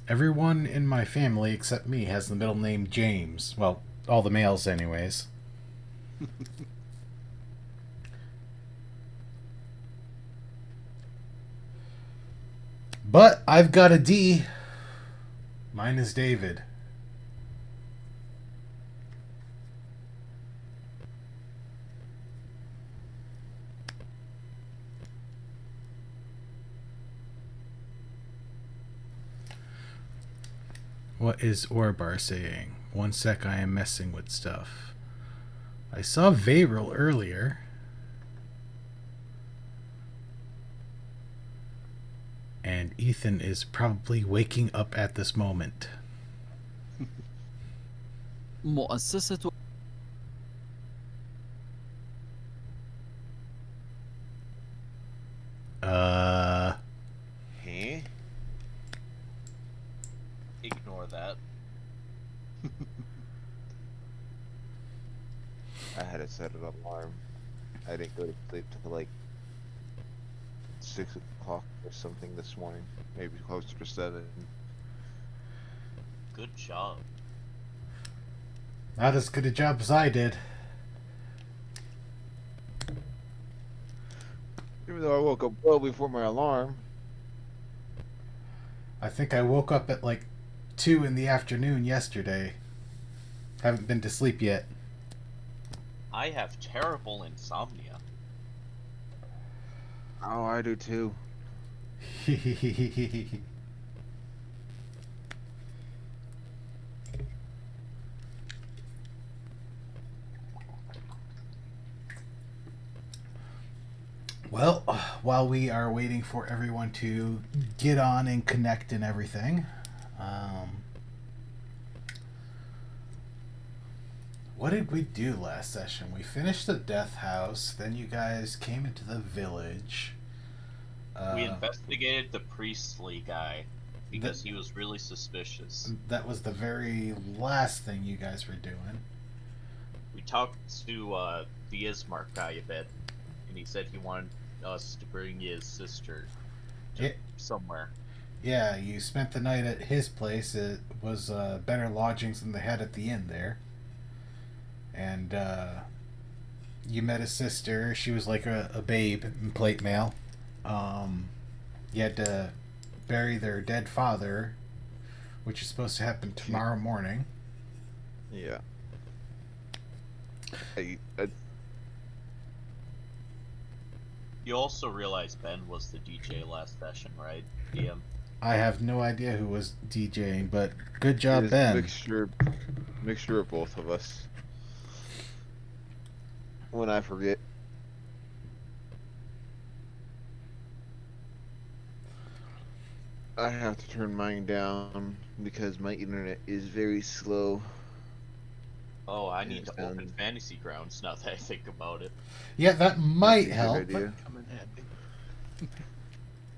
Everyone in my family except me has the middle name James. Well, all the males, anyways. But I've got a D. Mine is David. What is Orbar saying? One sec, I am messing with stuff. I saw Vayril earlier. And Ethan is probably waking up at this moment. مؤسسة Hey? Ignore that. I had to set an alarm. I didn't go to sleep till like 6 o'clock or something this morning. Maybe closer to 7. Good job. Not as good a job as I did. Even though I woke up well before my alarm. I think I woke up at like 2 in the afternoon yesterday. Haven't been to sleep yet. I have terrible insomnia. Oh, I do too. Well, while we are waiting for everyone to get on and connect and everything, what did we do last session? We finished the death house, then you guys came into the village. We investigated the priestly guy because he was really suspicious. That was the very last thing you guys were doing. We talked to the Ismark guy a bit, and he said he wanted us to bring his sister to somewhere. Yeah, you spent the night at his place. It was better lodgings than they had at the inn there. And you met his sister. She was like a babe in plate mail. You had to bury their dead father, which is supposed to happen tomorrow morning. Yeah. You also realized Ben was the DJ last session, right, DM? I have no idea who was DJing, but good job, It is Ben. Mixture of both of us. When I forget. I have to turn mine down because my internet is very slow. Oh, I need to open Fantasy Grounds now that I think about it. Yeah, that might help. But come in handy.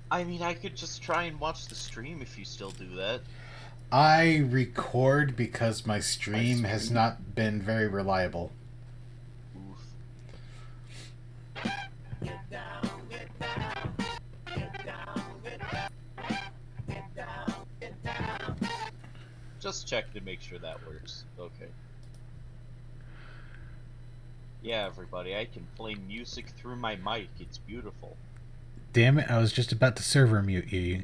I mean, I could just try and watch the stream if you still do that. I record because my stream has not been very reliable. Oof. Just check to make sure that works. Okay. Yeah, everybody, I can play music through my mic. It's beautiful. Damn it, I was just about to server mute you.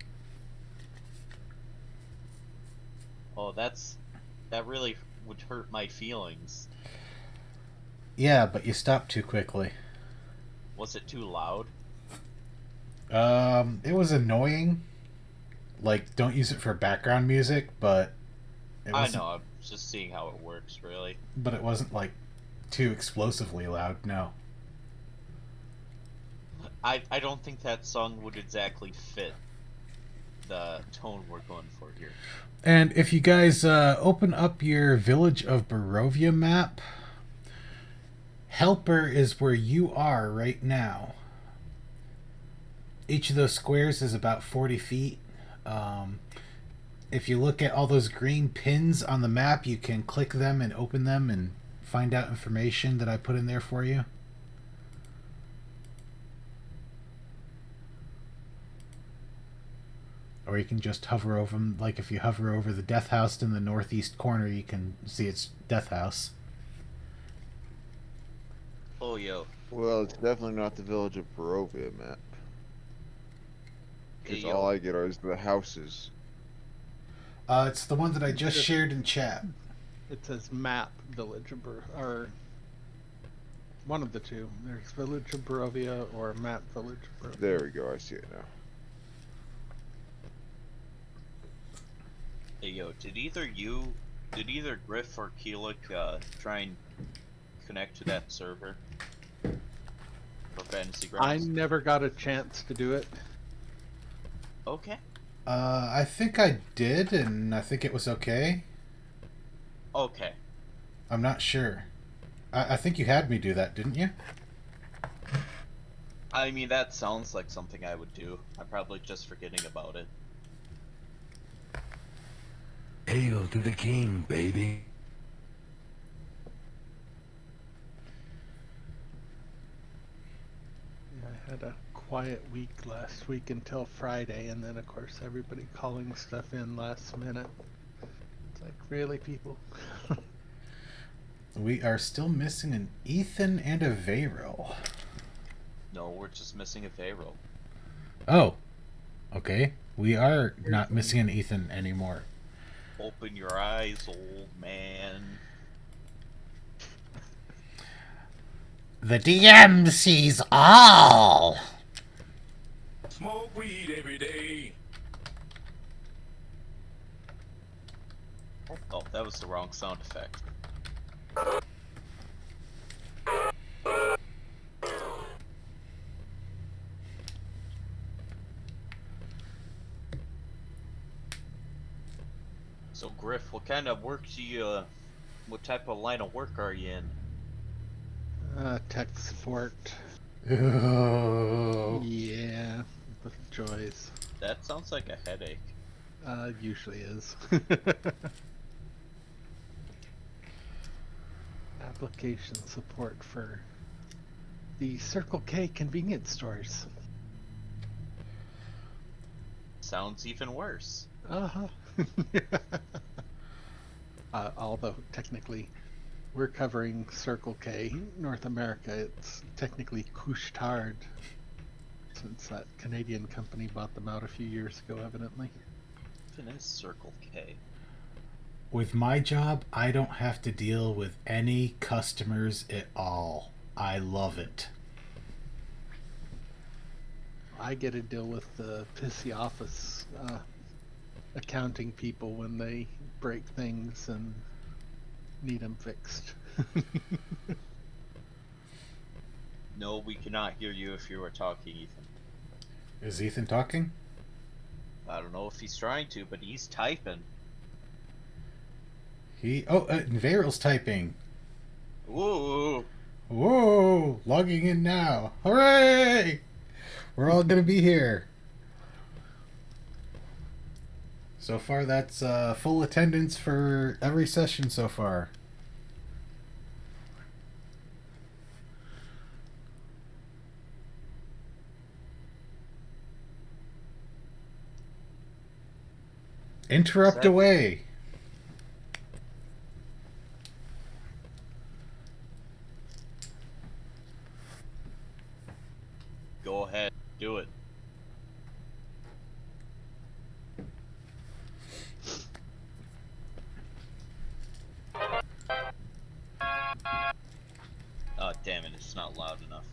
Oh, that really would hurt my feelings. Yeah, but you stopped too quickly. Was it too loud? It was annoying. Like, don't use it for background music, but I know, I'm just seeing how it works, really. But it wasn't, like, too explosively loud, no. I don't think that song would exactly fit the tone we're going for here. And if you guys open up your Village of Barovia map, Helper is where you are right now. Each of those squares is about 40 feet. If you look at all those green pins on the map, you can click them and open them and find out information that I put in there for you. Or you can just hover over them. Like if you hover over the death house in the northeast corner, you can see its death house. Oh, yo. Well, it's definitely not the village of Barovia map. Hey, Because yo. all I get are the houses. It's the one that I just shared in chat. It says map Village of or one of the two. There's Village of Barovia or map Village of Barovia. There we go, I see it now. Hey, yo, did either Griff or Keelik try and connect to that server for Fantasy I Grounds? never got a chance to do it. Okay. I think I did, and I think it was okay. Okay. I'm not sure. I think you had me do that, didn't you? I mean, that sounds like something I would do. I'm probably just forgetting about it. Hail to the king, baby. Yeah, I had a quiet week last week until Friday, and then of course everybody calling stuff in last minute. It's like, really, people? We are still missing an Ethan and a Veyro. No, we're just missing a Pharaoh. Oh, okay. We are not missing an Ethan anymore. Open your eyes, old man. The DM sees all. Smoke weed every day. Oh, that was the wrong sound effect. So Griff, what kind of work do you, what type of line of work are you in? Tech support. Oh. Yeah, the joys. That sounds like a headache. Usually is. Application support for the Circle K convenience stores. Sounds even worse. Uh-huh. Although technically we're covering Circle K North America, it's technically Couche-Tard, since that Canadian company bought them out a few years ago, evidently. Even is Circle K. With my job, I don't have to deal with any customers at all. I love it. I get to deal with the pissy office accounting people when they break things and need them fixed. No, we cannot hear you if you are talking, Ethan. Is Ethan talking? I don't know if he's trying to, but he's typing. Veril's typing. Ooh. Whoa! Logging in now. Hooray! We're all gonna be here. So far, that's full attendance for every session so far. Interrupt away. Go ahead, do it. Oh, damn it, it's not loud enough.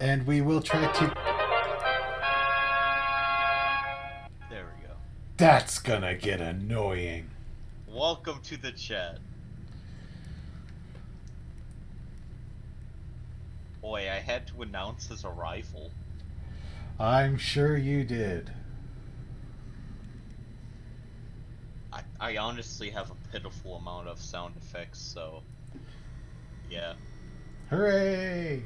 And we will try to... There we go. That's gonna get annoying. Welcome to the chat. Boy, I had to announce his arrival. I'm sure you did. I honestly have a pitiful amount of sound effects, so... yeah. Hooray!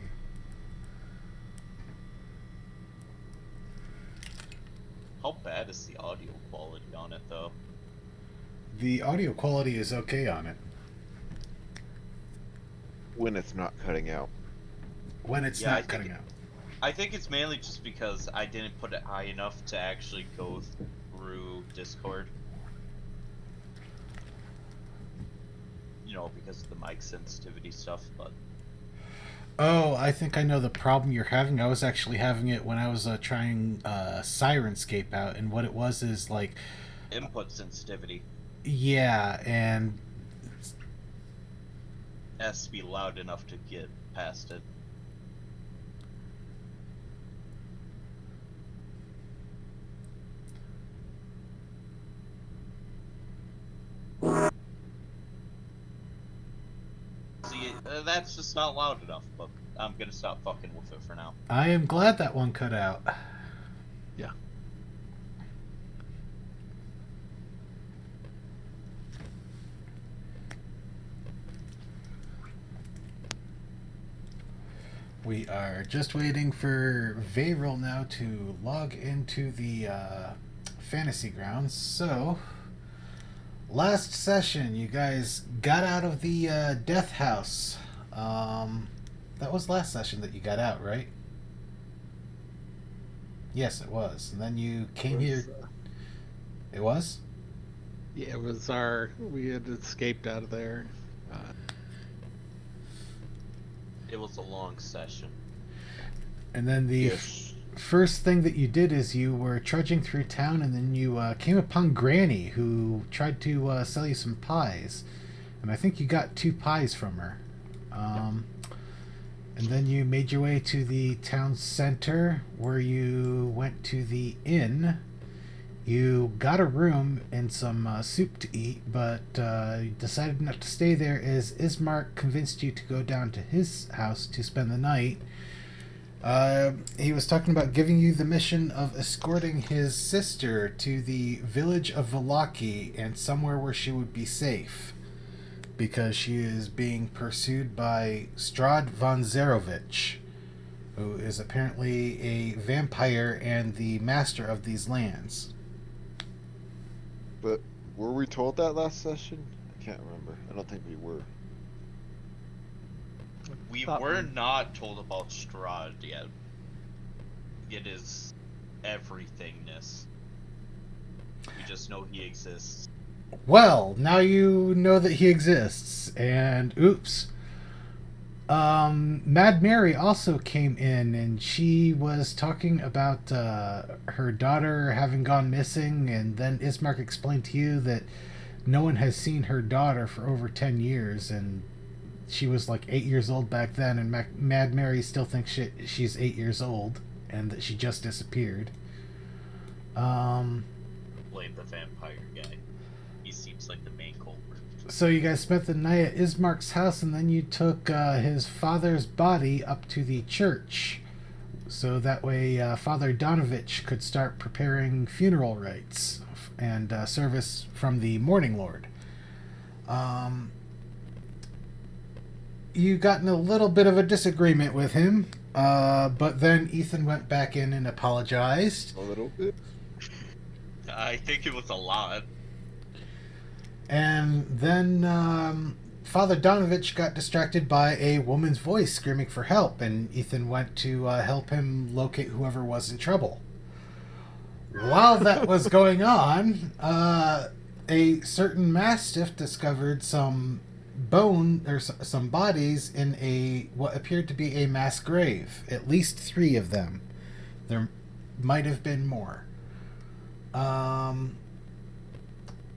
How bad is the audio quality on it, though? The audio quality is okay on it. When it's not cutting out. When it's Yeah, I not think cutting it- out. I think it's mainly just because I didn't put it high enough to actually go through Discord. You know, because of the mic sensitivity stuff, but Oh, I think I know the problem you're having. I was actually having it when I was trying Sirenscape out, and what it was is like, input sensitivity yeah, and has to be loud enough to get past it. See, that's just not loud enough, but I'm gonna stop fucking with it for now. I am glad that one cut out. Yeah. We are just waiting for Vayril now to log into the fantasy grounds. So, last session, you guys got out of the death house. That was last session that you got out, right? Yes, it was. And then you came here. It was? Yeah, it was we had escaped out of there. It was a long session. And then the first thing that you did is you were trudging through town, and then you came upon Granny, who tried to sell you some pies. And I think you got 2 pies from her. And then you made your way to the town center, where you went to the inn. You got a room and some soup to eat, but you decided not to stay there as Ismark convinced you to go down to his house to spend the night. He was talking about giving you the mission of escorting his sister to the village of Velaki and somewhere where she would be safe, because she is being pursued by Strahd von Zarovich, who is apparently a vampire and the master of these lands. But were we told that last session? I can't remember. I don't think we were. We Thought were we- not told about Strahd yet. It is everythingness. We just know he exists. Well, now you know that he exists, and oops. Mad Mary also came in, and she was talking about her daughter having gone missing, and then Ismark explained to you that no one has seen her daughter for over 10 years, and she was like 8 years old back then, and Mad Mary still thinks she's 8 years old, and that she just disappeared. Blame the vampire guy. He seems like the main culprit. So you guys spent the night at Ismark's house, and then you took his father's body up to the church, so that way Father Donovich could start preparing funeral rites and service from the Morning Lord. You got in a little bit of a disagreement with him, but then Ethan went back in and apologized. A little bit. I think it was a lot. And then Father Donovich got distracted by a woman's voice screaming for help, and Ethan went to help him locate whoever was in trouble. While that was going on, a certain mastiff discovered some some bodies in what appeared to be a mass grave. At least 3 of them. There might have been more.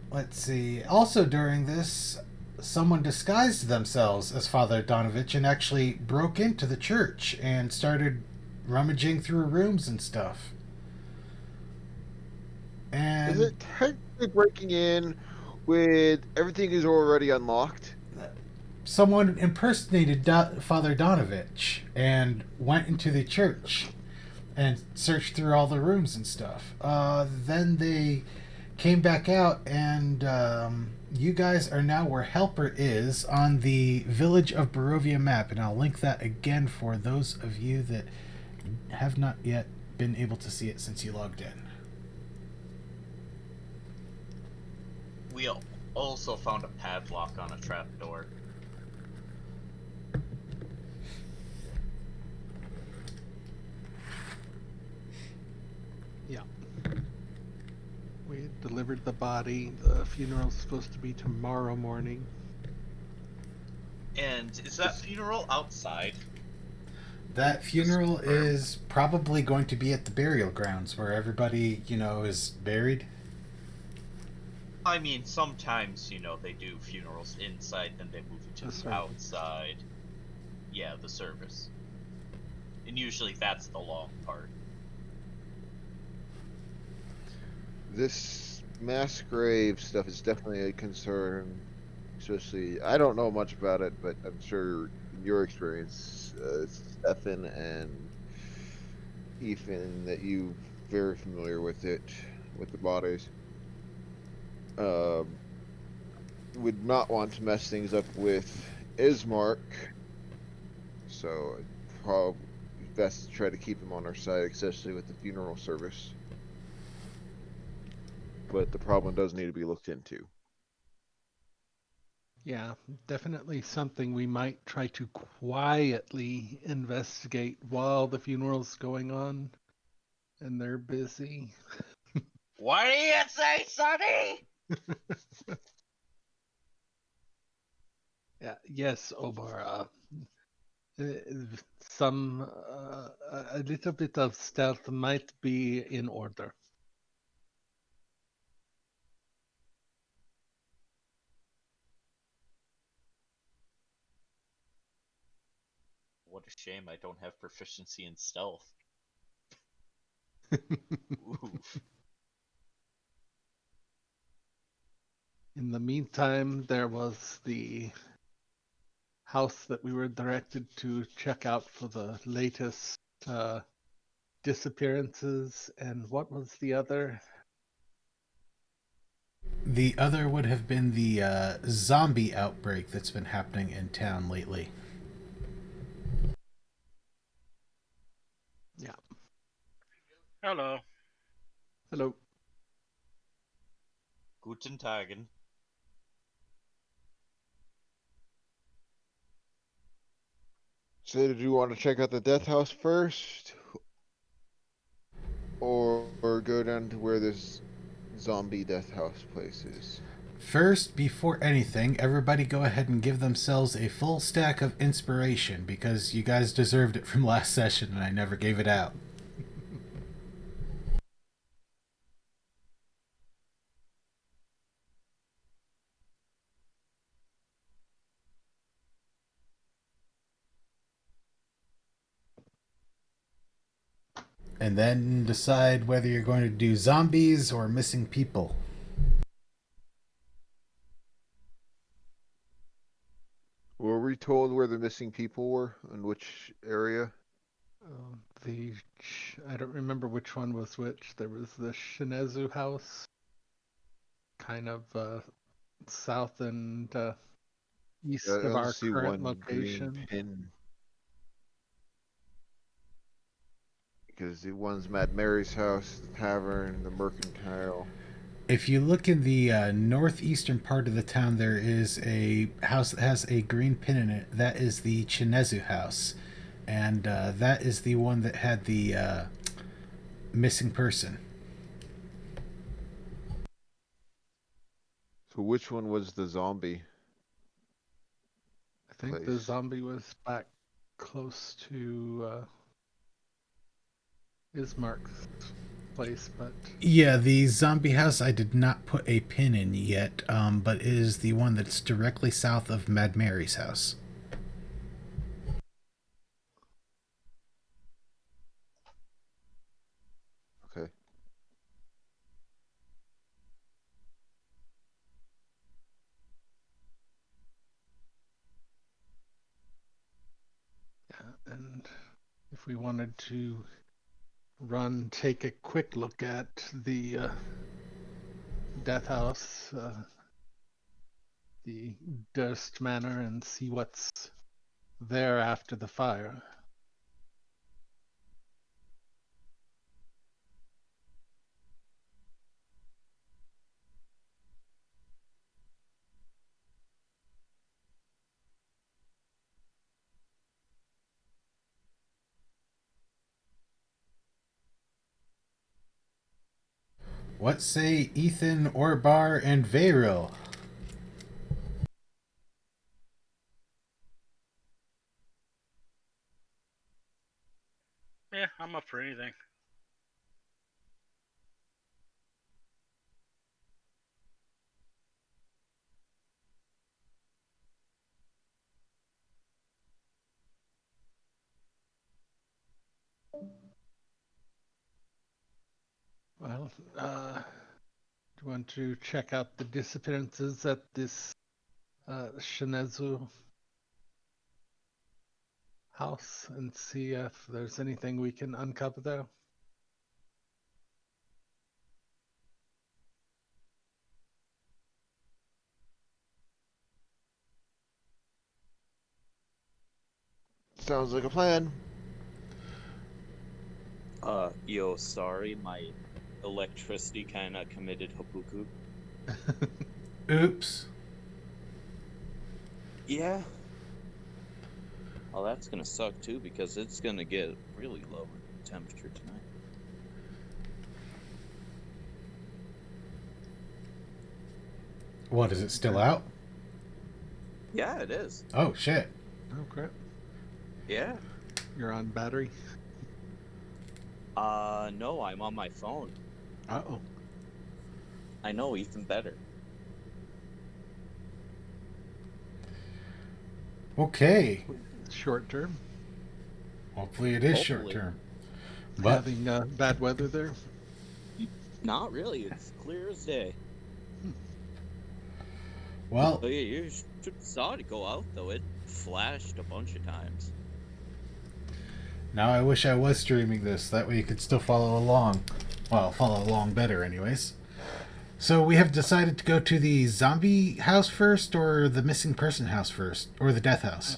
Let's see. Also during this, someone disguised themselves as Father Donovich and actually broke into the church and started rummaging through rooms and stuff. And Is it technically breaking in with everything is already unlocked? someone impersonated Father Donovich and went into the church and searched through all the rooms and stuff. Then they came back out, and you guys are now where Helper is on the Village of Barovia map, and I'll link that again for those of you that have not yet been able to see it since you logged in. We also found a padlock on a trapdoor. We delivered the body. The funeral's supposed to be tomorrow morning. And is that funeral outside? That funeral is probably going to be at the burial grounds where everybody, is buried. I mean, sometimes, they do funerals inside, then they move it to The the service. outside. Yeah, the service. And usually that's the long part. This mass grave stuff is definitely a concern. Especially, I don't know much about it, but I'm sure in your experience, Stefan and Ethan, that you very familiar with it, with the bodies. Um, would not want to mess things up with Ismark, so probably best to try to keep him on our side, especially with the funeral service. But the problem does need to be looked into. Yeah, definitely something we might try to quietly investigate while the funeral's going on and they're busy. What do you say, Sonny? Yeah, yes, Omar. Uh, some a little bit of stealth might be in order. What a shame I don't have proficiency in stealth. Oof. In the meantime, there was the house that we were directed to check out for the latest uh, disappearances. And what was the other? The other would have been the zombie outbreak that's been happening in town lately. Yeah. Hello. Hello. Guten Tagen. So, did you want to check out the death house first, or go down to where this zombie death house place is? First, before anything, everybody go ahead and give themselves a full stack of inspiration because you guys deserved it from last session and I never gave it out. And then decide whether you're going to do zombies or missing people. Were we told where the missing people were in which area? I don't remember which one was which. There was the Shinezu house, kind of south and east I of only our see current one green location. pin. Because the one's Mad Mary's house, the tavern, the mercantile. If you look in the northeastern part of the town, there is a house that has a green pin in it. That is the Chinezu house. And that is the one that had the missing person. So which one was the zombie I think the place? zombie was back close to Ismark's place, but Yeah, the zombie house I did not put a pin in yet, but it is the one that's directly south of Mad Mary's house. Okay. yeah, and if we wanted to take a quick look at the death house, the Durst Manor, and see what's there after the fire. What say Ethan, Orbar, and Vayril? Yeah, I'm up for anything. Well, do you want to check out the disappearances at this Shinezu house and see if there's anything we can uncover there? Sounds like a plan. Yo, sorry, my electricity kinda committed seppuku. Oops. Yeah. Well, that's gonna suck too because it's gonna get really low in temperature tonight. What, is it still out? Yeah, it is. Oh, shit. Oh, crap. Yeah. You're on battery? No, I'm on my phone. Uh-oh. I know, even better. Okay. Short term? Hopefully it is short Hopefully. term. But Having bad weather there? Not really, it's clear as day. well, Oh yeah, you should saw it go out though. It flashed a bunch of times. now I wish I was streaming this. That way you could still follow along. Well, follow along better, anyways. So we have decided to go to the zombie house first, or the missing person house first, or the death house.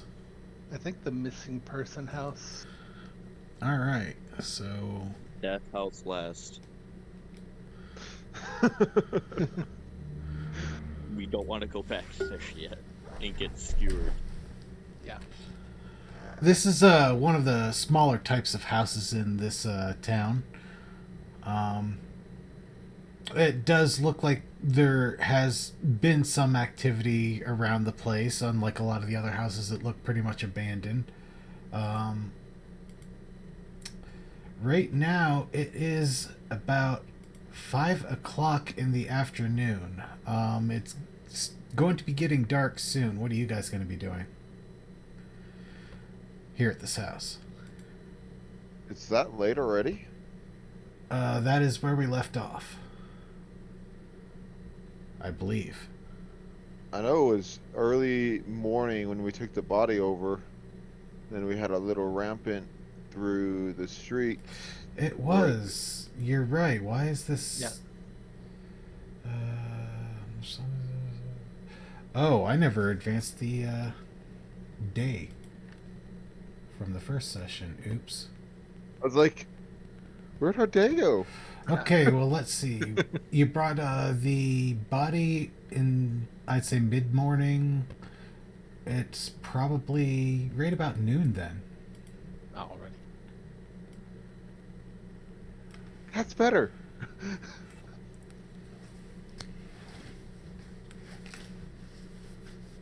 I think the missing person house. All right. So Death house last. We don't want to go back there yet and get skewered. Yeah. this is one of the smaller types of houses in this town. It does look like there has been some activity around the place, unlike a lot of the other houses that look pretty much abandoned. Right now, it is about 5 o'clock in the afternoon. It's going to be getting dark soon. What are you guys going to be doing here at this house? It's that late already? That is where we left off, I believe. I know it was early morning when we took the body over. Then we had a little rampant through the street. It was. You're right. Why is this? Yeah. Oh, I never advanced the day from the first session. Oops. I was like, where'd our day go? Okay, well, let's see. You brought the body in, I'd say, mid-morning. It's probably right about noon then. Already. That's better.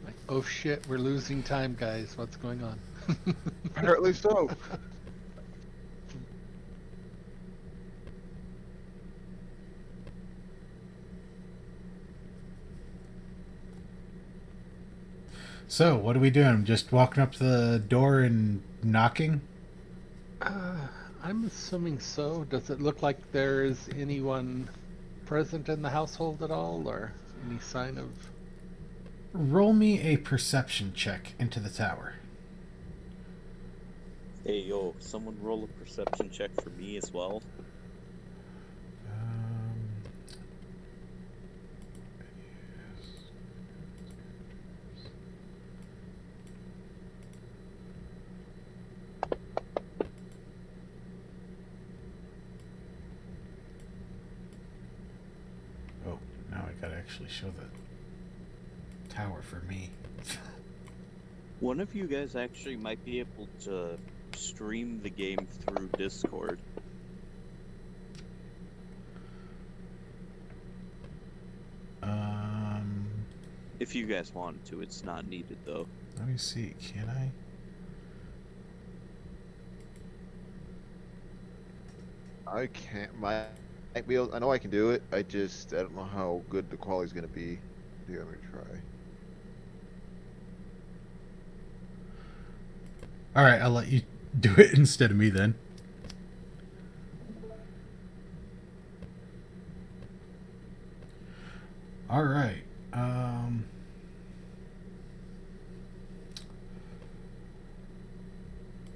Like, oh shit, we're losing time, guys. What's going on? Apparently so. So, what are we doing? Just walking up to the door and knocking? I'm assuming so. Does it look like there is anyone present in the household at all, or any sign of... Roll me a perception check into the tower. Hey yo, someone roll a perception check for me as well. Oh, now I gotta actually show the tower for me. One of you guys actually might be able to stream the game through Discord. If you guys wanted to, it's not needed though. Let me see. Can I? I can't. Might be able. I know I can do it. I don't know how good the quality's gonna be. Here, let me try. All right, I'll let you do it instead of me then. All right.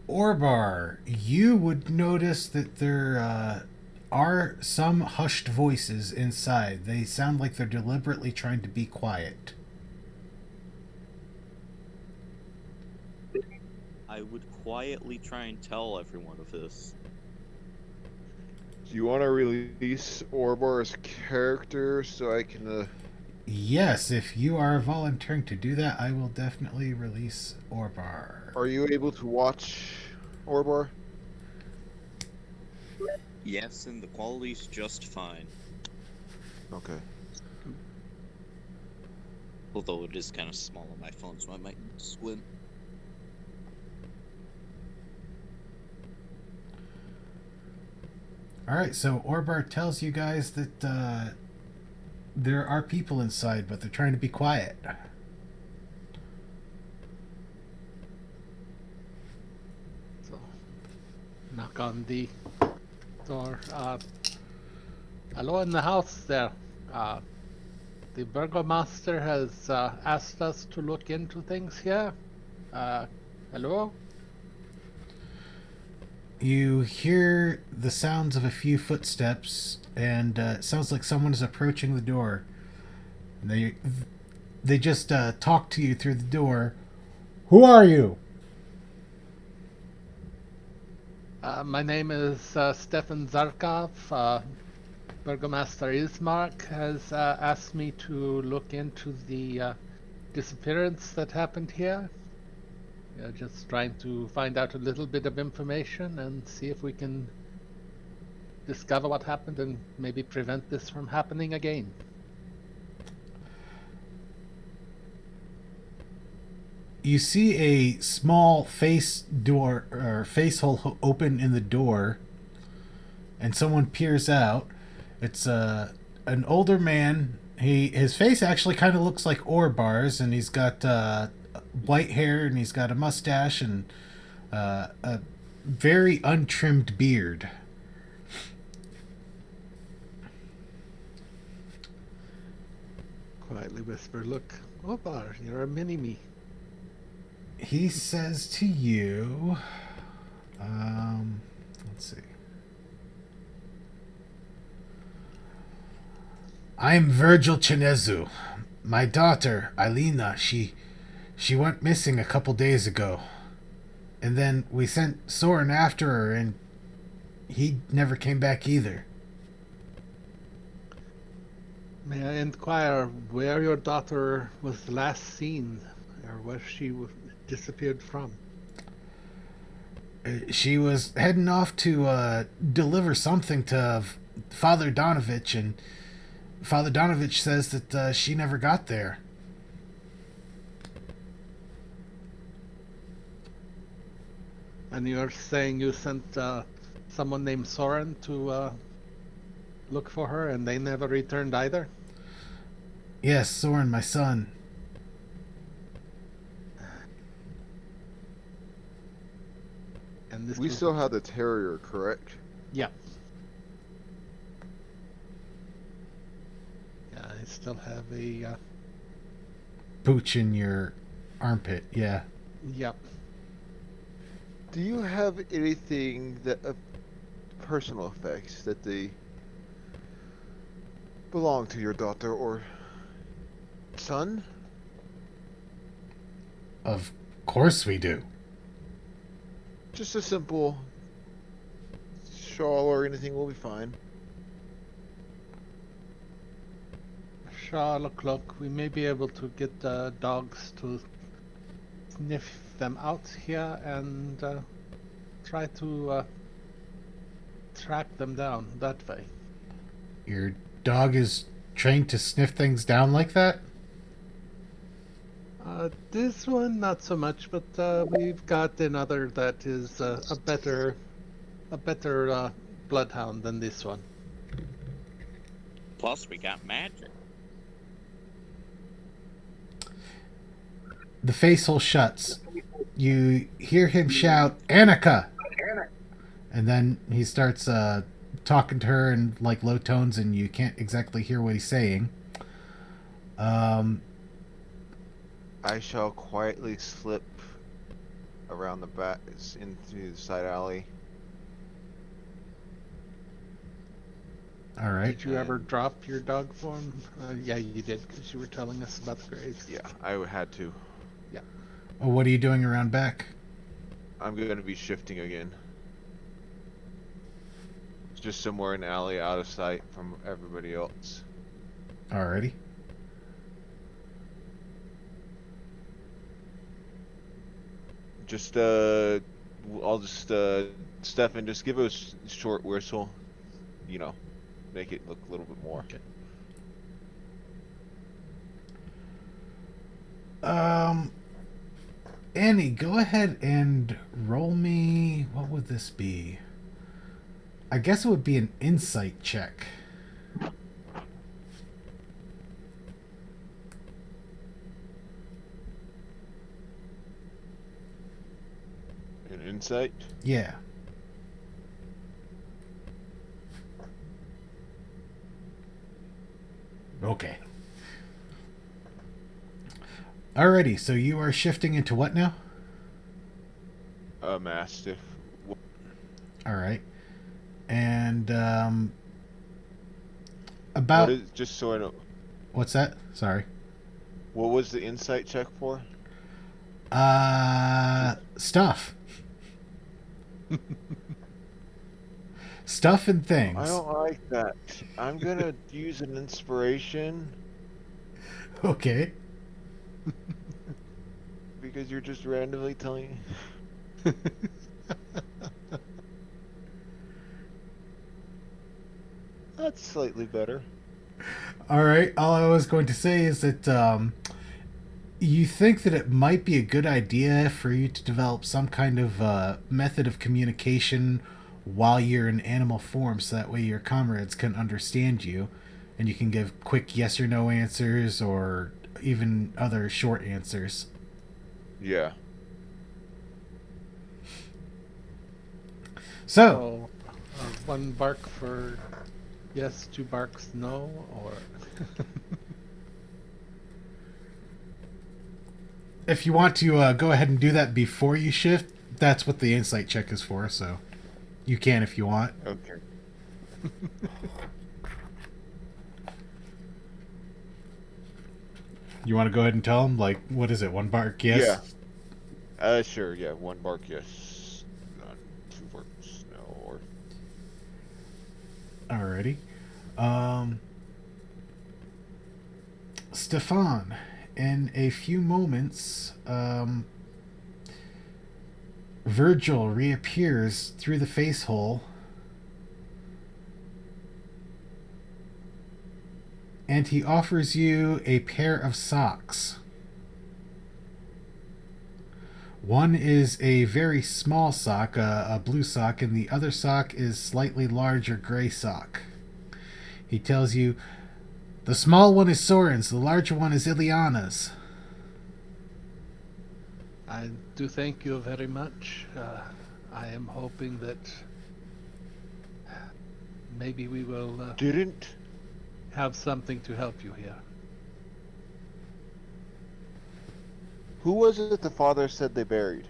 Orbar, you would notice that there are some hushed voices inside. They sound like they're deliberately trying to be quiet. I would quietly try and tell everyone of this. Do you want to release Orbar's character so I can? Yes, if you are volunteering to do that, I will definitely release Orbar. Are you able to watch Orbar? Yes, and the quality's just fine. Okay. Although it is kind of small on my phone, so I might squint. Alright, so Orbar tells you guys that there are people inside, but they're trying to be quiet. So, knock on the door. Hello in the house there. The burgomaster has asked us to look into things here. Hello? You hear the sounds of a few footsteps, and it sounds like someone is approaching the door. They just talk to you through the door. Who are you? My name is Stefan Zarkov. Burgomaster Ismark has asked me to look into the disappearance that happened here. Just trying to find out a little bit of information and see if we can discover what happened and maybe prevent this from happening again. You see a small face door or face hole open in the door, and someone peers out. It's an older man. His face actually kind of looks like Orbar's, and he's got white hair, and he's got a mustache and a very untrimmed beard. Quietly whisper, "Look, Obar, you're a mini-me." He says to you, let's see. I'm Virgil Chinezu. My daughter, Ilina, she went missing a couple days ago. And then we sent Soren after her, and he never came back either. May I inquire where your daughter was last seen, or where she disappeared from? She was heading off to deliver something to Father Donovich, and Father Donovich says that she never got there. And you're saying you sent someone named Soren to look for her, and they never returned either? Yes, Soren, my son. And this We was- still have the terrier, correct? Yeah. Yeah, I still have a Pooch in your armpit, yeah. yep. Do you have anything that personal effects that they belong to your daughter or son? Of course we do. Just a simple shawl or anything will be fine. Sure, look, we may be able to get dogs to sniff them out here and try to track them down that way. Your dog is trained to sniff things down like that? This one, not so much, but we've got another that is a better bloodhound than this one. Plus, we got magic. The face hole shuts. You hear him shout, Annika! And then he starts talking to her in like low tones, and you can't exactly hear what he's saying. I shall quietly slip around the back into the side alley. All right. Did you ever drop your dog form? Yeah, you did, because you were telling us about the graves. Yeah, I had to. Well, what are you doing around back? I'm going to be shifting again. Just somewhere in the alley, out of sight from everybody else. Alrighty. Just, I'll just, Stefan, just give us a short whistle. You know, make it look a little bit more. Okay. Annie, go ahead and roll me. What would this be? I guess it would be an insight check. An insight? Yeah. Okay. Alrighty, so you are shifting into what now? A mastiff. Alright. And, What about... is, just so I know, What's that? Sorry. what was the insight check for? Stuff. Stuff and things. I don't like that. I'm gonna use an inspiration Okay. because you're just randomly telling. That's slightly better. Alright, all I was going to say is that, you think that it might be a good idea for you to develop some kind of method of communication while you're in animal form, so that way your comrades can understand you and you can give quick yes or no answers or even other short answers. Yeah. So, One bark for yes, two barks no, or if you want to go ahead and do that before you shift, that's what the insight check is for, so you can if you want. Okay. You want to go ahead and tell them, like, what is it, one bark, yes? Yeah. Sure. Yeah. One bark, yes. Two barks, no. Or Alrighty. Stefan, in a few moments, Virgil reappears through the face hole, and he offers you a pair of socks. One is a very small sock, a blue sock, and the other sock is slightly larger gray sock. He tells you, the small one is Soren's, the larger one is Ileana's. I do thank you very much. I am hoping that maybe we will didn't. have something to help you here. Who was it the father said they buried?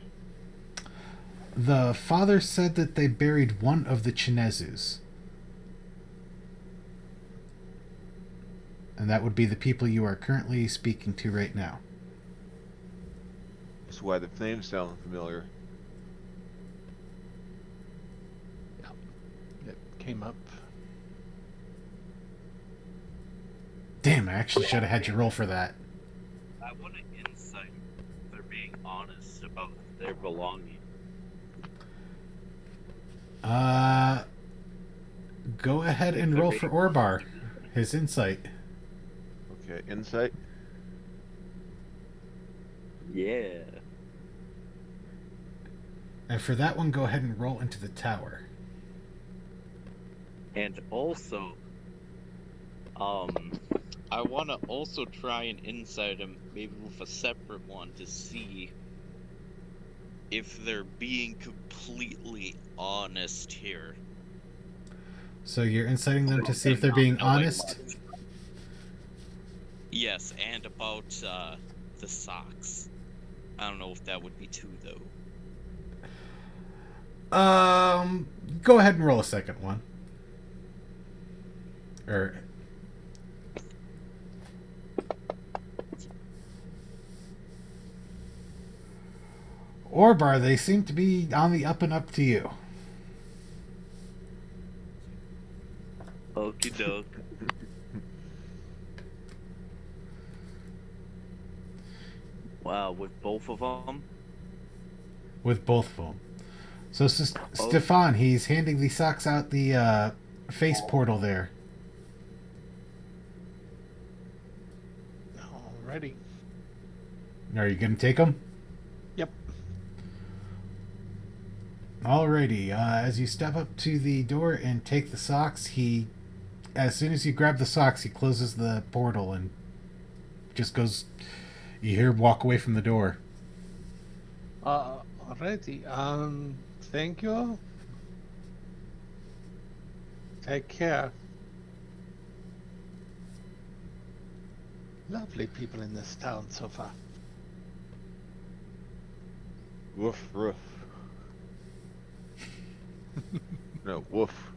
The father said that they buried one of the Chinezus. And that would be the people you are currently speaking to right now. That's why the names sound familiar. It came up. Damn, I actually should have had you roll for that. I want an insight. They're being honest about their belonging. Go ahead and roll for Orbar. His insight. Okay, insight. Yeah. And for that one, go ahead and roll into the tower. And also, I want to also try and insight him, maybe with a separate one, to see if they're being completely honest here. So you're inciting them to see if And they're not being knowing honest? much. Yes, and about the socks. I don't know if that would be two though. Go ahead and roll a second one. Or Orbar, they seem to be on the up and up to you. Okie doke. Wow, with both of them? With both of them. So, Stefan, he's handing the socks out the face portal there. Alrighty. Are you going to take them? Yep. Alrighty. As you step up to the door and take the socks, as soon as you grab the socks, he closes the portal and just goes. You hear him walk away from the door. Alrighty. Thank you. Take care. Lovely people in this town so far. Woof, woof. No, woof.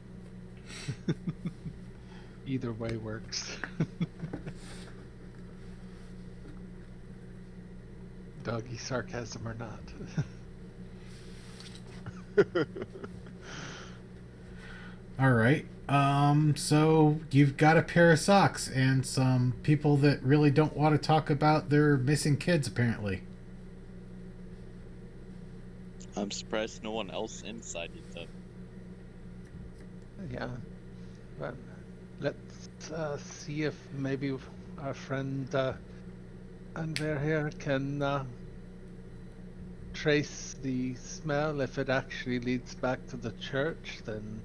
Either way works. Doggy sarcasm or not. Alright. So you've got a pair of socks and some people that really don't want to talk about their missing kids, apparently. I'm surprised no one else incited them. Yeah. But let's see if maybe our friend Anver here can trace the smell. If it actually leads back to the church, then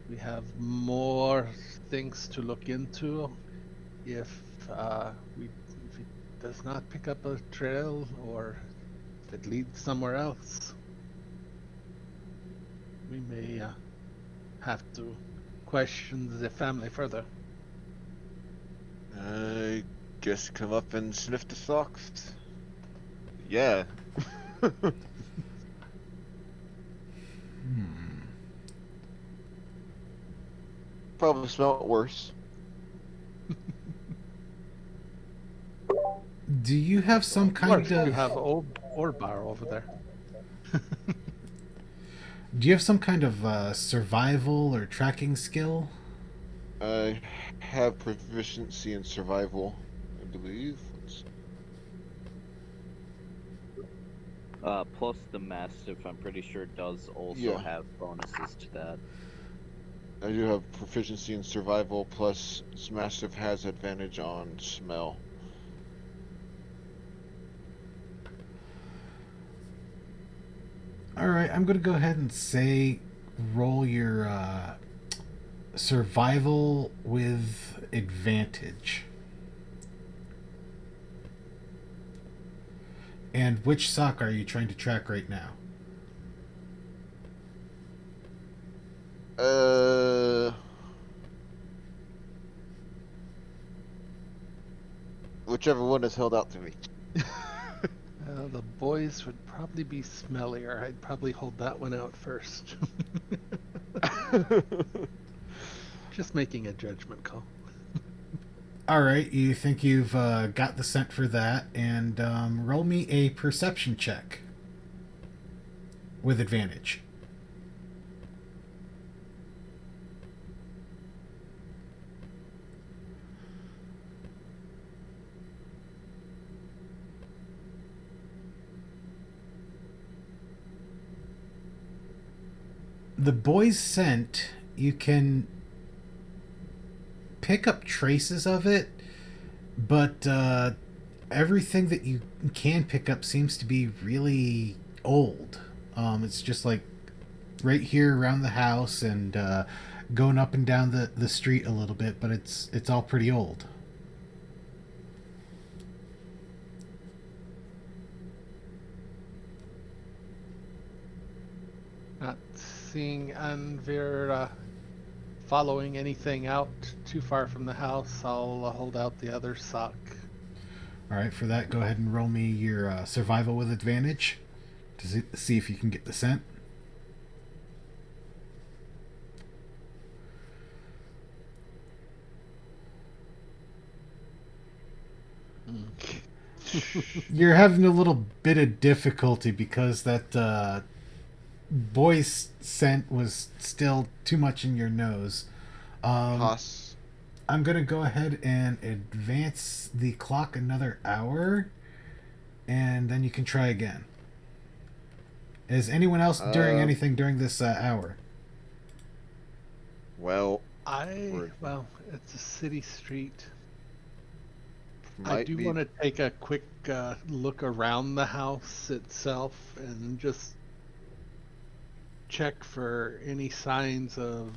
we have more things to look into. If it does not pick up a trail, or if it leads somewhere else, we may have to question the family further. I guess come up and sniff the socks. Yeah. Probably smell worse. Do you have some kind You of... have Orbar over there. Do you have some kind of survival or tracking skill? I have proficiency in survival, I believe. Plus the Mastiff, I'm pretty sure does also Yeah. have bonuses to that. I do have proficiency in survival, plus Mastiff has advantage on smell. Alright, I'm going to go ahead and say roll your survival with advantage. And which sock are you trying to track right now? Whichever one is held out to me. The boys would probably be smellier. I'd probably hold that one out first. Just making a judgment call. Alright, you think you've got the scent for that, and roll me a perception check with advantage. The boy's scent, you can pick up traces of it, but everything that you can pick up seems to be really old. It's just like right here around the house and going up and down the street a little bit, but it's all pretty old. Not seeing Anvir following anything out too far from the house, I'll hold out the other sock. All right, for that, go ahead and roll me your survival with advantage to see if you can get the scent. You're having a little bit of difficulty because that boy's scent was still too much in your nose. Haas. I'm gonna go ahead and advance the clock another hour, and then you can try again. Is anyone else doing anything during this hour? Well, Well, it's a city street. I might do be. want to take a quick look around the house itself and just check for any signs of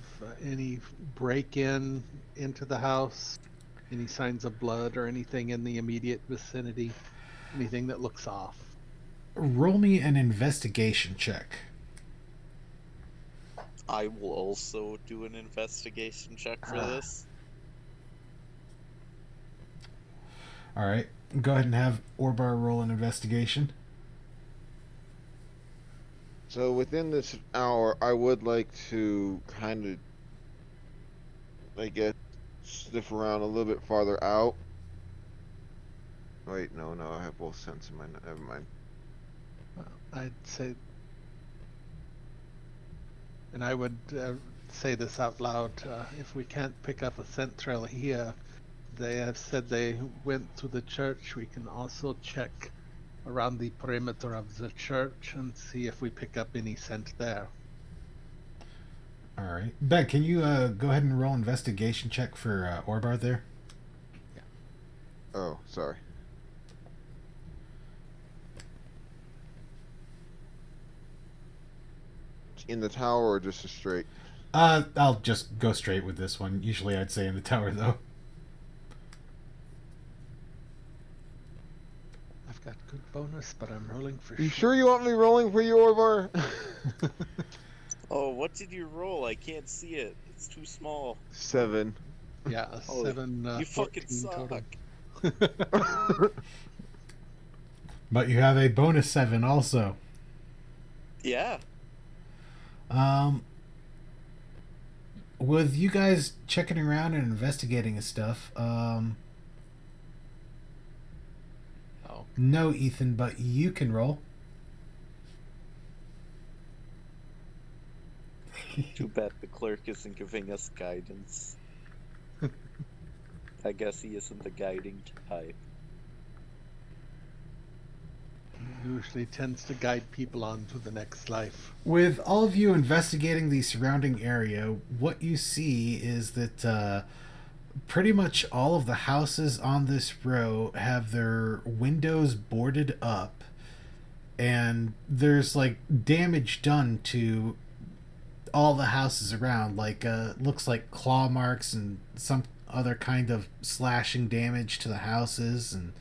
any break-in into the house, any signs of blood or anything in the immediate vicinity, anything that looks off. Roll me an investigation check. I will also do an investigation check for this. All right, go ahead and have Orbar roll an investigation. So within this hour, I would like to kind of, I guess, sniff around a little bit farther out. Wait, no, I have both scents in my. Never mind. I'd say, and I would say this out loud, if we can't pick up a scent trail here, they have said they went to the church. We can also check around the perimeter of the church and see if we pick up any scent there. All right, Beck, can you go ahead and roll investigation check for Orbar there? Oh, sorry. In the tower or just a straight? I'll just go straight with this one. Usually I'd say in the tower, though. I've got good bonus, but I'm rolling for You sure you want me rolling for you, Orvar? Oh, what did you roll? I can't see it. It's too small. 7. Yeah, a Oh, 7, you fucking 14 total. suck. But you have a bonus 7 also. Yeah. With you guys checking around and investigating and stuff, Oh. no, Ethan, but you can roll. Too bad the clerk isn't giving us guidance. I guess he isn't the guiding type. Usually tends to guide people on to the next life. With all of you investigating the surrounding area, what you see is that pretty much all of the houses on this row have their windows boarded up, and there's like damage done to all the houses around. Like looks like claw marks and some other kind of slashing damage to the houses, and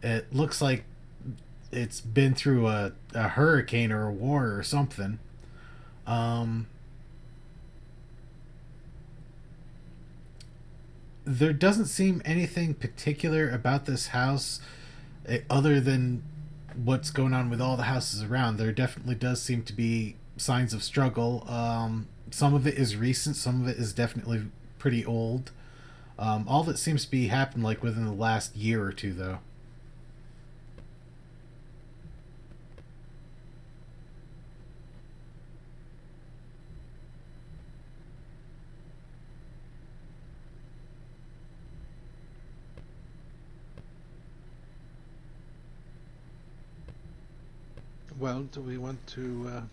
it looks like it's been through a hurricane or a war or something. There doesn't seem anything particular about this house other than what's going on with all the houses around. There definitely does seem to be signs of struggle. Some of it is recent, some of it is definitely pretty old. All that seems to be happened like within the last year or two, though. Well, do we want to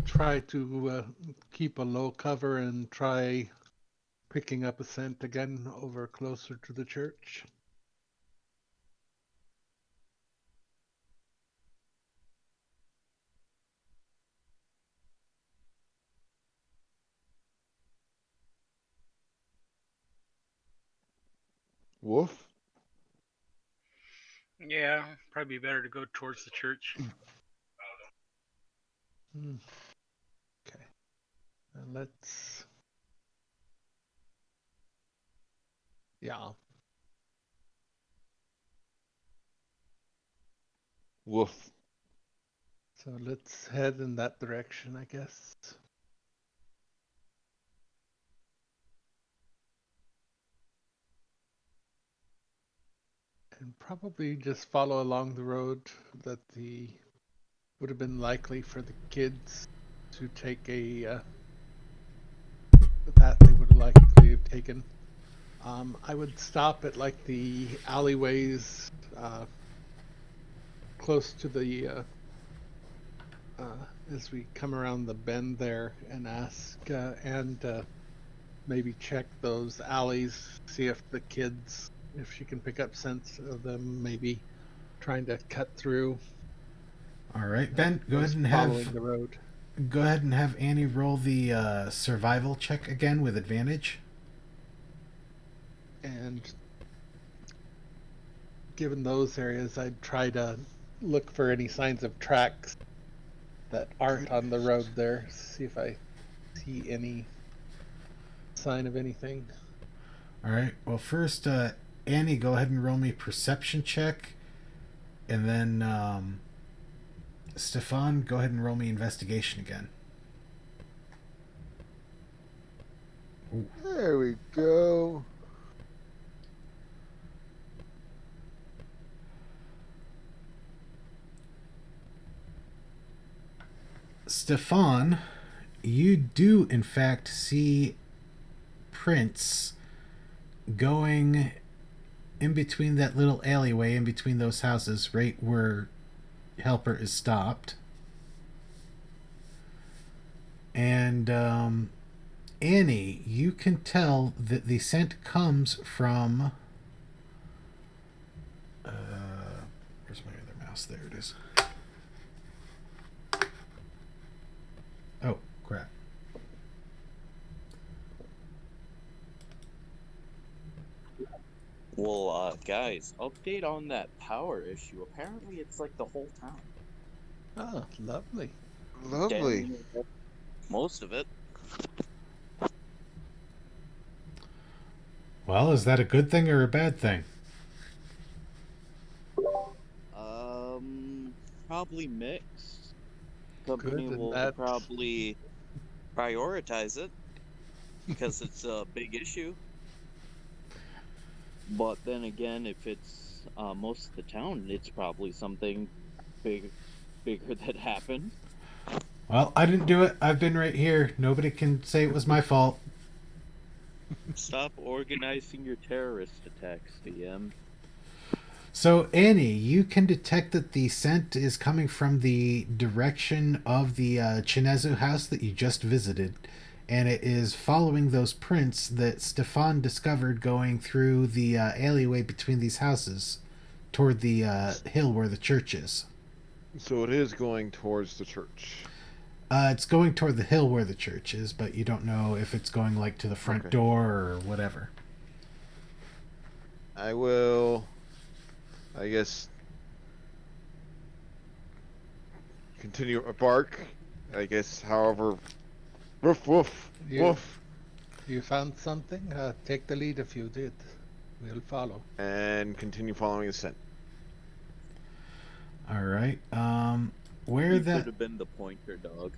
try to keep a low cover and try picking up a scent again over closer to the church? Wolf? Yeah, probably be better to go towards the church. Hmm. Okay. Let's. Yeah. Wolf. So let's head in that direction, I guess. And probably just follow along the road that would have been likely for the kids to take the path they would have likely have taken. I would stop at like the alleyways close to the as we come around the bend there and ask and maybe check those alleys, see if the kids, if she can pick up sense of them, maybe trying to cut through. All right, Ben. Following the road. Go ahead and have Annie roll the survival check again with advantage. And given those areas, I'd try to look for any signs of tracks that aren't on the road there. See if I see any sign of anything. All right. Well, first, Annie, go ahead and roll me perception check, and then Stefan, go ahead and roll me investigation again. Ooh. There we go. Stefan, you do in fact see prints going in between that little alleyway in between those houses, right where Helper is stopped. And Annie, you can tell that the scent comes from. Where's my other mouse? There it is. Oh, crap. Well, guys, update on that power issue. Apparently, it's like the whole town. Oh, lovely. Lovely. Damn, most of it. Well, is that a good thing or a bad thing? Probably mixed. Company Good, and will that probably prioritize it because it's a big issue. But then again, if it's most of the town, it's probably something bigger that happened. Well, I didn't do it. I've been right here. Nobody can say it was my fault. Stop organizing your terrorist attacks, DM. So, Annie, you can detect that the scent is coming from the direction of the Chinezu house that you just visited, and it is following those prints that Stefan discovered going through the alleyway between these houses toward the hill where the church is. So it is going towards the church. It's going toward the hill where the church is, but you don't know if it's going like to the front door or whatever. I will, I guess, continue a bark. I guess, however, woof woof woof, You found something? Take the lead if you did. We'll follow. and continue following the scent. All right. Where You that could have been the pointer dog.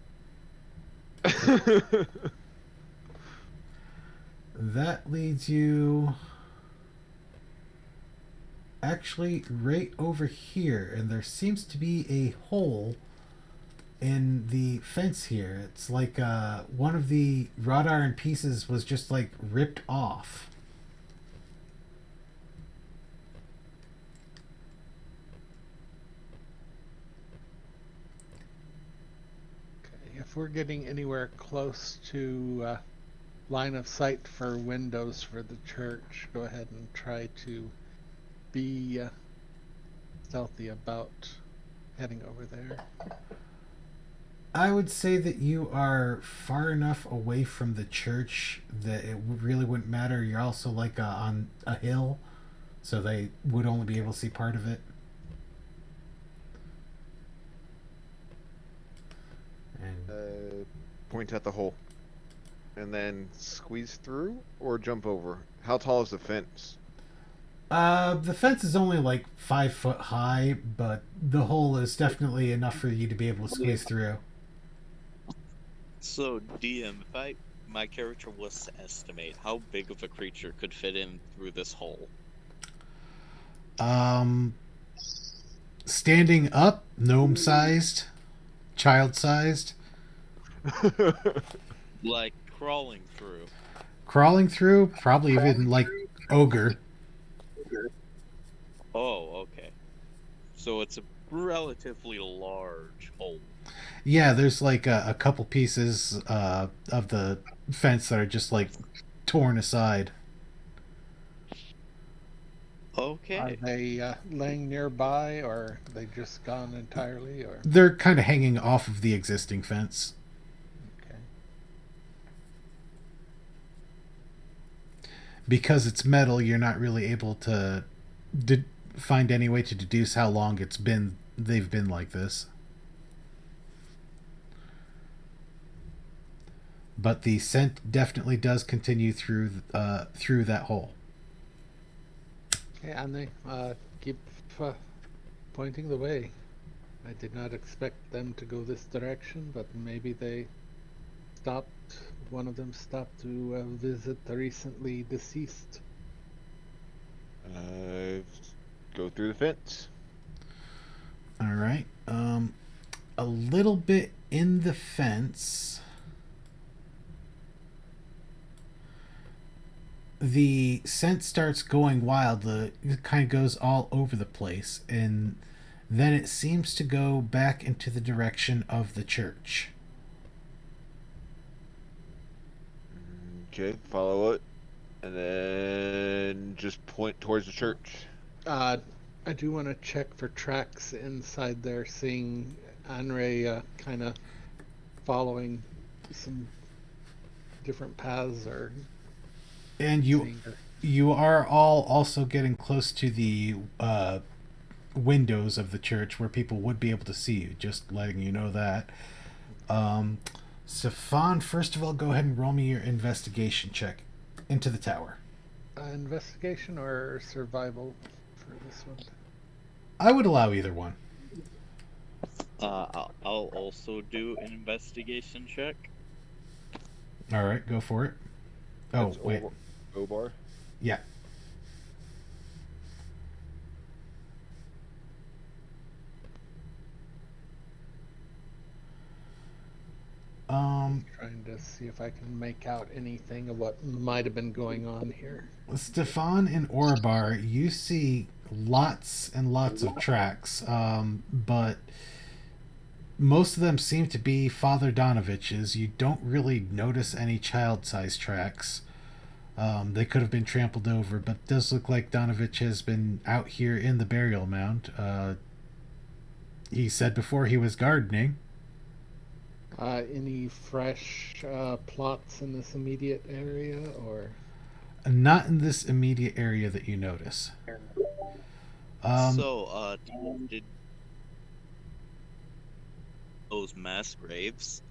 that leads you actually right over here, and there seems to be a hole in the fence here. It's like one of the wrought iron pieces was just like ripped off. Okay, if we're getting anywhere close to line of sight for windows for the church, go ahead and try to be stealthy about heading over there. I would say that you are far enough away from the church that it really wouldn't matter. You're also like on a hill, so they would only be able to see part of it. And Point at the hole. And then squeeze through or jump over? How tall is the fence? the fence is only like 5 foot high, but the hole is definitely enough for you to be able to squeeze through. So, DM, if my character was to estimate, how big of a creature could fit in through this hole? Standing up, gnome sized, child sized. Like, crawling through. Crawling through, probably even like ogre. Oh, okay. So it's a relatively large hole. Yeah, there's like a couple pieces of the fence that are just like torn aside. Okay. Are they laying nearby, or are they just gone entirely? Or They're kind of hanging off of the existing fence. okay. Because it's metal, you're not really able to find any way to deduce how long they've been like this. But the scent definitely does continue through that hole. Okay, and they keep pointing the way. I did not expect them to go this direction, but maybe they stopped. One of them stopped to visit the recently deceased. Go through the fence. All right. A little bit in the fence. The scent starts going wild. It kind of goes all over the place, and then it seems to go back into the direction of the church. Okay, follow it. And then just point towards the church. I do want to check for tracks inside there, seeing Anre kind of following some different paths, or And you are all also getting close to the windows of the church where people would be able to see you. Just letting you know that. Stefan, first of all, go ahead and roll me your investigation check into the tower. investigation or survival for this one. I would allow either one. I'll also do an investigation check. All right, go for it. Oh, That's wait. O-bar. Yeah. Trying to see if I can make out anything of what might have been going on here. Stefan and Orbar, you see lots and lots of tracks, but most of them seem to be Father Donovich's. You don't really notice any child-sized tracks. They could have been trampled over, but it does look like Donovich has been out here in the burial mound. He said before he was gardening. Any fresh plots in this immediate area, or Not in this immediate area that you notice. Did those mass graves?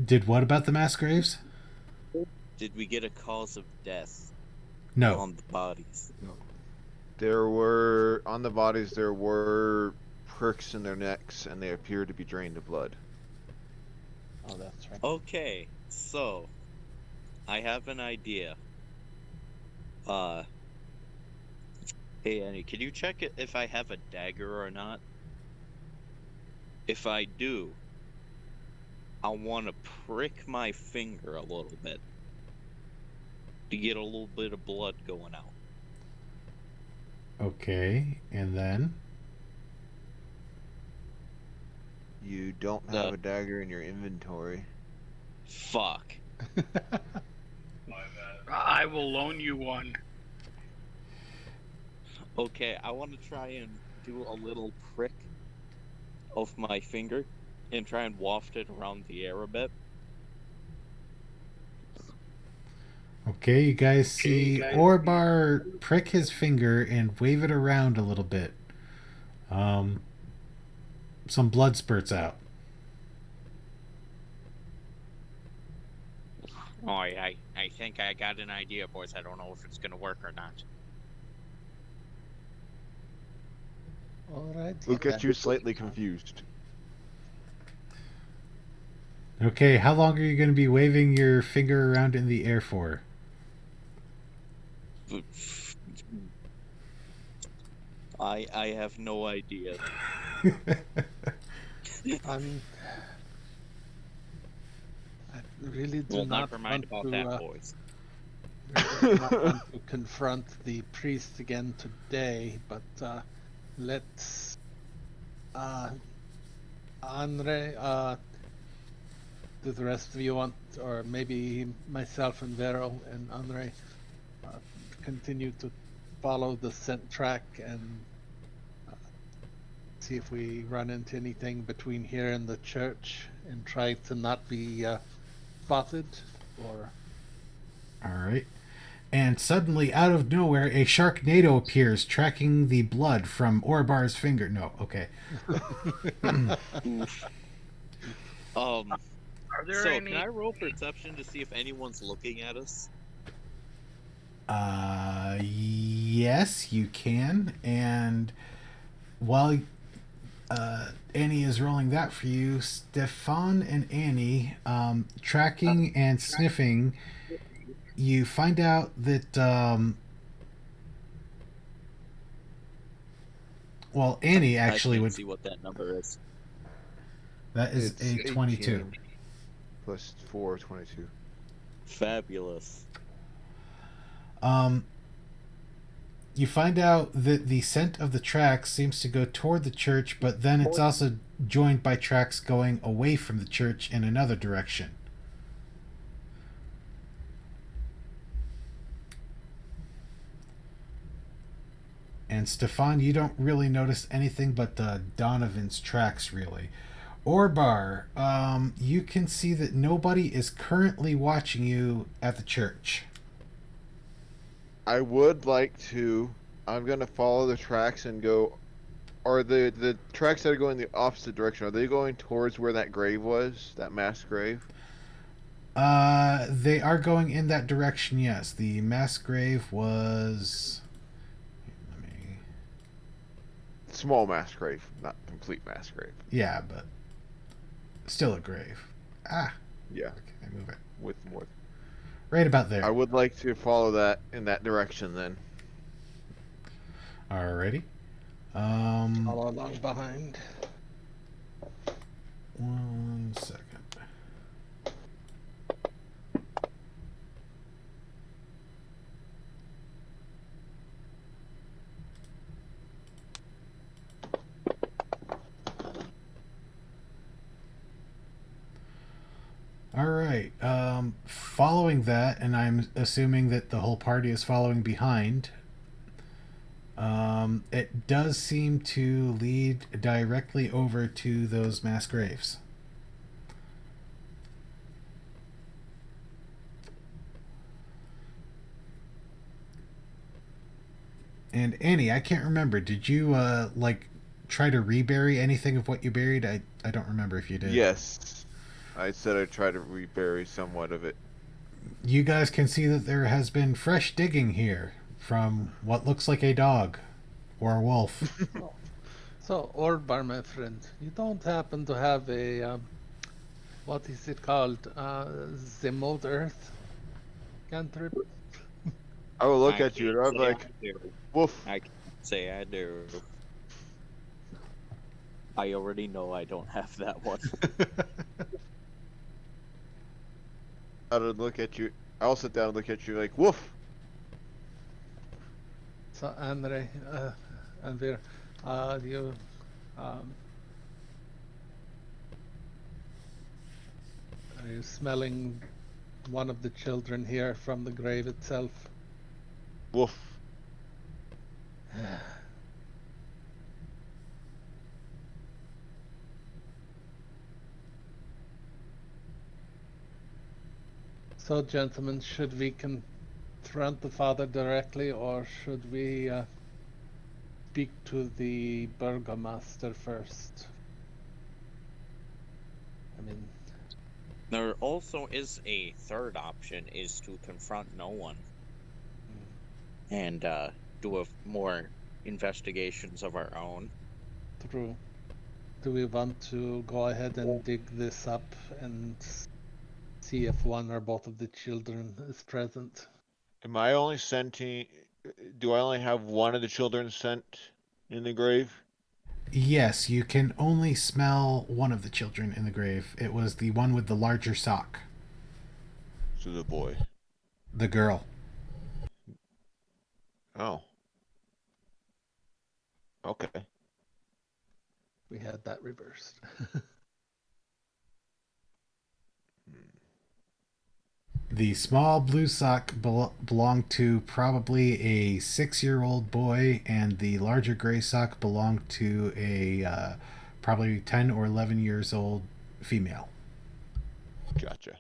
Did what about the mass graves? Did we get a cause of death No. on the bodies? There were on the bodies. There were pricks in their necks, and they appear to be drained of blood. oh, that's right. Okay, so I have an idea. Hey Annie, can you check it if I have a dagger or not? If I do, I want to prick my finger a little bit to get a little bit of blood going out. Okay, and then? You don't have a dagger in your inventory. Fuck. I will loan you one. Okay, I want to try and do a little prick of my finger and try and waft it around the air a bit. Okay, you guys see Orbar prick his finger and wave it around a little bit. Um, some blood spurts out. Oh, I think I got an idea, boys. I don't know if it's gonna work or not. All right. Look at you slightly confused. Okay, how long are you going to be waving your finger around in the air for? I have no idea. I'm. I really do Well, not never mind want about to. that, boys. Really do not want to confront the priest again today, but let's. Andre, do the rest of you want, or maybe myself and Vero and Andre, continue to follow the scent track and see if we run into anything between here and the church and try to not be spotted, or All right. And suddenly, out of nowhere, a Sharknado appears, tracking the blood from Orbar's finger. No, okay. Um. Are there So, any? can I roll perception to see if anyone's looking at us? Yes, you can. And while Annie is rolling that for you, Stefan and Annie, tracking and sniffing, you find out that, well, Annie actually I would. can't see what that number is. That is It's a 22. 18 plus 4, 22. Fabulous. You find out that the scent of the tracks seems to go toward the church, but then it's also joined by tracks going away from the church in another direction. And Stefan, you don't really notice anything but Donovan's tracks, really. Orbar, you can see that nobody is currently watching you at the church. I would like to. I'm gonna follow the tracks and go. Are the tracks that are going the opposite direction? Are they going towards where that grave was? That mass grave? They are going in that direction, yes. The mass grave was. Let me. Small mass grave, not complete mass grave. Yeah, but still a grave. Ah, Yeah, okay, I move it. with more. Right about there. I would like to follow that in that direction then. Alrighty. follow along behind. 1 second. All right. Following that, and I'm assuming that the whole party is following behind. It does seem to lead directly over to those mass graves. And Annie, I can't remember. Did you like try to rebury anything of what you buried? I don't remember if you did. Yes, I said I'd try to rebury somewhat of it. You guys can see that there has been fresh digging here from what looks like a dog or a wolf. So, Orbar, my friend, you don't happen to have a what is it called? The mold earth cantrip? I will look I at you and can't I'm say like, I do. woof. I can't say I do. I already know I don't have that one. I would look at you. I'll sit down and look at you like, woof. So, Andre, and Vera, you, are you smelling one of the children here from the grave itself? Woof. So, gentlemen, should we confront the father directly, or should we speak to the burgomaster first? I mean, There also is a third option, is to confront no one and do more investigations of our own. true. Do we want to go ahead and dig this up and see if one or both of the children is present? Am I only scenting? Do I only have one of the children sent in the grave? Yes, you can only smell one of the children in the grave. It was the one with the larger sock. So the boy. The girl. Oh. Okay. We had that reversed. The small blue sock belonged to probably a 6-year-old boy, and the larger gray sock belonged to a probably 10 or 11 years old female. Gotcha.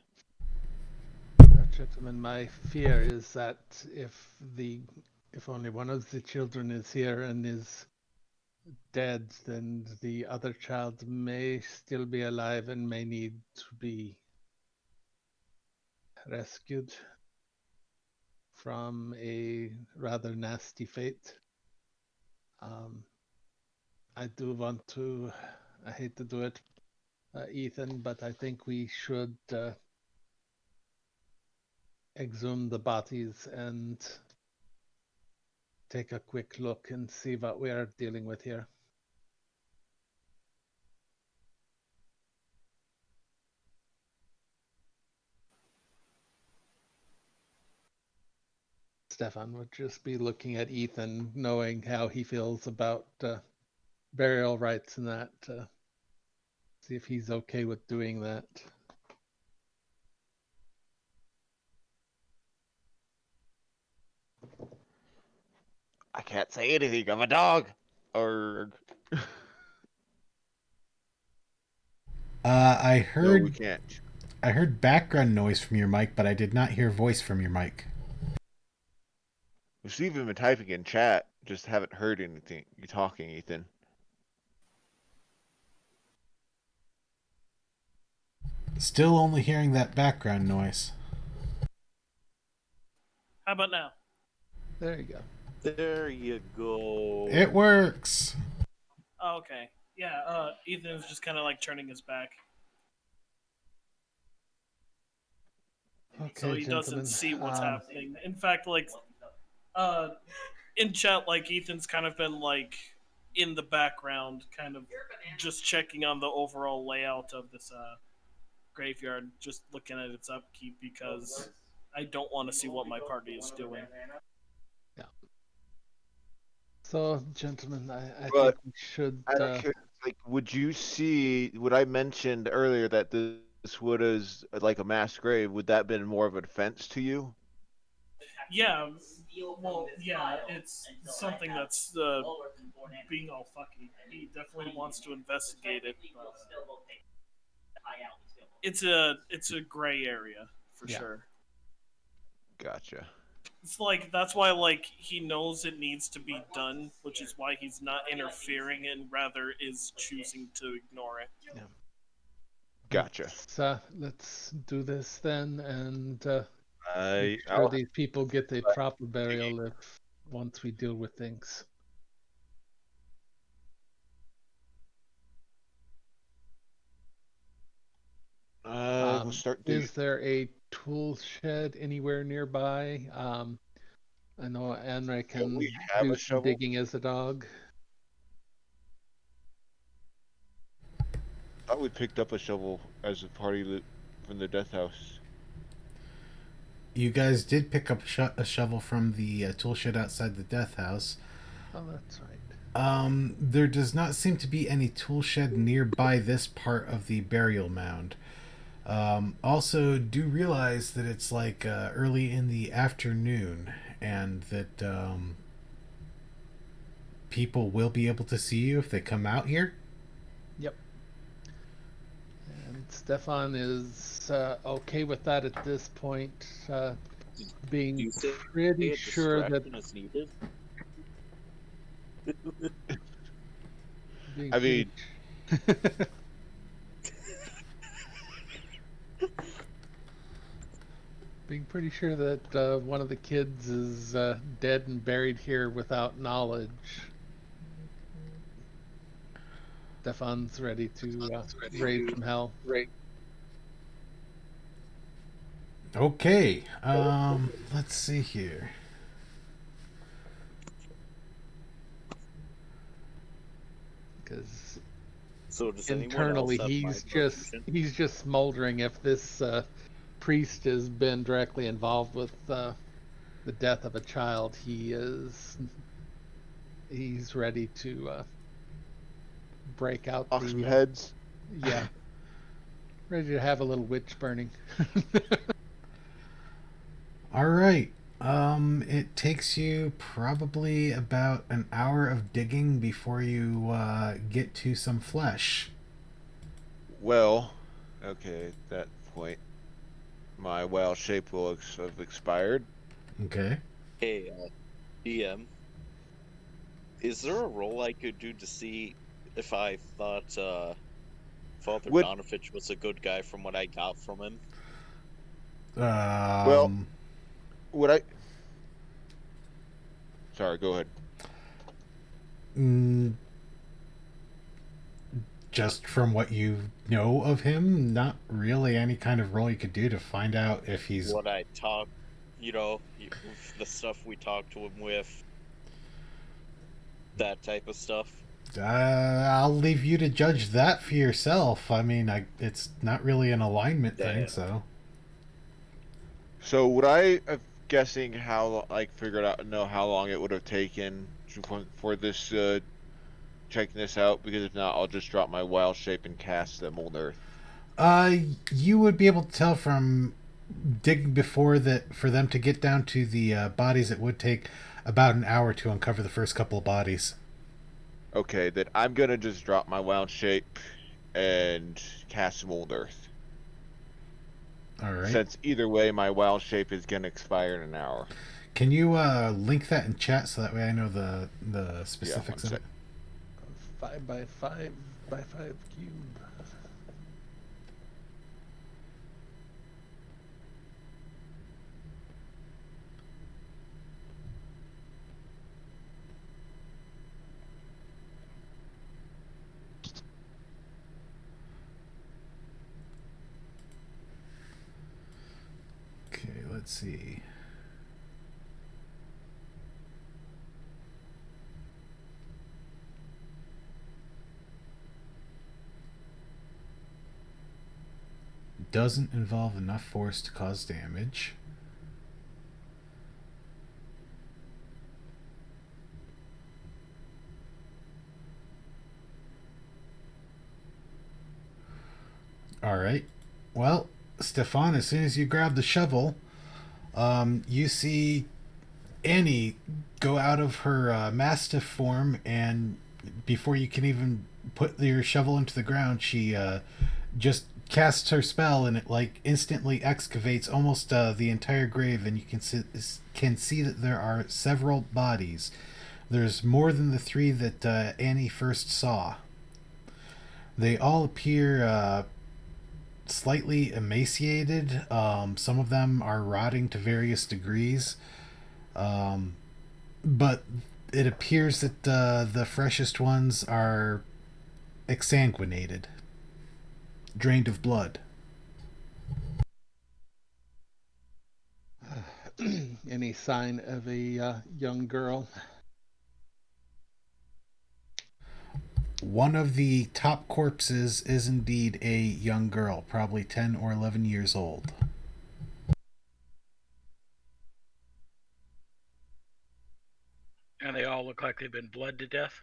Gentlemen, my fear is that if only one of the children is here and is dead, then the other child may still be alive and may need to be rescued from a rather nasty fate. I do want to, I hate to do it, Ethan, but I think we should exhume the bodies and take a quick look and see what we are dealing with here. Stefan would just be looking at Ethan, knowing how he feels about burial rites and that. See if he's okay with doing that. I can't say anything. I'm a dog. Or I no, we heard can't. I heard background noise from your mic, but I did not hear voice from your mic. We've even been typing in chat. Just haven't heard anything. You talking, Ethan? Still only hearing that background noise. How about now? There you go. There you go. It works. Oh, okay. Yeah, Ethan's just kind of like turning his back. Okay, So he gentlemen. doesn't see what's happening. In fact, like, in chat, like, Ethan's kind of been, like, in the background, kind of just checking on the overall layout of this, graveyard, just looking at its upkeep because I don't want to see what my party is doing. Yeah. So, gentlemen, I But think we should. like, would you see? What I mentioned earlier that this wood is like a mass grave. Would that have been more of an offense to you? Yeah, well, yeah, it's something that's being all fucky. He definitely wants to investigate it. But it's a gray area for sure. Gotcha. It's like that's why like he knows it needs to be done, which is why he's not interfering and rather is choosing to ignore it. Yeah. Gotcha. Let's do this then, and I make sure these people get the proper burial if once we deal with things. we'll start. Is there a tool shed anywhere nearby? I know Anre can we have do a some shovel? digging as a dog. I thought we picked up a shovel as a party loot from the death house. You guys did pick up a shovel from the tool shed outside the death house. Oh, that's right. There does not seem to be any tool shed nearby this part of the burial mound. Also, do realize that it's like early in the afternoon, and that people will be able to see you if they come out here. Yep. And Stefan is okay with that at this point. Do being you say pretty a sure that distraction is needed? being I pretty mean, being pretty sure that one of the kids is dead and buried here without knowledge. Stefan's ready to raise some hell. Okay. Let's see here. Because So does anyone else internally have my motion? he's just smoldering if this priest has been directly involved with the death of a child. He's ready to break out off some the heads. yeah, ready to have a little witch burning. All right. It takes you probably about an hour of digging before you get to some flesh. Well, okay, at that point, my wild shape will have expired. Okay. Hey, DM, is there a roll I could do to see if I thought Father Would Donovich was a good guy from what I got from him? well, Um, would I? Sorry, go ahead. mm, just from what you know of him, not really any kind of role you could do to find out if he's. What I talked, the stuff we talked to him with, that type of stuff. I'll leave you to judge that for yourself. I mean, it's not really an alignment thing, Damn. so. So would I have guessing how like figured out know how long it would have taken for this checking this out? Because if not, I'll just drop my wild shape and cast the mold earth. Uh, you would be able to tell from digging before that for them to get down to the bodies, it would take about an hour to uncover the first couple of bodies. Okay, then I'm gonna just drop my wild shape and cast mold earth. All right. Since either way, my wild shape is gonna expire in an hour. Can you link that in chat so that way I know the Yeah, specifics one of it? sec. 5x5x5 cube. Okay, let's see. Doesn't involve enough force to cause damage. All right. Well, Stefan, as soon as you grab the shovel, you see Annie go out of her mastiff form, and before you can even put your shovel into the ground, she just casts her spell, and it like instantly excavates almost the entire grave, and you can see that there are several bodies. There's more than the three that Annie first saw. They all appear slightly emaciated. Some of them are rotting to various degrees. But it appears that the freshest ones are exsanguinated, drained of blood. Any sign of a young girl? One of the top corpses is indeed a young girl, probably 10 or 11 years old. And they all look like they've been bled to death.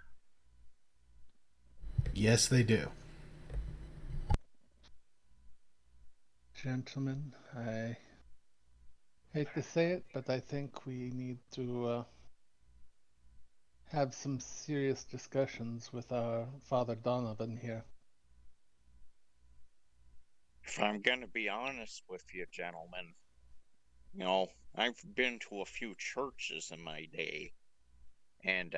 Yes, they do. Gentlemen, I hate to say it, but I think we need to have some serious discussions with our Father Donovan here. If I'm gonna be honest with you, gentlemen, You know, I've been to a few churches in my day, and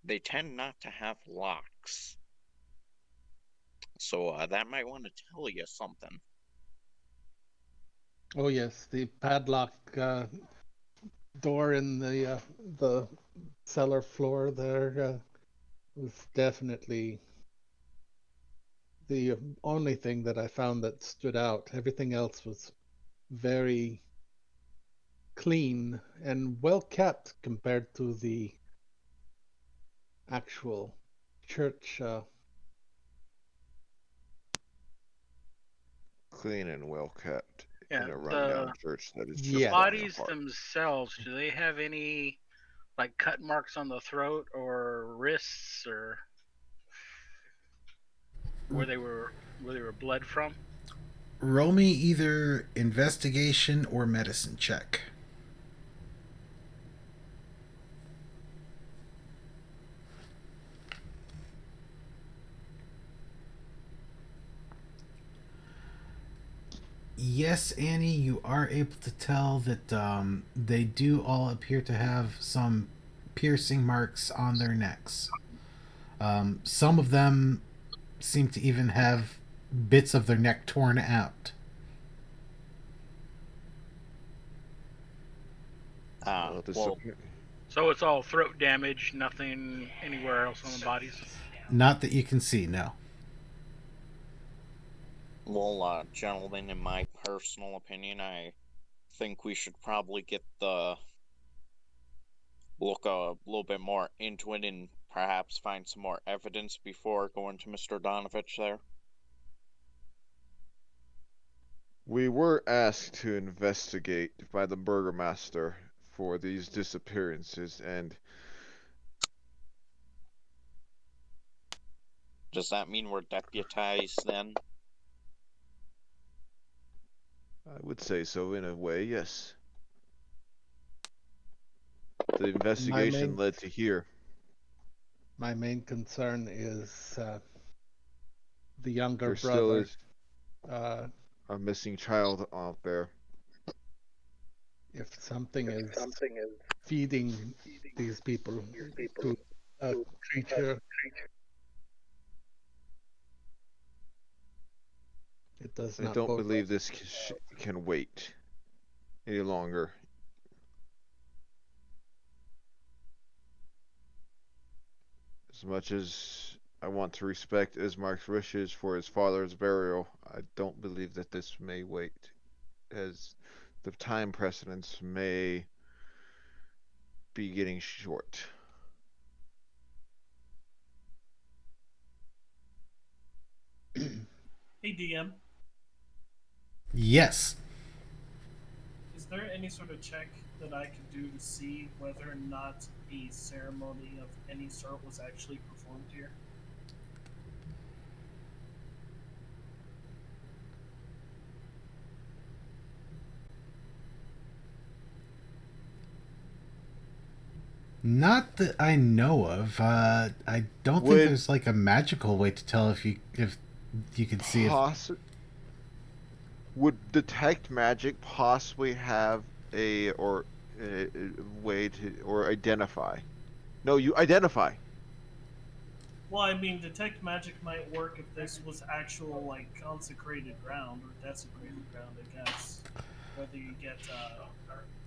they tend not to have locks. So that might want to tell you something. Oh yes, the padlock door in the cellar floor there was definitely the only thing that I found that stood out. Everything else was very clean and well kept compared to the actual church. Clean and well kept Yeah, in a rundown church that is the just Yes. falling bodies apart. themselves, do they have any like cut marks on the throat or wrists or where they were bled from? Roll me either investigation or medicine check. Yes, Annie, you are able to tell that they do all appear to have some piercing marks on their necks. Some of them seem to even have bits of their neck torn out. Ah, This well, So it's all throat damage, nothing anywhere else on the bodies. Not that you can see, no. gentlemen, in my personal opinion, I think we should probably look a little bit more into it and perhaps find some more evidence before going to Mr. Donovich there. We were asked to investigate by the burgomaster for these disappearances, and Does that mean we're deputized then? I would say so in a way, yes. The My investigation main led to here. my main concern is the younger There still brother. is Uh, a missing child out there. if something is feeding these people to a creature, it does I not don't bode believe this can wait any longer. As much as I want to respect Ismark's wishes for his father's burial, I don't believe that this may wait, as the time precedence may be getting short. Hey DM, Yes. is there any sort of check that I could do to see whether or not a ceremony of any sort was actually performed here? Not that I know of. I don't think Would there's like a magical way to tell if you can see if would detect magic possibly have a way to or identify? No, you identify. Well, I mean, detect magic might work if this was actual like consecrated ground or desecrated ground, I guess. Whether you get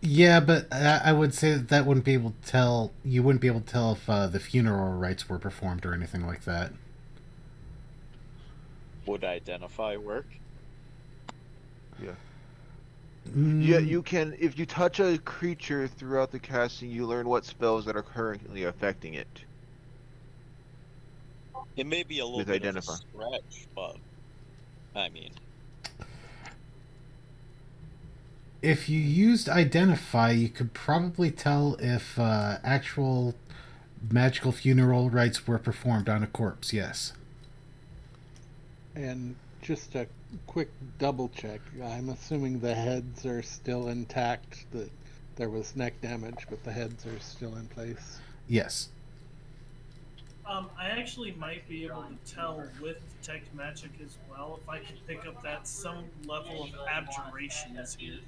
yeah, but I would say that wouldn't be able to tell. You wouldn't be able to tell if the funeral rites were performed or anything like that. Would identify work? Yeah. Yeah, Mm, you can. If you touch a creature throughout the casting, you learn what spells that are currently affecting it It may be a little with bit of a identify. stretch, but I mean, if you used identify, you could probably tell if actual magical funeral rites were performed on a corpse. Yes. and just a quick double check. I'm assuming the heads are still intact. That there was neck damage, but the heads are still in place. Yes. I actually might be able to tell with detect magic as well if I can pick up that some level of abjuration is here.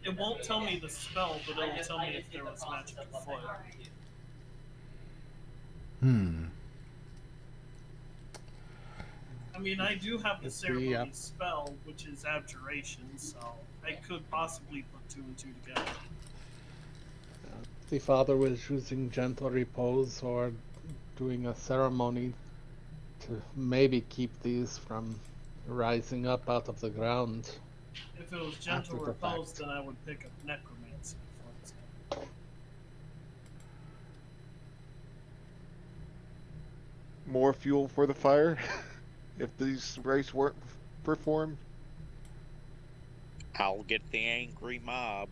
It won't tell me the spell, but it'll tell me if there was magic afoot. Hmm. I mean, I do have the If we, ceremony spell, which is abjuration, so I could possibly put two and two together. the father was using gentle repose or doing a ceremony to maybe keep these from rising up out of the ground. If it was gentle After the repose, fact. then I would pick up necromancy, for example. More fuel for the fire if these rites weren't performed. I'll get the angry mob.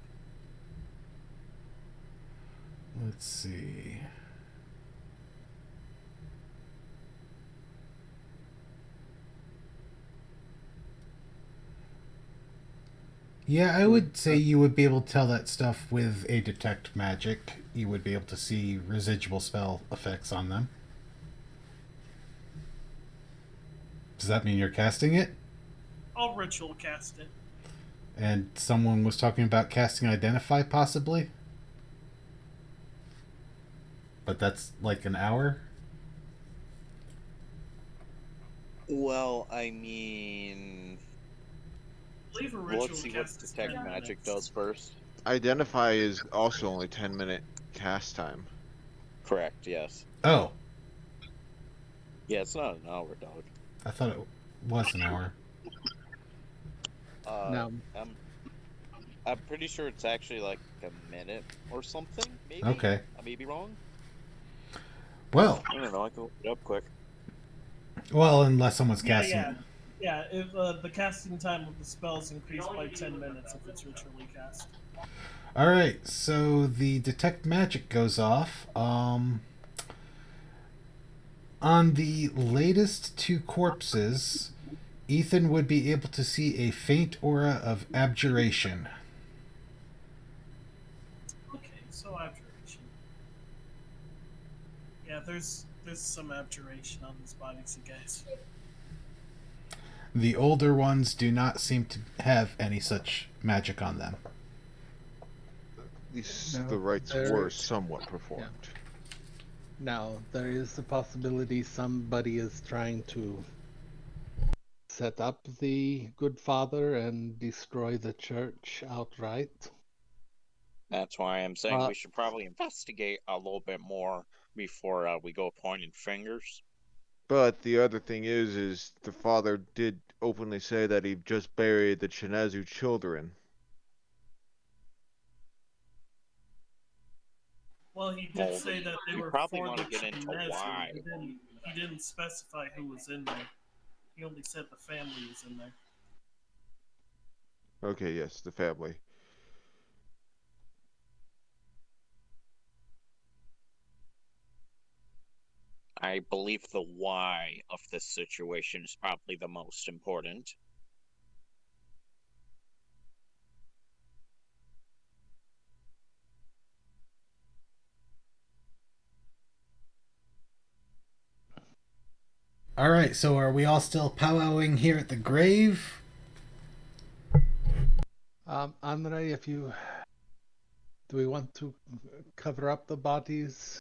Let's see. Yeah, I would say you would be able to tell that stuff with a detect magic. You would be able to see residual spell effects on them. Does that mean you're casting it? I'll ritual cast it. And someone was talking about casting Identify, possibly? But that's like an hour? Well, I mean, Leave a ritual let's see what cast is detect 10 magic minutes. does first. Identify is also only 10-minute cast time. Correct. Yes. Oh, Yeah, it's not an hour, dog. I thought it was an hour. Now, I'm pretty sure it's actually like a minute or something. Maybe. Okay. I may be wrong. Well, I don't know. I can look it up quick. unless someone's Yeah, casting. yeah. If the casting time of the spell is increased by 10 minutes if it's ritually cast. Alright, so the detect magic goes off. On the latest two corpses, Ethan would be able to see a faint aura of abjuration. Okay, so abjuration. Yeah, there's some abjuration on these bodies, you guys. The older ones do not seem to have any such magic on them. At least No, the rites there- were somewhat performed. now, there is the possibility somebody is trying to set up the good father and destroy the church outright. That's why I'm saying we should probably investigate a little bit more before we go pointing fingers. But the other thing is the father did openly say that he just buried the Chinezu children. Well, he did Well, say that they we were probably for want the to get into Chinezu. why. He didn't specify who was in there. He only said the family was in there. Okay, yes, the family. I believe the why of this situation is probably the most important. Alright, so are we all still powwowing here at the grave? Andre, do we want to cover up the bodies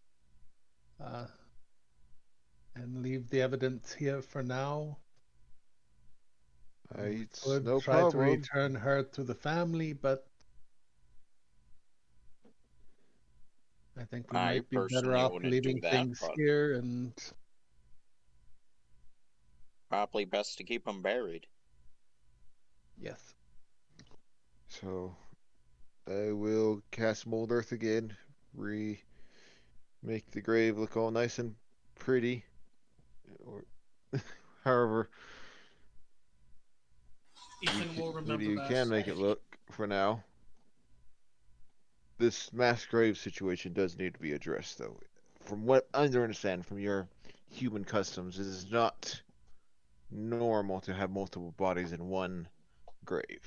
and leave the evidence here for now? We It's could no try to problem. return her to the family, but I think we I might be better personally off wouldn't leaving do that, things but here and probably best to keep them buried. yes. So I will cast Mold Earth again. Make the grave look all nice and pretty. Or however Ethan will remember you that. can make it look for now. This mass grave situation does need to be addressed, though. From what I understand from your human customs, it is not normal to have multiple bodies in one grave.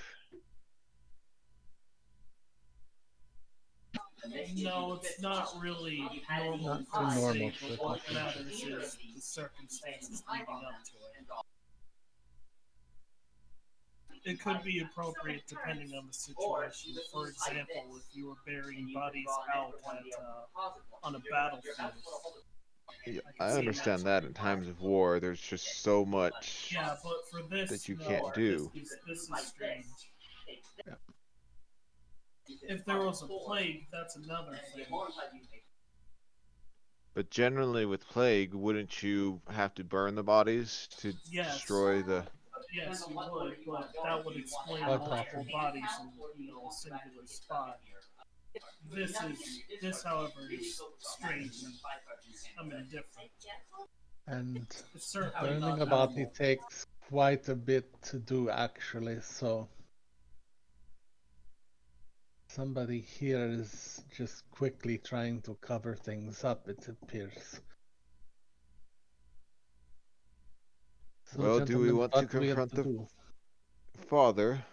No, it's not really normal Not per too se, normal, but what matters is the circumstances leading up to it. it could be appropriate depending on the situation. For example, if you were burying bodies out on a battlefield. Yeah, I can I see understand that in times of war, there's just so much Yeah, but for this, that you no. can't do. This is strange. Yeah. If there was a plague, that's another thing. But generally, with plague, wouldn't you have to burn the bodies to Yes. destroy the? Yes, you would, but that would explain Quite multiple often. bodies in a singular spot. This, however, is strange and different. And It's certainly burning not a body normal. takes quite a bit to do, actually, so somebody here is just quickly trying to cover things up, it appears. So, Well, do we gentlemen, want to what do we have confront to the do? father?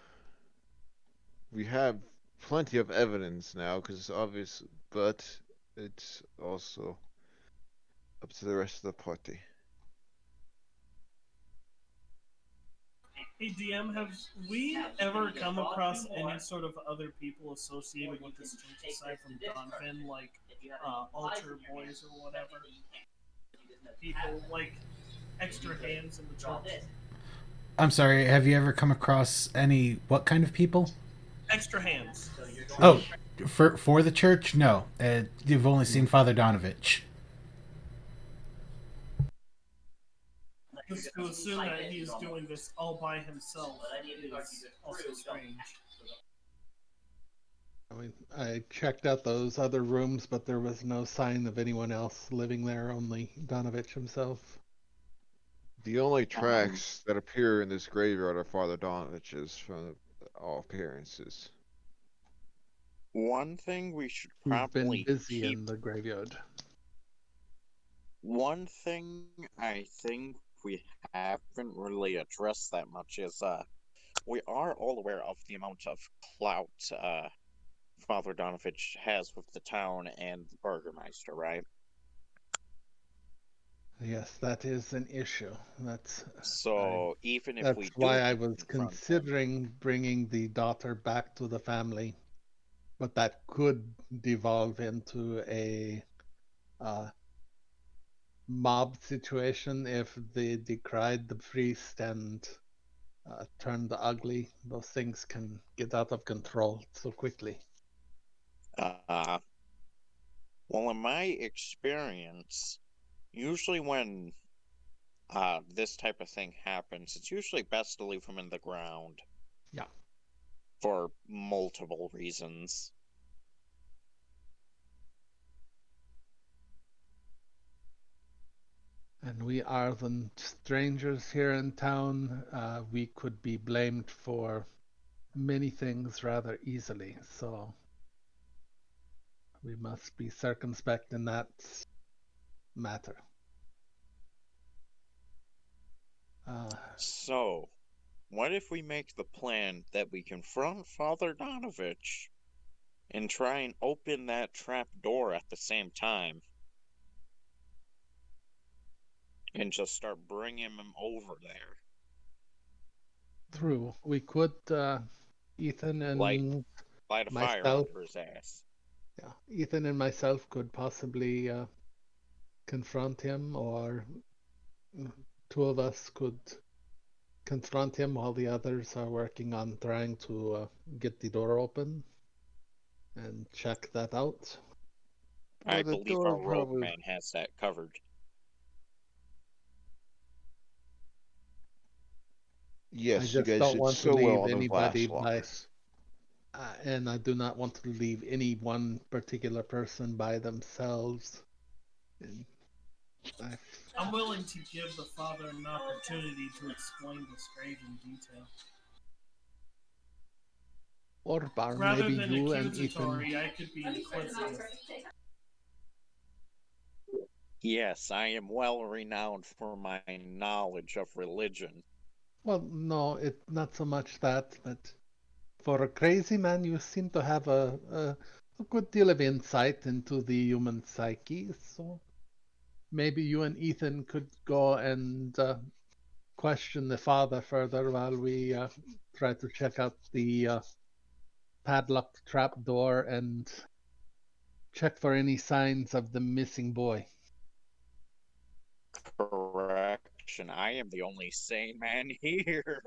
We have plenty of evidence now, because it's obvious, but it's also up to the rest of the party. Hey DM, have we ever come across any sort of other people associated with this church aside from Donovan, like altar boys or whatever? People like extra hands in the church. I'm sorry, have you ever come across any what kind of people? Extra hands. Oh, for the church? No. You've only seen Father Donovich. Just to assume that he is doing this all by himself is also strange. I mean, I checked out those other rooms, but there was no sign of anyone else living there, only Donovich himself. The only tracks that appear in this graveyard are Father Donovich's, from all appearances. One thing we should He's been probably busy keep. in the graveyard. One thing I think we haven't really addressed that much is we are all aware of the amount of clout Father Donovich has with the town and the Burgermeister, right? Yes, that is an issue. So even if we That's do why I was confront him, considering bringing the daughter back to the family, but that could devolve into a uh, mob situation if they decried the priest and turned ugly. Those things can get out of control so quickly. well, in my experience, usually when this type of thing happens, it's usually best to leave him in the ground. Yeah. For multiple reasons. And we are the strangers here in town. We could be blamed for many things rather easily, so we must be circumspect in that matter. So, what if we make the plan that we confront Father Donovich and try and open that trap door at the same time? And just start bringing him over there. True. We could, Ethan and light a fire myself. under his ass. Yeah, Ethan and myself could possibly confront him, or two of us could confront him while the others are working on trying to get the door open and check that out. I The believe door our rogue probably. man has that covered. I Yes, you just guys don't did want to so well leave on those anybody last by, locks. and I do not want to leave any one particular person by themselves. And I'm willing to give the father an opportunity to explain this grave in detail. Or Rather maybe than you and Ethan. accusatory, I could be inquisitive. Yes, I am well renowned for my knowledge of religion. Well, no, it's not so much that, but for a crazy man, you seem to have a good deal of insight into the human psyche. So maybe you and Ethan could go and question the father further while we try to check out the padlocked trap door and check for any signs of the missing boy. Correction, I am the only sane man here.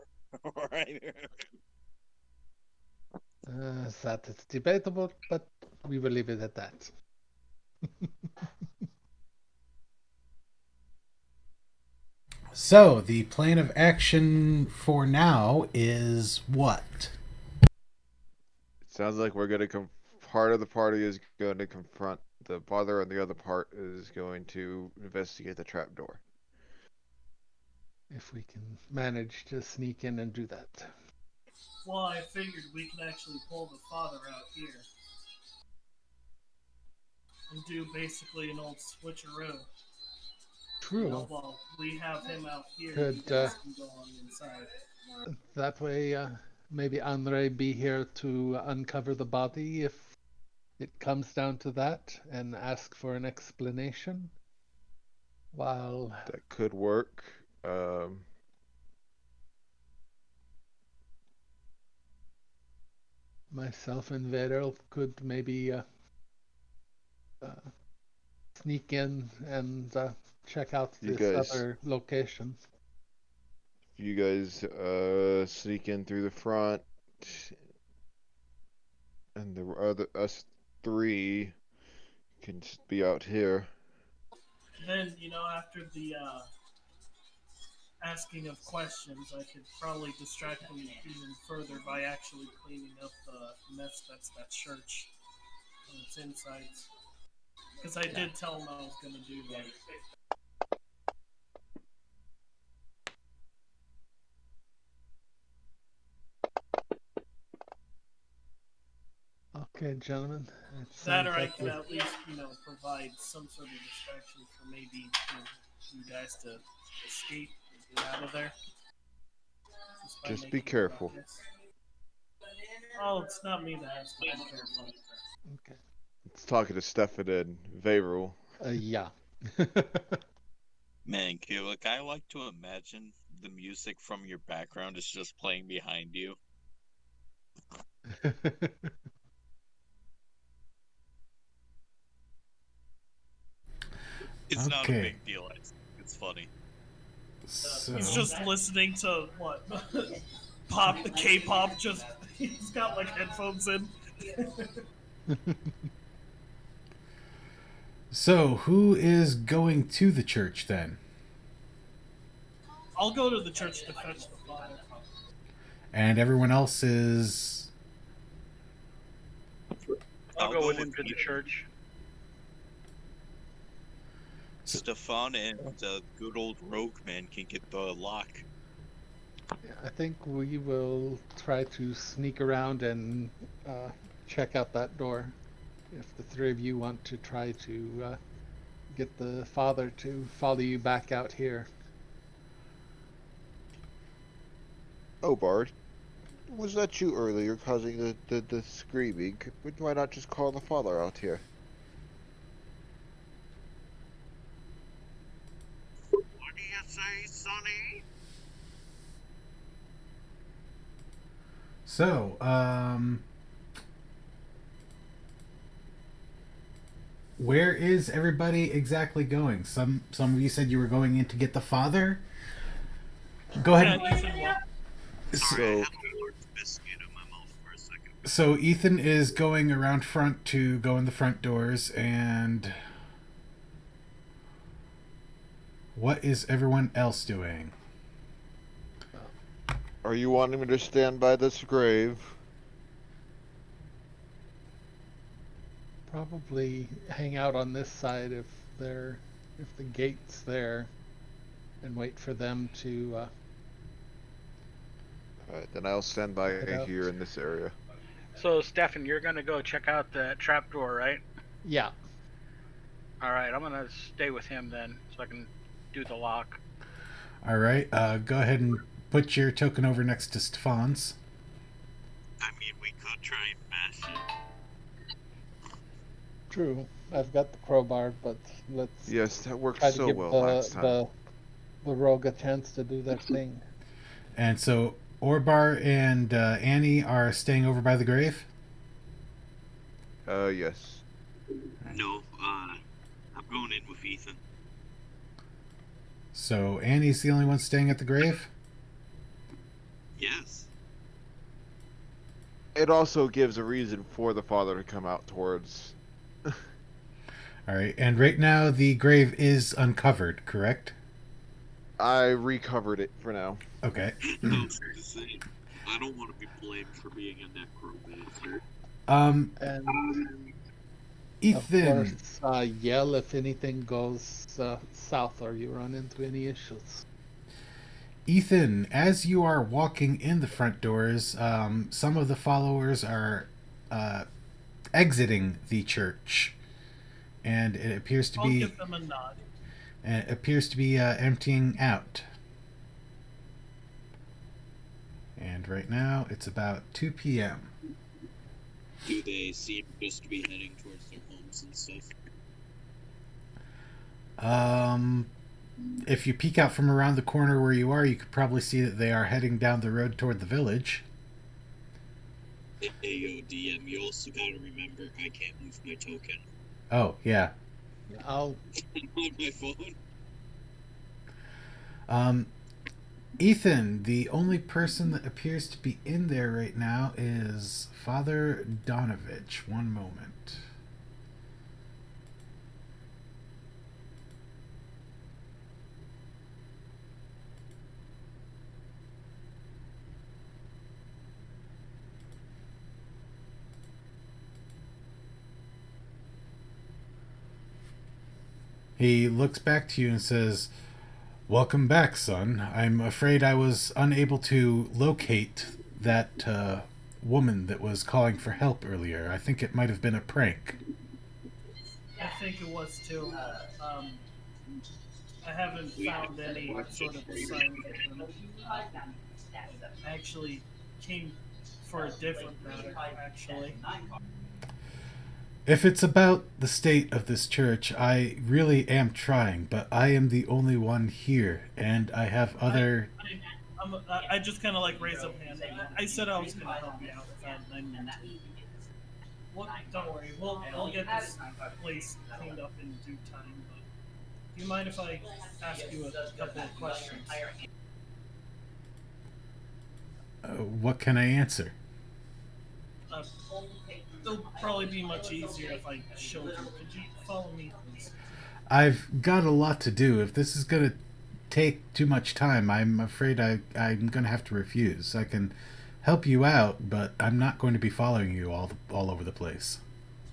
Right. That is debatable, but we will leave it at that. So, the plan of action for now is what? It sounds like we're gonna part of the party is going to confront the father, and the other part is going to investigate the trapdoor. If we can manage to sneak in and do that. Well, I figured we can actually pull the father out here and do basically an old switcheroo. You know, True. while we have him out here, Could, you guys can go on inside. That way, maybe Andre be here to uncover the body if it comes down to that and ask for an explanation. While That could work. myself and Vedel could maybe sneak in and check out You this guys- other location. You guys sneak in through the front, and the other us three can just be out here. Then, you know, after the asking of questions, I could probably distract them even further by actually cleaning up the mess that's that church and its insides. Because I did tell them I was going to do that. Okay, gentlemen. It That sounds or I like can we- at least, you know, provide some sort of distraction for maybe you guys to escape and get out of there. By Just be making a careful. ruckus. Oh, it's not me that has to be careful. Okay. It's talking to Stefan and Vayrul. Yeah. Man, Kulik, I like to imagine the music from your background is just playing behind you. It's not a Okay. big deal. It's funny. So, He's just listening to what? Pop, the K-pop. Just he's got like headphones in. so who is going to the church then? I'll go to the church to fetch the father. And everyone else is. I'll go with him to the church. Stefan and the good old rogue man can get the lock. I think we will try to sneak around and check out that door. If the three of you want to try to get the father to follow you back out here. Oh, Bard. Was that you earlier causing the screaming? Why not just call the father out here? What do you say, Sonny? So, where is everybody exactly going? Some of you said you were going in to get the father. Go ahead. Yeah, Ethan, what? So, Biscuit in my mouth for a second. So Ethan is going around front to go in the front doors, and what is everyone else doing? are you wanting me to stand by this grave? Probably hang out on this side if the gate's there, and wait for them to. Alright, then I'll stand by Get out. here in this area. So, Stefan, you're gonna go check out the trapdoor, right? Yeah. All right, I'm gonna stay with him then, so I can do the lock. All right, go ahead and put your token over next to Stefan's. I mean, we could try and bash it. True. I've got the crowbar, but let's Yes, that worked try to so give well the, last time. the the rogue a chance to do their thing. And so Orbar and Annie are staying over by the grave? Yes. No, I'm going in with Ethan. So Annie's the only one staying at the grave? Yes. It also gives a reason for the father to come out towards. All right. And right now the grave is uncovered, correct? I recovered it for now. Okay. I was going to say, I don't want to be blamed for being a necromancer. Um, And Ethan. of course, yell if anything goes south or you run into any issues. Ethan, as you are walking in the front doors, some of the followers are exiting the church, and it appears to I'll be give them a nod. emptying out. And right now it's about 2 p.m. Do they seem just to be heading towards their homes and stuff? If you peek out from around the corner where you are, you could probably see that they are heading down the road toward the village. Hey, DM, you also gotta remember I can't move my token. Oh, yeah. I'll On my phone. Ethan, the only person that appears to be in there right now is Father Donovich. One moment. He looks back to you and says, "Welcome back, son. I'm afraid I was unable to locate that woman that was calling for help earlier. I think it might have been a prank." I think it was too. I haven't found any sort of signs of them. I actually came for a different matter, actually. If it's about the state of this church, I really am trying, but I am the only one here, and I have other. I just kind of like raise up hand. I said I was going to help you out with that, and I meant to. Well, don't worry, we'll get this place cleaned up in due time. But do you mind if I ask you a couple of questions? What can I answer? It'll probably be much easier if I showed you. Could you follow me, please? I've got a lot to do. If this is going to take too much time, I'm afraid I'm going to have to refuse. I can help you out, but I'm not going to be following you all over the place.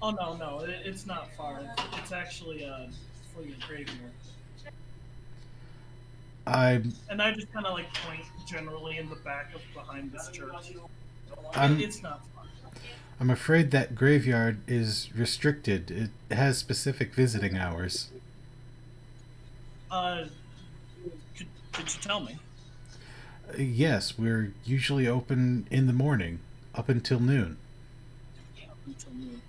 Oh no, it's not far. It's actually for your graveyard. And I just kind of like point generally in the back of behind this church. It's not far. I'm afraid that graveyard is restricted. It has specific visiting hours. Could you tell me? Yes, we're usually open in the morning, up until noon. Up until noon.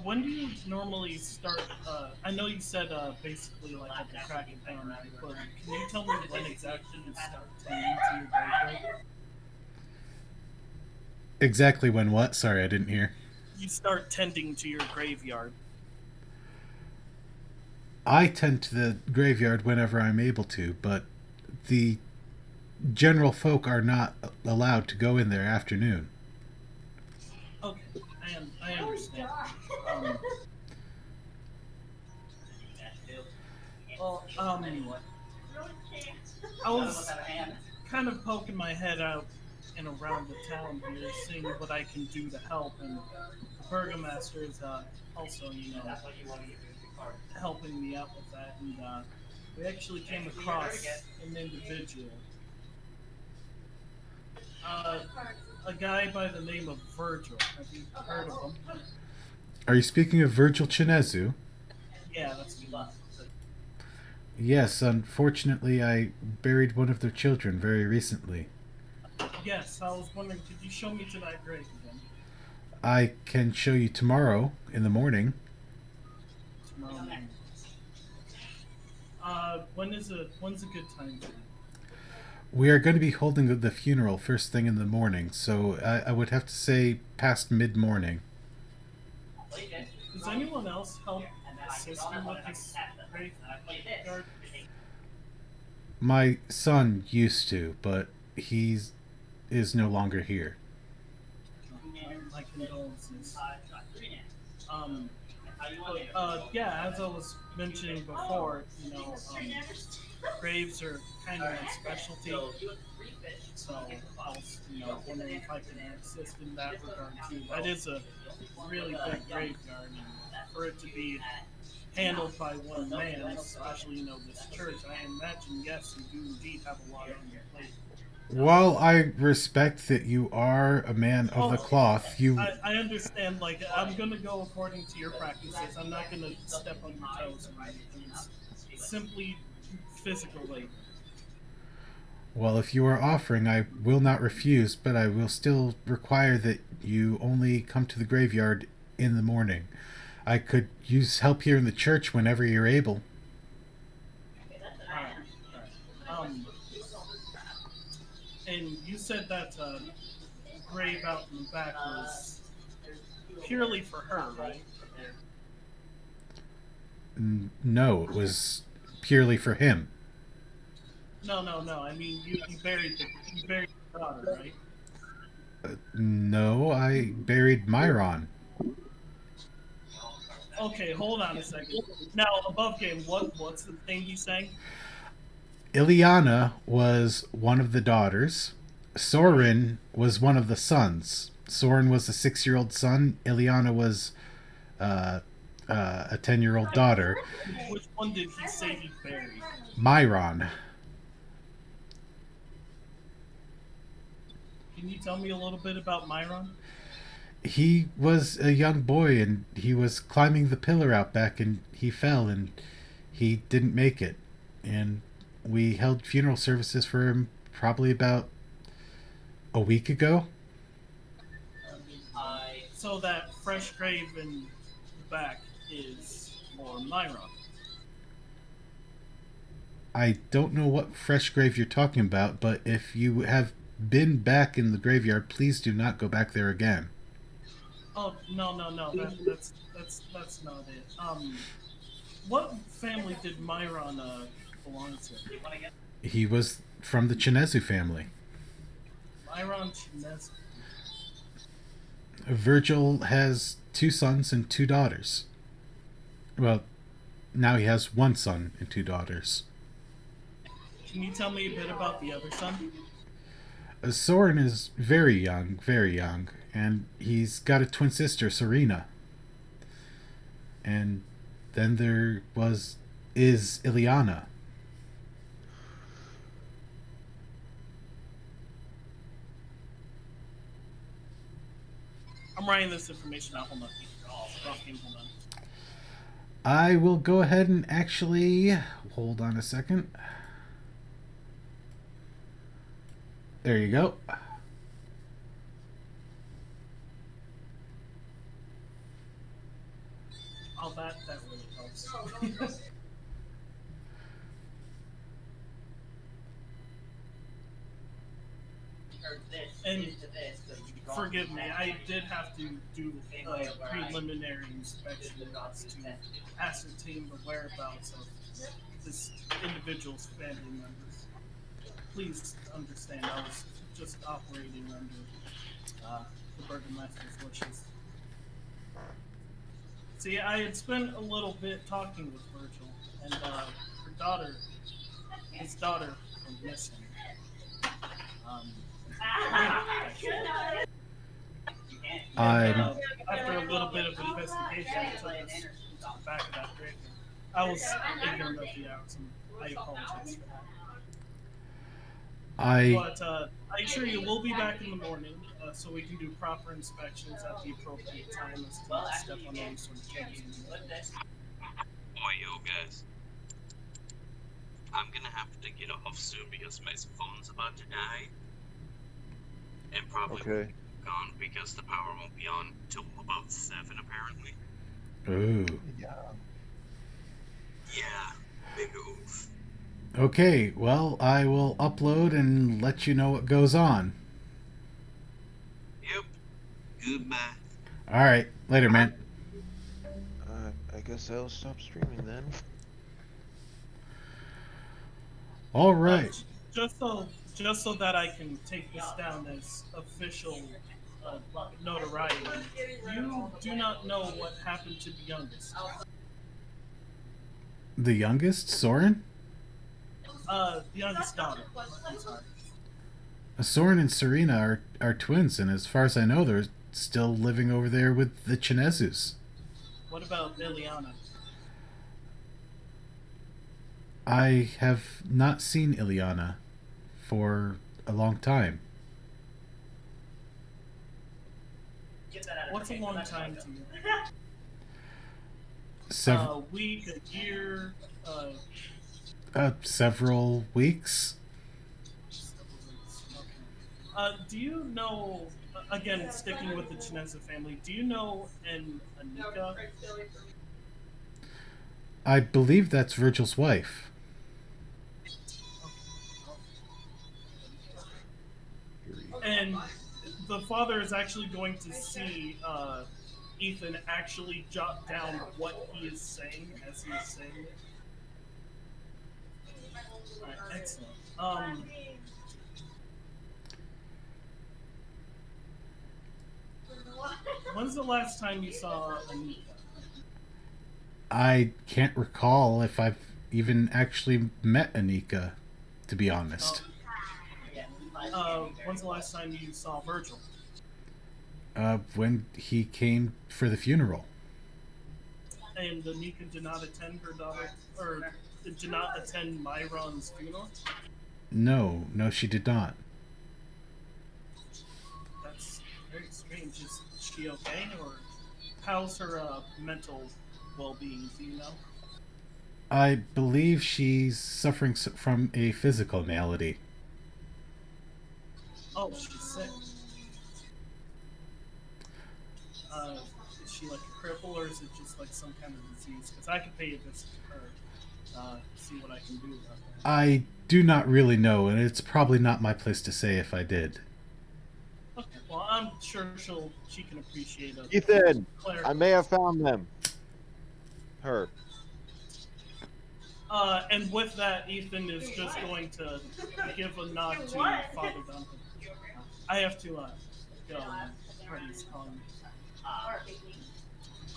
When do you normally start? I know you said basically like at the crack of dawn, but can you tell me when exactly you start tending to your graveyard? Exactly when what? Sorry, I didn't hear. You start tending to your graveyard. I tend to the graveyard whenever I'm able to, but the general folk are not allowed to go in there after noon. Okay, I understand. I was kind of poking my head out and around the town here, seeing what I can do to help, and the burgomaster is also, helping me out with that, and we actually came across an individual. A guy by the name of Virgil. Have you heard of him? Are you speaking of Virgil Chinezu? Yeah, that's the one. Yes, unfortunately, I buried one of their children very recently. yes, I was wondering, could you show me to that grave again? I can show you tomorrow in the morning. Tomorrow morning. When's a good time for you? We are going to be holding the funeral first thing in the morning, so I would have to say past mid-morning. Does anyone else help assist you with this graveyard? My son used to, but he's is no longer here. My condolences. Um, yeah, as I was mentioning before, graves are kind of my specialty. So I was, wondering if I can assist in that regard too. That is a really big graveyard, and for it to be handled by one man, especially this church, I imagine yes, you do indeed have a lot on your plate. While I respect that you are a man of the cloth, you I understand. Like, I'm gonna go according to your practices. I'm not gonna step on your toes or anything. It's simply physical labor. well, if you are offering, I will not refuse, but I will still require that you only come to the graveyard in the morning. I could use help here in the church whenever you're able. Alright, alright. And you said that grave out in the back was purely for her, right? No, it was purely for him. No, no, no. I mean, you buried the daughter, right? No, I buried Myron. Okay, hold on a second. Now, above game, what's the thing he's saying? Ileana was one of the daughters. Soren was one of the sons. Soren was a 6-year-old son. Ileana was a 10-year-old daughter. Which one did he say he buried? Myron. Can you tell me a little bit about Myron? He was a young boy and he was climbing the pillar out back and he fell and he didn't make it. And we held funeral services for him probably about a week ago. So that fresh grave in the back is for Myron. I don't know what fresh grave you're talking about, but if you have been back in the graveyard, please do not go back there again. Oh no. That's not it. What family did Myron belong to? He was from the Chinezu family. Myron Chinescu. Virgil has 2 sons and 2 daughters. Well, now he has 1 son and 2 daughters. Can you tell me a bit about the other son? Soren is very young, and he's got a twin sister, Serena. And then there is Ileana. I'm writing this information out. Hold on. Hold on. I will go ahead and actually hold on a second. There you go. Oh, that really helps. And forgive me, I did have to do a preliminary inspection to ascertain the whereabouts of this individual's family members. Please understand, I was just operating under the burgomaster's wishes. See, I had spent a little bit talking with Virgil, and his daughter, went missing. After a little bit of investigation, I took us to the back of that graveyard. I was ignorant of the outcome. I apologize for that. But I assure you, we'll be back in the morning, so we can do proper inspections at the appropriate time as to not step on any sort of changes. Boy, yo, guys. I'm gonna have to get off soon because my phone's about to die. And probably Okay. won't be gone because the power won't be on till about 7, apparently. Ooh. Yeah. Yeah, big oof. Okay, well, I will upload and let you know what goes on. Yep. Goodbye. Alright, later, man. I guess I'll stop streaming then. Alright. Just so that I can take this down as official notoriety, you do not know what happened to the youngest. The youngest, Soren? The youngest daughter. I'm sorry. Soren and Serena are twins, and as far as I know, they're still living over there with the Chinezus. What about Liliana? I have not seen Ileana for a long time. What's a long time to you? Sev- Week, a year, several weeks. do you know? Again, sticking with the Chinesa family, do you know an Anika? I believe that's Virgil's wife. And the father is actually going to see Ethan actually jot down what he is saying as he is saying it. Alright, excellent. When's the last time you saw Anika? I can't recall if I've even actually met Anika, to be honest. When's the last time you saw Virgil? When he came for the funeral. And Anika did not attend her daughter, or did not attend Myron's funeral? No, she did not. That's very strange. Is she okay, or how's her mental well-being? Do you know? I believe she's suffering from a physical malady. Oh, she's sick. Is she like a cripple, or is it just like some kind of disease? Because I could pay a visit to her, see what I can do about that. I do not really know, and it's probably not my place to say if I did. Okay, well, I'm sure she can appreciate it. Ethan, I may have found them. Her. And with that, Ethan is just going to give a nod to Father Duncan. I have to go. Freddy's calling me.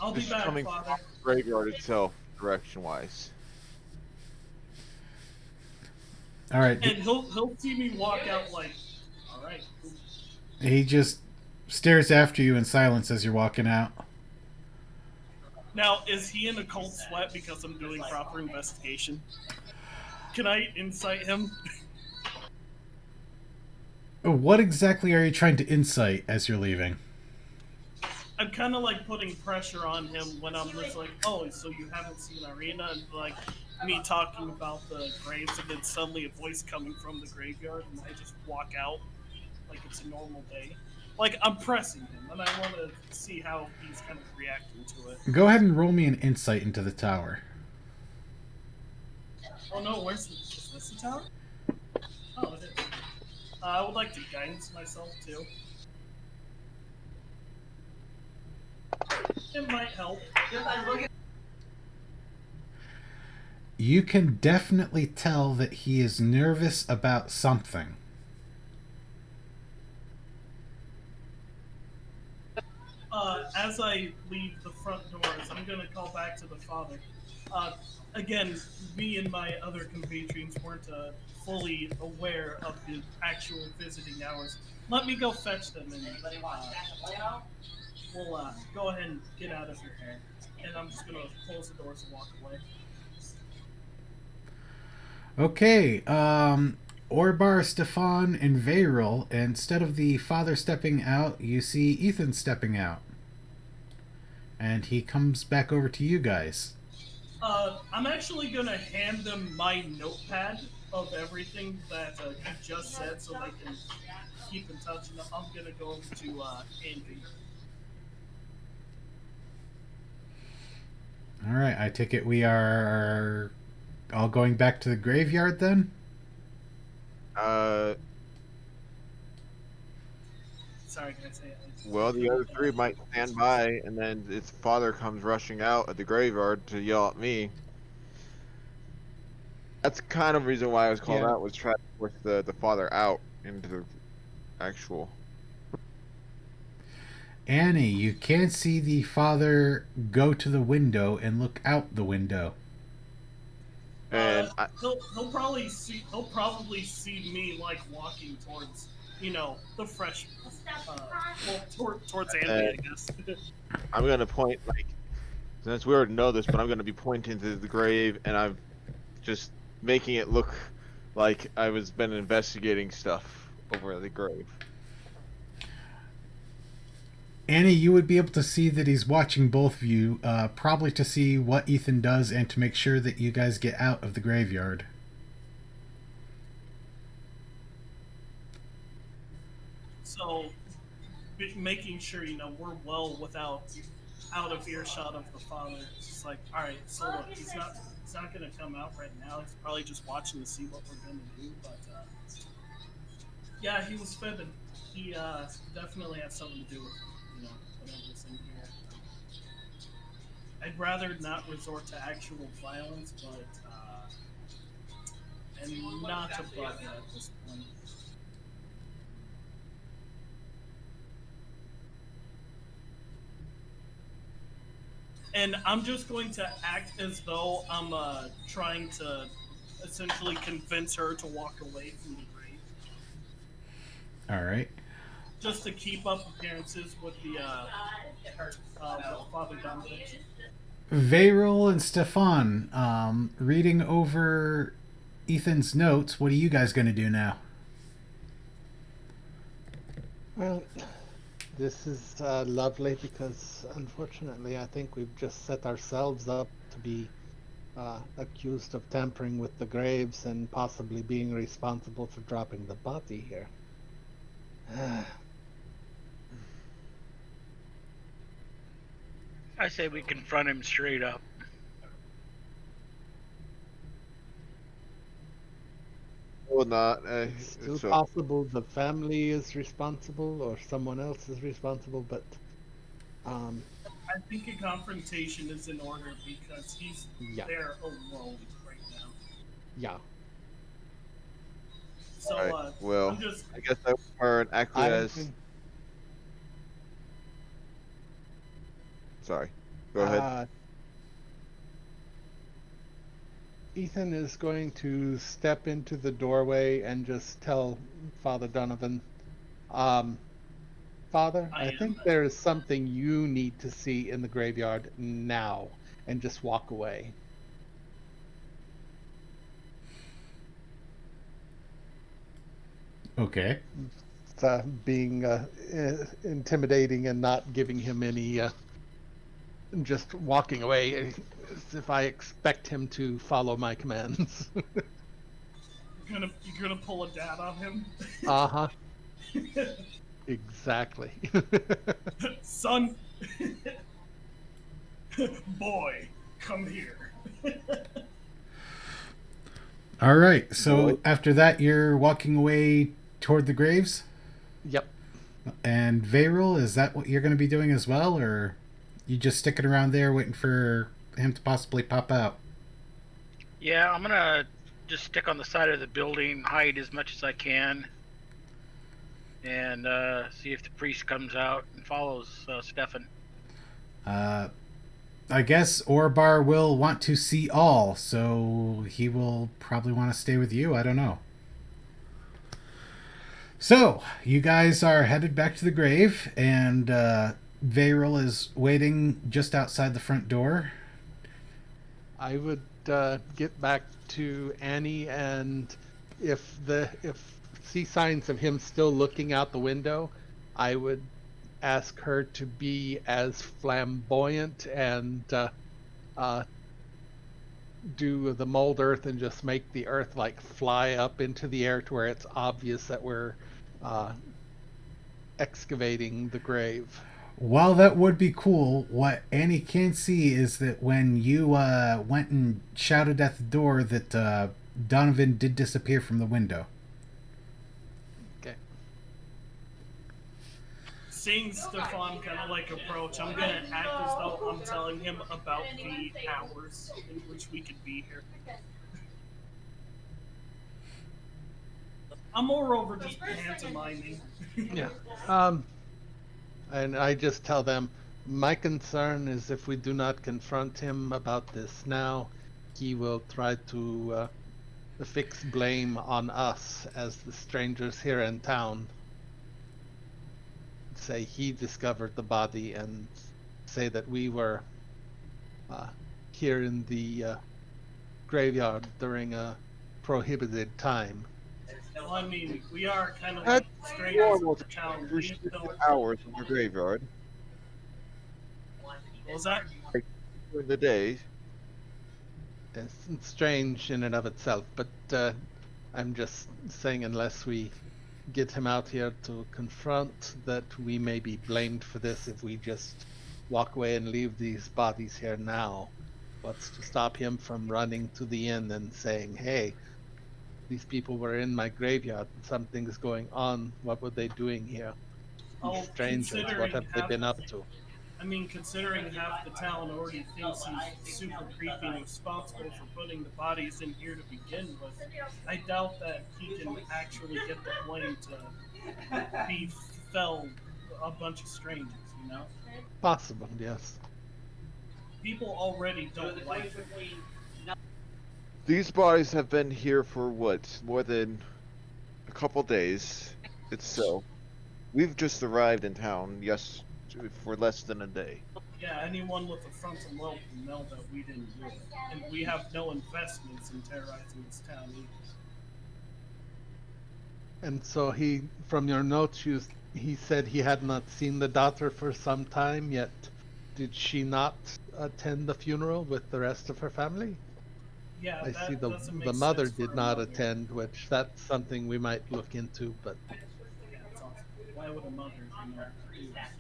I'll be Just back, coming Father. from the graveyard itself, direction-wise. All right. And he'll see me walk out like, all right. He just stares after you in silence as you're walking out. Now, is he in a cold sweat because I'm doing proper investigation? Can I insight him? What exactly are you trying to insight as you're leaving? I'm kind of like putting pressure on him when I'm just like, oh, so you haven't seen Irina? And like me talking about the graves, and then suddenly a voice coming from the graveyard, and I just walk out like it's a normal day. Like, I'm pressing him, and I want to see how he's kind of reacting to it. Go ahead and roll me an insight into the tower. Oh no, is this the tower? Oh, it is. I would like to guidance myself, too. It might help. You can definitely tell that he is nervous about something. As I leave the front doors, I'm going to call back to the father. Again, me and my other compatriots weren't fully aware of the actual visiting hours. Let me go fetch them, and we'll go ahead and get out of here. And I'm just going to close the doors and walk away. Okay, Orbar, Stefan, and Vayril, instead of the father stepping out, you see Ethan stepping out. And he comes back over to you guys. I'm actually going to hand them my notepad of everything that you just said so they can keep in touch, and I'm gonna go to Envy. All right, I take it we are all going back to the graveyard then? Uh, Sorry, guys. well, the other three might stand by, and then its father comes rushing out at the graveyard to yell at me. That's kind of the reason why I was called Yeah. out, was trying to force the father out into the actual. Annie, you can't see the father go to the window and look out the window. And I, He'll probably see me like walking towards the fresh towards Envy, I guess. I'm gonna point, like, since we already know this, but I'm gonna be pointing to the grave, and I'm just making it look like I was been investigating stuff over the grave. Annie, you would be able to see that he's watching both of you, probably to see what Ethan does and to make sure that you guys get out of the graveyard. So, making sure we're well without out of earshot of the father. It's just like, all right, so look, he's not gonna come out right now. He's probably just watching to see what we're gonna do. But yeah, he was fibbing. He definitely had something to do with whatever's in here. I'd rather not resort to actual violence, but and not above that at this point. And I'm just going to act as though I'm trying to essentially convince her to walk away from the grave. All right. Just to keep up appearances with the Father Donovan. Vayril and Stefan, reading over Ethan's notes, what are you guys going to do now? Well, this is lovely because, unfortunately, I think we've just set ourselves up to be accused of tampering with the graves and possibly being responsible for dropping the body here. I say we confront him straight up. Well, not. It's still possible the family is responsible or someone else is responsible, but I think a confrontation is in order because he's there alone right now. Yeah. So, right. Well, I'm just... I guess I will act as. Sorry. Go ahead. Ethan is going to step into the doorway and just tell Father Donovan, Father, I think there is something you need to see in the graveyard now, and just walk away. Okay. Being intimidating and not giving him any, just walking away as if I expect him to follow my commands. You're gonna pull a dad on him? Uh-huh. Exactly. Son, boy, come here. All right. So after that, you're walking away toward the graves? Yep. And Vayril, is that what you're going to be doing as well, or you just sticking around there waiting for him to possibly pop out? Yeah, I'm gonna just stick on the side of the building, hide as much as I can, and see if the priest comes out and follows Stefan. I guess Orbar will want to see all, so he will probably want to stay with you. I don't know. So, you guys are headed back to the grave, and Vayril is waiting just outside the front door. I would get back to Annie, and if see signs of him still looking out the window, I would ask her to be as flamboyant and do the mold earth and just make the earth like fly up into the air to where it's obvious that we're excavating the grave. While that would be cool, what Annie can't see is that when you went and shouted at the door, that Donovan did disappear from the window. Okay. Seeing Stefan kind of like approach, I'm gonna act as though I'm telling him about the hours in which we could be here. I'm moreover just pantomiming. Yeah. And I just tell them, my concern is if we do not confront him about this now, he will try to fix blame on us as the strangers here in town. Say he discovered the body and say that we were here in the graveyard during a prohibited time. Well, I mean, we are kind of That's like strangers normal of the town. for We don't. hours in the graveyard What was that? during the day. It's strange in and of itself, but I'm just saying unless we get him out here to confront that we may be blamed for this if we just walk away and leave these bodies here now. What's to stop him from running to the inn and saying, hey, these people were in my graveyard, something's going on, what were they doing here? These strangers, what have they been up to? I mean, considering half the town already thinks he's super creepy and responsible for putting the bodies in here to begin with, I doubt that he can actually get the blame to befell a bunch of strangers, you know? Possible, yes. People already don't like him. These bodies have been here for what? More than a couple days. It's so. We've just arrived in town, yes, for less than a day. Yeah, anyone with a frontal lobe will know that we didn't do it. And we have no investments in terrorizing this town either. And so he, from your notes, he said he had not seen the daughter for some time, yet did she not attend the funeral with the rest of her family? Yeah, I that see doesn't make the mother sense for did a not mother. attend, which that's something we might look into, but Yeah, it's awesome. Why would a mother, do that?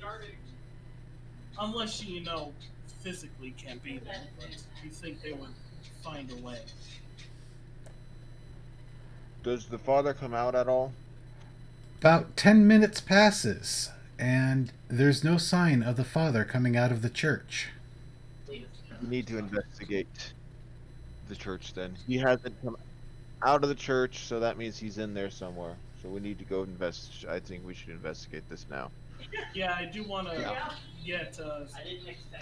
Unless she, physically can't be there, but you think they would find a way. Does the father come out at all? About 10 minutes passes, and there's no sign of the father coming out of the church. We need to investigate the church then. He hasn't come out of the church, so that means he's in there somewhere. So we need to go I think we should investigate this now. Yeah, I do want to get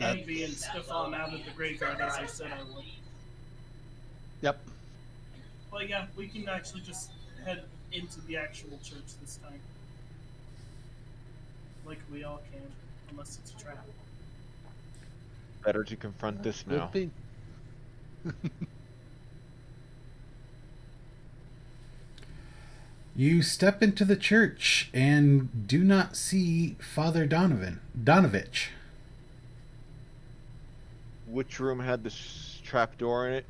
Envy and Stefan out of the graveyard, as I said I would. yep. But yeah, we can actually just head into the actual church this time. Like we all can, unless it's a trap. Better to confront this Would now. be. You step into the church and do not see Father Donovich. Which room had the trap door in it?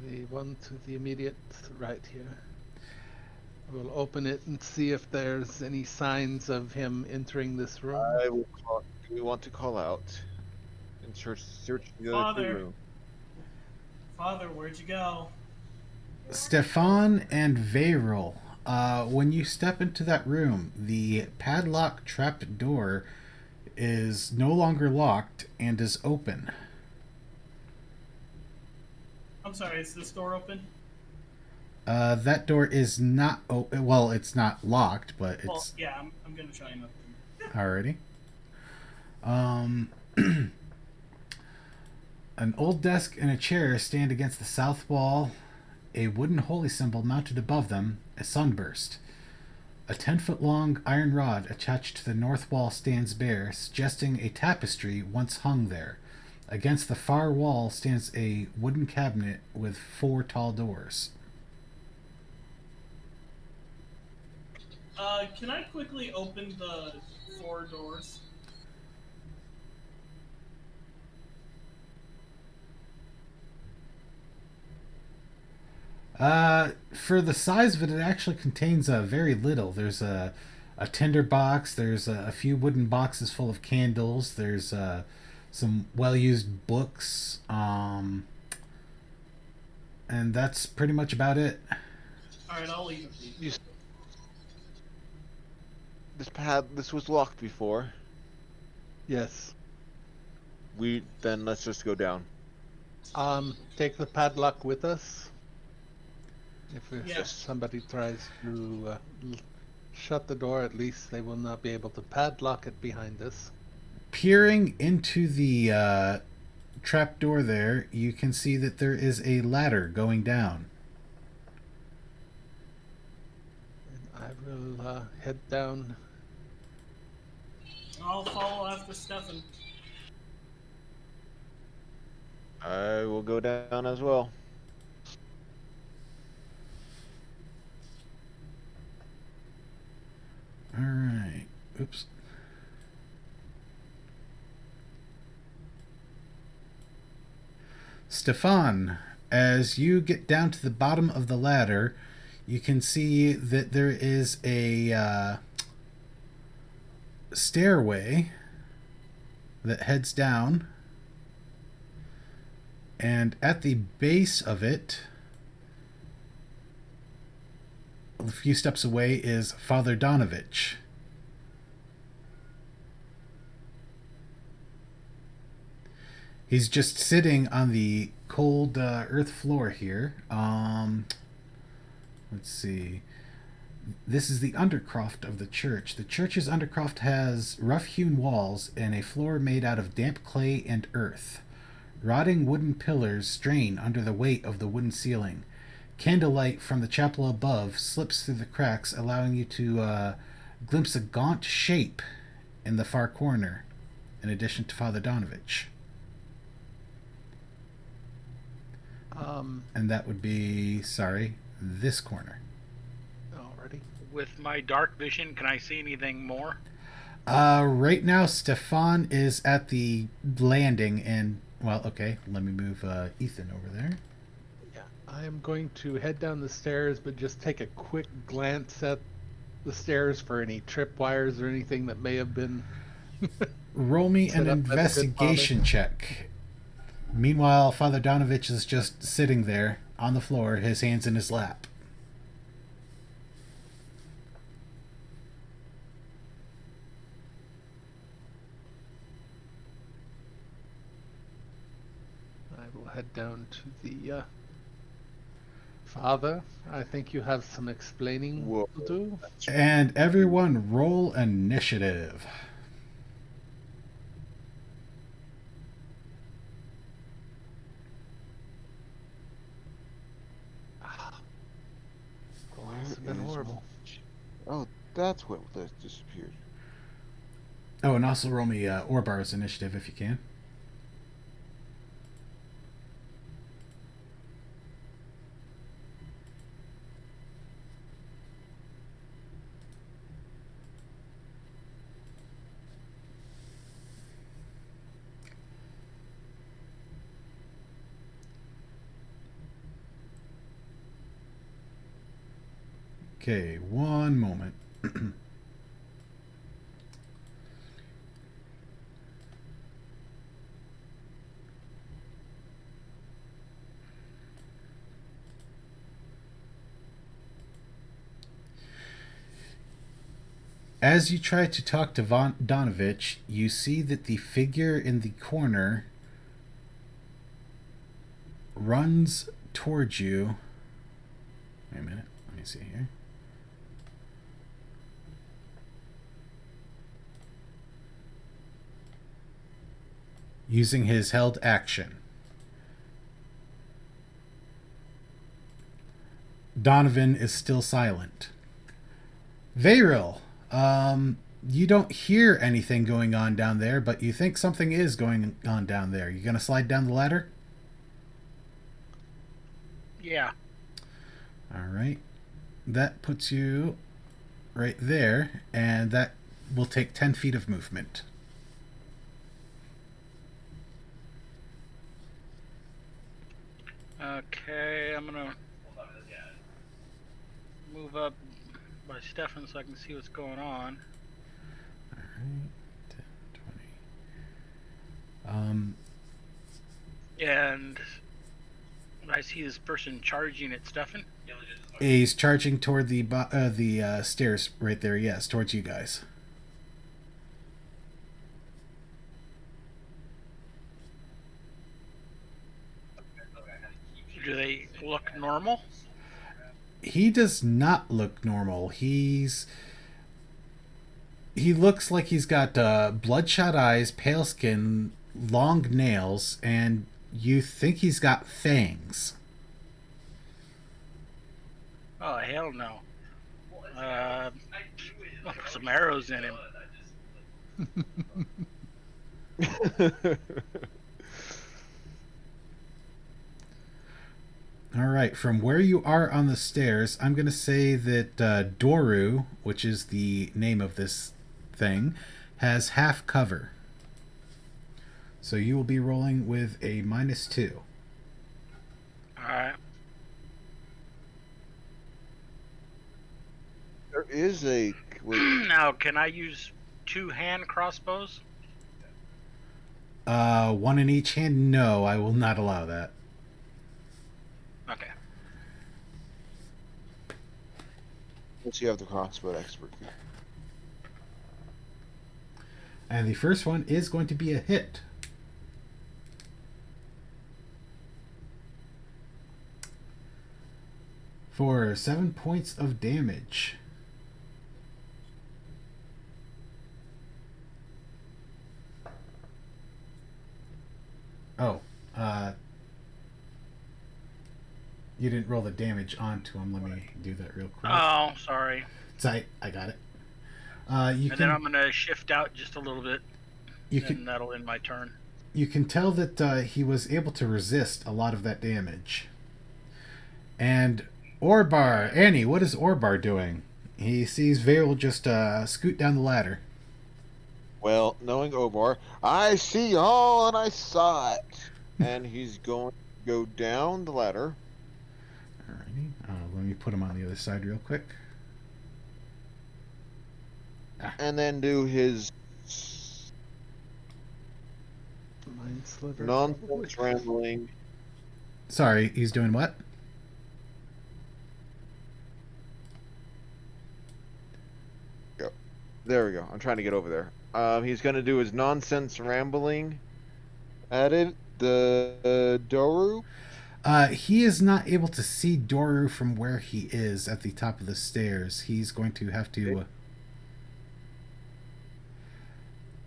The one to the immediate right here. We'll open it and see if there's any signs of him entering this room. Do we want to call out and search the other two Father. rooms? Father, where'd you go? Stefan and Veyril, when you step into that room, the padlock trap door is no longer locked and is open. I'm sorry, is this door open? That door is not open. Well, it's not locked, but Well, it's yeah, I'm gonna try and open already. An old desk and a chair stand against the south wall. A wooden holy symbol mounted above them, a sunburst. A 10-foot-long iron rod attached to the north wall stands bare, suggesting a tapestry once hung there. Against the far wall stands a wooden cabinet with 4 tall doors. Can I quickly open the 4 doors? For the size of it, it actually contains very little. There's a tinder box. There's a few wooden boxes full of candles. There's some well-used books. And that's pretty much about it. All right, I'll leave it. This was locked before. Yes. Let's just go down. Take the padlock with us. If Yes. somebody tries to shut the door, at least they will not be able to padlock it behind us. Peering into the trapdoor there, you can see that there is a ladder going down. And I will head down. I'll follow after Stefan. I will go down as well. All right. Oops. Stefan, as you get down to the bottom of the ladder, you can see that there is a stairway that heads down, and at the base of it, a few steps away, is Father Donovich. He's just sitting on the cold earth floor here. Let's see. This is the undercroft of the church. The church's undercroft has rough-hewn walls and a floor made out of damp clay and earth. Rotting wooden pillars strain under the weight of the wooden ceiling. Candlelight from the chapel above slips through the cracks, allowing you to glimpse a gaunt shape in the far corner, in addition to Father Donovich. And that would be, this corner. Already. With my dark vision, can I see anything more? Right now, Stefan is at the landing, and, well, okay, let me move Ethan over there. Yeah, I am going to head down the stairs, but just take a quick glance at the stairs for any tripwires or anything that may have been. Roll me Set an up by the good investigation check. Meanwhile, Father Donovich is just sitting there on the floor, his hands in his lap. I will head down to the Father. I think you have some explaining Whoa. to do. And everyone roll initiative. This has been horrible. Oh, that's what disappeared. Oh, and also roll me Orbar's initiative if you can. Okay, one moment. As you try to talk to Donovich, you see that the figure in the corner runs towards you. Wait a minute. Let me see here. Using his held action. Donovan is still silent. Vayril, you don't hear anything going on down there, but you think something is going on down there. You gonna slide down the ladder? Yeah. All right. That puts you right there, and that will take 10 feet of movement. Okay, I'm gonna move up by Stefan so I can see what's going on. Alright, 10, 20. And I see this person charging at Stefan. He's charging toward the stairs right there, yes, towards you guys. Do they look normal? He does not look normal. He looks like he's got bloodshot eyes, pale skin, long nails, and you think he's got fangs. Oh, hell no. I'll put some arrows in him. All right, from where you are on the stairs, I'm going to say that Doru, which is the name of this thing, has half cover. So you will be rolling with a -2. Alright. There is a. Wait, Now, can I use 2 hand crossbows? One in each hand? No, I will not allow that. Okay. once you have the crossbow expert. And the first one is going to be a hit. For 7 points of damage. Oh, you didn't roll the damage onto him. Let me do that real quick. Oh, sorry. I got it. Then I'm going to shift out just a little bit. And that'll end my turn. You can tell that he was able to resist a lot of that damage. And Orbar, Annie, what is Orbar doing? He sees Vale just scoot down the ladder. Well, knowing Orbar, I see all and I saw it. And he's going to go down the ladder. Alrighty. Let me put him on the other side real quick. And then do his Mind sliver. nonsense rambling. Sorry, he's doing what? Go. There we go. I'm trying to get over there. He's going to do his nonsense rambling at it. The Doru. He is not able to see Doru from where he is at the top of the stairs. He's going to have to...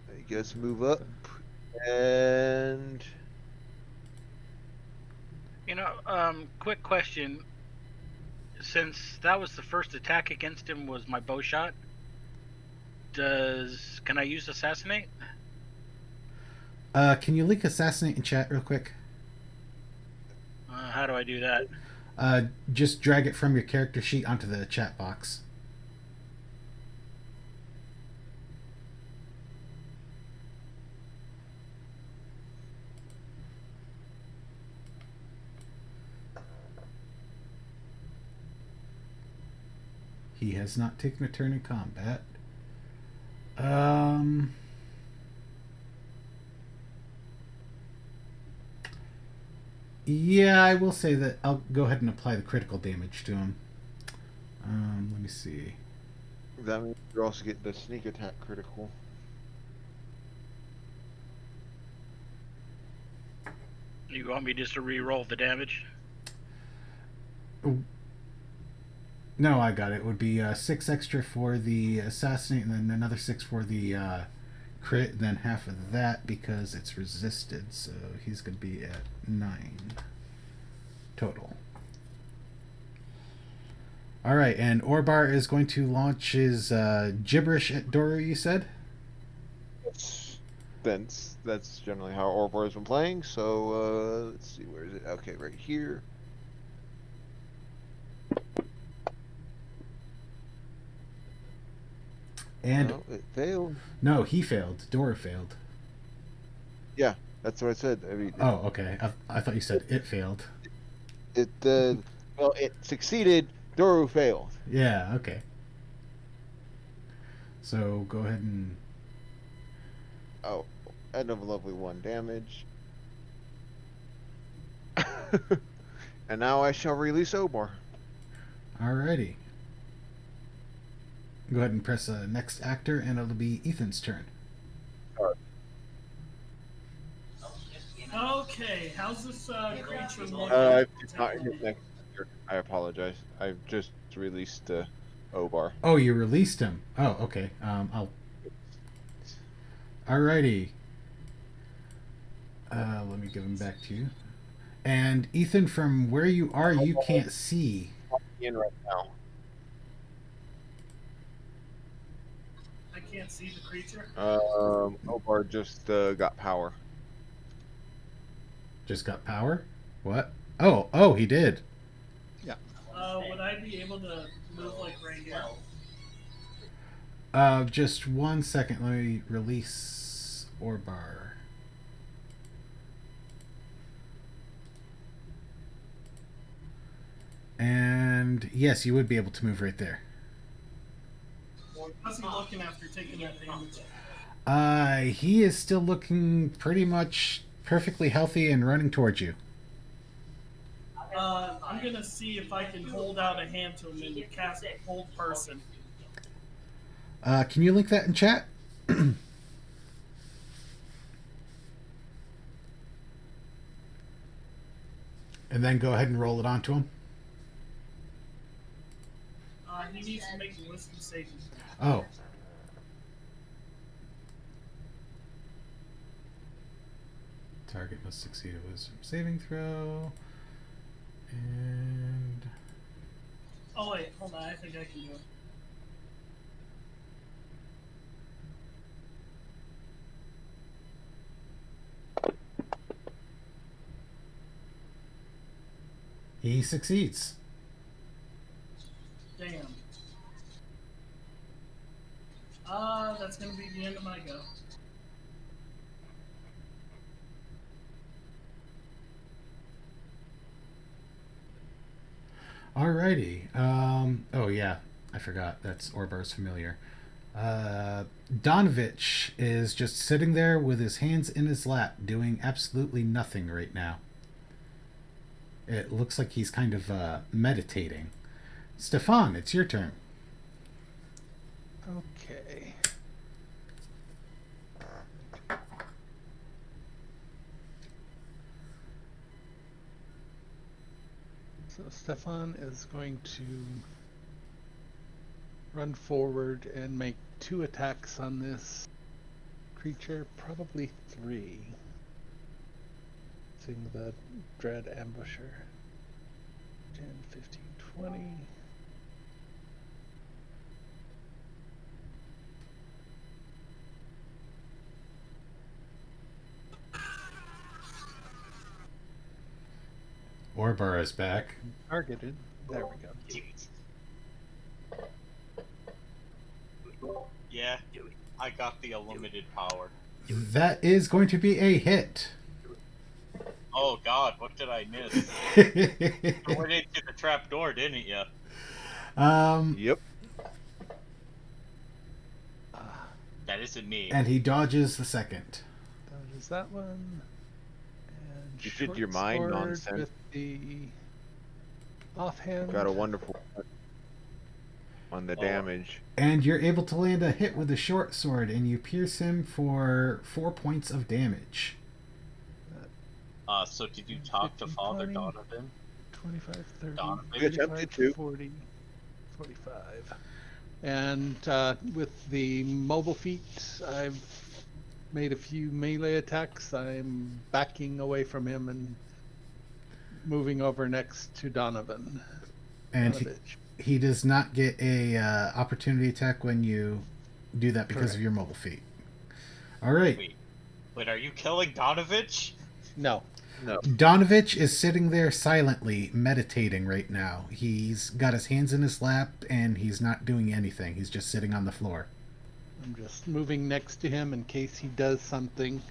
I guess move up. And... Quick question. Since that was the first attack against him was my bow shot, can I use assassinate? Can you link assassinate in chat real quick? How do I do that? Just drag it from your character sheet onto the chat box. He has not taken a turn in combat. Yeah, I will say that I'll go ahead and apply the critical damage to him. Let me see. That means you also get the sneak attack critical. You want me just to re-roll the damage? No, I got it. It would be 6 extra for the assassinate, and then another 6 for the crit, and then half of that because it's resisted. So he's going to be at 9 total. All right, and Orbar is going to launch his gibberish at Doru. You said. That's generally how Orbar has been playing. So let's see, where is it? Okay, right here. And no, it failed. No, he failed. Doru failed. Yeah, that's what I said. I mean, oh, okay. I thought you said it failed. It well, it succeeded. Doru failed. Yeah. Okay. So go ahead and. Oh, end of lovely 1 damage. And now I shall release Omar. Alrighty. Go ahead and press next actor, and it'll be Ethan's turn. Okay, how's this creature looking? I did not hit next. I apologize. I've just released Obar. Oh, you released him. Oh, okay. I'll. Alrighty. Let me give him back to you. And Ethan, from where you are, you can't see. In right now. I can't see the creature. Obar just got power. Just got power? What? Oh, he did. Would I be able to move like right here? Just 1 second. Let me release Orbar. And yes, you would be able to move right there. How's he looking after taking that damage? He is still looking pretty much perfectly healthy and running towards you. I'm gonna see if I can hold out a hand to him and cast Hold Person. Can you link that in chat? And then go ahead and roll it onto him. He needs to make a wisdom saving. Oh. Target must succeed a wisdom saving throw. And Oh wait, hold on. I think I can do it. he succeeds. Damn. That's gonna be the end of my go. Alrighty. Oh yeah, I forgot. That's Orbar's familiar. Donovich is just sitting there with his hands in his lap, doing absolutely nothing right now. It looks like he's kind of meditating. Stefan, it's your turn. Okay. So Stefan is going to run forward and make 2 attacks on this creature, probably 3. Using the Dread Ambusher. 10, 15, 20. Orbar is back. Targeted. There we go. Yeah, I got the unlimited power. That is going to be a hit. Oh god, what did I miss? You went into the trap door, didn't you? Yep. That isn't me. And he dodges the second. Dodges that one. And You did short your mind sword nonsense. with the offhand. Got a wonderful on the Oh. damage. And you're able to land a hit with a short sword, and you pierce him for 4 points of damage. So did you talk to 15, Father 20. Donovan? 25, 30, Donovan? We attempted to. 40, 45. And with the mobile feat, I've made a few melee attacks. I'm backing away from him and moving over next to Donovan. And Donovich. he does not get a opportunity attack when you do that because of Correct. your mobile feat. All right. Wait, are you killing Donovich? No. Donovich is sitting there silently meditating right now. He's got his hands in his lap and he's not doing anything. He's just sitting on the floor. I'm just moving next to him in case he does something.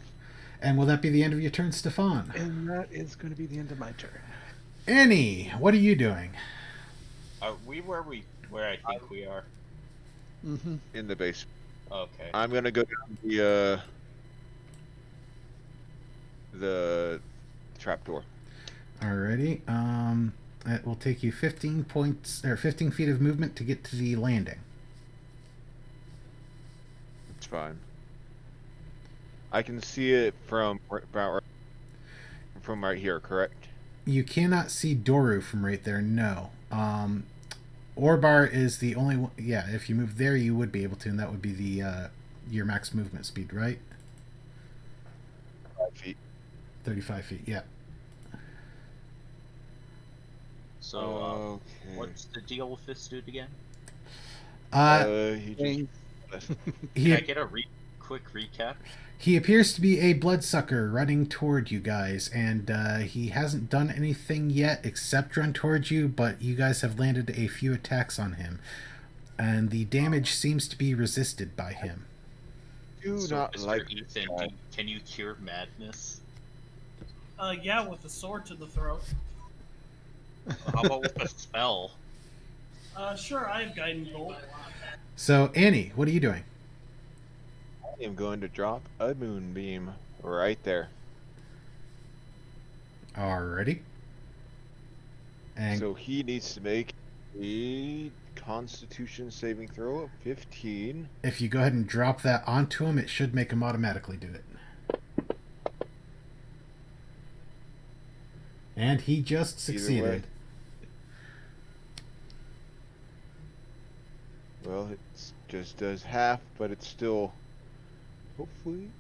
And will that be the end of your turn, Stefan? And that is going to be the end of my turn. Annie, what are you doing? Are we where I think we are? Mm-hmm. In the base. Okay. I'm gonna go down the trapdoor. Alrighty. It will take you 15 points or 15 feet of movement to get to the landing. It's fine. I can see it from from right here, correct? You cannot see Doru from right there. No. Orbar is the only one. Yeah, if you move there, you would be able to, and that would be the your max movement speed, right? 5 feet. 35 feet. Yeah. So, Okay. what's the deal with this dude again? He just. Dang. He Can I get a quick recap? He appears to be a bloodsucker running toward you guys, and he hasn't done anything yet except run towards you, but you guys have landed a few attacks on him. And the damage seems to be resisted by him. Do So, not Mr. like Ethan, can you cure madness? Yeah, with a sword to the throat. How about with a spell? Sure, I have guiding bolt. So, Annie, what are you doing? I am going to drop a moonbeam right there. Alrighty. And So he needs to make a Constitution saving throw of 15. if you go ahead and drop that onto him, it should make him automatically do it. And he just Either way. succeeded. Well, it just does half, but it's still hopefully.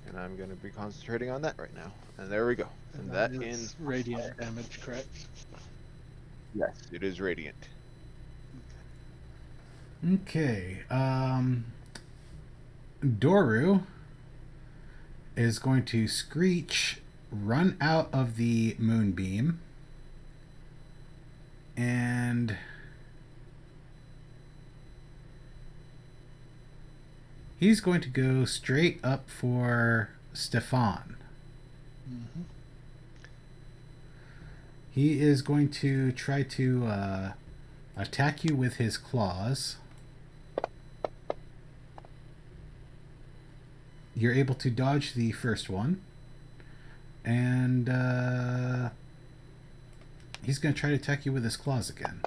And I'm going to be concentrating on that right now. And there we go. And that is ends. radiant damage, correct? Yes, it is radiant. Okay. Doru is going to screech, run out of the moonbeam, and he's going to go straight up for Stefan. Mm-hmm. He is going to try to attack you with his claws. You're able to dodge the first one. And he's going to try to attack you with his claws again.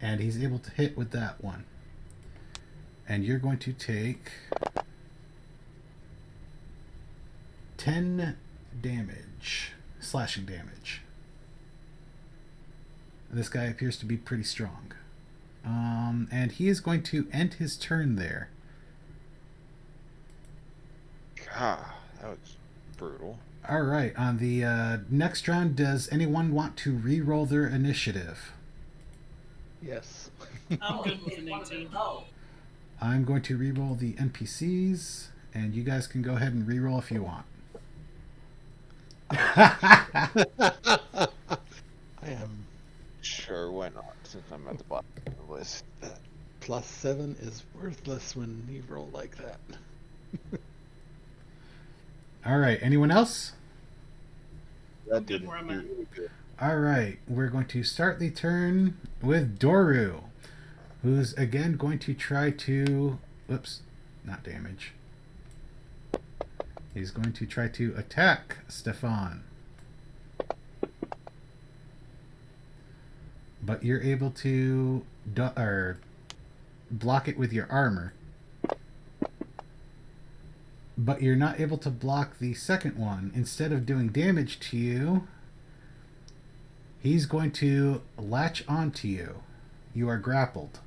And he's able to hit with that one. And you're going to take 10 damage. Slashing damage. This guy appears to be pretty strong. And he is going to end his turn there. God, that was brutal. Alright, on the next round, does anyone want to re-roll their initiative? Yes. I'm good with an 18. I'm going to re-roll the NPCs, and you guys can go ahead and re-roll if you want. I am Sure, why not? Since I'm at the bottom of the list. +7 is worthless when you roll like that. Alright, anyone else? That I'm good didn't where I'm do at. any good. Alright, we're going to start the turn with Doru, who's again going to try to... Whoops, not damage. He's going to try to attack Stefan. But you're able to block it with your armor. But you're not able to block the second one. Instead of doing damage to you, he's going to latch onto you. You are grappled.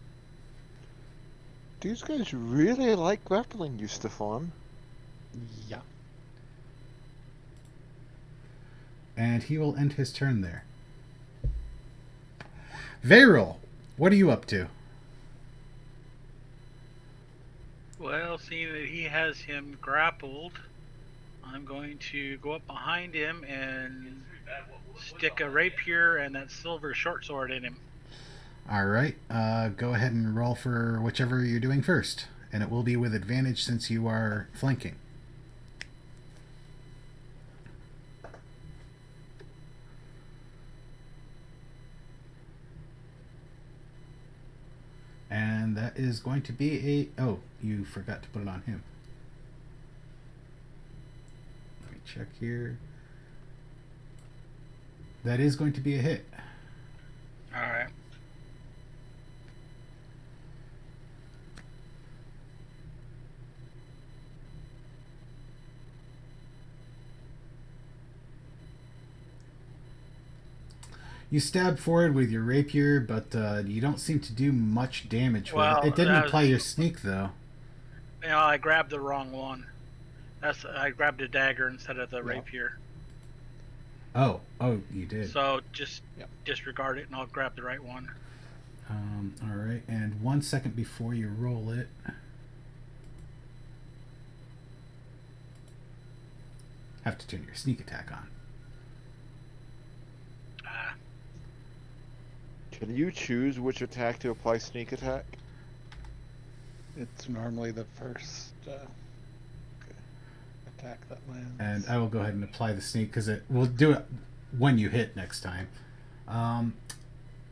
These guys really like grappling you, Stefan. Yeah. And he will end his turn there. Varil, what are you up to? Well, seeing that he has him grappled, I'm going to go up behind him and stick a rapier and that silver short sword in him. Alright, go ahead and roll for whichever you're doing first. And it will be with advantage since you are flanking. that is going to be a... Oh, you forgot to put it on him. Let me check here. That is going to be a hit. All right. You stab forward with your rapier, but you don't seem to do much damage with Well, it. It didn't that apply was- your sneak, though. You know, I grabbed the wrong one. I grabbed a dagger instead of the Yeah. rapier. Oh, you did. So just Yep. disregard it, and I'll grab the right one. All right, and 1 second before you roll it, have to turn your sneak attack on. Ah, Can you choose which attack to apply sneak attack? It's normally the first attack that lands. And I will go ahead and apply the sneak because we'll do it when you hit next time.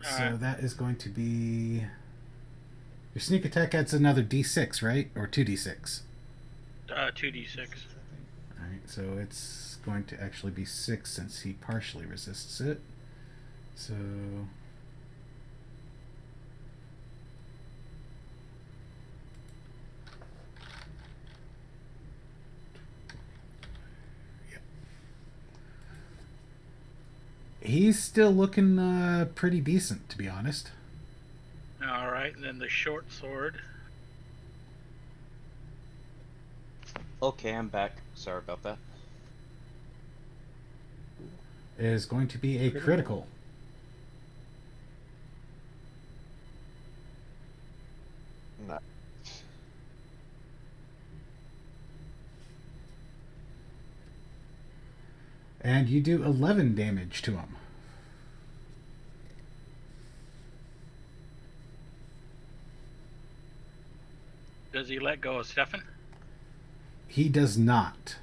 So Alright. that is going to be your sneak attack adds another d6, right? Or 2d6. 2d6. All right, so it's going to actually be 6 since he partially resists it. So he's still looking pretty decent, to be honest. All right, and then the short sword. Okay, I'm back. Sorry about that. Is going to be a critical. No. And you do 11 damage to him. Does he let go of Stefan? He does not.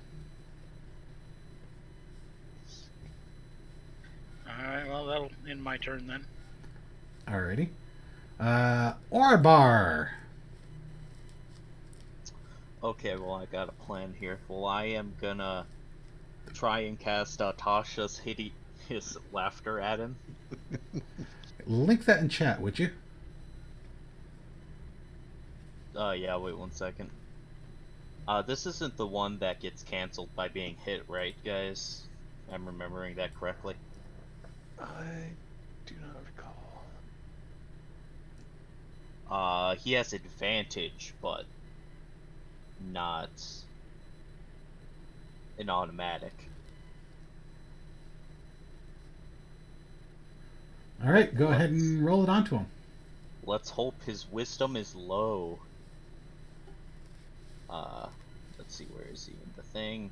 All right, well, that'll end my turn then. Alrighty. Orbar. Okay, well, I got a plan here. Well, I am gonna try and cast Tasha's his laughter at him. Link that in chat, would you? Yeah, wait 1 second. This isn't the one that gets canceled by being hit, right, guys? I'm remembering that correctly. I do not recall. He has advantage, but not an automatic. Alright, go ahead and roll it onto him. Let's hope his wisdom is low. Let's see, where is he in the thing?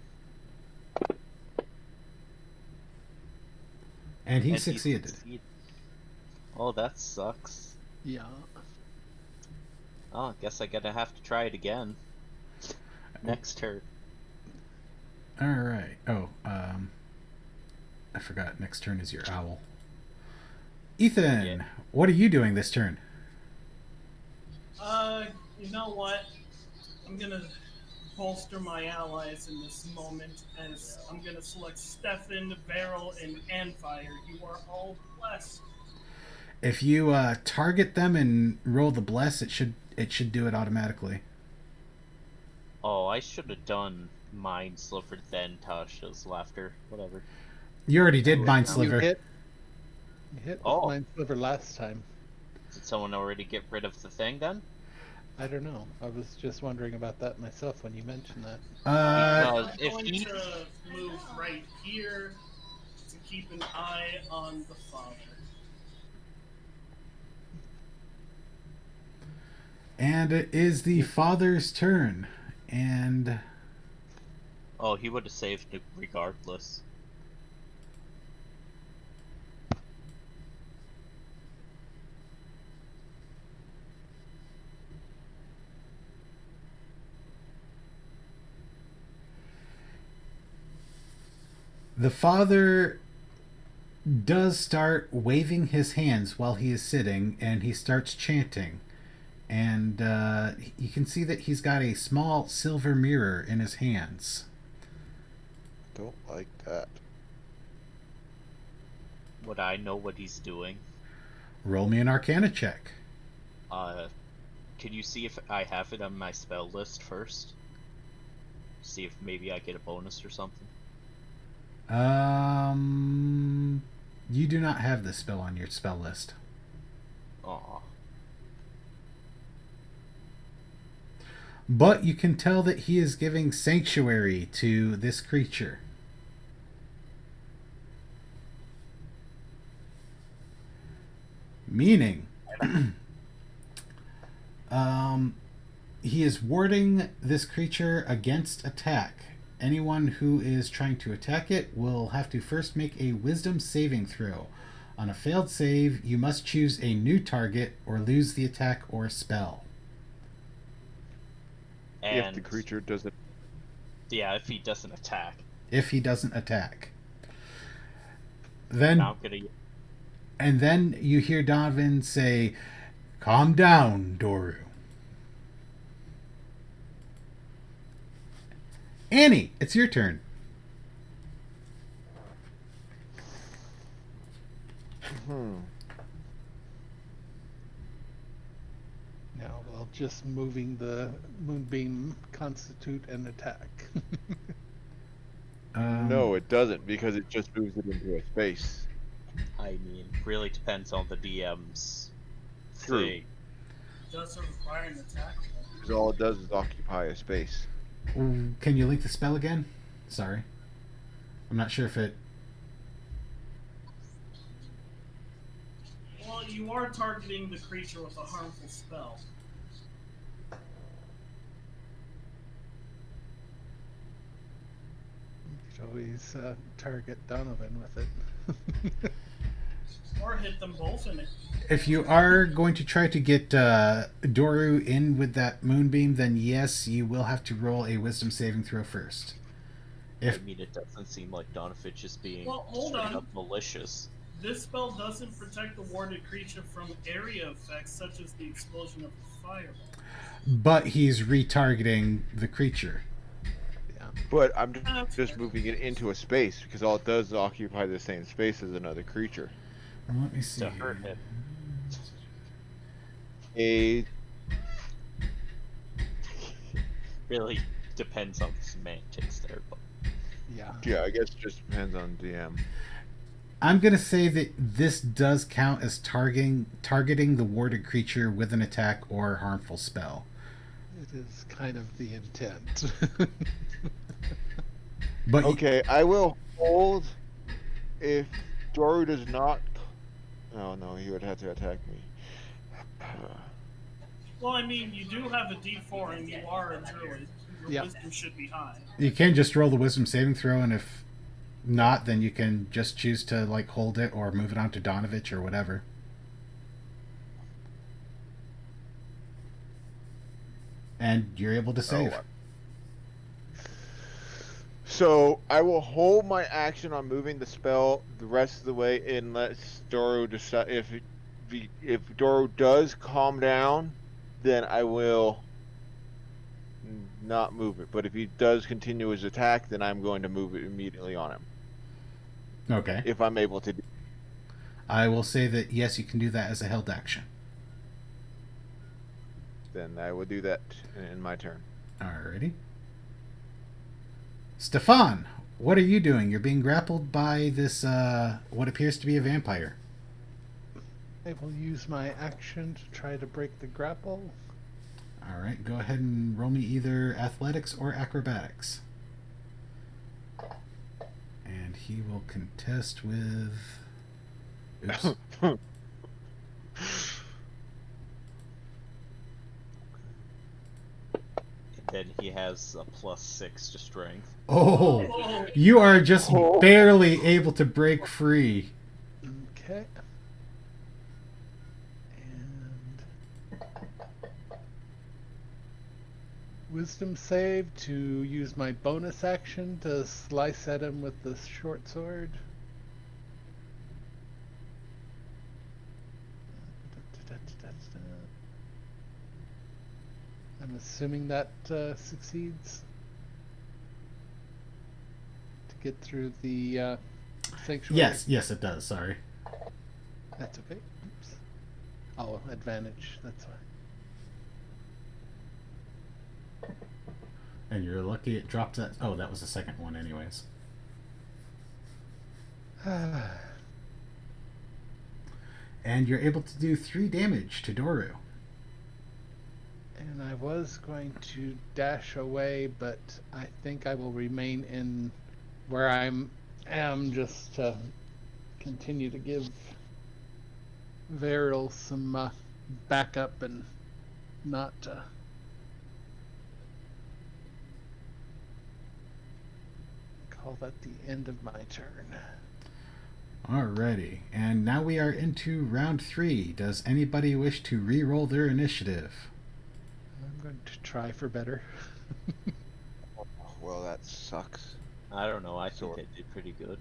And he And succeeded. Oh, that sucks. Yeah. Oh, I guess I gotta have to try it again. Next turn. Alright. Oh, I forgot. Next turn is your owl. Ethan, Yeah. what are you doing this turn? You know what? I'm gonna bolster my allies in this moment as I'm gonna select Stefan, Beryl, and Anfire. You are all blessed. If you target them and roll the bless, it should do it automatically. Oh, I should have done Mind Sliver then Tasha's laughter. Whatever. You already did Mind You Sliver. hit with Oh. Mind Sliver last time. Did someone already get rid of the thing then? I don't know. I was just wondering about that myself when you mentioned that. Uh, I'm if going he- to move right here to keep an eye on the father. and it is the father's turn. And Oh, he would have saved it regardless. the father does start waving his hands while he is sitting, and he starts chanting. and you can see that he's got a small silver mirror in his hands. Don't like that. Would I know what he's doing? Roll me an Arcana check. Can you see if I have it on my spell list first? See if maybe I get a bonus or something. You do not have this spell on your spell list. Aw. But you can tell that he is giving sanctuary to this creature. Meaning, he is warding this creature against attack. Anyone who is trying to attack it will have to first make a wisdom saving throw. On a failed save, you must choose a new target or lose the attack or spell. And If the creature doesn't. yeah, if he doesn't attack. If he doesn't attack. Then, Now I'm gonna. and then you hear Donovan say, "Calm down, Doru." Annie, it's your turn. Now, will just moving the moonbeam constitute an attack? No, it doesn't, because it just moves it into a space. I mean, really depends on the DM's True. thing. Does it require an attack? Because all it does is occupy a space. Can you link the spell again? Sorry. I'm not sure if it... Well, you are targeting the creature with a harmful spell. You could always target Donovan with it. Or hit them both in it. If you are going to try to get Doru in with that moonbeam, then yes, you will have to roll a wisdom saving throw first. I mean, it doesn't seem like Donovich is being Well, hold straight on. up malicious. This spell doesn't protect the warded creature from area effects such as the explosion of a fireball. But he's retargeting the creature. But I'm just moving it into a space, because all it does is occupy the same space as another creature. Let me see. To hurt him. Really depends on the semantics there, but Yeah. I guess it just depends on DM. I'm going to say that this does count as targeting the warded creature with an attack or harmful spell. It is kind of the intent. But Okay, I will hold if Doru does not. Oh no, he would have to attack me. Well, I mean, you do have a D4 and you are a druid. Your Yeah. wisdom should be high. you can just roll the wisdom saving throw, and if not, then you can just choose to like hold it or move it on to Donovich or whatever. And you're able to save. So I will hold my action on moving the spell the rest of the way, unless Doru decide if Doru does calm down, then I will not move it. But if he does continue his attack, then I'm going to move it immediately on him. Okay. If I'm able to. I will say that yes, you can do that as a held action. Then I will do that in my turn. Alrighty. Stefan, what are you doing? You're being grappled by this, what appears to be a vampire. I will use my action to try to break the grapple. Alright, go ahead and roll me either athletics or acrobatics. And he will contest with... Oops. then he has a +6 to strength. Oh, you are just barely able to break free. Okay. And wisdom save to use my bonus action to slice at him with the short sword. I'm assuming that succeeds to get through the sanctuary. Yes, it does. Sorry. That's okay. Oops. Oh, advantage. That's fine. And you're lucky it dropped that. Oh, that was the second one, anyways. And you're able to do 3 damage to Doru. And I was going to dash away, but I think I will remain in where am just to continue to give Varil some backup and not call that the end of my turn. Alrighty, and now we are into round 3. Does anybody wish to re-roll their initiative? I'm going to try for better. Well, that sucks. I don't know. I think I did pretty good.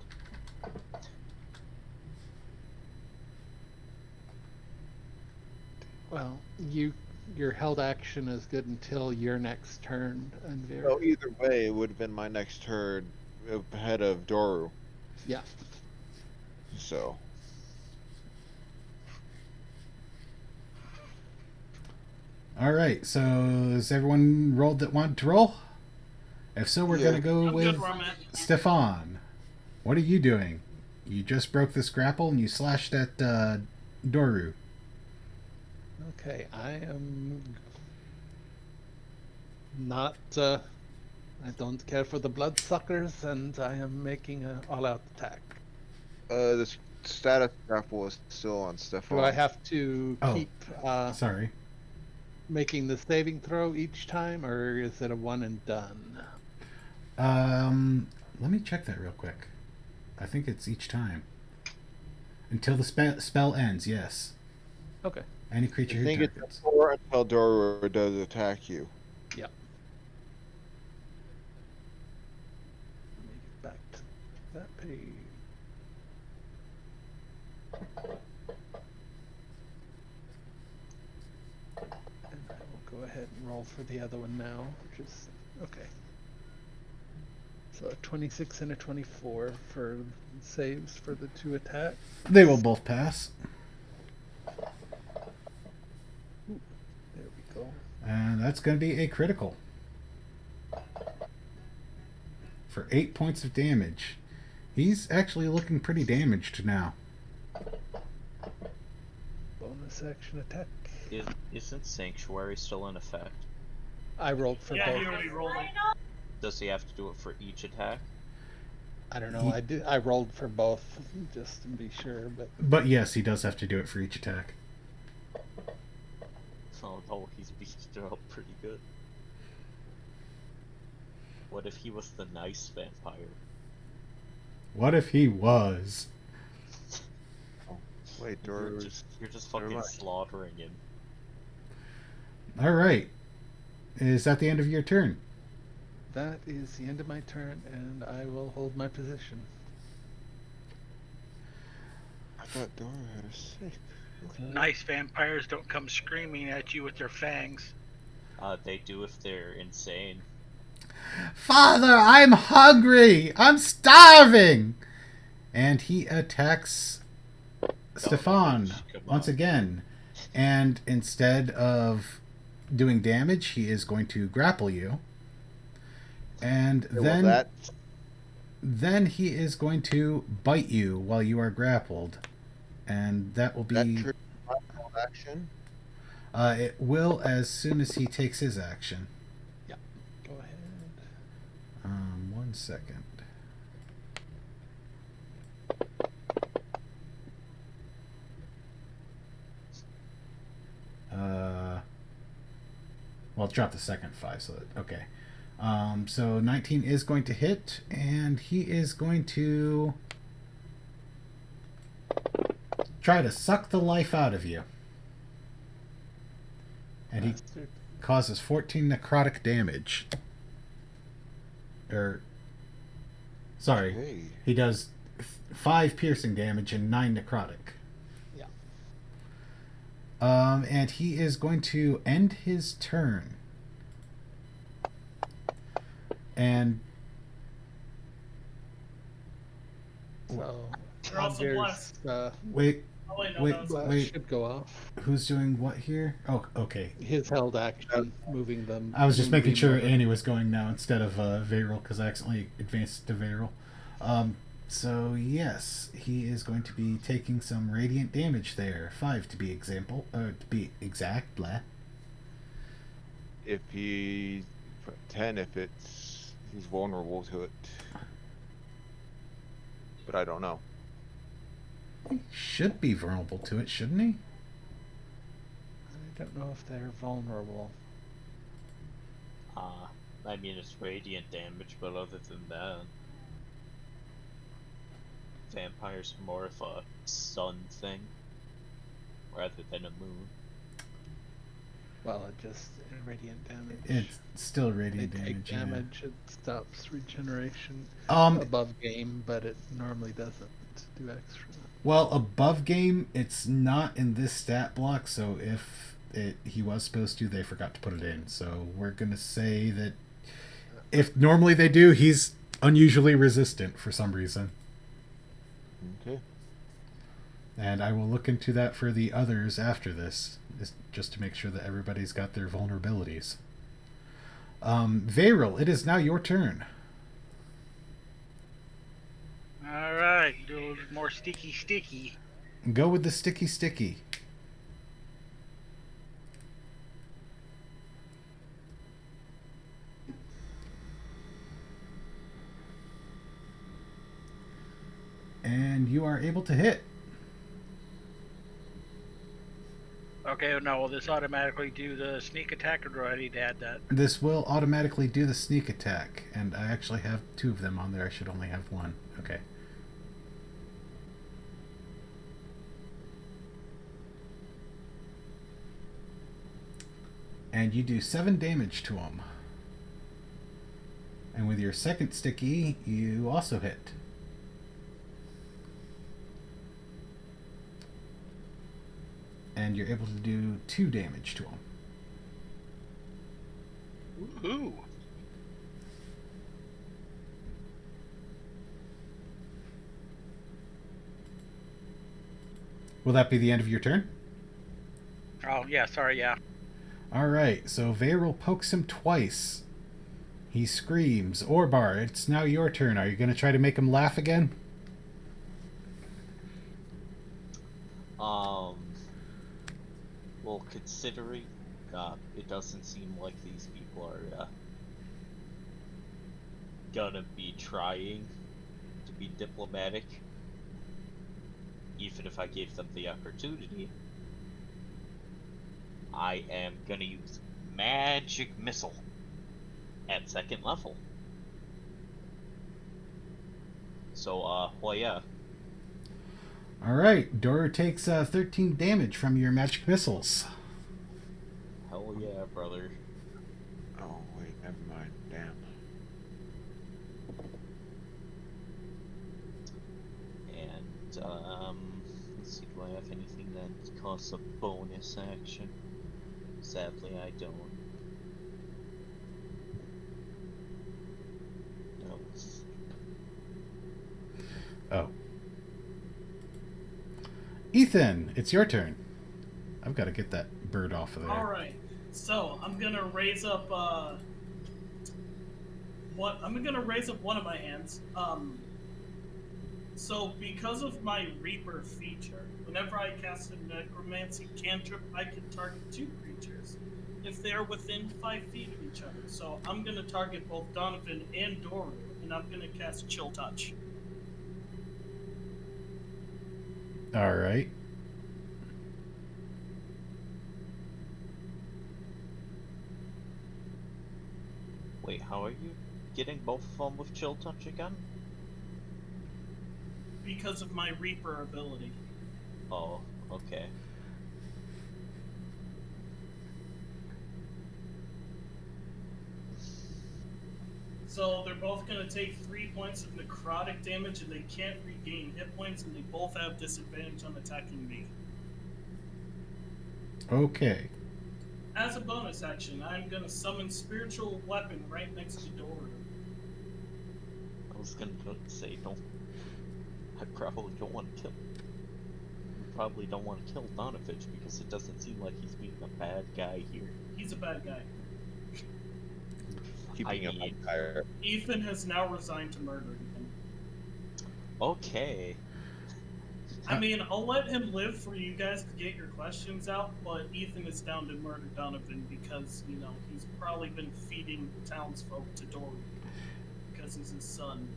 Well, your held action is good until your next turn, Unveer. Well, either way, it would have been my next turn ahead of Doru. Yeah. So. Alright, so has everyone rolled that wanted to roll? If so, we're going to go I'm with good where I'm at. Stefan. What are you doing? You just broke this grapple and you slashed at Doru. Okay, I am not. I don't care for the bloodsuckers, and I am making an all-out attack. The status grapple is still on Stefan. Do I have to Oh, keep Sorry. making the saving throw each time, or is it a one and done? Let me check that real quick. I think it's each time. Until the spell ends, yes. Okay. Any creature I who think targets. it's 4 until Doru does attack you. Yeah. Let me get back to that page. And I will go ahead and roll for the other one now. Just okay. So a 26 and a 24 for saves for the 2 attacks. They will both pass. There we go. And that's going to be a critical. For 8 points of damage. He's actually looking pretty damaged now. Bonus action attack. Isn't Sanctuary still in effect? I rolled for Yeah, both. he already rolled it. Does he have to do it for each attack? I don't know. I rolled for both just to be sure, but But yes, he does have to do it for each attack. Oh no, he's beaten up pretty good. What if he was the nice vampire? What if he was? Wait, You're Doru's. just Never fucking mind. slaughtering him. Alright. Is that the end of your turn? that is the end of my turn, and I will hold my position. I thought Doru had a save. Nice vampires don't come screaming at you with their fangs. They do if they're insane. Father, I'm hungry! I'm starving! And he attacks Stefan Come once on. again. And instead of doing damage, he is going to grapple you. And Well, then he is going to bite you while you are grappled. And that will that be... triggers my full action. it will as soon as he takes his action. Go ahead. 1 second. Well, drop the second 5, so that, okay. So 19 is going to hit, and he is going to try to suck the life out of you. And he Bastard. causes 14 necrotic damage. Sorry, Hey. he does 5 piercing damage and 9 necrotic. Yeah. And he is going to end his turn. And So You're also there's blessed. wait, Oh wait, no, wait, that was blast wait. should go off. Who's doing what here? Oh, okay. His held action, moving them. I was just making moonbeam sure over. Annie was going now instead of Varel because I accidentally advanced to Varel. So yes, he is going to be taking some radiant damage there. 5 to be to be exact. Blah. If he 10, if he's vulnerable to it, but I don't know. He should be vulnerable to it, shouldn't he? I don't know if they're vulnerable. I mean, it's radiant damage, but other than that, vampires are more of a sun thing rather than a moon. Well, it just radiant damage. It's still they radiant take damage. damage. It stops regeneration Yeah. above game, but it normally doesn't do extra. Well, above game, it's not in this stat block. So if he was supposed to, they forgot to put it in. So we're gonna say that if normally they do, he's unusually resistant for some reason. Okay. And I will look into that for the others after this, just to make sure that everybody's got their vulnerabilities. Varel, it is now your turn. All right, do a little more sticky. Go with the sticky. And you are able to hit. Okay, now will this automatically do the sneak attack, or do I need to add that? This will automatically do the sneak attack, and I actually have 2 of them on there. I should only have 1. Okay. And you do 7 damage to him. And with your second sticky, you also hit. And you're able to do 2 damage to him. Ooh. Will that be the end of your turn? Oh yeah, sorry, yeah. Alright, so Varel pokes him twice. He screams. Orbar, it's now your turn. Are you going to try to make him laugh again? Well, considering it doesn't seem like these people are gonna be trying to be diplomatic, even if I gave them the opportunity, I am gonna use Magic Missile at 2nd level. So, well, yeah. Alright, Dora takes 13 damage from your magic missiles. Hell yeah, brother. Oh wait, never mind. Damn. And, let's see, do I have anything that costs a bonus action? Sadly, I don't. No. Oh. Ethan, it's your turn. I've got to get that bird off of there. All right. So I'm gonna raise up one of my hands. So because of my Reaper feature, whenever I cast a Necromancy cantrip, I can target 2 creatures if they are within 5 feet of each other. So I'm gonna target both Donovan and Doru, and I'm gonna cast Chill Touch. Alright. Wait, how are you getting both of them with Chill Touch again? Because of my Reaper ability. Oh, okay. So they're both going to take 3 points of necrotic damage, and they can't regain hit points, and they both have disadvantage on attacking me. Okay. As a bonus action, I'm going to summon Spiritual Weapon right next to Doru. was gonna say, don't. I probably don't want to kill. You probably don't want to kill Donovich because it doesn't seem like he's being a bad guy here. He's a bad guy. Keeping him on mean- fire. Ethan has now resigned to murdering him. Okay. I mean, I'll let him live for you guys to get your questions out, but Ethan is down to murder Donovan because, you know, he's probably been feeding the townsfolk to Dory. Because he's his son,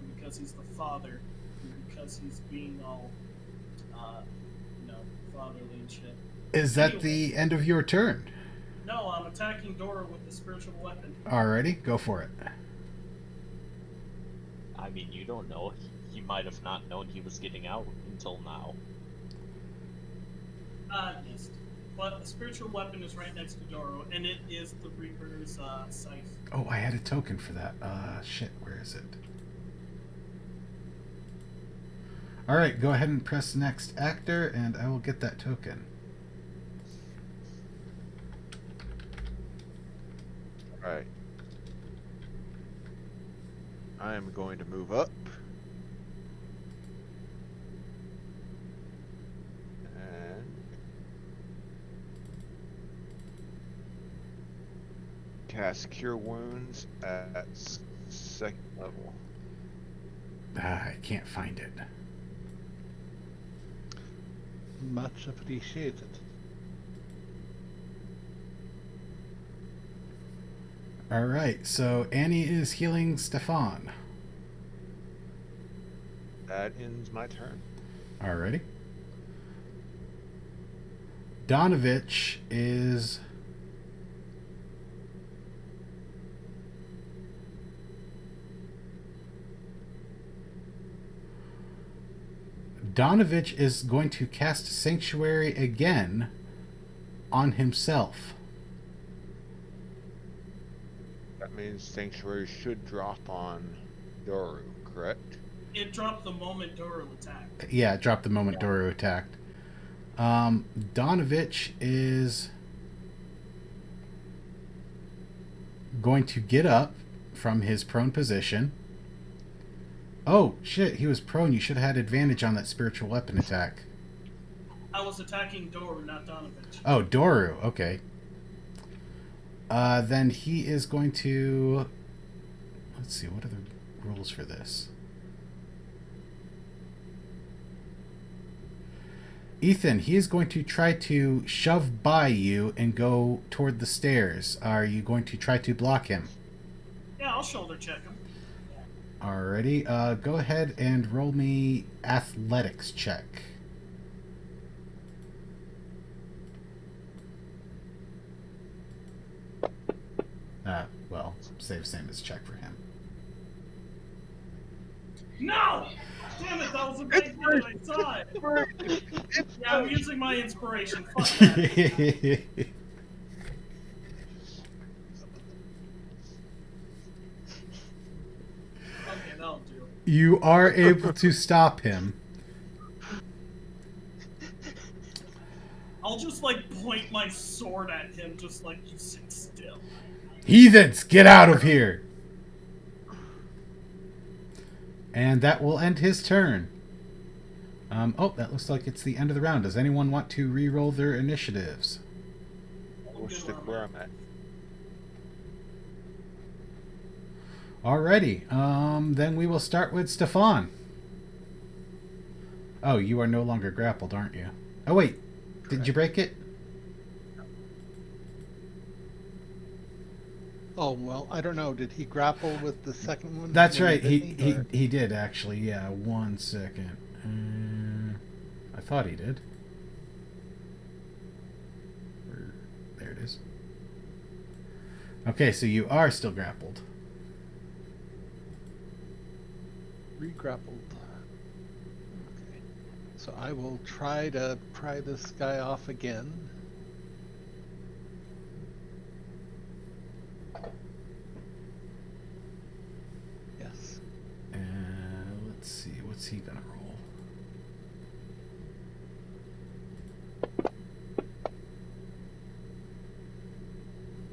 and because he's the father, and because he's being all, you know, fatherly and shit. Is that the end of your turn? No, I'm attacking Dora with the spiritual weapon. Alrighty, go for it. I mean, you don't know. He might have not known he was getting out until now. Missed. But the spiritual weapon is right next to Doro, and it is the Reaper's scythe. Oh, I had a token for that. Shit, where is it? Alright, go ahead and press next actor, and I will get that token. Alright. I am going to move up. And cast Cure Wounds at second level. I can't find it. Much appreciated. Alright, so Annie is healing Stefan. That ends my turn. Alrighty. Donovich is... Donovich is going to cast Sanctuary again on himself. That means Sanctuary should drop on Doru, correct? It dropped the moment Doro attacked. Yeah, it dropped the moment Doru attacked. Donovich is going to get up from his prone position. Oh, shit, he was prone. You should have had advantage on that spiritual weapon attack. I was attacking Doro, not Donovich. Oh, Doru, okay. Then he is going to... Let's see, what are the rules for this? Ethan, he is going to try to shove by you and go toward the stairs. Are you going to try to block him? Yeah, I'll shoulder check him. Alrighty, go ahead and roll me athletics check. Well, same as check for him. No! Damn it, that was a big one. I saw it. Yeah, I'm using my inspiration. Fuck that. Okay, that'll do. You are able to stop him. I'll just like point my sword at him, just like you sit still. Heathens, get out of here! And that will end his turn. Oh, that looks like it's the end of the round. Does anyone want to re-roll their initiatives? We'll stick where I'm at. Alrighty, then we will start with Stefan. Oh, you are no longer grappled, aren't you? Oh wait, did you break it? Oh, well, I don't know. Did he grapple with the second one? That's when right, hit he, me, he, or- he did actually, yeah, 1 second. I thought he did. There it is. Okay, so you are still grappled. Re-grappled. Okay. So I will try to pry this guy off again. Yes. Let's see, what's he gonna roll?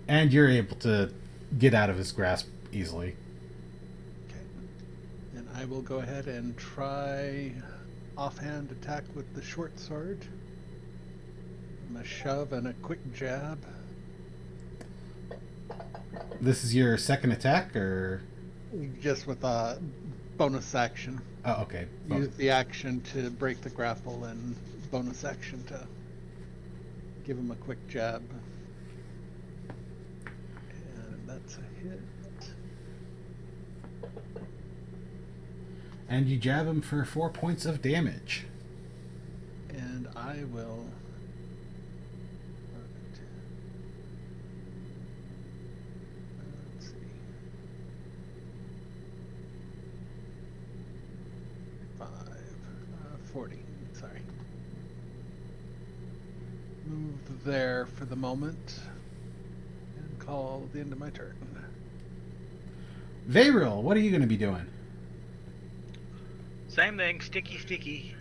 And you're able to get out of his grasp easily. Okay. I will go ahead and try offhand attack with the short sword. A shove and a quick jab. This is your second attack, or? Just with a bonus action. Oh, okay. Use the action to break the grapple and bonus action to give him a quick jab. And that's a hit. And you jab him for 4 points of damage. And I will... Let's see. 40. Sorry. Move there for the moment. And call the end of my turn. Vayril, what are you going to be doing? Same thing, sticky.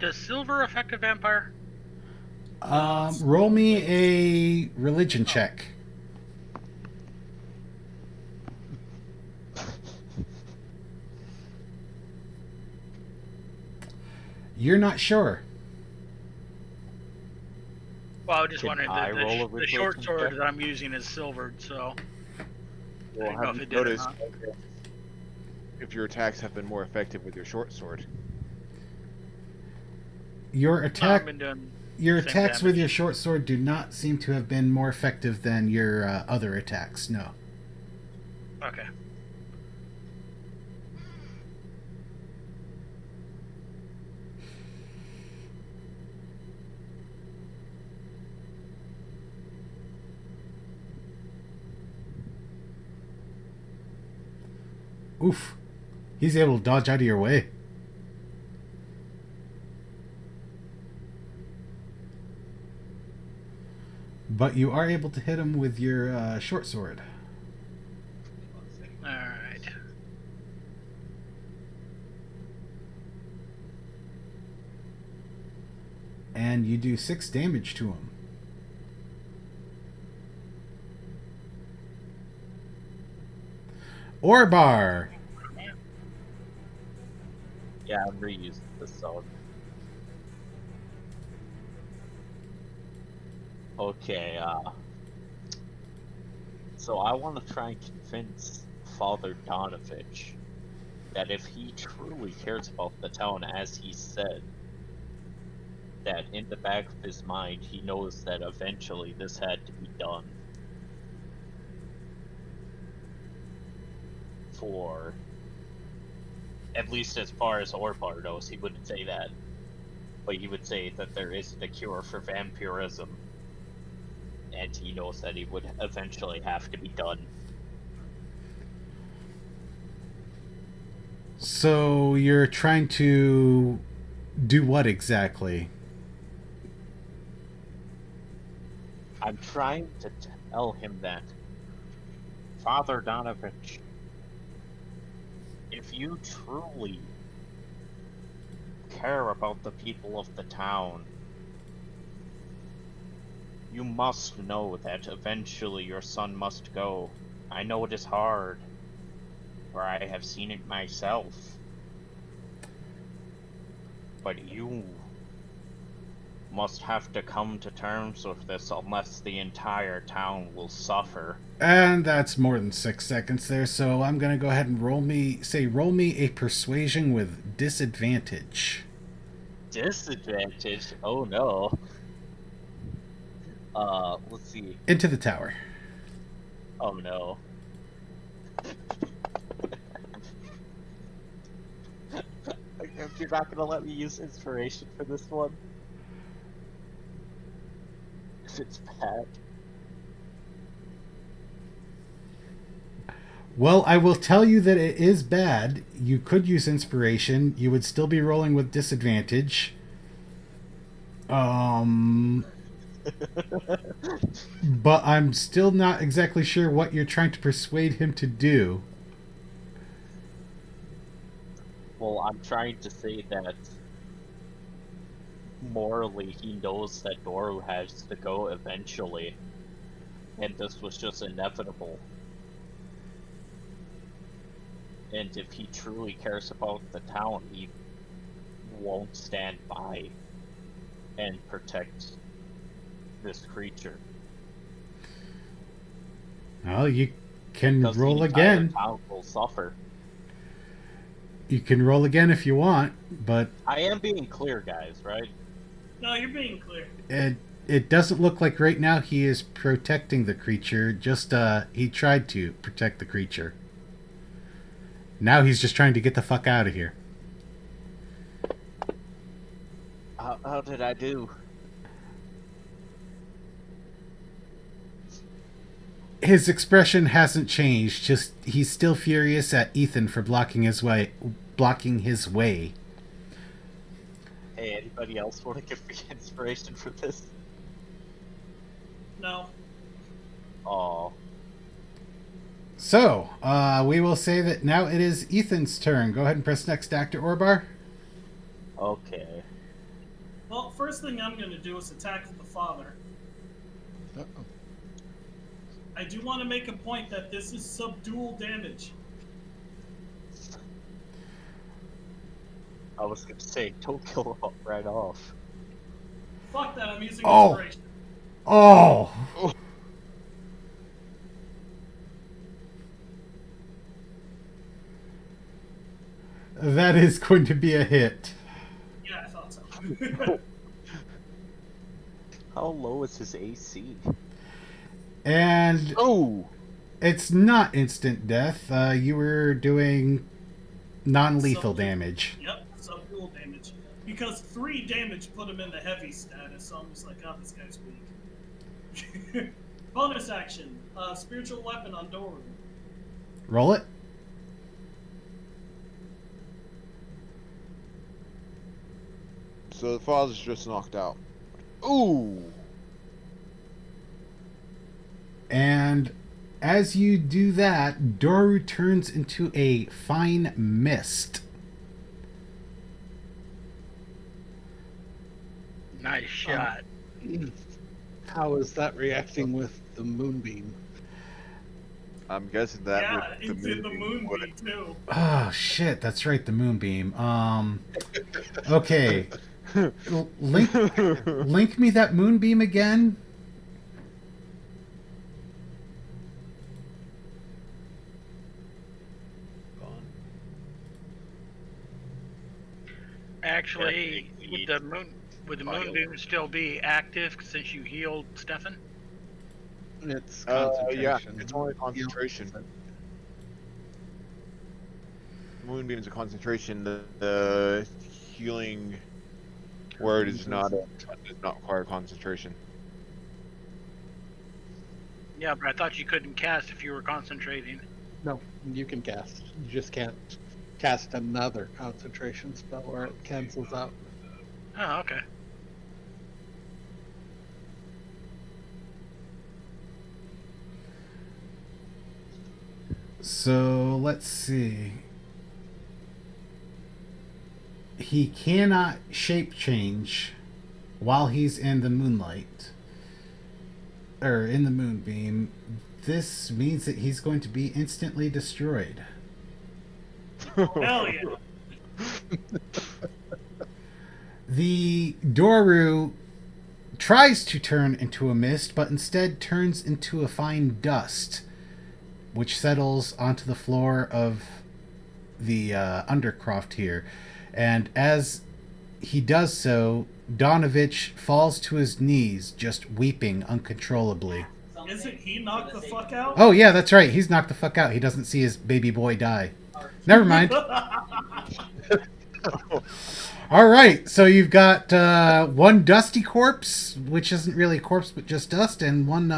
Does silver affect a vampire? Roll me a religion check. You're not sure. Well, I was just Can wondering, I roll a the short religion sword check? that I'm using is silvered, so Well, I don't know have if you it did or noticed not. if your attacks have been more effective with your short sword? Your No, attack, I've been doing your same attacks with damage. your short sword do not seem to have been more effective than your other attacks. No. Okay. Oof. He's able to dodge out of your way. But you are able to hit him with your short sword. All right. And you do 6 damage to him. Orbar! Yeah, I'm reusing this zone. Okay, so I want to try and convince Father Donovich that if he truly cares about the town as he said, that in the back of his mind he knows that eventually this had to be done. For, at least as far as Orbar knows, he wouldn't say that. But he would say that there isn't a cure for vampirism. And he knows that he would eventually have to be done. So you're trying to do what exactly? I'm trying to tell him that, Father Donovich, if you truly care about the people of the town, you must know that eventually your son must go. I know it is hard, for I have seen it myself. But you must have to come to terms with this unless the entire town will suffer. And that's more than 6 seconds there, so I'm going to go ahead and roll me a persuasion with disadvantage. Disadvantage? Oh no. Let's see. Into the tower. Oh no. You're not gonna let me use inspiration for this one? If it's bad. Well, I will tell you that it is bad. You could use inspiration. You would still be rolling with disadvantage. But I'm still not exactly sure what you're trying to persuade him to do. Well, I'm trying to say that morally he knows that Doru has to go eventually, and this was just inevitable. And if he truly cares about the town, he won't stand by and protect this creature. Well, you can Because roll the entire again. town will suffer. You can roll again if you want, but I am being clear, guys, right? No, you're being clear. it doesn't look like right now he is protecting the creature. Just he tried to protect the creature. Now he's just trying to get the fuck out of here. How did I do? His expression hasn't changed. Just he's still furious at Ethan for blocking his way. Hey, anybody else want to give me inspiration for this? No. Oh, So, we will say that now it is Ethan's turn. Go ahead and press next, Dr. Orbar. okay. Well, first thing I'm going to do is attack the father. Uh-oh. I do want to make a point that this is subdual damage. I was gonna say, don't kill him right off. Fuck that, I'm using Oh. inspiration. Oh! That is going to be a hit. Yeah, I thought so. How low is his AC? And Oh! it's not instant death. You were doing non-lethal damage. Yep, subdual damage. Because 3 damage put him in the heavy status, so I'm just like, oh, this guy's weak. Bonus action, spiritual weapon on Doru. Roll it. So the father's just knocked out. Ooh! And as you do that, Doru turns into a fine mist. Nice shot. How is that reacting with the moonbeam? I'm guessing that Yeah, with it's in the moonbeam too. Oh shit, that's right, the moonbeam. Okay. Link me that moonbeam again. Actually, Yeah, would the moonbeam still be active since you healed Stefan? It's yeah, concentration. it's only concentration. Moonbeam is a concentration. The healing word does not require concentration. Yeah, but I thought you couldn't cast if you were concentrating. No, you can cast. You just can't cast another concentration spell or it cancels out. Oh, okay. So let's see. He cannot shape change while he's in the moonlight. Or in the moonbeam. This means that he's going to be instantly destroyed. Hell yeah. The Doru tries to turn into a mist, but instead turns into a fine dust, which settles onto the floor of the undercroft here. And as he does so, Donovich falls to his knees, just weeping uncontrollably. Isn't he knocked the fuck out? Oh, yeah, that's right. He's knocked the fuck out. He doesn't see his baby boy die. Never mind. All right, so you've got one dusty corpse, which isn't really a corpse but just dust, and one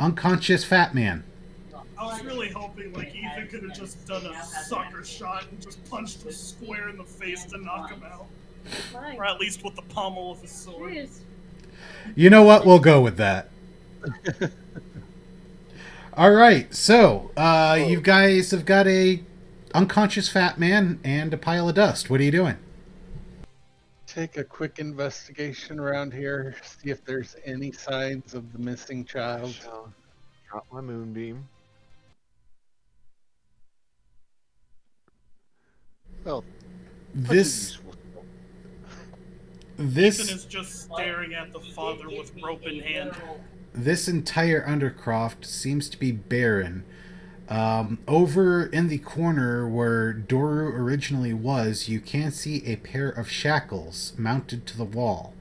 unconscious fat man. I was really hoping like Ethan could have just done a sucker shot and just punched him square in the face to knock him out. Or at least with the pommel of his sword. You know what? We'll go with that. All right, so you guys have got a unconscious fat man and a pile of dust. What are you doing? Take a quick investigation around here, see if there's any signs of the missing child. Drop my moonbeam. Well, much is This useful. Ethan this is just staring at the father with rope in hand. this entire undercroft seems to be barren. Over in the corner where Doru originally was, you can see a pair of shackles mounted to the wall.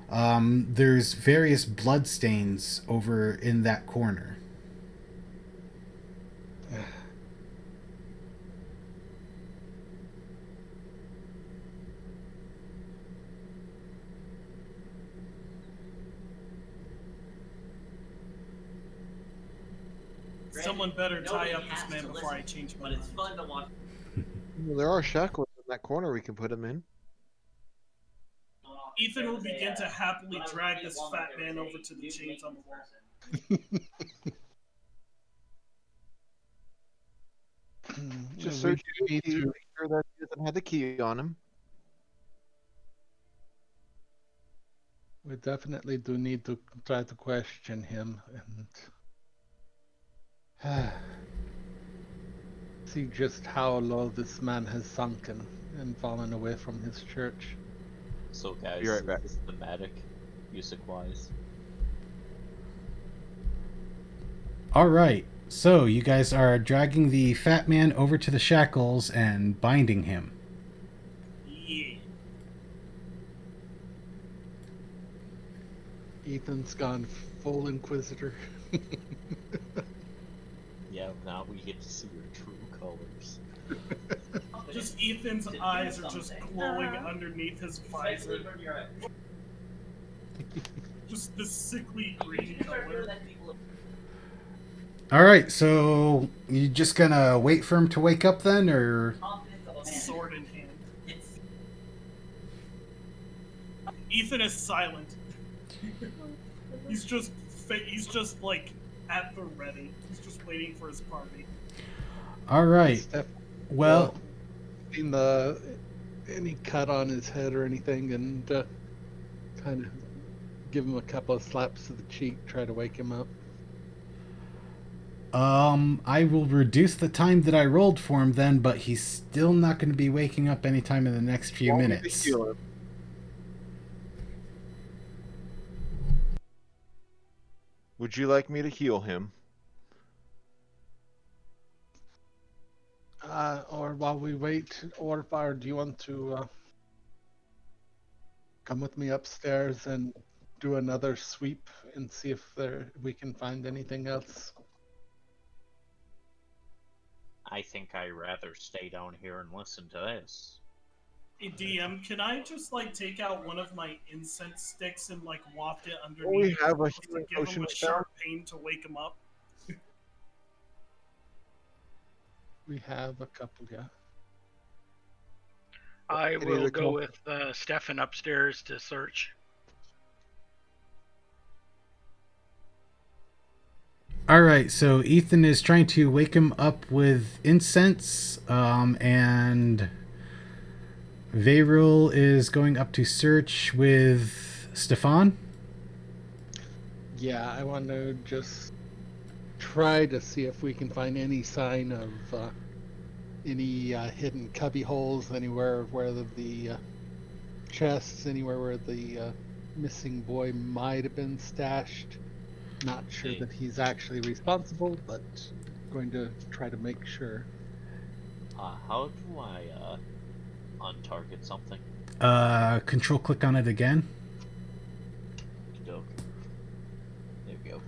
There's various bloodstains over in that corner. Someone better tie up this man before I change my mind. Well, there are shackles in that corner we can put him in. Ethan will begin to happily drag this fat man over to the chains on the wall. Just We search do the need key, to. make sure that he doesn't have the key on him. We definitely do need to try to question him and see just how low this man has sunken and fallen away from his church. So, guys, Be right back. this is thematic, music-wise. All right. So you guys are dragging the fat man over to the shackles and binding him. Yeah. Ethan's gone full Inquisitor. Yeah, now we get to see your true colors. Just Ethan's eyes are just glowing underneath his visor. Just this sickly green color. All right. So you just gonna wait for him to wake up then, or? Sword in hand. Ethan is silent. He's just like at the ready. He's just waiting for his party. All right. Steph, Well, seen any cut on his head or anything, and kind of give him a couple of slaps to the cheek, try to wake him up. I will reduce the time that I rolled for him then, but he's still not going to be waking up anytime in the next few Want me to minutes. heal him? Would you like me to heal him? Or while we wait, or do you want to come with me upstairs and do another sweep and see if we can find anything else? I think I'd rather stay down here and listen to this. Hey DM, can I just like take out one of my incense sticks and like waft it underneath? We have a just to healing give him potion a spell. sharp pain to wake him up. We have a couple, yeah. I Any will other go with Stefan upstairs to search. All right, so Ethan is trying to wake him up with incense, and Vayril is going up to search with Stefan. Yeah, I want to just try to see if we can find any sign of any hidden cubby holes anywhere where the chests, anywhere where the missing boy might have been stashed. Not sure that he's actually responsible, but going to try to make sure. How do I, untarget something? Control click on it again. Dope. There we go.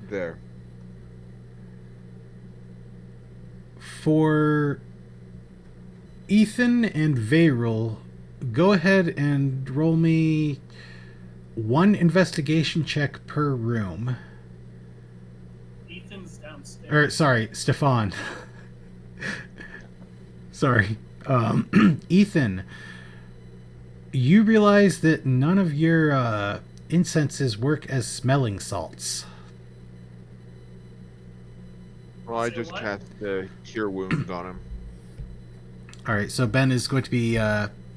There. For Ethan and Vayril, go ahead and roll me one investigation check per room. Ethan's downstairs. Or sorry, Stefan. Sorry. Ethan, you realize that none of your incenses work as smelling salts. Well, I Say just what? cast the cure wounds on him. All right, so Ben is going to be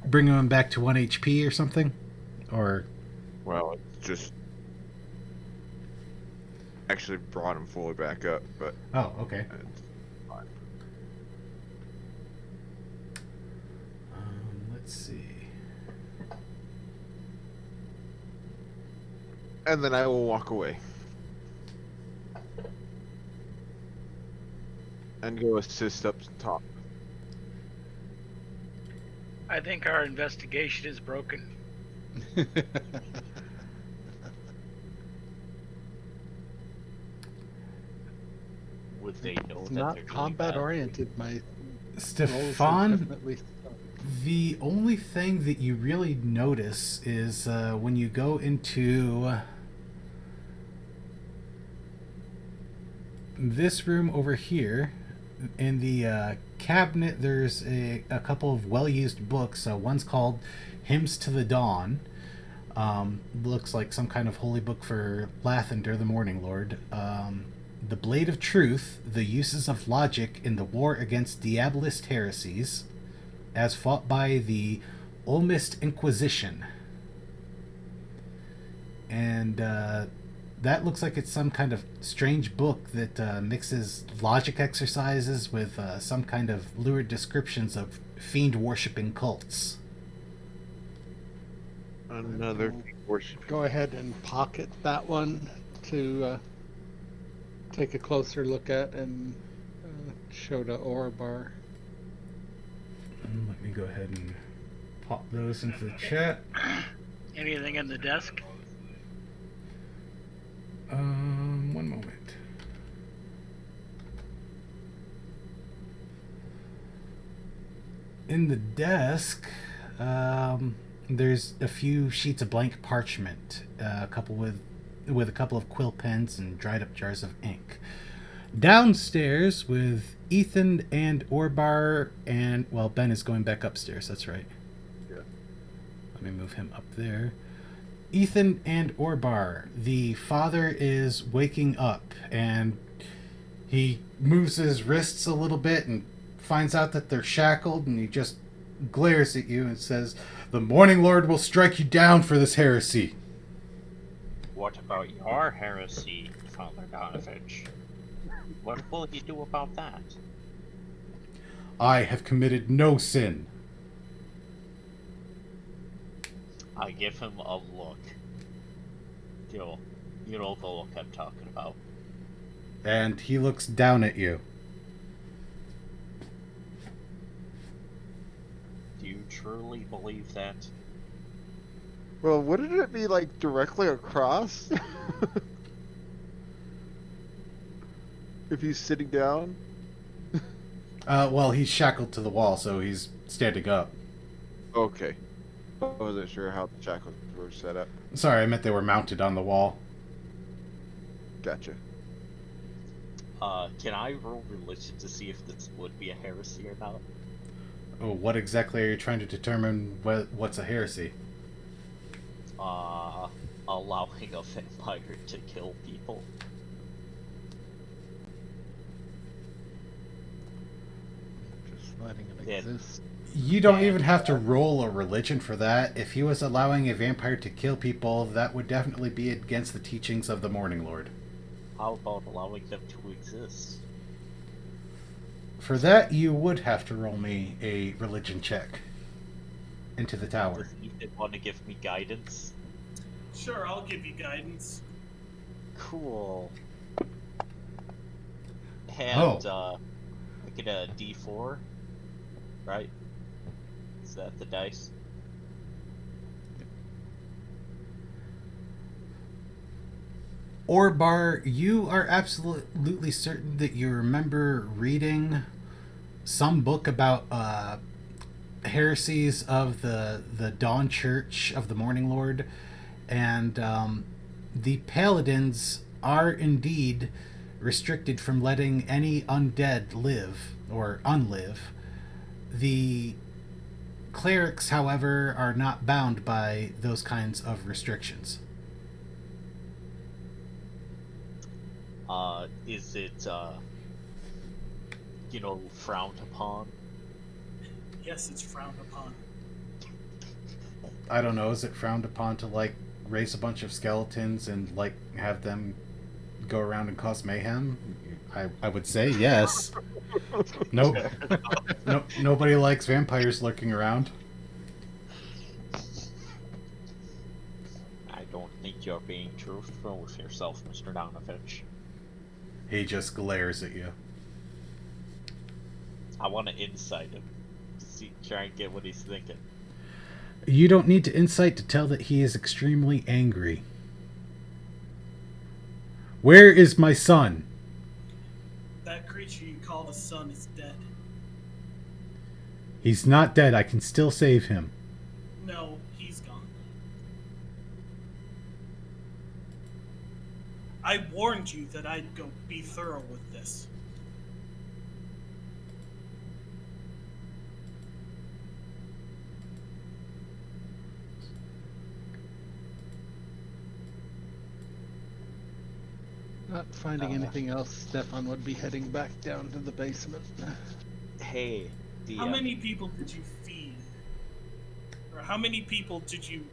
bringing him back to 1 HP or something? Or... Well, it's just actually brought him fully back up, but Oh, okay. it's fine. Let's see. And then I will walk away and go assist up top. I think our investigation is broken. Would they know It's that not they're doing combat that? oriented. My rolls are Stefan, definitely. the only thing that you really notice is when you go into this room over here, in the cabinet, there's a couple of well-used books. One's called Hymns to the Dawn. Looks like some kind of holy book for Lathander, the Morning Lord. The Blade of Truth, The Uses of Logic in the War Against Diabolist Heresies, as fought by the Olmist Inquisition. And that looks like it's some kind of strange book that mixes logic exercises with some kind of lurid descriptions of fiend-worshipping cults. Another worship. Go ahead and pocket that one to take a closer look at and show to Orbar. Let me go ahead and pop those into the chat. Anything in the desk? One moment. In the desk, there's a few sheets of blank parchment, a couple with a couple of quill pens and dried up jars of ink. Downstairs with Ethan and Orbar and, well, Ben is going back upstairs, that's right. Yeah. Let me move him up there. Ethan and Orbar, the father is waking up and he moves his wrists a little bit and finds out that they're shackled, and he just glares at you and says, "The Morning Lord will strike you down for this heresy." What about your heresy, Father Donovich? What will he do about that? I have committed no sin. I give him a look. You know the look I'm talking about. And he looks down at you. Do you truly believe that? Well, wouldn't it be like directly across? If he's sitting down? Well, he's shackled to the wall, so he's standing up. Okay. I wasn't sure how the shackles were set up. Sorry, I meant they were mounted on the wall. Gotcha. Can I roll religion to see if this would be a heresy or not? Oh, what exactly are you trying to determine what's a heresy? Allowing a vampire to kill people. Just letting it Yeah. exist. You don't even have to roll a religion for that. If he was allowing a vampire to kill people, that would definitely be against the teachings of the Morning Lord. How about allowing them to exist? For that, you would have to roll me a religion check into the tower. Does Ethan want to give me guidance? Sure, I'll give you guidance. Cool. And, I get a D4, right? Is that the dice? Orbar, you are absolutely certain that you remember reading some book about heresies of the Dawn Church of the Morning Lord, and the Paladins are indeed restricted from letting any undead live or unlive. The clerics, however, are not bound by those kinds of restrictions. Is it, frowned upon? Yes, it's frowned upon. I don't know, is it frowned upon to, like, raise a bunch of skeletons and, like, have them go around and cause mayhem? I would say yes. Nope. No, nobody likes vampires lurking around. I don't think you're being truthful with yourself, Mr. Donovich. He just glares at you. I want to insight him. Try and get what he's thinking. You don't need to insight to tell that he is extremely angry. Where is my son? That creature you call the sun is dead. He's not dead. I can still save him. No, he's gone. I warned you that I'd go be thorough with this. Not finding anything else, Stefan would be heading back down to the basement. Hey, the How many people did you feed? Or how many people did you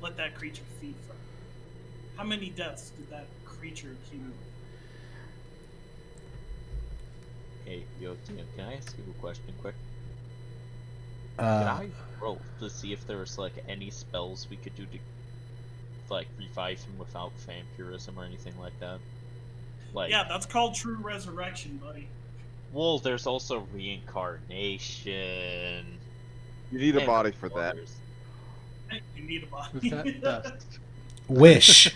let that creature feed from? How many deaths did that creature accumulate? Hey, yo, DM, can I ask you a question quick? Can Uh, I roll to see if there was, like, any spells we could do to, like, revive him without vampirism or anything like that? Like, Yeah, that's called true resurrection, buddy. well, there's also reincarnation. You need a and body for that. others. You need a body. With that dust. wish.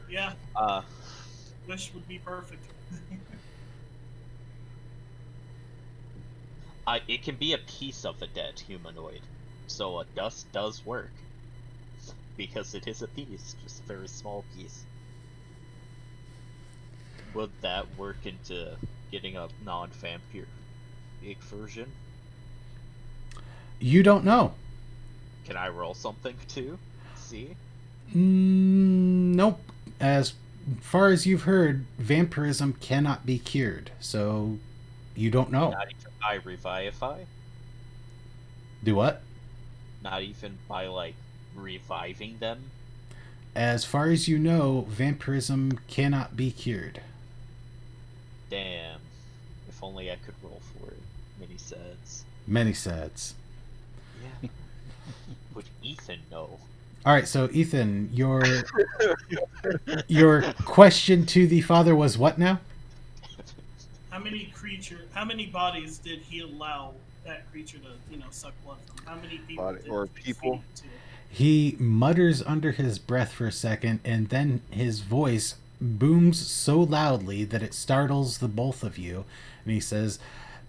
Yeah, Uh, wish would be perfect. it can be a piece of a dead humanoid, so a dust does work. Because it is a piece, just a very small piece. Would that work into getting a non-vampire big version? You don't know. Can I roll something too? See? Nope. As far as you've heard, vampirism cannot be cured, so you don't know. Not even by revivify? Do what? Not even by, like, reviving them? As far as you know, vampirism cannot be cured. Damn. If only I could roll for it. Many says. Many sads. Yeah. Would Ethan know? All right, so Ethan, your question to the father was what now? How many bodies did he allow that creature to, suck blood from? How many people Body- did or he people? feed it to? He mutters under his breath for a second, and then his voice booms so loudly that it startles the both of you. And he says,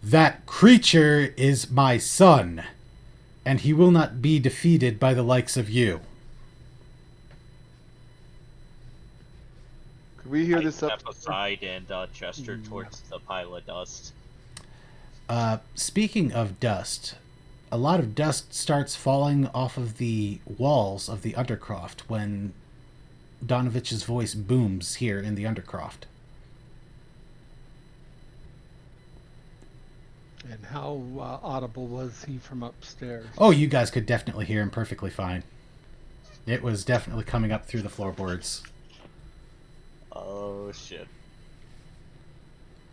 "That creature is my son, and he will not be defeated by the likes of you." Could we hear I this up? step aside and gesture towards the pile of dust. Speaking of dust, a lot of dust starts falling off of the walls of the Undercroft when Donovich's voice booms here in the Undercroft. And how audible was he from upstairs? Oh, you guys could definitely hear him perfectly fine. It was definitely coming up through the floorboards. Oh shit.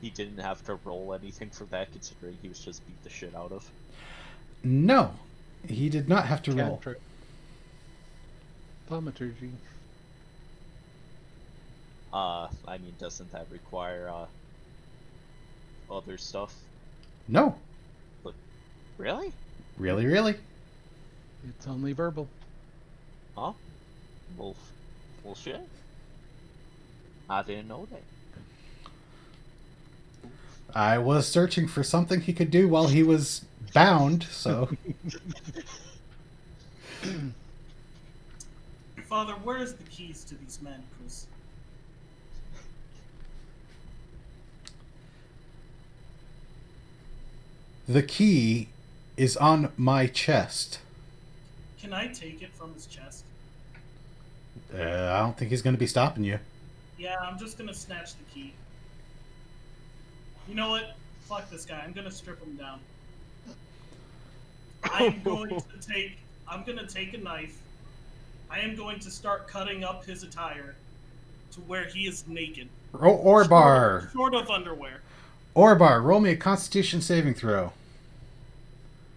He didn't have to roll anything for that, considering he was just beat the shit out of. No, he did not have to roll. Cantrip. Thaumaturgy. I mean, doesn't that require, other stuff? No, Really? really, really. It's only verbal. Huh? Well, shit. I didn't know that. I was searching for something he could do while he was bound, so. Father, where's the keys to these manacles? The key is on my chest. Can I take it from his chest? I don't think he's going to be stopping you. Yeah, I'm just gonna snatch the key. You know what? Fuck this guy. I'm gonna strip him down. I'm gonna take a knife I am going to start cutting up his attire to where he is naked. Orbar. Short of underwear. Orbar, roll me a Constitution saving throw.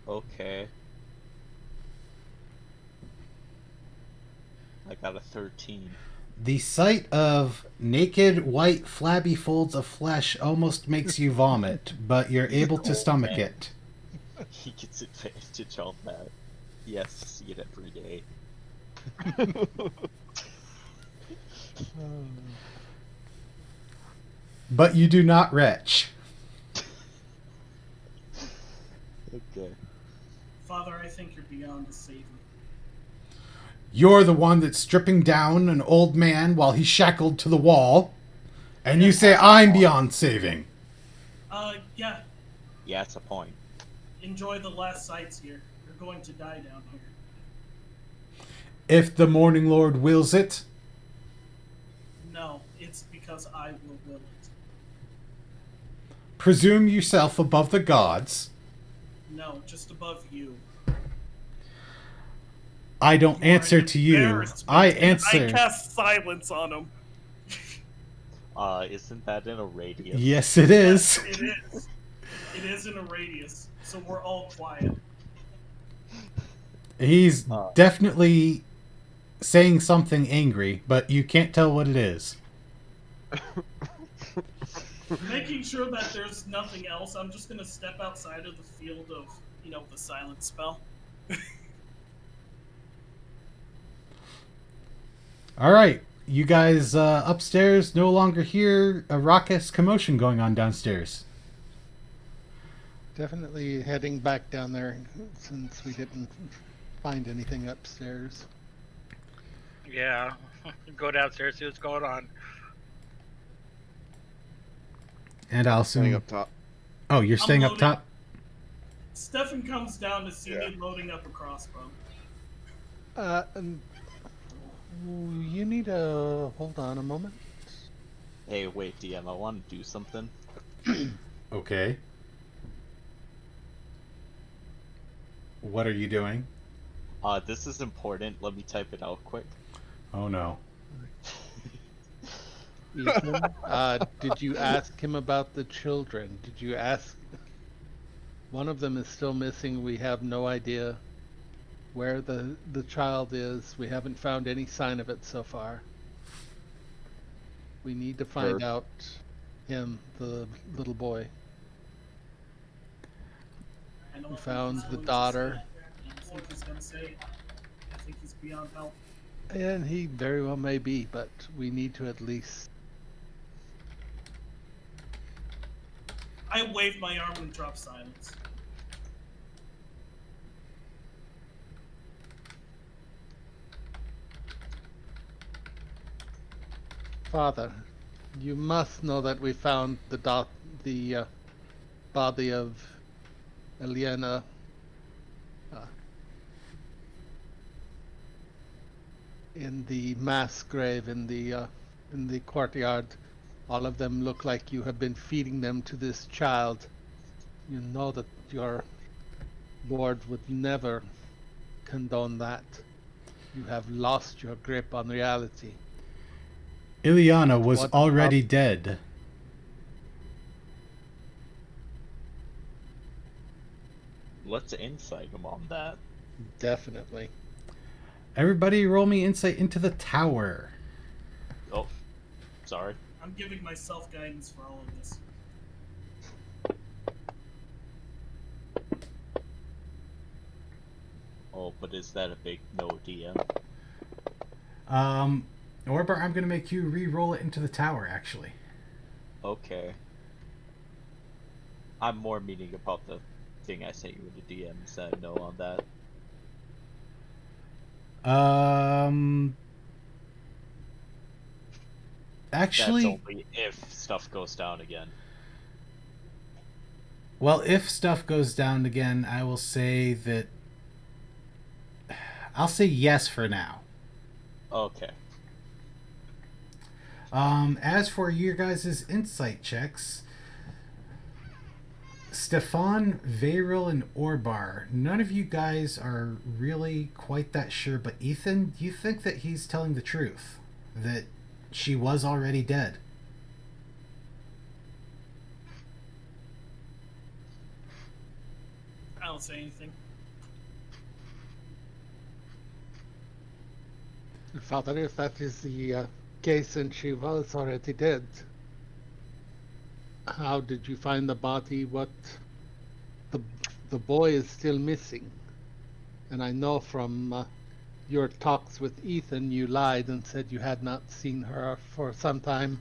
Okay. I got a 13. The sight of naked, white, flabby folds of flesh almost makes you vomit, but you're able to stomach man. it. He gets advantage on that. He has to see it every day. But you do not retch. Okay. Father, I think you're beyond the saving. You're the one that's stripping down an old man while he's shackled to the wall, and you say I'm beyond saving. Yeah. Yeah, it's a point. Enjoy the last sights here. You're going to die down here. If the Morning Lord wills it. No, it's because I will it. Presume yourself above the gods. No, just above you. I don't You are answer an to you. embarrassment, I and answer. I cast silence on him. Isn't that in a radius? Yes, it is. Yes, it is. It is in a radius, so we're all quiet. He's definitely saying something angry, but you can't tell what it is. Making sure that there's nothing else, I'm just gonna step outside of the field of, the silence spell. All right, you guys upstairs no longer hear a raucous commotion going on downstairs. Definitely heading back down there since we didn't find anything upstairs. Yeah. Go downstairs, see what's going on. And I'll Standing assume. up top. Oh, you're staying up loading. top? Stefan comes down to see Yeah. me loading up a crossbow. And you need to hold on a moment. Hey, wait, DM, I want to do something. Okay. What are you doing? This is important. Let me type it out quick. Oh no. Ethan, did you ask him about the children? Did you ask? One of them is still missing. We have no idea where the child is. We haven't found any sign of it so far. We need to find out him, the little boy. I don't We think found he's the going to daughter. say it. I think he's gonna say it. I think he's beyond help. And he very well may be, but we need to at least. I wave my arm and drop silence. Father, you must know that we found the body of Eliana. In the mass grave in the courtyard. All of them look like you have been feeding them to this child. You know that your Lord would never condone that. You have lost your grip on reality. Ileana was What already dead. Let's insight him on that. Definitely. Everybody roll me insight into the tower. Oh, sorry. I'm giving myself guidance for all of this. Oh, but is that a big no, DM? Orbar, I'm gonna make you re-roll it into the tower, actually. Okay. I'm more meaning about the thing I sent you with the DM. Is that no on that? Actually, That's only if stuff goes down again. well, if stuff goes down again, I will say that I'll say yes for now. Okay. As for your guys' insight checks, Stefan, Varil, and Orbar, none of you guys are really quite that sure, but Ethan, you think that he's telling the truth. That she was already dead. I don't say anything. Father, if that is the case and she was already dead, how did you find the body? What the boy is still missing, and I know from your talks with Ethan, you lied and said you had not seen her for some time.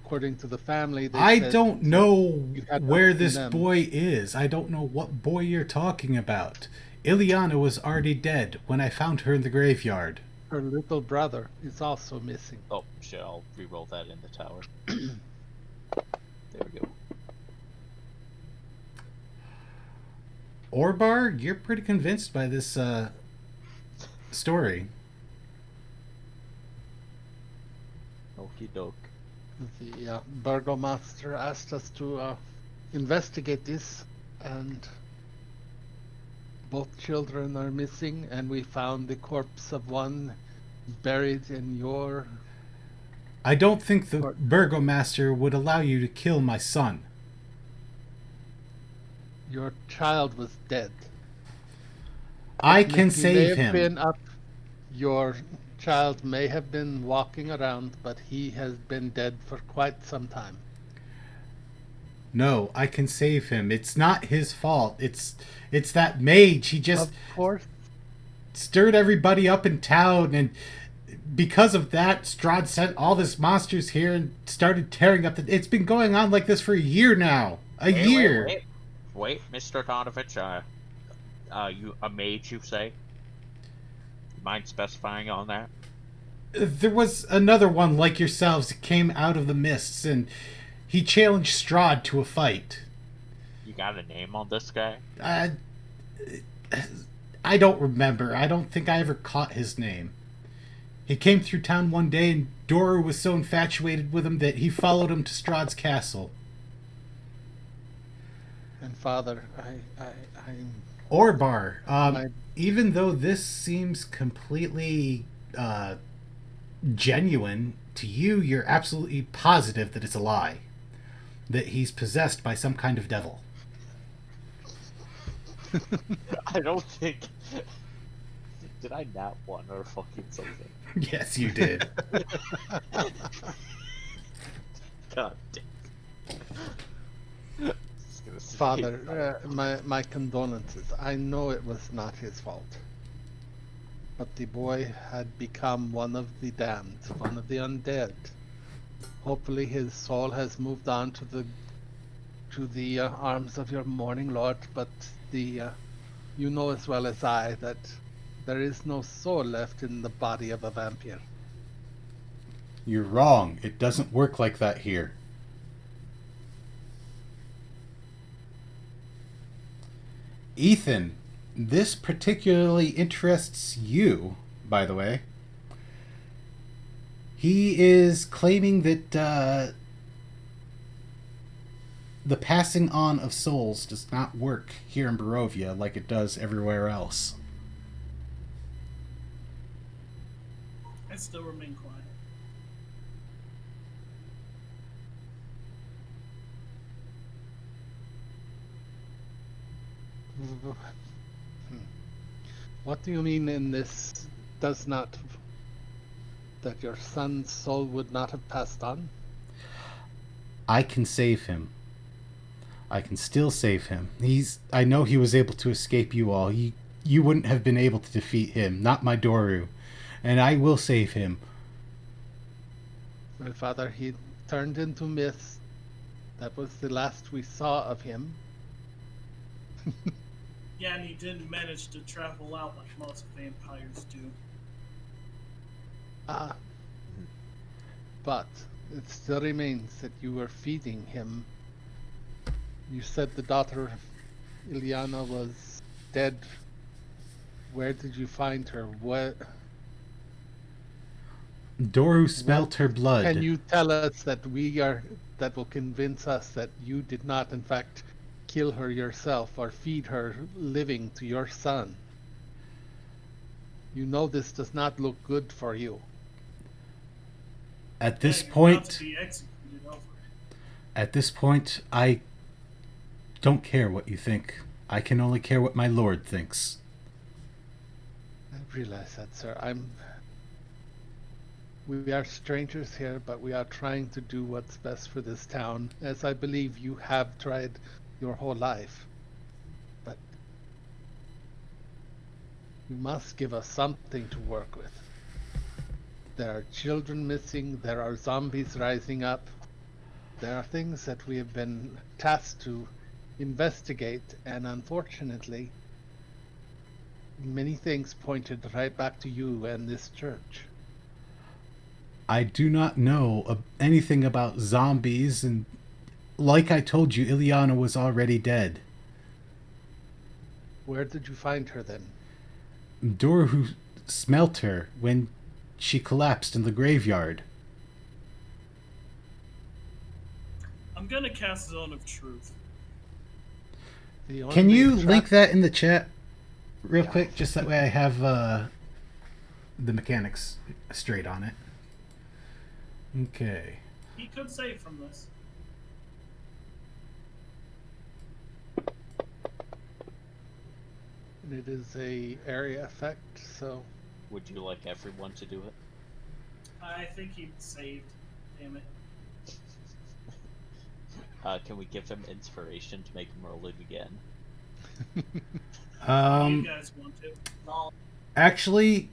According to the family, they I said don't know you had not where seen this them. boy is. I don't know what boy you're talking about. Ileana was already dead when I found her in the graveyard. Her little brother is also missing. Oh shit! I'll re-roll that in the tower. There we go. Orbar, you're pretty convinced by this story. Okie doke. The burgomaster asked us to investigate this, and both children are missing, and we found the corpse of one buried in your... I don't think the burgomaster would allow you to kill my son. Your child was dead. I can He may save have him. been up. Your child may have been walking around, but he has been dead for quite some time. No, I can save him. It's not his fault. It's that mage. He just Of course. stirred everybody up in town, and because of that, Strahd sent all this monsters here and started tearing up the... It's been going on like this for a year now. A year. Wait, Mr. Donovich. You a mage? You say? Mind specifying on that? There was another one like yourselves that came out of the mists, and he challenged Strahd to a fight. You got a name on this guy? I don't remember. I don't think I ever caught his name. He came through town one day, and Dora was so infatuated with him that he followed him to Strahd's castle. And Father, I'm... Orbar, even though this seems completely genuine to you, you're absolutely positive that it's a lie. That he's possessed by some kind of devil. I don't think. Did I nat one or fucking something? Yes, you did. God damn. Father, my condolences. I know it was not his fault. But the boy had become one of the damned, one of the undead. Hopefully his soul has moved on to the arms of your mourning lord, but you know as well as I that there is no soul left in the body of a vampire. You're wrong. It doesn't work like that here. Ethan, this particularly interests you, by the way. He is claiming that the passing on of souls does not work here in Barovia like it does everywhere else. I still remain quiet. What do you mean in this does not... that your son's soul would not have passed on? I can save him. I can still save him. I know he was able to escape you all. You wouldn't have been able to defeat him, not my Doru. And I will save him. My father, he turned into mist. That was the last we saw of him. Yeah, and he didn't manage to travel out like most vampires do. But it still remains that you were feeding him. You said the daughter Ileana was dead. Where did you find her? What? Doru smelt her blood. Can you tell us that we are that will convince us that you did not, in fact, kill her yourself or feed her living to your son. You know this does not look good for you. At this Yeah, you're about point, to be executed over it. at this point, I don't care what you think. I can only care what my lord thinks. I realize that, sir. We are strangers here, but we are trying to do what's best for this town, as I believe you have tried your whole life. But you must give us something to work with. There are children missing, there are zombies rising up. There are things that we have been tasked to investigate, and unfortunately, many things pointed right back to you and this church. I do not know anything about zombies, and like I told you, Ileana was already dead. Where did you find her then? Doru smelt her when she collapsed in the graveyard. I'm gonna cast Zone of Truth. The Can only you trap- link that in the chat real Yeah. quick, just that way I have the mechanics straight on it? Okay. He could save from this. And it is a area effect, so Would you like everyone to do it? I think he saved. Damn it. Can we give him inspiration to make him roll it again? You guys want to? Actually,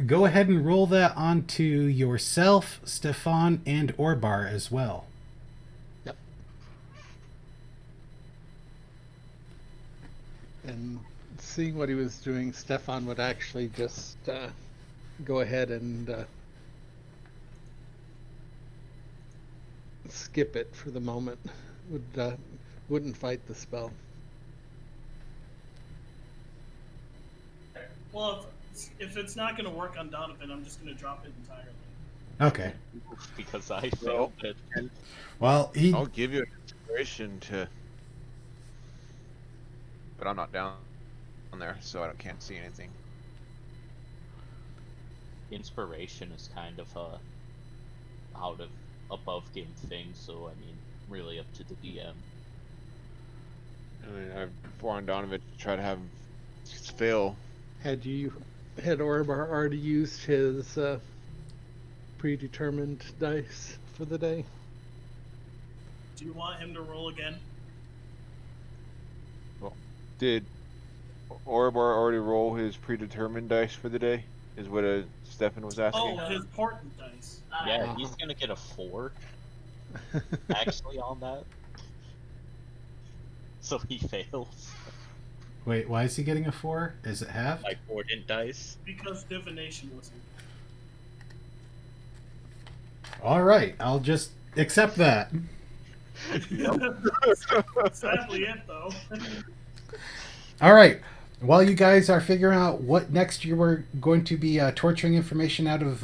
go ahead and roll that onto yourself, Stefan, and Orbar as well. yep. And seeing what he was doing, Stefan would actually just go ahead and skip it for the moment. Wouldn't fight the spell. Well, if it's not gonna work on Donovan, I'm just gonna drop it entirely. Okay. Because I failed it. Well, he I'll give you an inspiration to, but I'm not down there, so I can't see anything. Inspiration is kind of a out of above game thing, so I mean, really up to the DM. I mean, I've warned Donovan to try to have fail. Had Orbar already used his predetermined dice for the day? Do you want him to roll again? Did Orbar already roll his predetermined dice for the day? Is what Stefan was asking. Oh, his portent dice. Yeah, he's gonna get a 4 actually on that. So he fails. wait. Why is he getting a 4? Is it half? My portent dice. Because divination was All right. I'll just accept that. sadly it though. All right. While you guys are figuring out what next you were going to be torturing information out of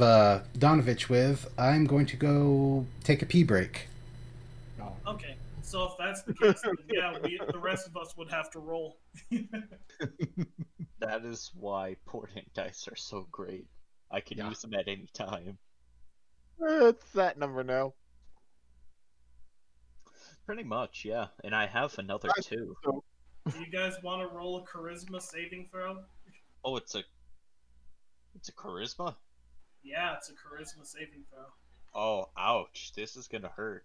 Donovich with, I'm going to go take a pee break. Okay, so if that's the case, then yeah, the rest of us would have to roll. That is why portent dice are so great. I can Yeah. use them at any time. It's that number now. Pretty much, yeah. And I have another 2. Do you guys want to roll a charisma saving throw? Oh, it's a charisma? Yeah, it's a charisma saving throw. Oh, ouch. This is gonna hurt.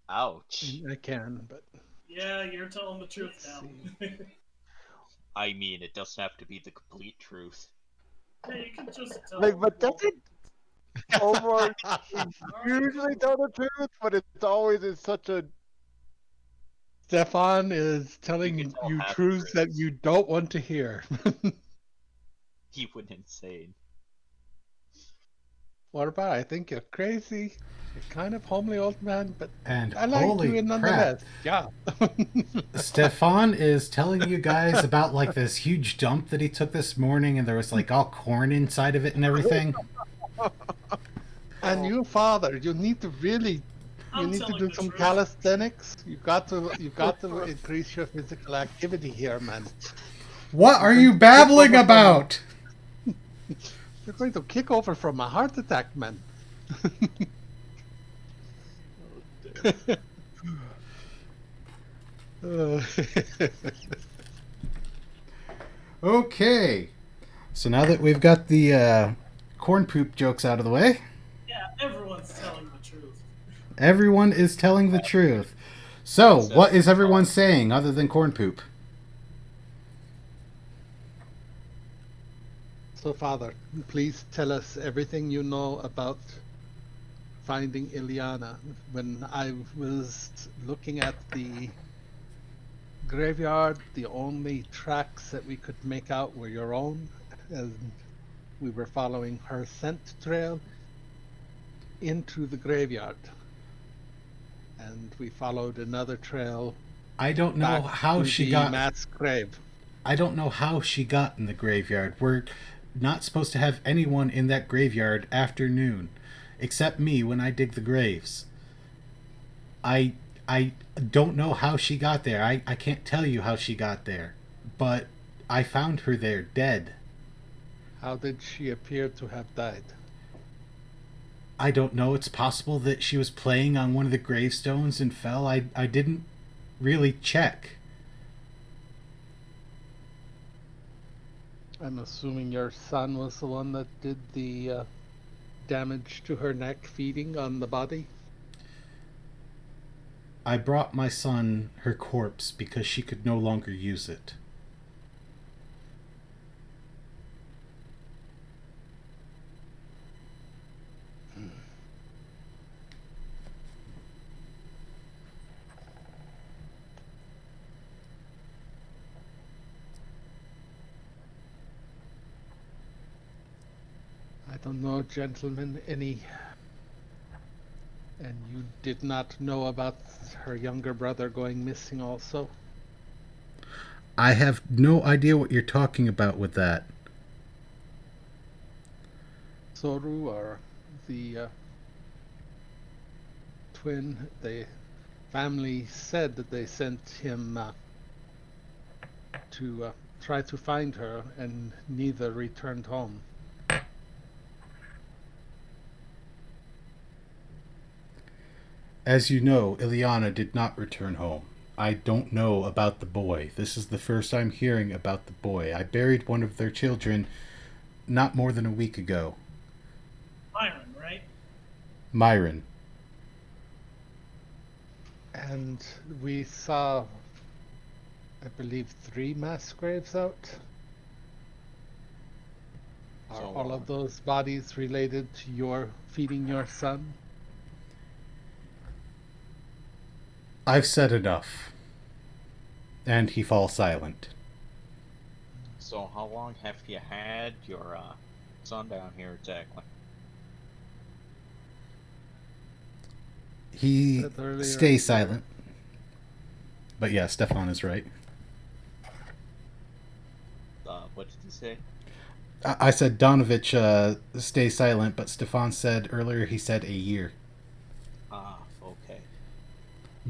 Ouch. I can, but Yeah, you're telling the truth now. I mean, it doesn't have to be the complete truth. Yeah, you can just tell. Like, but that's it. Omar usually tell the truth, but it's always in such a. Stefan is telling You can tell you half truths that truths. you don't want to hear. He went insane. What about? I think you're crazy. You're kind of homely old man, but And I like holy you crap, nonetheless. Yeah. Stefan is telling you guys about like this huge dump that he took this morning, and there was like all corn inside of it and everything. And you, father, you need to really, you I'm need to telling do the some truth. calisthenics. You got to increase your physical activity here, man. What You're are going you to kick babbling over from a- about? You're going to kick over from a heart attack, man. Uh, Okay. So now that we've got the corn poop jokes out of the way, Yeah, everyone's telling the truth. everyone is telling the truth. So, Except what is everyone Stefan. saying other than corn poop? So, Father, please tell us everything you know about finding Ileana. When I was looking at the graveyard, the only tracks that we could make out were your own, and we were following her scent trail into the graveyard. And we followed another trail I don't know back how to she the got. mass grave. I don't know how she got in the graveyard. We're not supposed to have anyone in that graveyard after noon, except me when I dig the graves. I I don't know how she got there. I can't tell you how she got there, but I found her there dead. How did she appear to have died? I don't know. It's possible that she was playing on one of the gravestones and fell. I didn't really check. I'm assuming your son was the one that did the damage to her neck feeding on the body? I brought my son her corpse because she could no longer use it. I don't know, gentlemen, any. And you did not know about her younger brother going missing also? I have no idea what you're talking about with that. Soru, or the twin, the family said that they sent him to try to find her, and neither returned home. As you know, Ileana did not return home. I don't know about the boy. This is the first I'm hearing about the boy. I buried one of their children not more than a week ago. Byron, right? Myron. And we saw, I believe, 3 mass graves out. Are So, all of those bodies related to your feeding your son? I've said enough. And he falls silent. So how long have you had your son down here exactly? He Said earlier, stays silent. But yeah, Stefan is right. What did you say? I said Donovich stay silent, but Stefan said earlier he said a year. Ah, okay.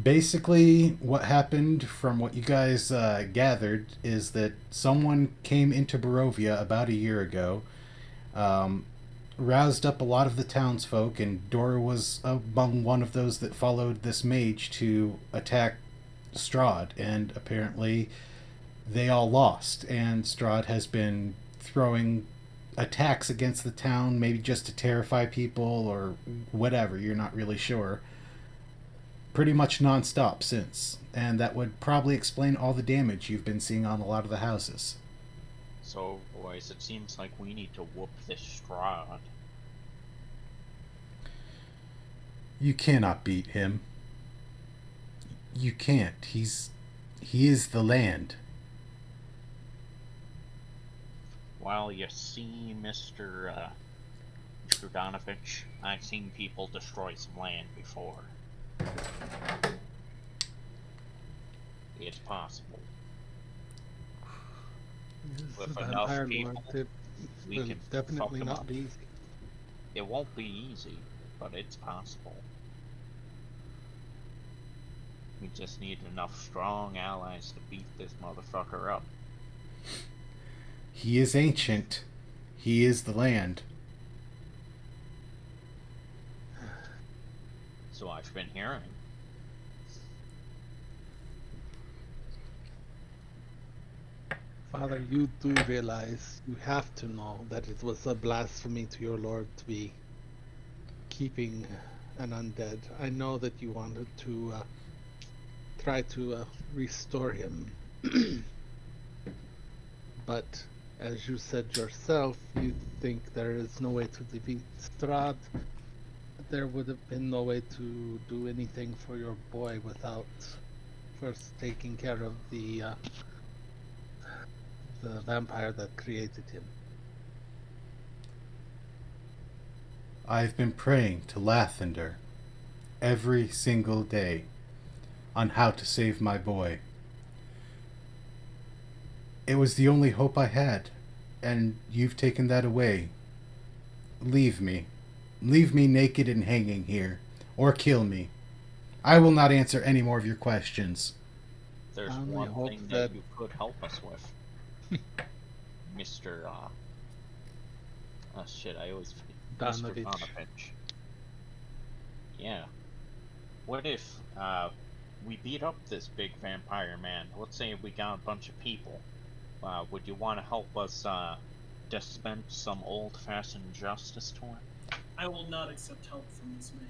Basically, what happened from what you guys gathered is that someone came into Barovia about a year ago, roused up a lot of the townsfolk, and Dora was among one of those that followed this mage to attack Strahd, and apparently they all lost, and Strahd has been throwing attacks against the town, maybe just to terrify people or whatever, you're not really sure. Pretty much non-stop since, and that would probably explain all the damage you've been seeing on a lot of the houses. So, boys, it seems like we need to whoop this Strahd. You cannot beat him. You can't. He is the land. Well, you see, Mr. Donovich, I've seen people destroy some land before. It's possible. This With is enough Vampire people, Lord. It we will can fuck definitely them not up. be easy. It won't be easy, but it's possible. We just need enough strong allies to beat this motherfucker up. He is ancient. He is the land. So I've been hearing. Father, you do realize, you have to know that it was a blasphemy to your Lord to be keeping an undead. I know that you wanted to try to restore him. But, as you said yourself, you think there is no way to defeat Strahd. There would have been no way to do anything for your boy without first taking care of the vampire that created him. I've been praying to Lathander every single day on how to save my boy. It was the only hope I had, and you've taken that away. Leave me. Leave me naked and hanging here, or kill me. I will not answer any more of your questions. There's I only one hope thing that- that you could help us with. Mr. Oh shit, I always forget. Mr. Donovich. Donovich. Yeah. What if, we beat up this big vampire man? Let's say we got a bunch of people. Would you want to help us, dispense some old-fashioned justice to him? I will not accept help from this man.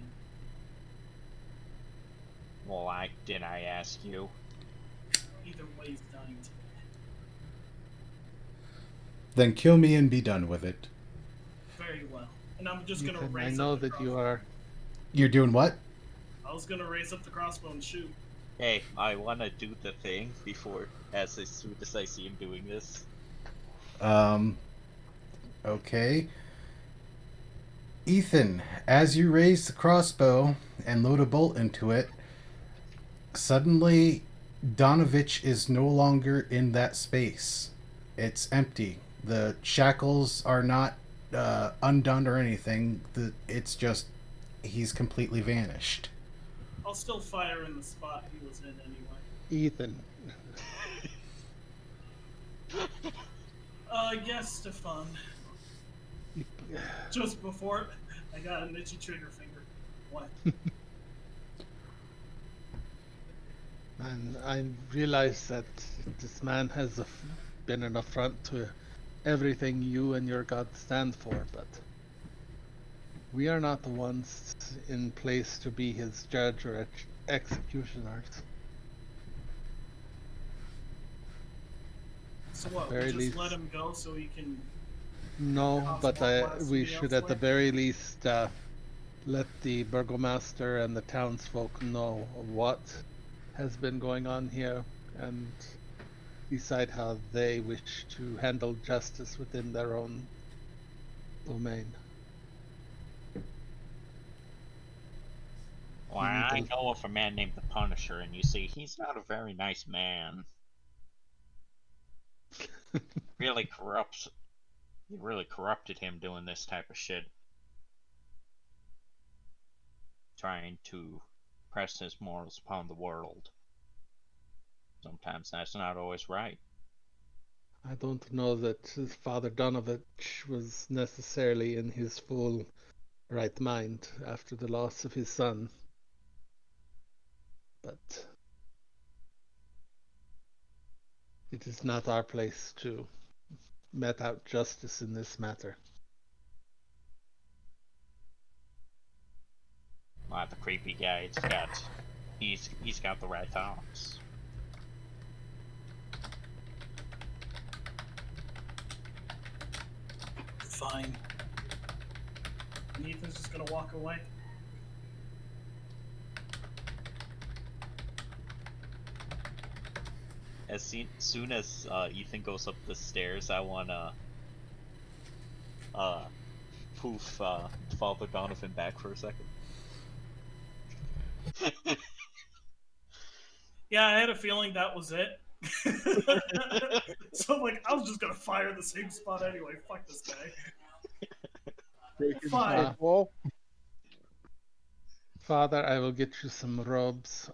Well, I ask you? Either way, he's dying today. Then kill me and be done with it. Very well. And I'm just gonna Ethan, I raise know up the that you crossbow. are. You're doing what? I was gonna raise up the crossbow and shoot. Hey, I wanna do the thing before, as soon as I see him doing this. Okay. Ethan, as you raise the crossbow and load a bolt into it, suddenly Donovich is no longer in that space. It's empty. The shackles are not undone or anything. It's just he's completely vanished. I'll still fire in the spot he was in anyway. Ethan. Yes, Stefan. Just before, I got an itchy trigger finger. What? And I realize that this man has been an affront to everything you and your God stand for, but we are not the ones in place to be his judge or executioners. So what? Very We just least- let him go so he can. No, Cause but more blasphemy we should at the elsewhere? very least let the burgomaster and the townsfolk know what has been going on here and decide how they wish to handle justice within their own domain. Well, I know of a man named the Punisher, and you see, he's not a very nice man. Really corrupts. He really corrupted him doing this type of shit. Trying to press his morals upon the world. Sometimes that's not always right. I don't know that his father Donovich was necessarily in his full right mind after the loss of his son. But it is not our place to met out justice in this matter. Well, the creepy guy, he's got the right thoughts. Fine. And Ethan's just gonna walk away. As soon as Ethan goes up the stairs, I wanna poof Father Donovan back for a second. Yeah, I had a feeling that was it. So like, I was just gonna fire the same spot anyway. Fuck this guy. Break his Fine. fourth wall. Father, I will get you some robes.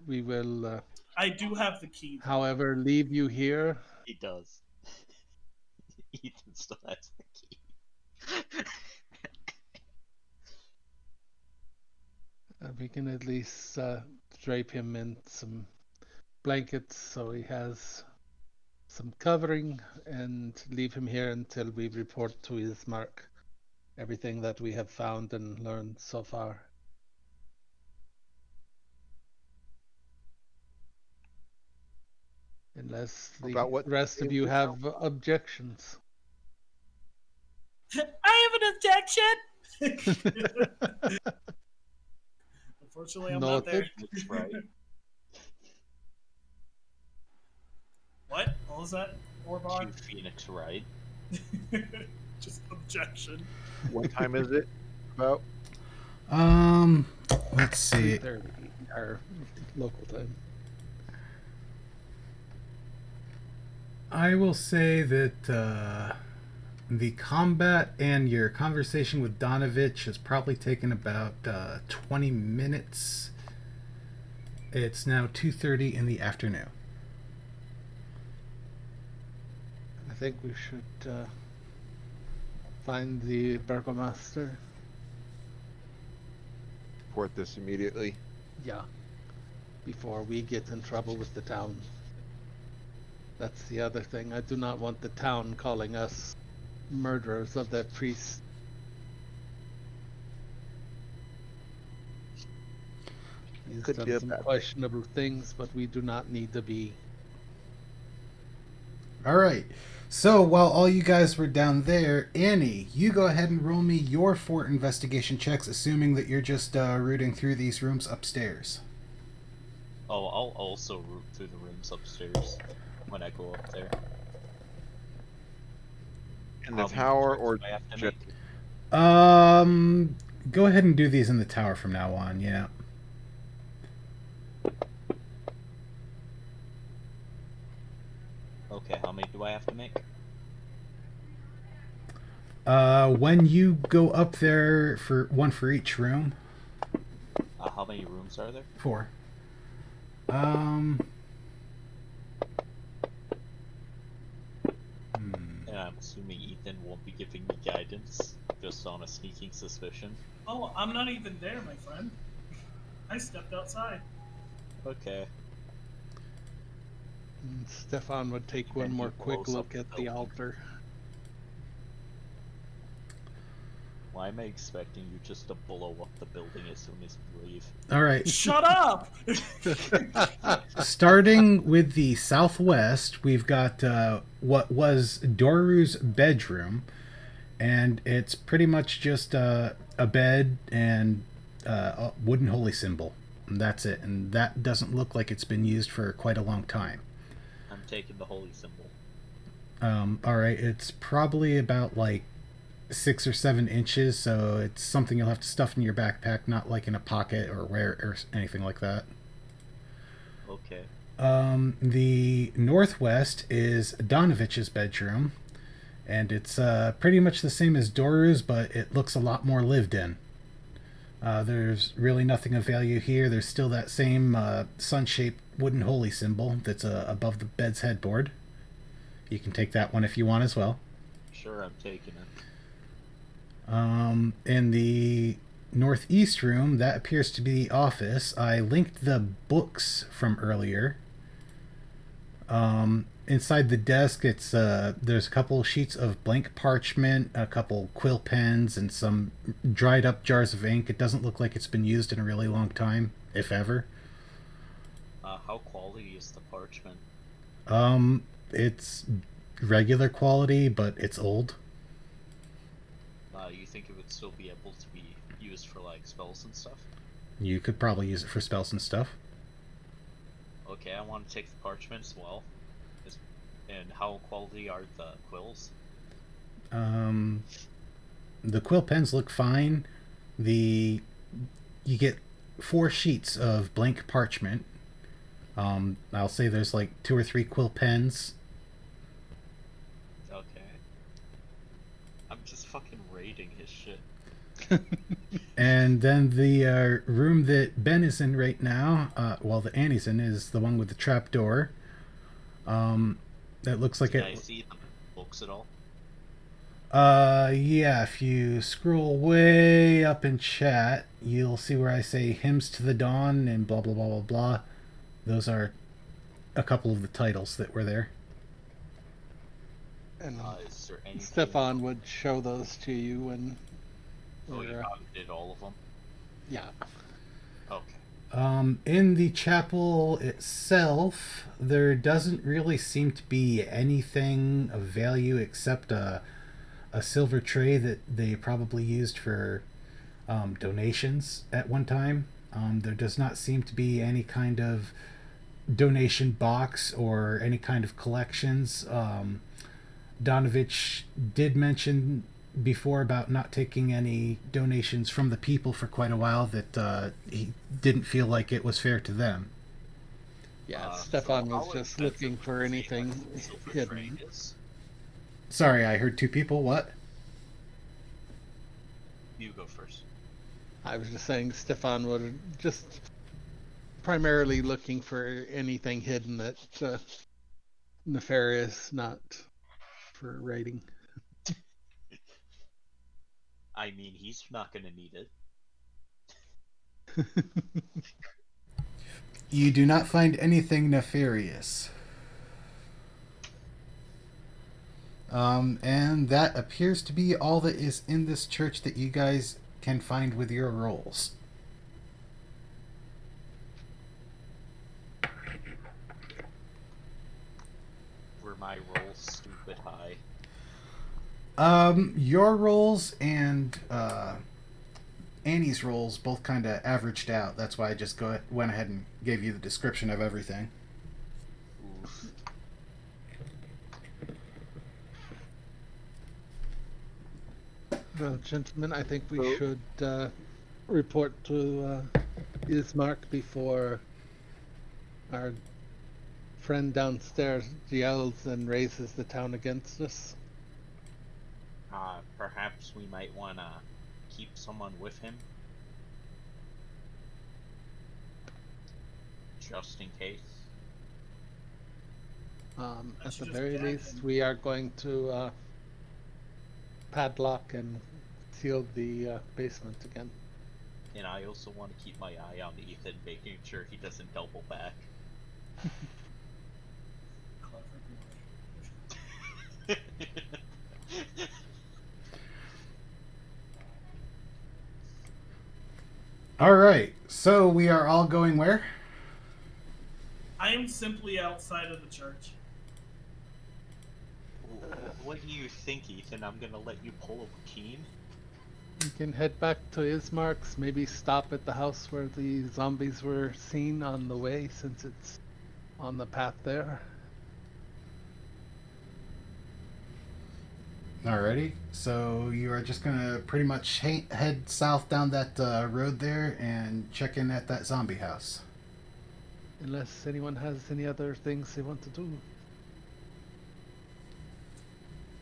We will, I do have the key. Though. however, leave you here. He does. Ethan still has the key. We can at least drape him in some blankets so he has some covering and leave him here until we report to his mark everything that we have found and learned so far. Unless the About what rest of you have objections. I have an objection. Unfortunately, I'm not there. That's right. What? What was that? Orbog? Cue Phoenix Wright. Just objection. What time is it? About? Let's see. 3:30 our local time. I will say that the combat and your conversation with Donovich has probably taken about 20 minutes. It's now 2:30 in the afternoon. I think we should find the burgomaster. Report this immediately. Yeah. Before we get in trouble with the town. That's the other thing. I do not want the town calling us murderers of that priest. He's Could be done a some bad thing. questionable things, but we do not need to be. All right. So while all you guys were down there, Annie, you go ahead and roll me your fort investigation checks, assuming that you're just rooting through these rooms upstairs. Oh, I'll also root through the rooms upstairs when I go up there. In the How many tower checks or do I have to just make? Go ahead and do these in the tower from now on. Yeah. Okay, how many do I have to make? When you go up there for one for each room. How many rooms are there? 4. And I'm assuming Ethan won't be giving me guidance, just on a sneaking suspicion. Oh, I'm not even there, my friend. I stepped outside. Okay. And Stefan would take And one then more he quick blows up look the at the building. altar. Why am I expecting you just to blow up the building as soon as you leave? All right. Shut up! Starting with the southwest, we've got what was Doru's bedroom, and it's pretty much just a bed and a wooden holy symbol. And that's it. And that doesn't look like it's been used for quite a long time. I'm taking the holy symbol. All right. It's probably about like 6 or 7 inches, so it's something you'll have to stuff in your backpack, not like in a pocket or wear or anything like that. Okay. The northwest is Donovich's bedroom, and it's pretty much the same as Doru's, but it looks a lot more lived in. There's really nothing of value here. There's still that same sun-shaped wooden holy symbol that's above the bed's headboard. You can take that one if you want as well. Sure, I'm taking it. In the northeast room, that appears to be the office. I linked the books from earlier. Inside the desk, it's there's a couple sheets of blank parchment, a couple quill pens, and some dried up jars of ink. It doesn't look like it's been used in a really long time, if ever. How quality is the parchment? It's regular quality, but it's old. You think it would still be able to be used for like spells and stuff? You could probably use it for spells and stuff. Okay, I want to take the parchment as well. And how quality are the quills? The quill pens look fine. You get 4 sheets of blank parchment. I'll say there's like 2 or 3 quill pens. Okay. I'm just fucking raiding his shit. And then the room that Ben is in right now, that Annie's in, is the one with the trap door. That looks like Can I it. see the books at all? Yeah, if you scroll way up in chat, you'll see where I say Hymns to the Dawn and blah, blah, blah, blah, blah. Those are a couple of the titles that were there. And Is there anything? Stefan would show those to you when. Oh, you we're, did all of them? yeah. Okay. In the chapel itself, there doesn't really seem to be anything of value except a silver tray that they probably used for donations at one time. There does not seem to be any kind of donation box or any kind of collections. Donovich did mention before about not taking any donations from the people for quite a while, that he didn't feel like it was fair to them. Yeah, Stefan so was how just expensive looking for would you say, anything like, the silver tray hidden. is? Sorry, I heard two people. What? You go first. I was just saying Stefan would just primarily looking for anything hidden that's nefarious, not for rating. I mean, he's not gonna need it. You do not find anything nefarious. And that appears to be all that is in this church that you guys can find with your rolls. Were my rolls stupid high? Your rolls and Annie's rolls both kind of averaged out. That's why I just went ahead and gave you the description of everything. Oof. Well, gentlemen, I think we So- should report to Ismark before our friend downstairs yells and raises the town against us. Perhaps we might wanna keep someone with him. Just in case. At the should very just least, ban we are going to padlock and seal the basement again. And I also want to keep my eye on Ethan, making sure he doesn't double back. All right, so we are all going where? I am simply outside of the church. What do you think, Ethan? I'm gonna let you pull a Keen? We can head back to Ismark's, maybe stop at the house where the zombies were seen on the way, since it's on the path there. Alrighty, so you are just gonna pretty much head south down that road there and check in at that zombie house. Unless anyone has any other things they want to do.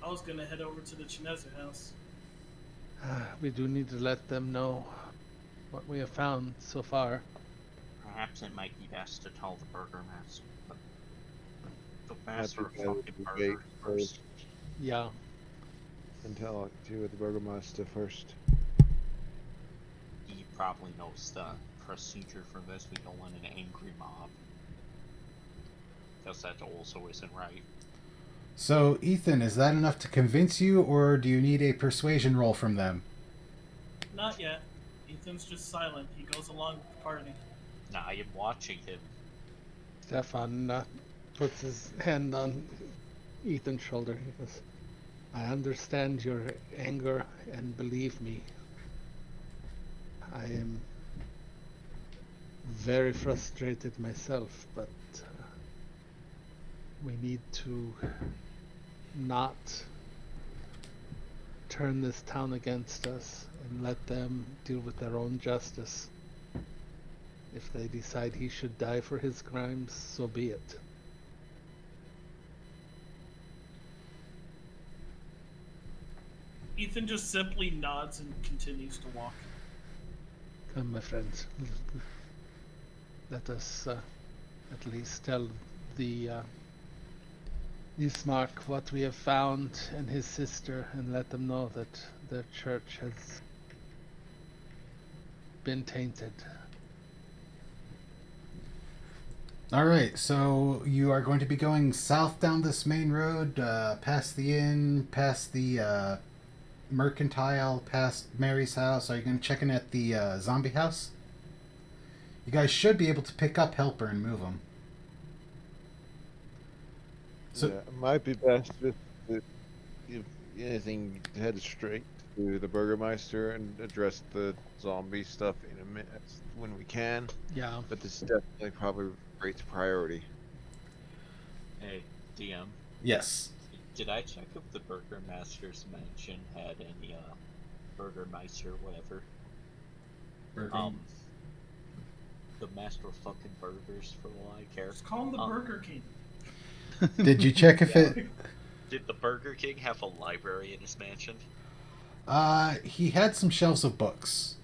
I was gonna head over to the Chineser house. We do need to let them know what we have found so far. Perhaps it might be best to tell the burgomaster. But the Have master to of go fucking to the burgers gate first. Yeah. And talk to the Burgomaster first. He probably knows the procedure for this. We don't want an angry mob. Because that also isn't right. So, Ethan, is that enough to convince you, or do you need a persuasion roll from them? Not yet. Ethan's just silent. He goes along with the party. Now I am watching him. Stefan puts his hand on Ethan's shoulder. He goes, I understand your anger, and believe me, I am very frustrated myself, but we need to not turn this town against us and let them deal with their own justice. If they decide he should die for his crimes, so be it. Ethan just simply nods and continues to walk. Come, my friends. Let us at least tell the Ismark what we have found and his sister, and let them know that their church has been tainted. All right, so you are going to be going south down this main road, past the inn, past the mercantile, past Mary's house. Are you going to check in at the zombie house? You guys should be able to pick up Helper and move him. So, yeah, it might be best just to, if anything, head straight to the Burgermeister and address the zombie stuff in a minute when we can. Yeah. But this is definitely probably great priority. Hey, DM. yes. Did I check if the Burgermaster's mansion had any Burgermeister whatever? The master of fucking burgers for all I care. Just call him the Burger King. Did you check if it... Did the Burger King have a library in his mansion? He had some shelves of books.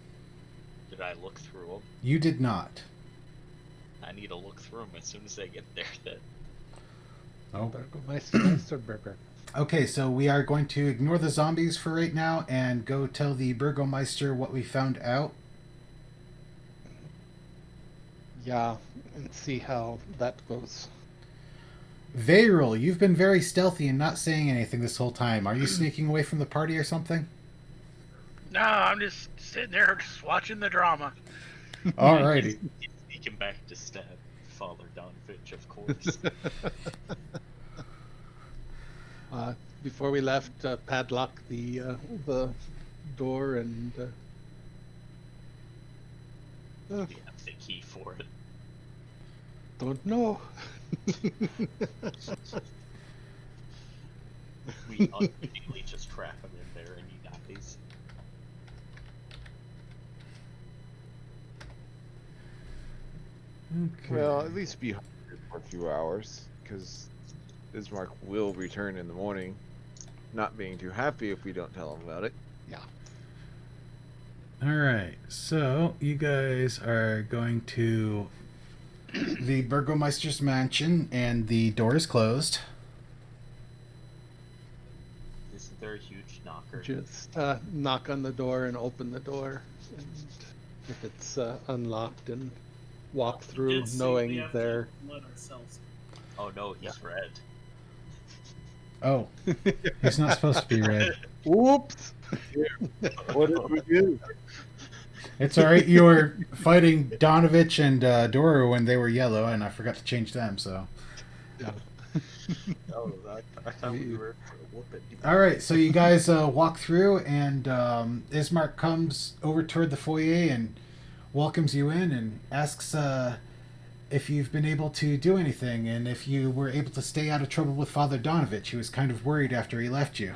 Did I look through them? You did not. I need to look through them as soon as I get there then. Oh. Meister Burger. Okay, so we are going to ignore the zombies for right now and go tell the Burgomeister what we found out. Yeah, and see how that goes. Vayril, you've been very stealthy and not saying anything this whole time. Are you sneaking away from the party or something? No, I'm just sitting there just watching the drama. Alrighty. He's sneaking back to stab Father Donovich, of course. Before we left, padlock the door and You have the key for it. don't know. We unwittingly just trap him in there and he dies. Okay. Well, at least be hungry for a few hours, because Bismarck will return in the morning, not being too happy if we don't tell him about it. Yeah. Alright, so you guys are going to the Burgomeister's mansion and the door is closed. Isn't there a huge knocker? Just knock on the door and open the door, and if it's unlocked, and walk through, Did say we knowing have to they're. let ourselves. Oh no, he's red. Oh, he's not supposed to be red. Whoops! What did we do? It's alright, you were fighting Donovich and Dora when they were yellow, and I forgot to change them, so. Yeah. Oh, I thought we were whooping. Alright, so you guys walk through, and Ismark comes over toward the foyer and welcomes you in and asks if you've been able to do anything and if you were able to stay out of trouble with Father Donovich. He was kind of worried after he left you.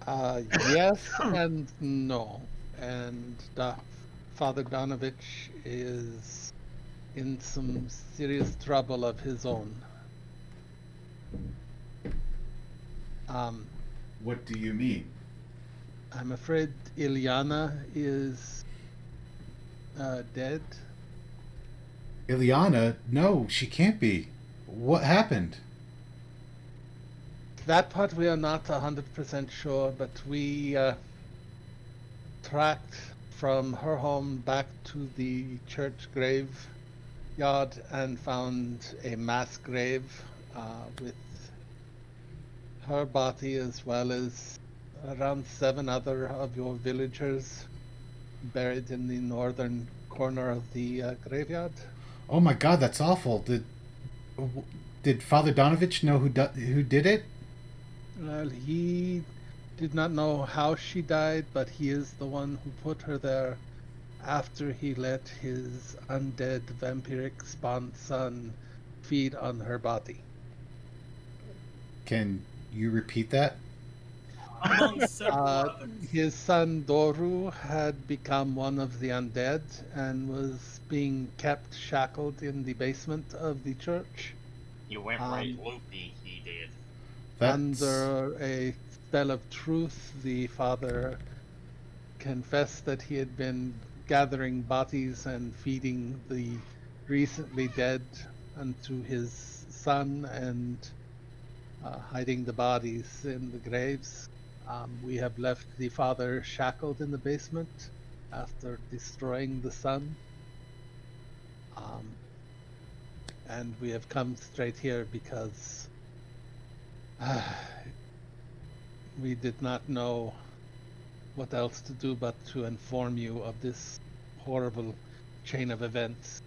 Yes and no. And Father Donovich is in some serious trouble of his own. What do you mean? I'm afraid Ilyana is dead. Ilyana? No, she can't be. What happened? That part we are not 100% sure, but we tracked from her home back to the church graveyard and found a mass grave with her body as well as around 7 other of your villagers buried in the northern corner of the graveyard. Oh my god, that's awful. Did Father Donovich know who did it? Well, he did not know how she died, but he is the one who put her there after he let his undead vampiric spawn son feed on her body. Can you repeat that? Among several others. His son Doru had become one of the undead and was being kept shackled in the basement of the church. You went right loopy, he did. That's... Under a spell of truth, the father confessed that he had been gathering bodies and feeding the recently dead unto his son and hiding the bodies in the graves. We have left the father shackled in the basement after destroying the son. And we have come straight here because we did not know what else to do but to inform you of this horrible chain of events.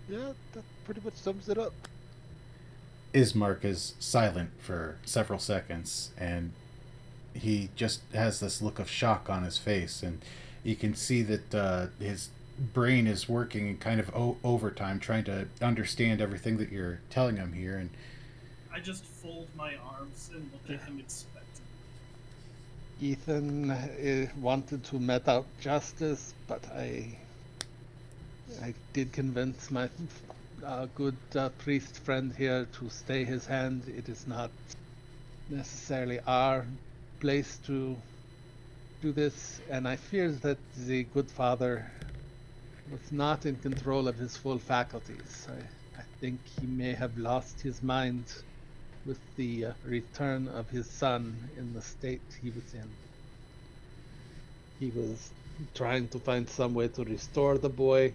Yeah, that pretty much sums it up. Ismark is silent for several seconds, and he just has this look of shock on his face, and you can see that his brain is working in kind of overtime, trying to understand everything that you're telling him here. And I just fold my arms and look at him expectantly. Ethan wanted to met out justice, but I did convince my good priest friend here to stay his hand. It is not necessarily our place to do this, and I fear that the good father was not in control of his full faculties. I think he may have lost his mind with the return of his son in the state he was in. He was trying to find some way to restore the boy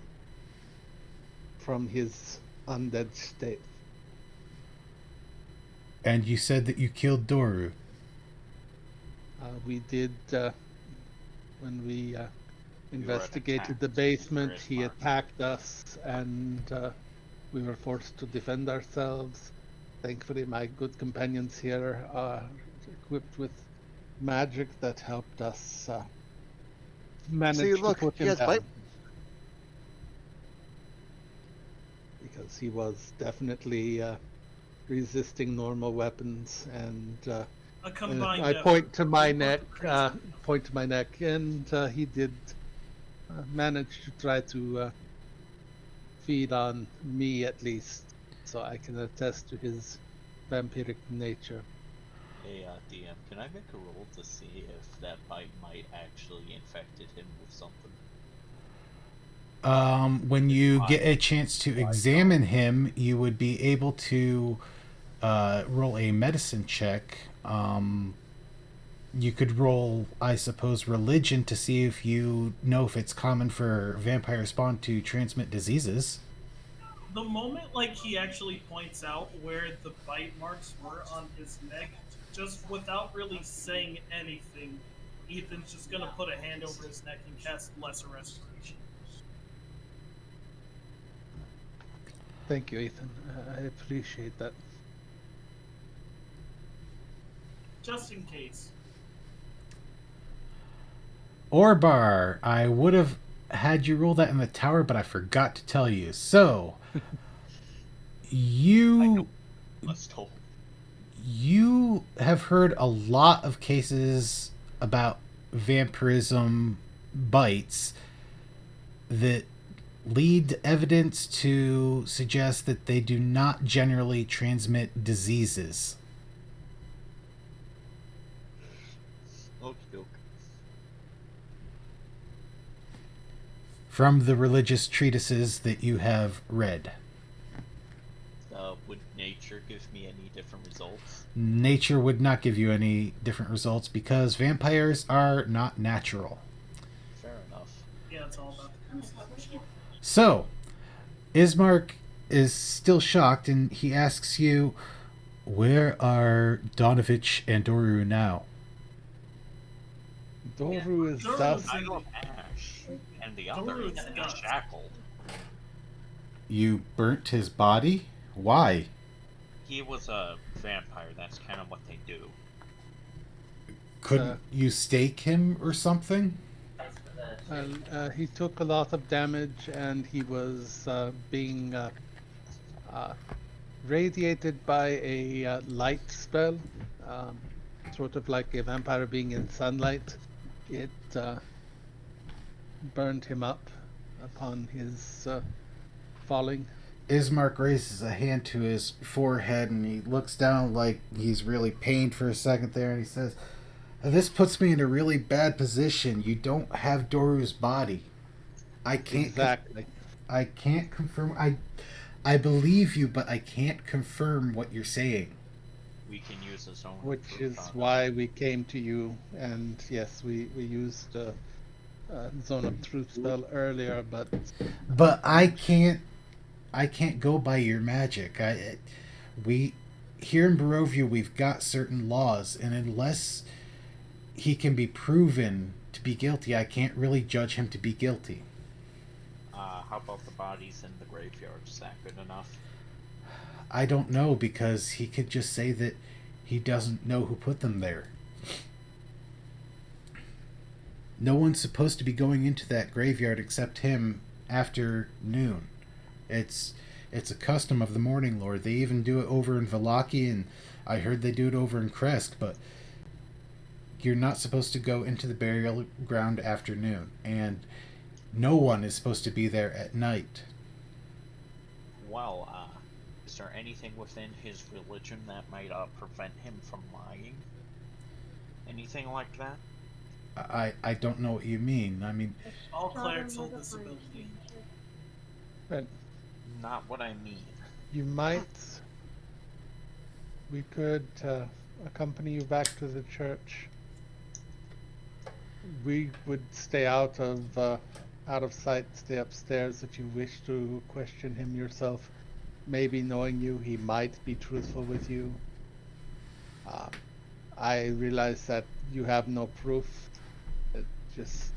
from his undead state. And you said that you killed Doru. We did, when we investigated attacked the basement, he Ismark. attacked us, and we were forced to defend ourselves. Thankfully, my good companions here are equipped with magic that helped us manage See, look, to put he him has down. bite. Because he was definitely resisting normal weapons, and A combined I effort. point to my We both neck, appreciate it. and he did manage to try to feed on me at least, so I can attest to his vampiric nature. Hey, DM, can I make a roll to see if that bite might actually infected him with something? When you get a chance to examine him, you would be able to roll a medicine check. You could roll, I suppose, religion to see if you know if it's common for vampire spawn to transmit diseases. The moment like he actually points out where the bite marks were on his neck, just without really saying anything, Ethan's just gonna put a hand over his neck and cast Lesser Restoration. Thank you, Ethan. I appreciate that. Just in case. Orbar, I would have had you roll that in the tower, but I forgot to tell you. So, you Let's told. you have heard a lot of cases about vampirism bites that lead evidence to suggest that they do not generally transmit diseases. Okie doke. From the religious treatises that you have read. Would nature give me any different results? Nature would not give you any different results because vampires are not natural. Fair enough. Yeah, it's all about the constitution. So, Ismark is still shocked and he asks you, where are Donovich and Doru now? Doru is Doru's thus in the- Ash, and the other Doru's is dust. shackled. You burnt his body? Why? He was a vampire, that's kind of what they do. Couldn't you stake him or something? he took a lot of damage, and he was being radiated by a light spell, sort of like a vampire being in sunlight. It burned him up upon his falling. Ismark raises a hand to his forehead and he looks down like he's really pained for a second there and he says, This puts me in a really bad position. You don't have Doru's body. I can't. Exactly. I can't confirm. I believe you, but I can't confirm what you're saying. We can use a zone. of Which truth is on that. why we came to you, and yes, we used a Zone of Truth spell earlier, but But I can't. I can't go by your magic. We here in Barovia we've got certain laws, and unless he can be proven to be guilty, I can't really judge him to be guilty. How about the bodies in the graveyard? Is that good enough? I don't know because he could just say that he doesn't know who put them there. No one's supposed to be going into that graveyard except him after noon. It's a custom of the Morning Lord. They even do it over in Valaki, and I heard they do it over in Crest, but you're not supposed to go into the burial ground after noon, and no one is supposed to be there at night. Well, is there anything within his religion that might prevent him from lying? Anything like that? I don't know what you mean. I mean, All clerics hold this ability. but Not what I mean. you might. We could accompany you back to the church. We would stay out of sight, stay upstairs if you wish to question him yourself. Maybe knowing you, he might be truthful with you. I realize that you have no proof. It just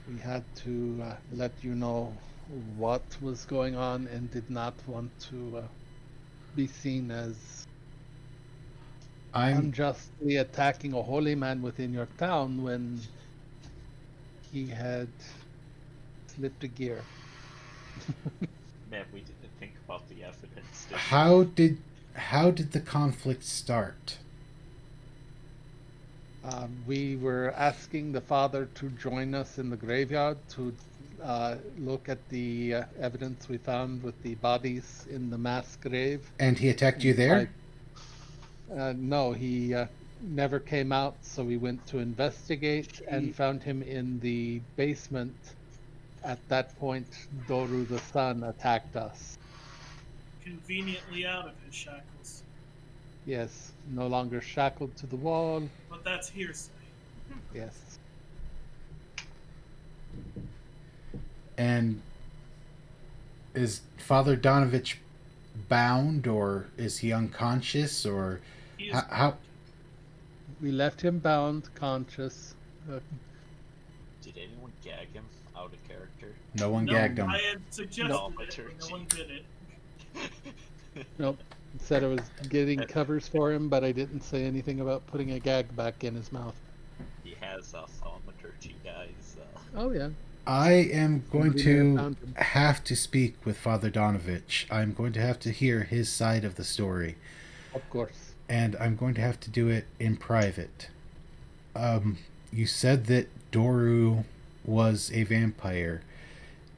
we had to let you know what was going on and did not want to be seen as I'm unjustly attacking a holy man within your town when he had slipped a gear. Man, we didn't think about the evidence. Did we? how did the conflict start? We were asking the father to join us in the graveyard to look at the evidence we found with the bodies in the mass grave. And he attacked you there? No, he never came out, so we went to investigate and found him in the basement. At that point, Doru the son attacked us. Conveniently out of his shackles. Yes, no longer shackled to the wall. But that's hearsay. Yes. And is Father Donovich bound, or is he unconscious, or He is how? We left him bound, conscious. Did anyone gag him out of character? No one No, gagged him. I had suggested No. it, but no one did it. Nope. Said I was getting covers for him, but I didn't say anything about putting a gag back in his mouth. He has thaumaturgy, guys. Oh yeah. I am going Somebody may have to found him. have to speak with Father Donovich. I'm going to have to hear his side of the story, Of course. and I'm going to have to do it in private. You said that Doru was a vampire.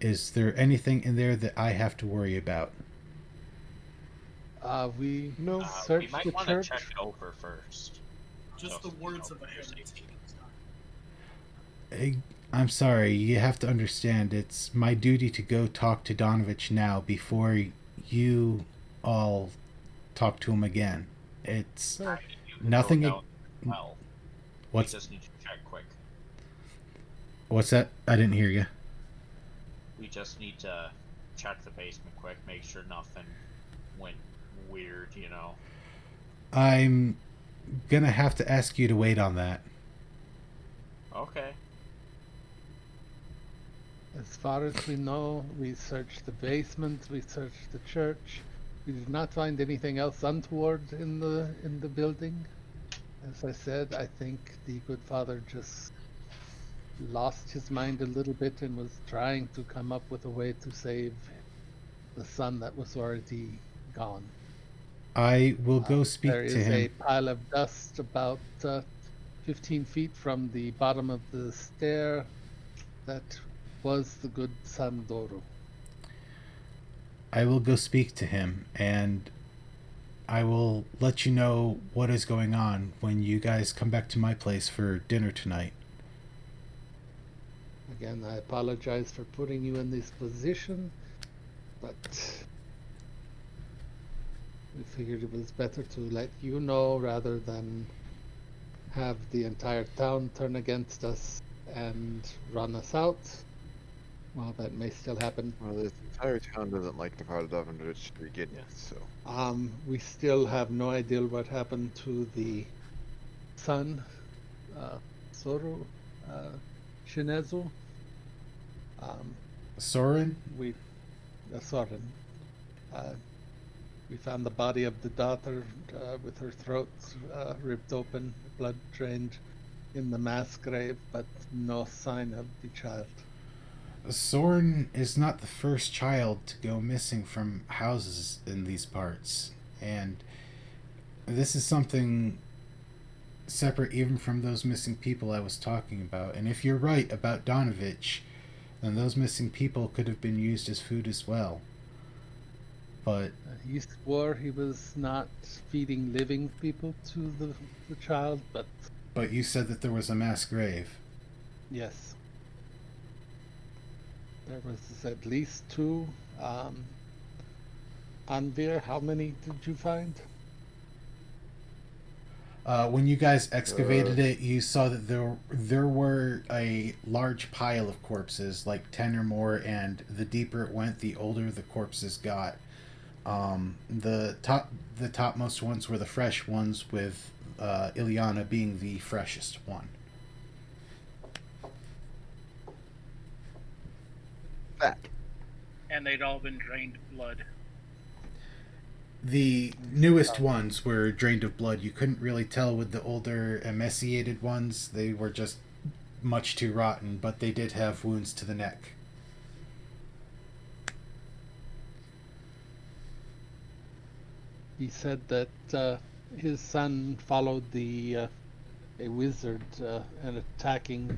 Is there anything in there that I have to worry about? We No. We searched might the want to church. check it over first. Just the words of a heretic. I'm sorry, you have to understand, it's my duty to go talk to Donovich now before you all talk to him again. It's Sure. You can Nothing go ag- down well. what's We just need to check quick. what's that? I didn't hear you. We just need to check the basement quick, make sure nothing went weird, you know. I'm gonna have to ask you to wait on that. Okay. As far as we know, we searched the basement, we searched the church. We did not find anything else untoward in the building. As I said, I think the good father just lost his mind a little bit and was trying to come up with a way to save the son that was already gone. I will go speak There to is a him. pile of dust about 15 feet from the bottom of the stair. That was the good son Doru. I will go speak to him, and I will let you know what is going on when you guys come back to my place for dinner tonight. Again, I apologize for putting you in this position, but we figured it was better to let you know rather than have the entire town turn against us and run us out. Well, that may still happen. Well, this entire town doesn't like the Father Donovich to begin with, so. We still have no idea what happened to the son, Soru Shinezu. Soren? Soren. We found the body of the daughter with her throat ripped open, blood drained in the mass grave, but no sign of the child. Soren is not the first child to go missing from houses in these parts, and this is something separate even from those missing people I was talking about. And if you're right about Donovich, then those missing people could have been used as food as well. But He swore he was not feeding living people to the child, but you said that there was a mass grave. yes. There was at least two. Anvir, how many did you find? When you guys excavated it, you saw that there were a large pile of corpses, like 10 or more, and the deeper it went, the older the corpses got. The topmost ones were the fresh ones, with Ilyana being the freshest one. That. And they'd all been drained of blood. The newest ones were drained of blood. You couldn't really tell with the older emaciated ones. They were just much too rotten, but they did have wounds to the neck. He said that his son followed a wizard and attacking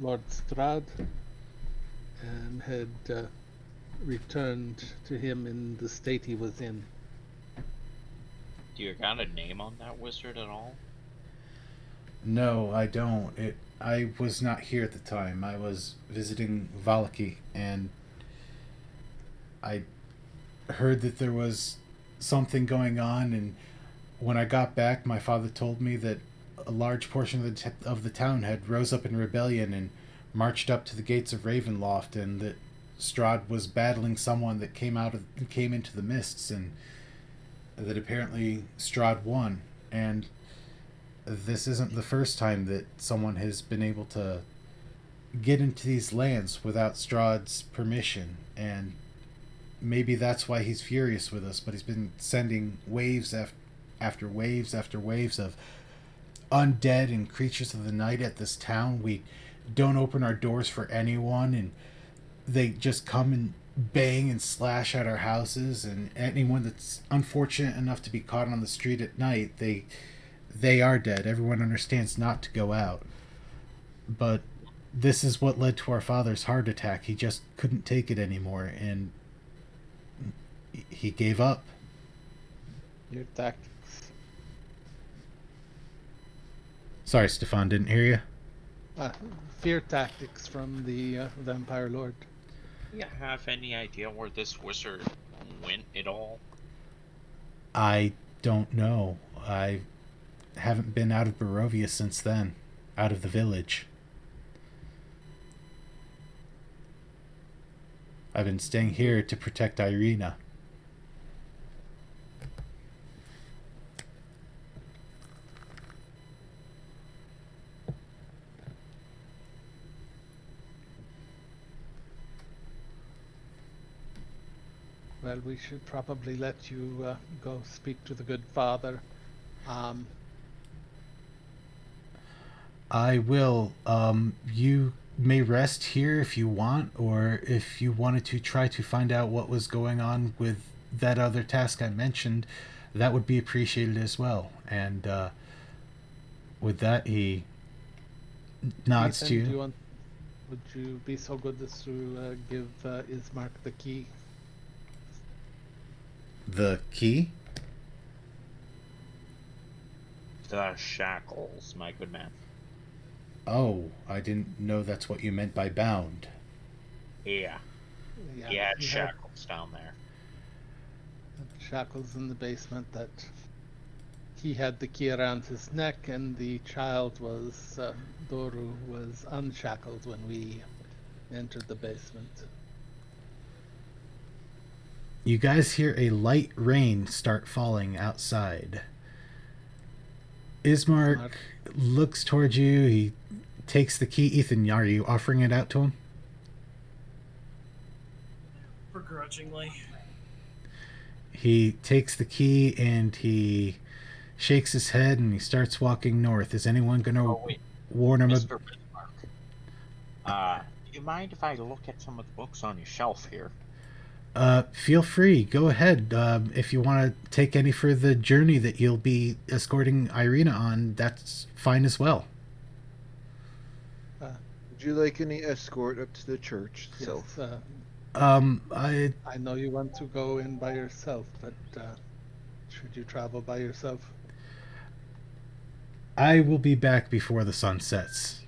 Lord Strahd, and had returned to him in the state he was in. Do you got a name on that wizard at all? No, I don't. I was not here at the time. I was visiting Valaki, and I heard that there was something going on, and when I got back, my father told me that a large portion of the town had rose up in rebellion and marched up to the gates of Ravenloft, and that Strahd was battling someone that came into the mists, and that apparently Strahd won. And this isn't the first time that someone has been able to get into these lands without Strahd's permission, and maybe that's why he's furious with us, but he's been sending waves after waves after waves of undead and creatures of the night at this town. We don't open our doors for anyone, and they just come and bang and slash at our houses, and anyone that's unfortunate enough to be caught on the street at night, they are dead. Everyone understands not to go out. But this is what led to our father's heart attack. He just couldn't take it anymore, and he gave up. Your tactics. Sorry, Stefan, didn't hear you. Fear tactics from the Vampire Lord. Do you have any idea where this wizard went at all? I don't know. I haven't been out of Barovia since then. Out of the village. I've been staying here to protect Irina. Well, we should probably let you go speak to the good father. I will. You may rest here if you want, or if you wanted to try to find out what was going on with that other task I mentioned, that would be appreciated as well. And with that, he nods Ethan, to you. Would you be so good as to give Ismark the key? The key? Shackles, my good man. Oh, I didn't know that's what you meant by bound. Yeah, Yeah, he had he shackles down there. had shackles in the basement that he had the key around his neck, and the child was, Doru, was unshackled when we entered the basement. You guys hear a light rain start falling outside. Ismark looks towards you. He takes the key. Ethan, are you offering it out to him? Begrudgingly. He takes the key and he shakes his head and he starts walking north. Is anyone going to wait, warn him? Mr. Bismarck. Do you mind if I look at some of the books on your shelf here? Feel free. Go ahead. If you want to take any for the journey that you'll be escorting Irina on, that's fine as well. Would you like any escort up to the church itself? Yes, I I know you want to go in by yourself, but should you travel by yourself? will be back before the sun sets.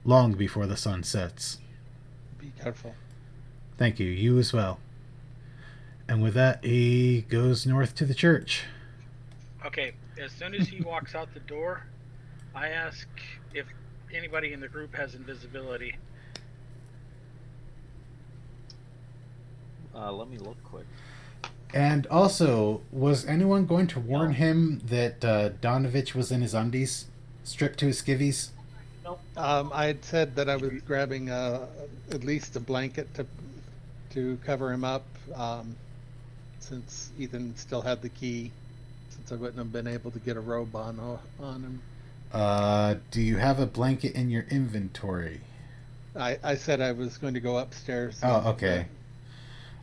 Long before the sun sets. Be careful. Thank you. You as well. And with that, he goes north to the church. Okay, as soon as he walks out the door, I ask if anybody in the group has invisibility. Let me look quick. And also, was anyone going to warn him that Donovich was in his undies, stripped to his skivvies? I had said that I was grabbing at least a blanket to cover him up, since Ethan still had the key, since I wouldn't have been able to get a robe on him. Do you have a blanket in your inventory? I said I was going to go upstairs. Oh, okay.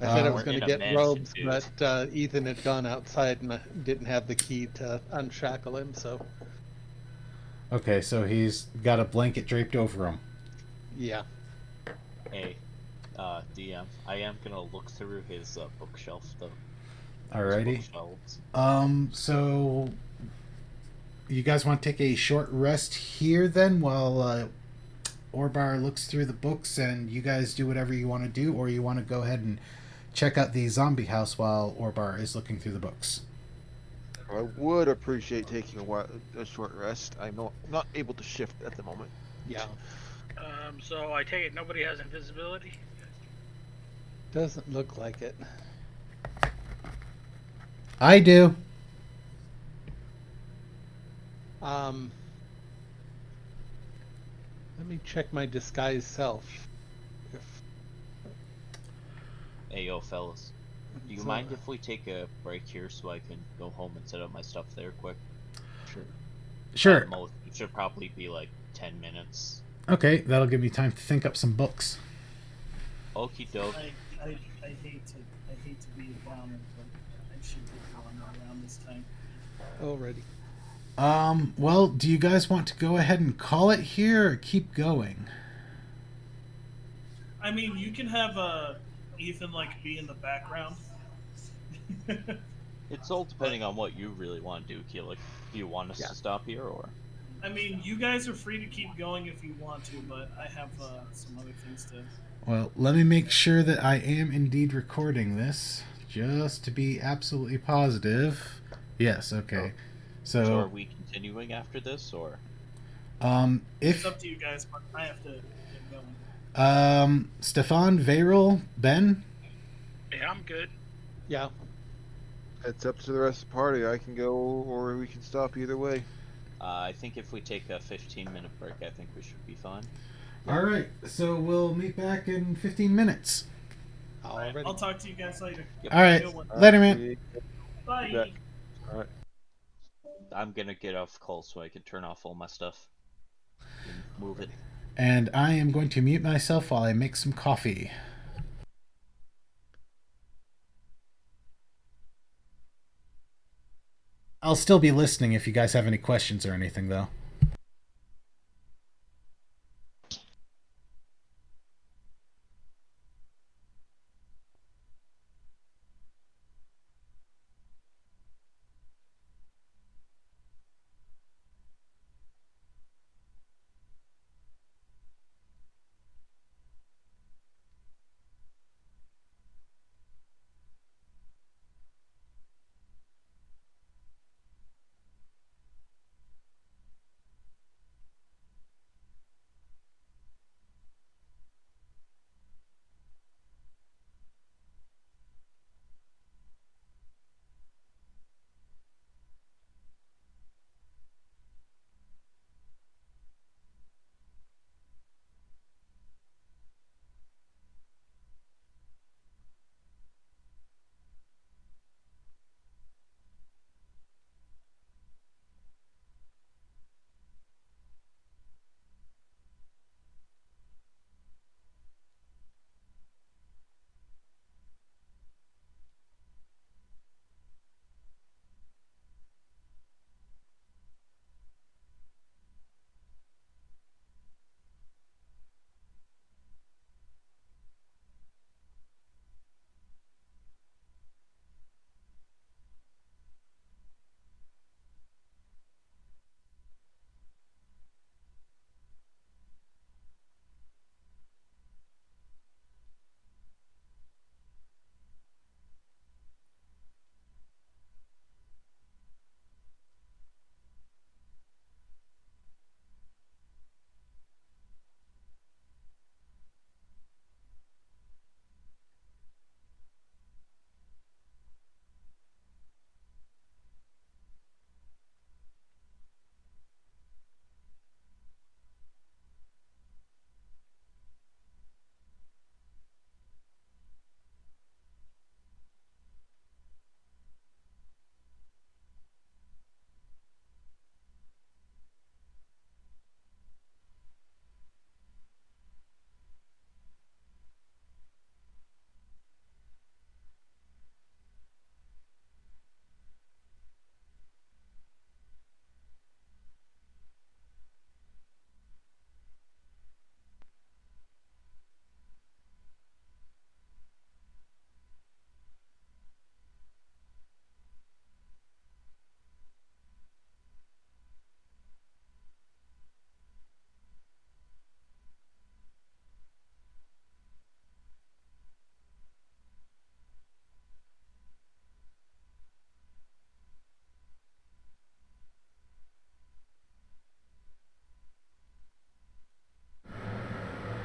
I said I was We're going in to a get mansion, robes, dude. but Ethan had gone outside and I didn't have the key to unshackle him, so Okay, so he's got a blanket draped over him. yeah. Hey, DM, I am gonna look through his bookshelf, though. Alrighty. His bookshelves. So you guys want to take a short rest here then while Orbar looks through the books and you guys do whatever you want to do, or you want to go ahead and check out the zombie house while Orbar is looking through the books? I would appreciate taking a short rest. I'm not able to shift at the moment. Yeah. So I take it nobody has invisibility? Doesn't look like it. I do. Let me check my disguise self. If Hey, yo, fellas. Do you So- mind if we take a break here so I can go home and set up my stuff there quick? Sure. At most, it should probably be like 10 minutes. Okay, that'll give me time to think up some books. Okie doke. I hate to be a downer, but I should get going around this time. already. Well, do you guys want to go ahead and call it here or keep going? I mean, you can have Ethan like be in the background. It's all depending on what you really want to do, Keelik. Do you want us to stop here, or? I mean, you guys are free to keep going if you want to, but I have some other things to. Well, let me make sure that I am indeed recording this, just to be absolutely positive. Yes, okay. So are we continuing after this, or? It's If up to you guys, but I have to get going. Stefan, Veyril, Ben? Yeah, I'm good. Yeah. It's up to the rest of the party. I can go, or we can stop either way. I think if we take a 15-minute break, I think we should be fine. Alright, so we'll meet back in 15 minutes. Already. I'll talk to you guys later. Alright, Good one. later, man. Bye. Back. All right. I'm gonna get off call so I can turn off all my stuff. And move it. And I am going to mute myself while I make some coffee. I'll still be listening if you guys have any questions or anything, though.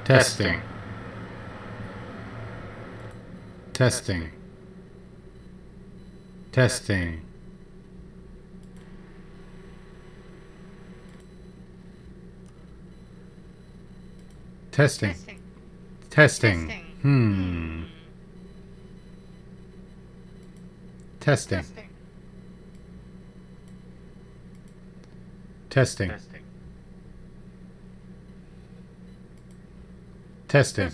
Testing. Testing. Testing. Testing. Testing. Testing. Testing. Testing.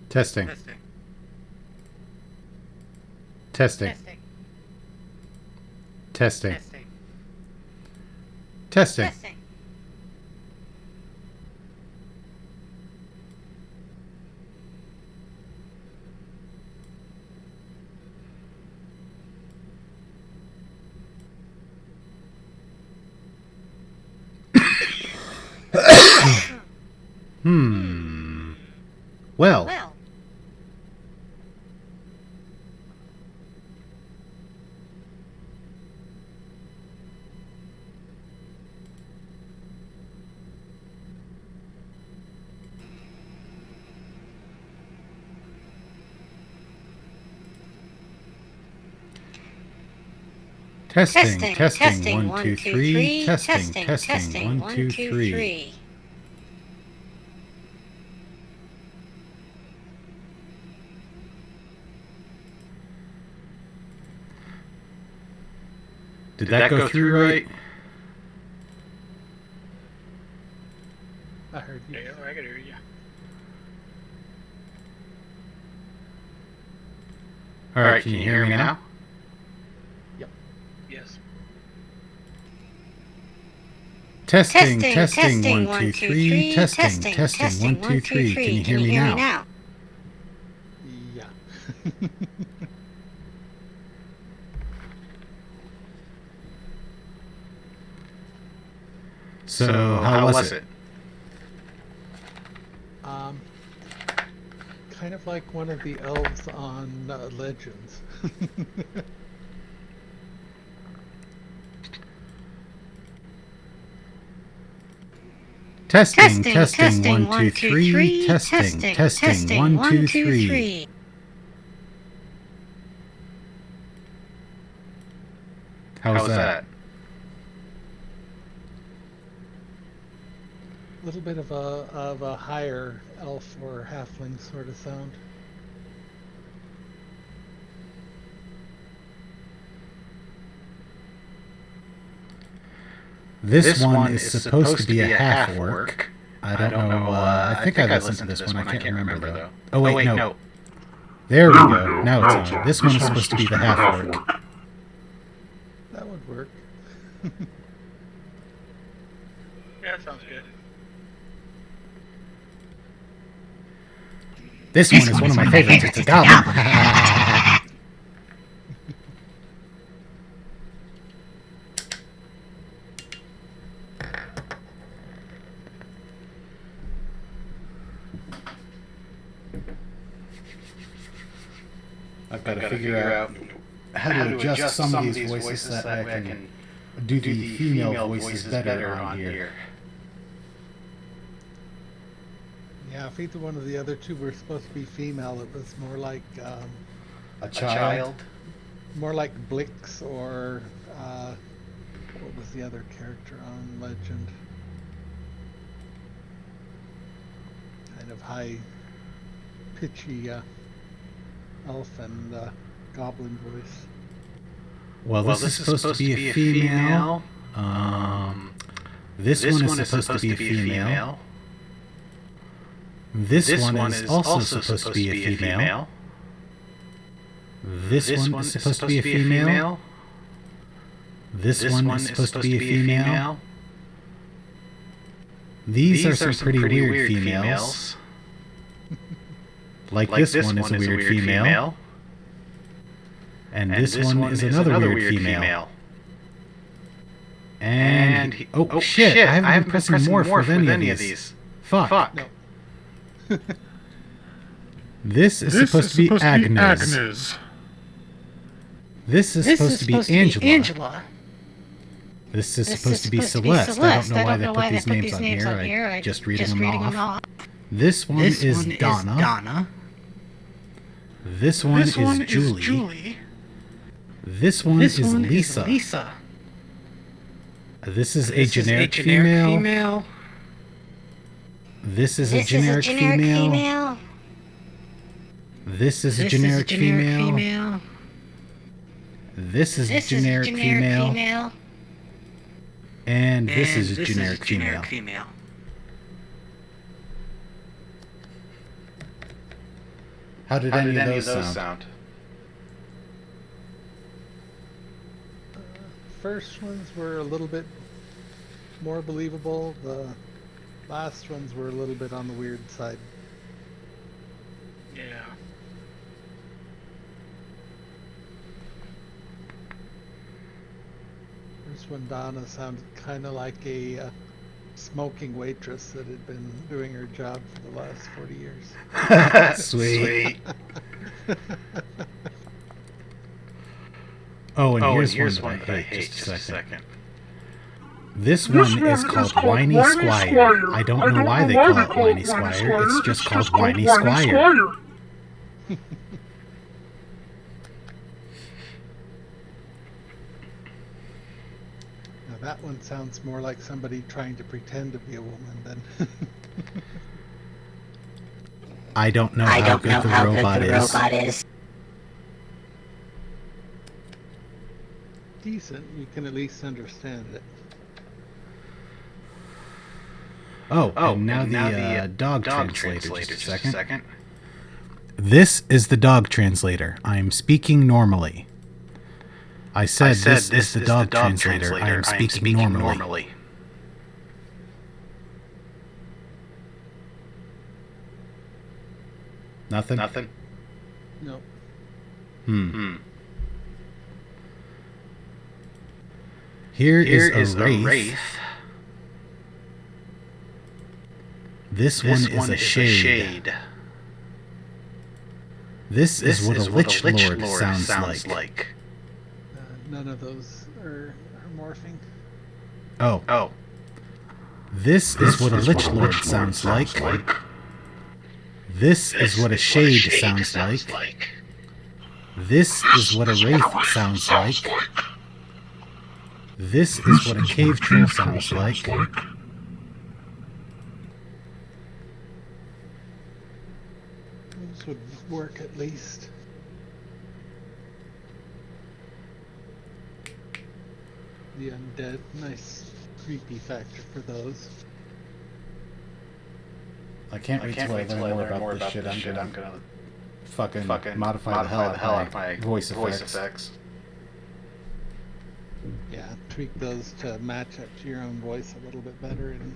Testing. Testing. Testing. Testing. Well. Testing, testing, 1, 2, 3. Testing, testing, 1, 2, 3. Did that go through right? I heard you. Yeah, I can hear you. Alright, can you hear me now? Yes. Testing, testing, 1, 2, 3. Testing, testing, 1, 2, 3. Can you hear me now? Yeah. So, how was it? Kind of like one of the elves on Legends. Testing, testing, 1, 2, 3. Testing, testing, 1, 2, 3. How was that? A little bit of a higher elf or halfling sort of sound. This one is supposed to be a half-orc. I don't know. I think I listened to this one. I can't remember, though. Oh, wait, no. There we go. Now it's on. This one is supposed to be the half-orc. That would work. Yeah, sounds good. This one is one of my favorites. It's a goblin. I've got to figure out how to adjust some of these voices that way I can do the female voices better on here. Yeah, if either one of the other two were supposed to be female, it was more like A child? more like Blix or what was the other character on Legend? Kind of high pitchy elf and goblin voice. Well, this is supposed to be a female. This one is supposed to be a female. This one is also supposed to be a female. This one is supposed to be a female. This one is supposed to be a female. These are some pretty weird females. Like this one is a weird female. And this one is another weird female. And oh shit, I haven't been pressing more for any of these. Fuck. No. This is supposed to be Agnes. This is supposed to be Angela. This is supposed to be Celeste. I don't know why they put these names on here. I'm just reading them off. This one is Donna. This one is Julie. This one is Lisa. This is a generic female. This is a generic female. This is a generic female. This is a generic female. And this is a generic female. How did any of those sound? First ones were a little bit more believable. The last ones were a little bit on the weird side. Yeah. First one, Donna, sounded kind of like a smoking waitress that had been doing her job for the last 40 years. Sweet. Oh, and here's one that I hate. Just a second. This one is called Whiny Squire. I don't know why they call it Whiny Squire. It's just called Whiny Squire. Now that one sounds more like somebody trying to pretend to be a woman than... I don't know how good the robot is. Decent. You can at least understand it. Oh, and now the dog translator. Just a second. This is the dog translator. I am speaking normally. I said this is the dog translator. I am speaking normally. Nothing? No. Here is a wraith. This one is a shade. This is what a Lich Lord sounds like. None of those are morphing. Oh. This is what a Lich Lord sounds like. This is what a shade sounds like. This is what a wraith sounds like. This is what a cave troll sounds like. Those would work at least. The undead, nice creepy factor for those. I can't wait till I learn more about this shit. I'm gonna fucking modify the hell out of my voice effects. Yeah, tweak those to match up to your own voice a little bit better. And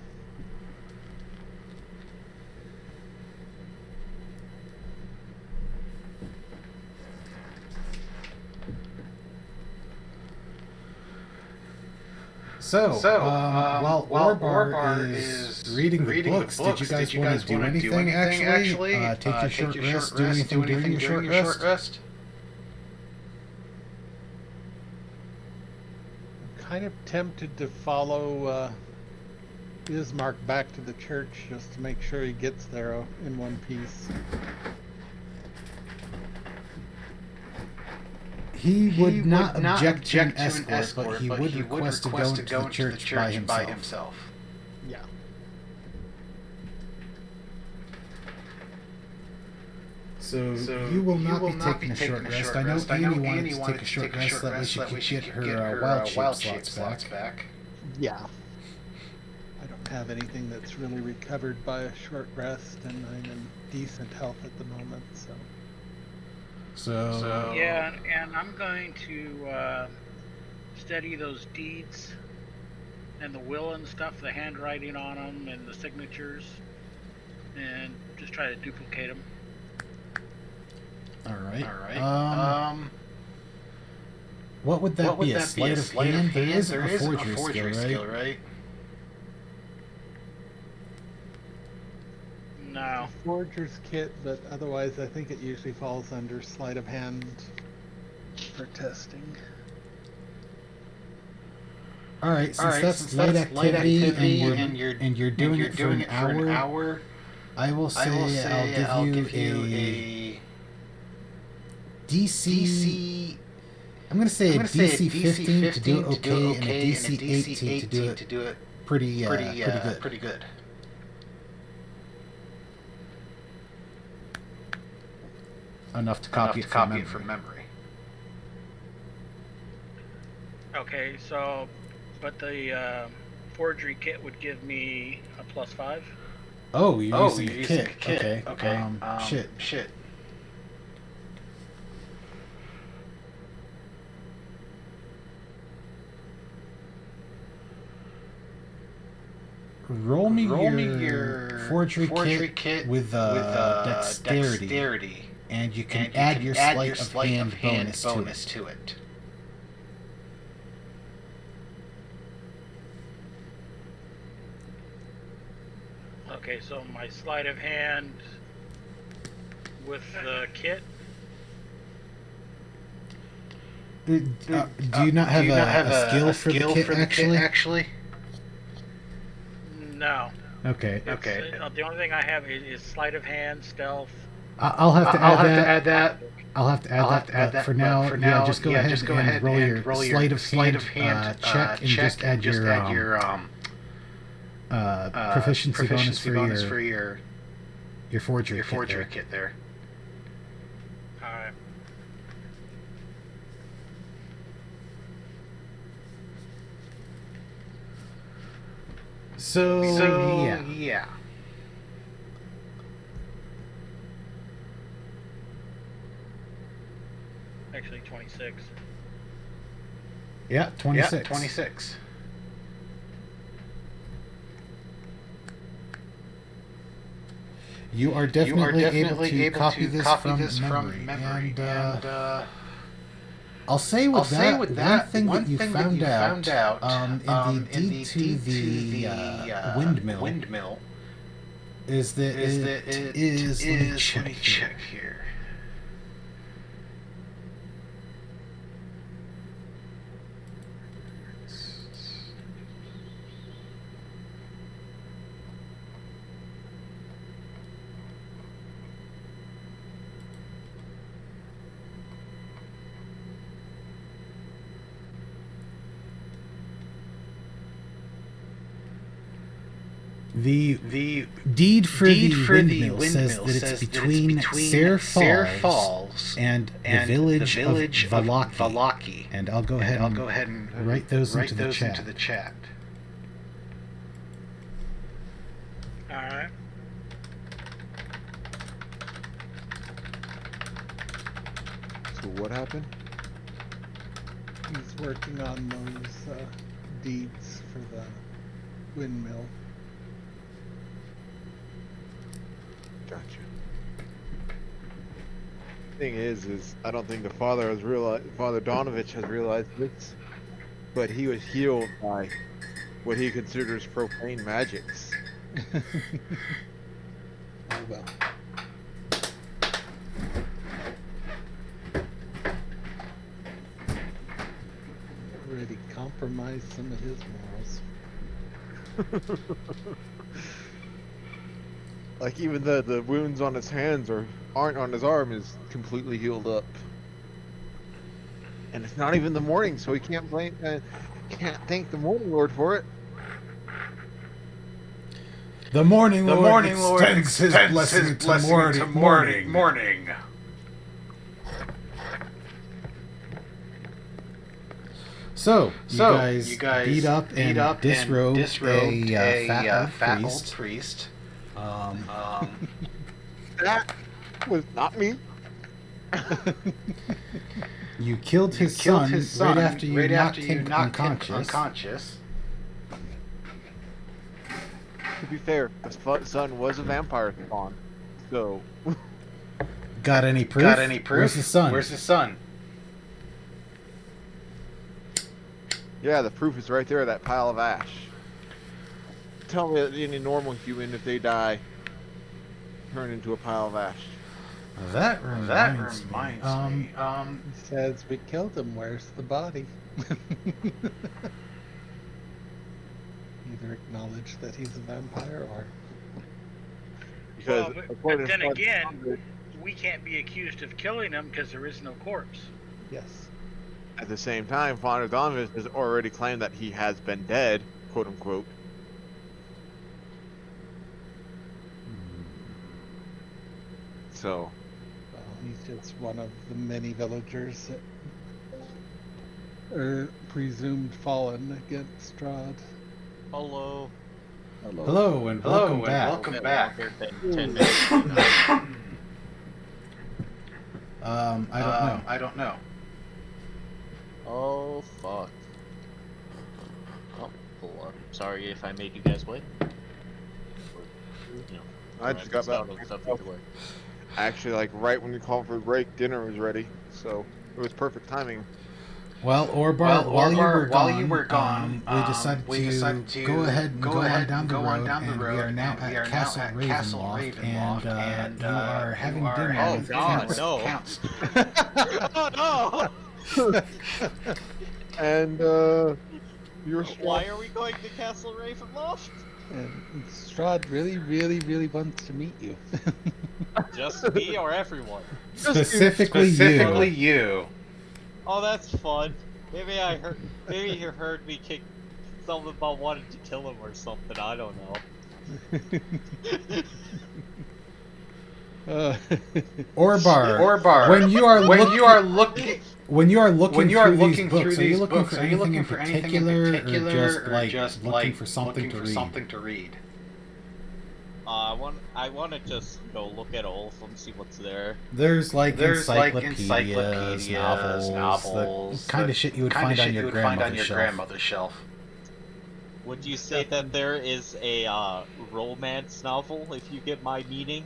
So, while Orbar is reading the books, did you guys want to do anything actually? Take your short rest, do anything during your short rest? I'm kind of tempted to follow Ismark back to the church just to make sure he gets there in one piece. He would not object to an escort, but he would request to go into the church by himself. Yeah. So you will not be taking a short rest. I know Annie wanted to take a short rest so that way she could get her wild shape slots back. Yeah. I don't have anything that's really recovered by a short rest, and I'm in decent health at the moment, so... So Yeah, and I'm going to study those deeds and the will and stuff, the handwriting on them and the signatures, and just try to duplicate them. All right. What would that be? A sleight of hand? There is a forgery skill, right? No. Forger's kit, but otherwise I think it usually falls under sleight of hand for testing. All right, since that's light activity, and you're doing it for an hour, I will say I'll give you a DC. I'm gonna say a DC 15 to do it okay, and a DC 18 to do it pretty good. Enough to copy it from memory. Okay, so, but the forgery kit would give me a +5. Oh, you're using a kit. Okay. Shit. Roll me your forgery kit with dexterity, and you can add your sleight of hand bonus to it. Okay, so my sleight of hand with the kit. Do you not have a skill for the kit actually? No. Okay. The only thing I have is sleight of hand, stealth. I'll have to add that. I'll have to add that. For now, yeah, just go ahead and roll your sleight of hand check, and just add your proficiency bonus for your forgery kit there. Alright. So yeah. Actually, 26. Yeah, 26. You are definitely able to copy this from memory. And I'll say with that, one thing that you found out in the deed to the windmill is that it is. Let me check here. The deed for the windmill says that it's between Sayre Falls and the village of Valaki. And I'll go ahead and write those into the chat. Alright. So what happened? He's working on those deeds for the windmill. Gotcha. Thing is I don't think the father has realized. Father Donovich has realized this, but he was healed by what he considers profane magics. Oh well. Already compromised some of his morals. Like even the wounds on his hands aren't on his arm is completely healed up. And it's not even the morning, so he can't can't thank the Morning Lord for it. The Morning Lord extends his blessing to morning. So, you guys beat up and disrobed a fat old priest. That was not me. You killed his son right after you knocked him unconscious. To be fair, the son was a vampire spawn, so. Got any proof? Where's the son? Yeah, the proof is right there, that pile of ash. Tell me that any normal human, if they die, turn into a pile of ash. That reminds me. He says we killed him. Where's the body? Either acknowledge that he's a vampire or Because Well, but according then to again, we can't be accused of killing him because there is no corpse. yes. at the same time, Father Donovan has already claimed that he has been dead, quote unquote. So, Well, he's just one of the many villagers that are presumed fallen against Strahd. Hello. Hello and welcome back. Been longer than 10 minutes. I don't know. Oh, fuck. Oh, cool. Sorry if I made you guys wait. You know, I just got back. stuff either way. Actually, like right when you called for break, dinner was ready, so it was perfect timing. Well, Orbar, while you were gone, we decided to go ahead and go on down the road, and we are now at Castle Ravenloft, and you are having dinner Oh with god, Count. no. Counts. Oh no! And you're Why are we going to Castle Ravenloft? And Strahd really, really, really wants to meet you. Just me or everyone? Specifically you. Oh, that's fun. Maybe you heard me kick something about wanting to kill him or something. I don't know. Orbar. When you are looking through these books, are you looking for anything in particular, or just looking for something to read? I want to just look at all of them, see what's there. There's encyclopedias, novels, the kind of shit you would find on your grandmother's shelf. Would you say that there is a romance novel, if you get my meaning?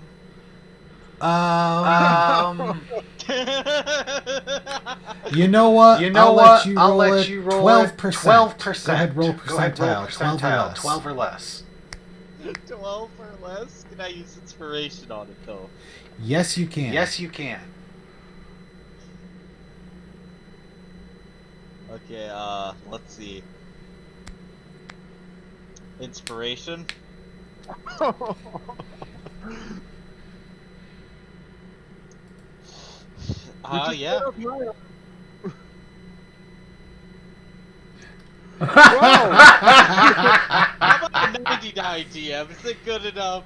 You know what? I'll let you roll 12%. Go ahead, roll percentile. 12 or less. 12 or less? Can I use inspiration on it, though? Yes, you can. Okay, let's see. Inspiration? Yeah. How about a 99 DM? Is it good enough?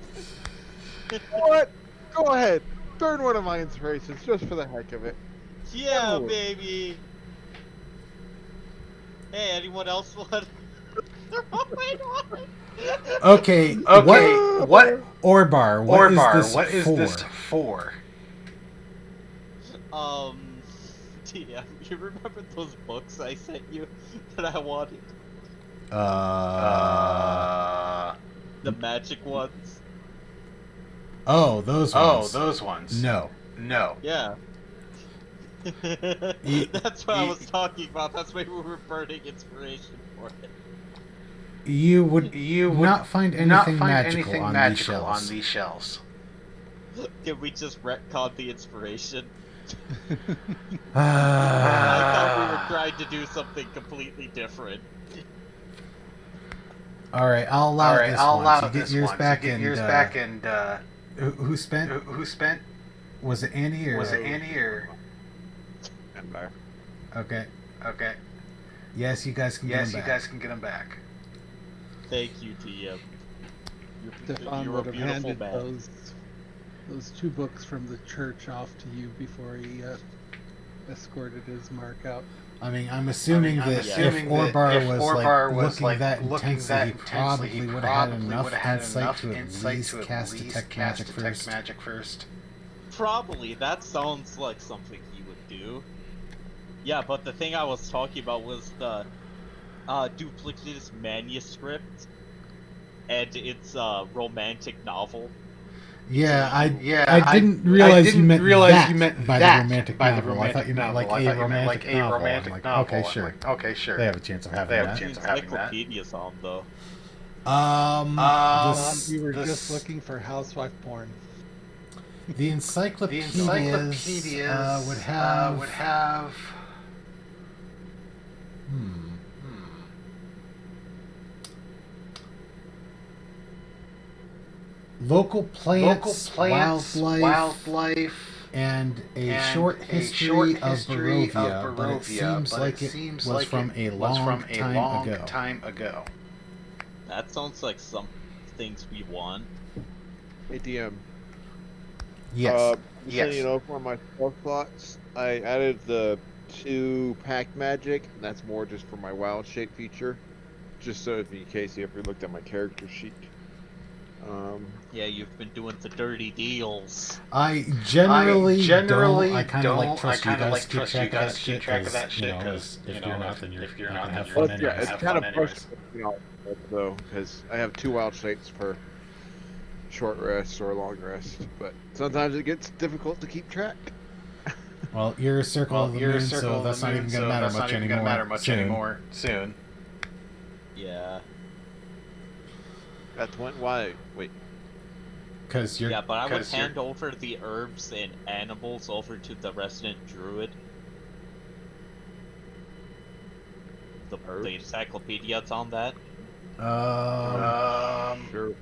What? Go ahead. Burn one of my inspirations just for the heck of it. Yeah, Oh. baby. Hey, anyone else want? Okay. What? Orbar. What is this for? DM, you remember those books I sent you that I wanted? The magic ones? Oh, those ones. No. Yeah. That's what I was talking about. That's why we were burning inspiration for it. You would not find anything magical on these shelves. Can we just retcon the inspiration? I thought we were trying to do something completely different. All right, I'll allow this one. Get yours back and who spent? Was it Annie or? Empire. Okay. Yes, you guys can get them back. Thank you, DM. Stefan You're a would have beautiful handed man. those 2 books from the church off to you before he escorted his mark out. I mean, I'm assuming that if Orbar was looking that intensely, he probably would have had enough insight to at least cast Detect Magic first. Probably. That sounds like something he would do. Yeah, but the thing I was talking about was the duplicitous manuscript and its romantic novel. Yeah, I didn't realize you meant that by the romantic novel. I thought you meant like a romantic novel. Okay, sure. They have a chance of having that. Encyclopedia's on though. You were just looking for housewife porn. The encyclopedias would have. Local plants, wildlife, and a short history of Barovia, but it seems like it was from a long time ago. That sounds like some things we want. Hey, DM. Yes. Just so you know, for my spell slots, I added the 2 pack magic, and that's more just for my wild shape feature. Just so in case you ever looked at my character sheet. Yeah, you've been doing the dirty deals. I generally don't. I kind of like trust you guys to keep track of that shit because if you're not, then you're not gonna have fun anyways. Yeah, it's kind of frustrating, though, because I have 2 wild shapes for short rest or long rest, but sometimes it gets difficult to keep track. Well, you're a circle of the moon, so that's not even gonna matter much anymore soon. Yeah. That's why. Wait. Because you're. Yeah, but I would hand over the herbs and animals over to the resident druid. The encyclopedia's on that. Sure.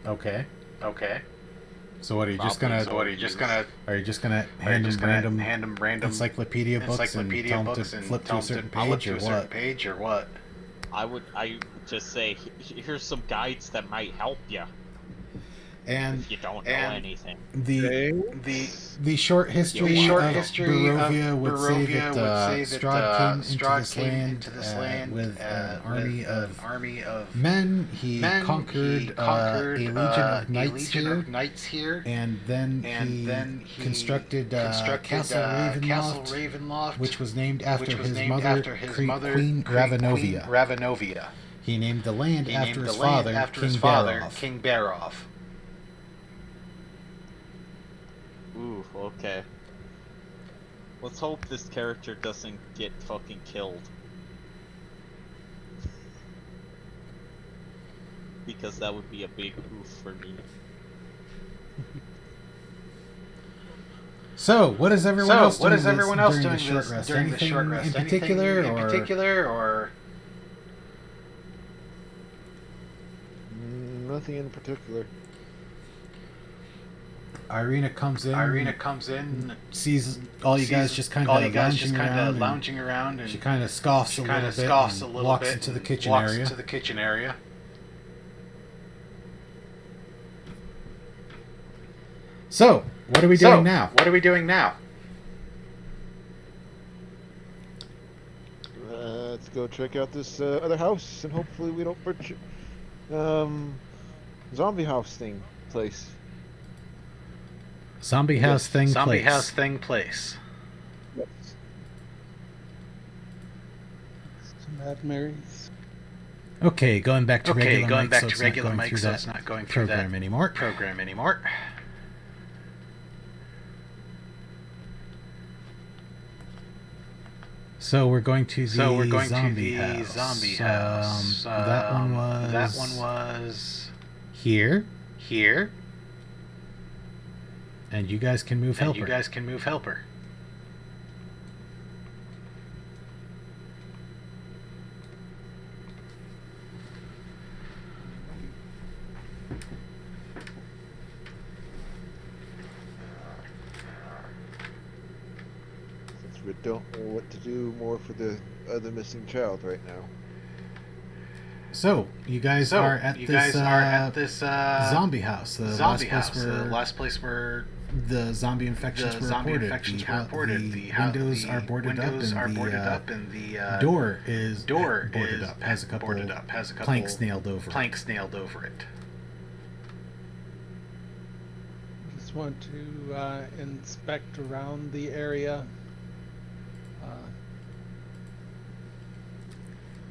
Okay. So what are you just gonna? Are you just gonna hand them random encyclopedia books and tell them to flip to a certain page or what? I would just say, here's some guides that might help you. And if you don't know anything. The short history of Barovia would say that Strahd came into this land with an army of men. He conquered a legion of knights here, and then he constructed Castle Ravenloft, which was named after his mother, Queen Ravenovia. He named the land after his father, King Barov. Ooh, okay. Let's hope this character doesn't get fucking killed. Because that would be a big oof for me. So, what is everyone else doing during the short rest? Anything in particular, or? Nothing in particular. Irina comes in. Sees all you guys just kind of lounging around, and she kind of scoffs a little bit and walks into the kitchen area. So, what are we doing now? Let's go check out this other house, and hopefully we don't zombie house place. Zombie house thing place. Yes. Mad Marys. Okay, going back to regular mic, so it's not going through that program anymore. So we're going to the zombie house. That one was here. And you guys can move helper. Since we don't know what to do more for the other missing child right now. So you guys are at this zombie house, the last place where the zombie infections were reported. The windows are boarded up, and the door is boarded up. Has a couple planks nailed over it. Just want to inspect around the area.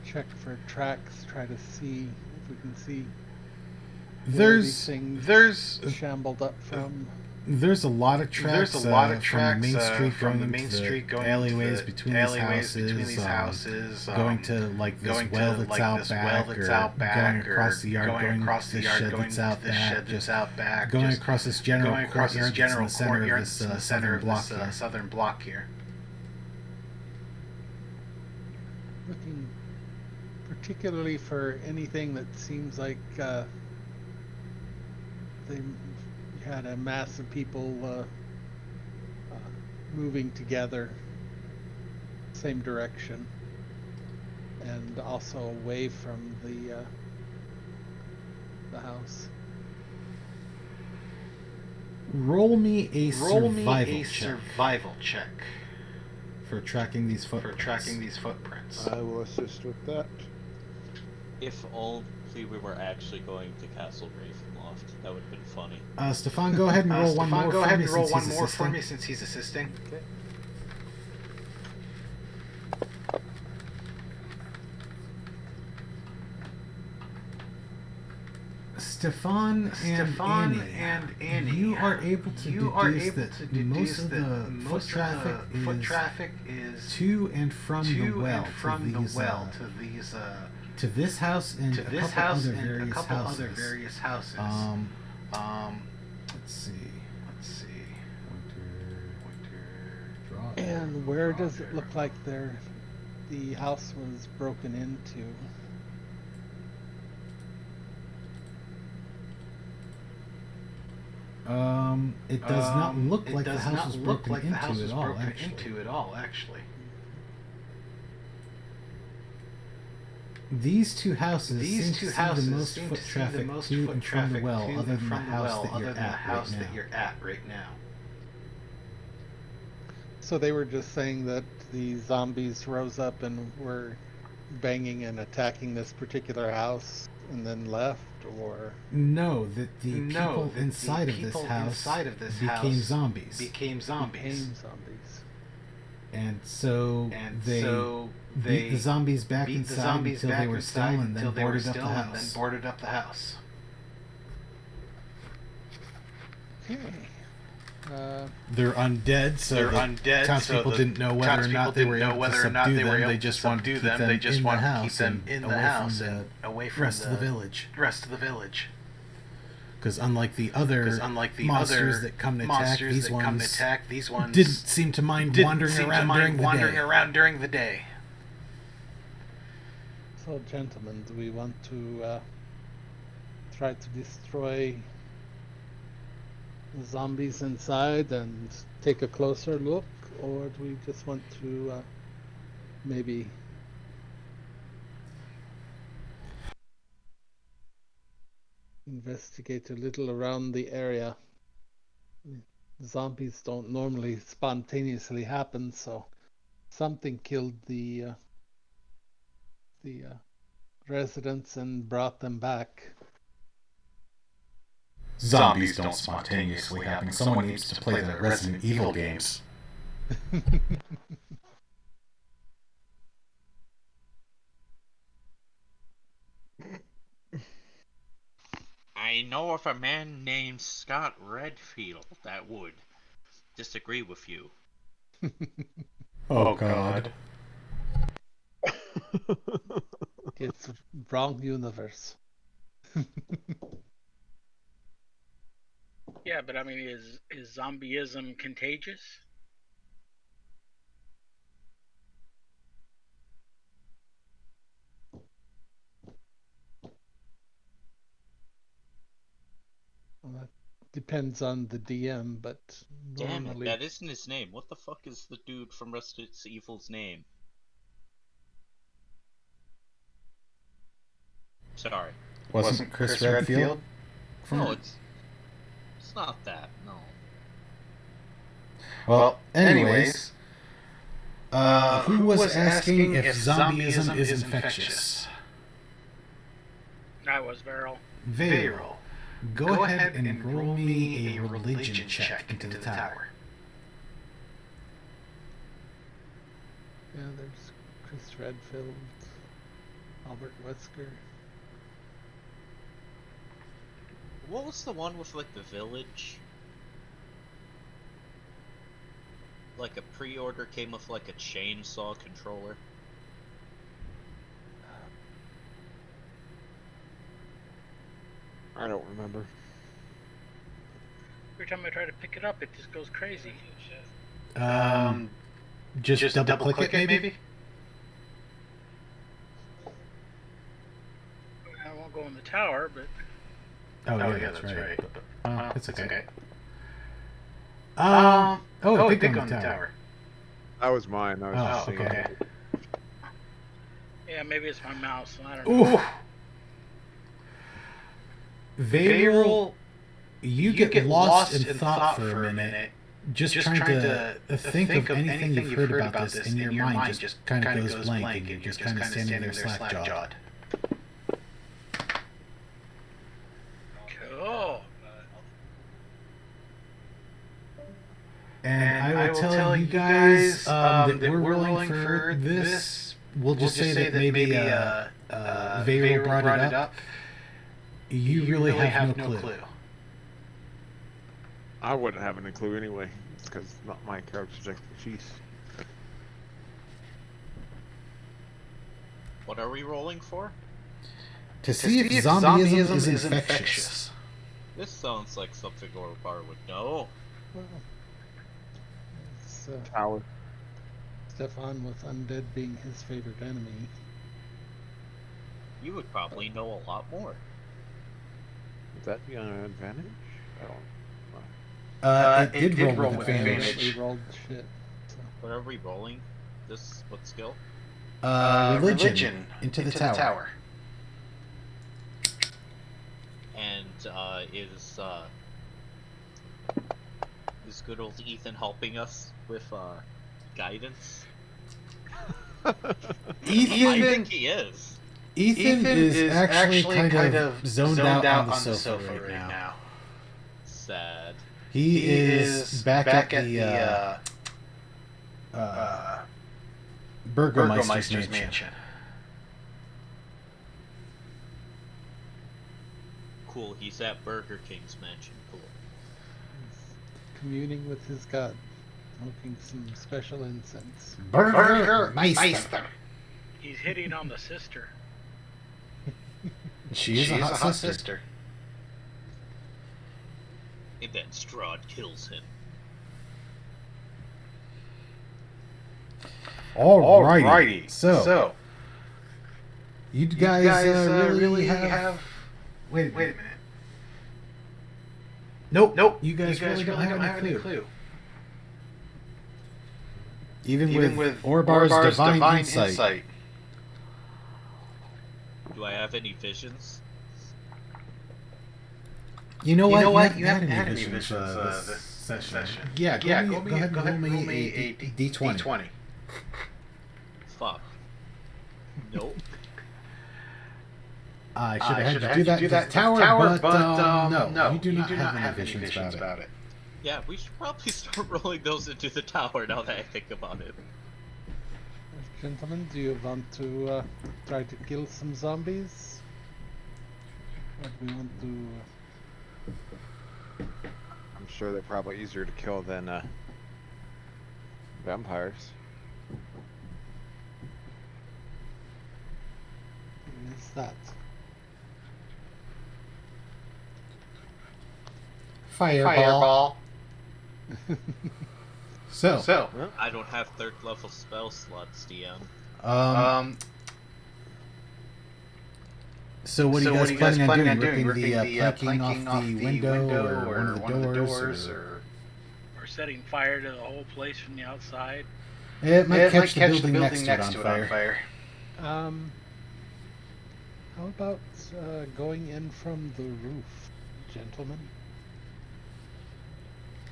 Check for tracks. Try to see if we can see There's shambled up from. There's a lot of tracks. There's a lot of from the tracks main street from the going main into street the going alleyways into the between alleyways these between these houses, houses, going to like this going well to that's like out this back, well that's or out back, going across the yard, going across to the the yard, shed going that's to out the back, shed just that's out back, going just across this general going across this general courtyard that's in the center of this southern block here. Looking particularly for anything that seems like they had a mass of people moving together, same direction, and also away from the house. Roll me a survival check for tracking these footprints. I will assist with that. If only we were actually going to Castle Ravenloft, that would have been funny. Stefan, go ahead and roll one more. Go ahead and roll since one he's more for assisting. me since he's assisting. Okay. Stefan and Annie, you are able to deduce that most of the foot traffic is to and from the well to this house and a couple other various houses. Let's see. Winter. And where does it look like the house was broken into? It does not look like the house was broken into at all, actually. These two houses seem to see the most foot traffic to and from the well, other than the house that you're at right now. So they were just saying that the zombies rose up and were banging and attacking this particular house and then left, or no, that the people inside of this house became zombies. And so they beat the zombies back inside until they were still, and then boarded up the house. okay. They're undead, so the townspeople didn't know whether or not they were able to subdue them. They just wanted to keep them in the house and away from the rest of the village. Because unlike the other monsters that come to attack, these ones didn't seem to mind wandering around during the day. So, gentlemen, do we want to try to destroy the zombies inside and take a closer look, or do we just want to maybe investigate a little around the area? Zombies don't normally spontaneously happen, so something killed the residents and brought them back. Zombies don't spontaneously happen. Someone needs to play the Resident Evil games. I know of a man named Scott Redfield that would disagree with you. Oh God. It's wrong universe. Yeah, but I mean, is zombieism contagious? Well, that depends on the DM, but Damn it, normally that isn't his name. What the fuck is the dude from Resident Evil's name? Sorry. Wasn't Chris Redfield? No, it's not that. No. Well, anyways, who was asking if zombieism is infectious? I was Varel. Veyral. Go ahead and roll me a religion check into the tower. yeah, there's Chris Redfield, Albert Wesker. What was the one with like the village? like a pre-order came with like a chainsaw controller? I don't remember. Every time I try to pick it up, it just goes crazy. Just double click it, maybe? I won't go in the tower, but Oh, yeah, that's right. It's okay. It did go on the tower. That was mine. I was just seeing okay. it. yeah, maybe it's my mouse. I don't know. Ooh! Vayral, you get lost in thought for a minute, just trying to think of anything you've heard about this, and your mind just kind of goes blank, and you're just kind of standing there slack-jawed. Cool. And I will tell you guys that we're rolling for this. We'll just say that maybe Vayral brought it up. You really have no clue. I wouldn't have any clue anyway. It's because it's not my character's expertise. What are we rolling for? To see if zombieism is infectious. This sounds like something Orbar would know. It's, Tower. Stefan with undead being his favorite enemy. You would probably know a lot more. Would that be an advantage? I don't know. It did roll with advantage. We rolled shit. So. What are we rolling? This, what skill? Religion into the tower. And is good old Ethan helping us with guidance? I think he is. Ethan is actually kind of zoned out on the sofa right now. Sad. He is back at the Burgomeister's mansion. Cool, he's at Burger King's mansion. Cool. Communing with his god, smoking some special incense. Burgermeister. He's hitting on the sister. She is a hot sister. And then Strahd kills him. Alrighty. So you guys really have. Wait a minute. Nope. You guys really don't have any clue. Even with Orbar's divine insight. Do I have any visions? You know what? You haven't had any visions this session. Yeah, go ahead and roll me a D20. Fuck. Nope. I should have had you do that to the tower, but no, you do not have any visions about it. Yeah, we should probably start rolling those into the tower now that I think about it. Gentlemen, do you want to try to kill some zombies? Or do we want to... I'm sure they're probably easier to kill than vampires. Who is that? Fireball. So I don't have third level spell slots, DM. So what are you guys planning on doing? Ripping the planking off the window or one of the doors, or setting fire to the whole place from the outside? it might catch the building next to it on fire. How about going in from the roof, gentlemen?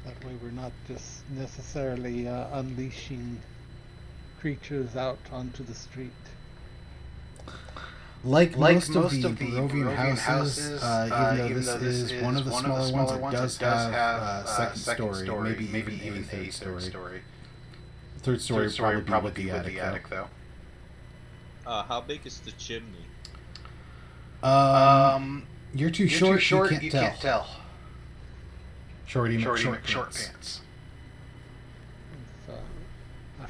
That way we're not just necessarily unleashing creatures out onto the street. Like most of the Barovian houses, even though this is one of the smaller ones, it does have a second story, maybe even a third story. Third story would probably be with the attic, though. How big is the chimney? You're too short, you can't tell. Short pants.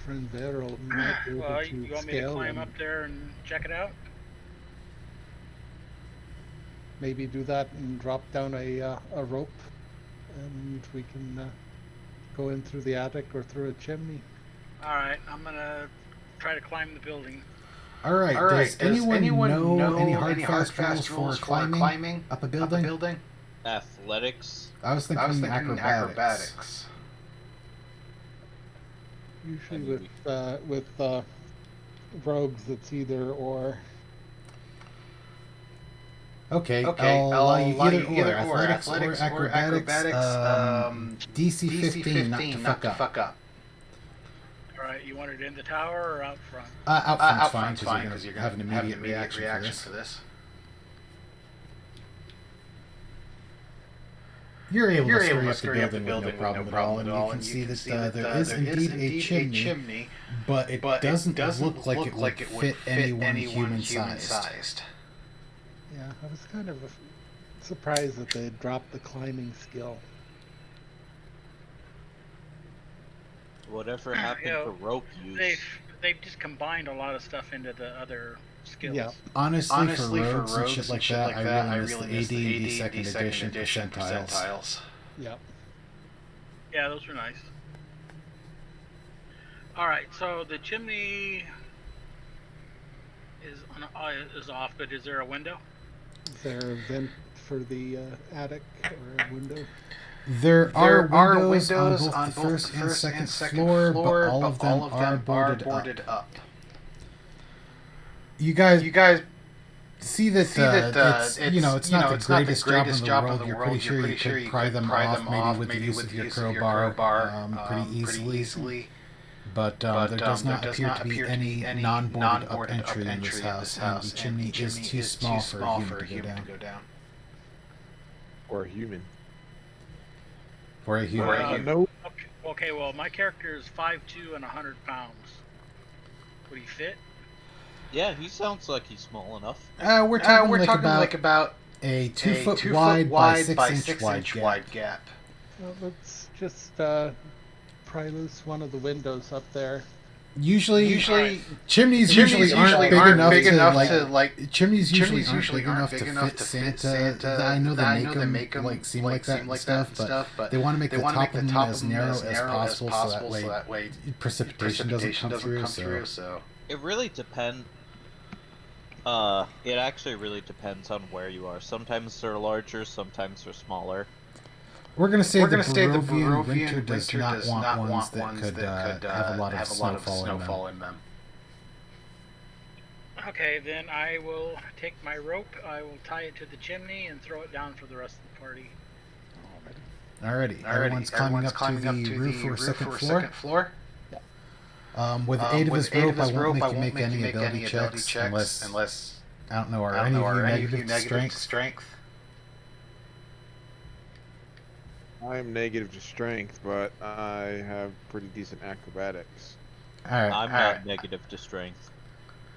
friend Beryl might be able Well, to you want me to scale climb and up there and check it out? maybe do that and drop down a rope, and we can go in through the attic or through a chimney. All right, I'm gonna try to climb the building. All right. Does anyone know any hard fast rules for climbing up a building? Athletics. I was thinking acrobatics. Usually with rogues, it's either or. Okay, I'll allow you either or, athletics or acrobatics. DC 15, not to fuck up. All right, you want it in the tower or out front? Out front's fine because you're going to have an immediate reaction for this. You're able to scurry up the building with no problem at all, and you can see that there is indeed a chimney, but it doesn't look like it would fit anyone human-sized. Yeah, I was kind of surprised that they dropped the climbing skill. Whatever happened to rope use? They've just combined a lot of stuff into the other skills. Yeah. Honestly, for rogues and shit like that, I really miss the AD&D second edition percentiles. Yeah. Yeah, those were nice. All right, so the chimney is off, but is there a window? Is there a vent for the attic or a window? There are windows on both the first and second floor, but all of them are boarded up. You guys see that it's not the greatest job in the world. You're pretty sure you could pry them off maybe with the use of your crowbar pretty easily. But there does not appear to be any non-boarded up entry in this house, and the chimney is too small for a human to go down. Or a human. For a human. No. Okay, well, my character is 5'2" and 100 pounds. Would he fit? Yeah, he sounds like he's small enough. We're talking like about a 2 foot wide by 6 inch wide gap. Well, let's just pry loose one of the windows up there. Usually chimneys aren't big enough to like chimneys usually aren't big enough to fit Santa. I know they make them like seem like that and stuff, but they want to make the top of them as narrow as possible so that way precipitation doesn't come through. So it really depends. It actually really depends on where you are. Sometimes they're larger, sometimes they're smaller. We're gonna say the Barovian winter does not want ones that could have a lot of snowfall in them. Okay, then I will take my rope, I will tie it to the chimney and throw it down for the rest of the party. Alrighty. Everyone's climbing up to the roof or second floor. With the aid of his rope, I won't make you make any ability checks unless I don't know, are any of you negative strength? I'm negative to strength, but I have pretty decent acrobatics. Alright. I'm not negative to strength.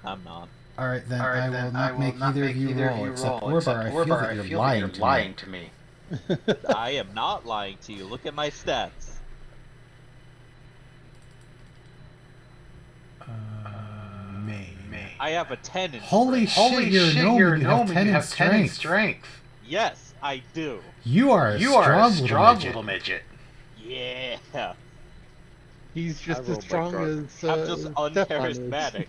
I'm not. Alright, then I will not make either of you roll, except Orbar, I feel that you're lying to me. I am not lying to you. Look at my stats. I have a 10 in Holy strength. shit, you're a gnome and you have 10 in strength. Yes, I do. You are a strong little midget. Yeah. He's just as strong as I'm just uncharismatic.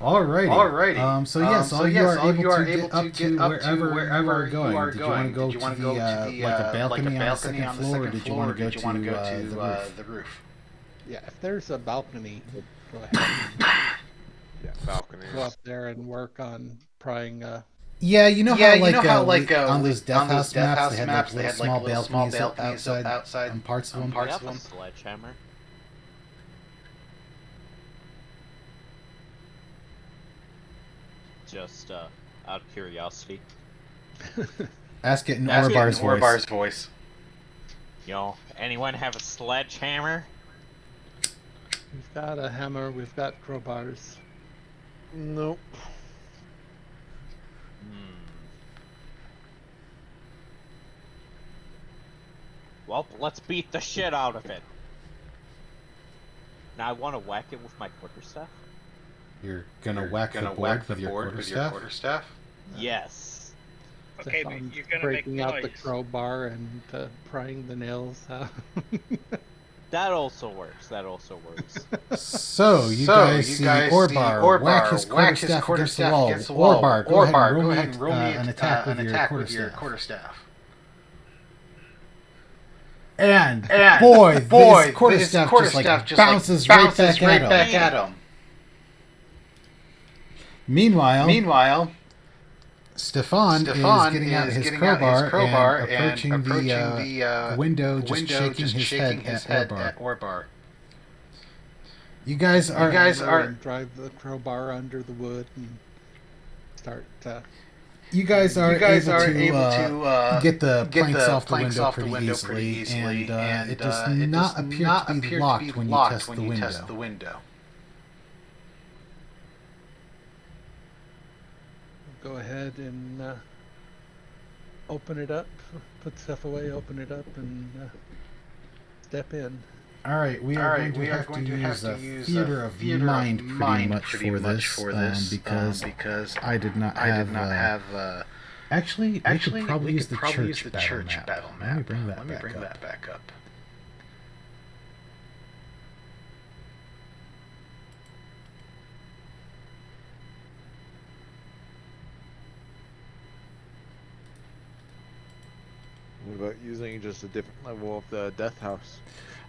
Alrighty. So you are able to get up to wherever you are going. Did you want to go to the balcony on the second floor, or did you want to go to the roof? Yeah, if there's a balcony, go ahead. Yeah, balcony. Go up there and work on prying. Yeah, you know how on those Death House maps they had like little small balconies outside on parts of them. A sledgehammer. Just out of curiosity. Ask it in Orbar's voice. Yo, anyone have a sledgehammer? We've got a hammer. We've got crowbars. Nope. Well, let's beat the shit out of it. Now I want to whack it with my quarterstaff. You're gonna whack the board with your quarterstaff? Yes. Okay, but Stefan's you're gonna breaking make out the noise. crowbar and prying the nails out. That also works. That also works. So, you guys see Orbar whack his quarterstaff against the wall. Orbar, go ahead and roll me an attack with your quarterstaff. And boy, this quarterstaff just bounces right back at him. Meanwhile, Stefan is getting out his crowbar and approaching the window, just shaking his head at Orbar. You guys are and drive the crowbar under the wood and start. You guys are able to get the planks off the window pretty easily, and it does not appear to be locked when you test the window. Go ahead and open it up, put stuff away, open it up, and step in. All right, we are going to have to use theater of mind pretty much for this because I did not have. Actually, we could probably use the church battle map. Let me bring that back up. What about using just a different level of the death house?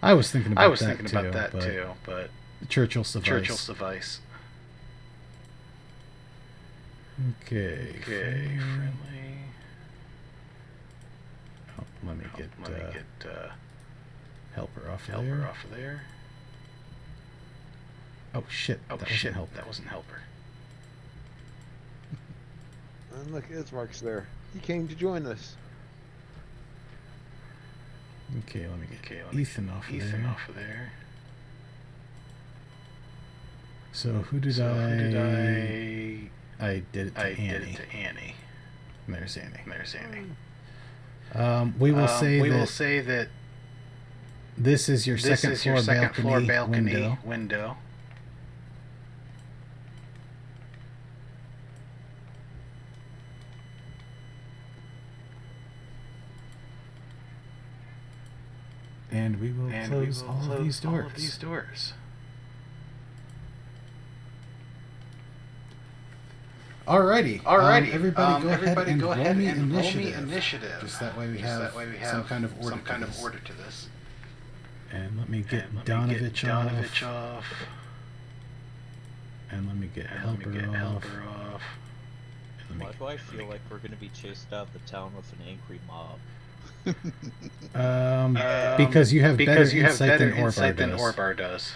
I was thinking about that too, but the church will suffice. Okay, friendly. Oh, let me get helper off of there. Oh shit! That wasn't helper. And look, Ismark's there. He came to join us. Okay, let me get Ethan off of there. So who did I? I did it to Annie. There's Annie. We will say that this is your second floor balcony window. And we will close all of these doors. Alrighty. Everybody go ahead and roll me initiative. Just that way we have some kind of order to this. And let me get Donovich off. And let me get Helper off. Why do I feel like we're gonna be chased out of the town with an angry mob? Because you have better insight than Orbar does.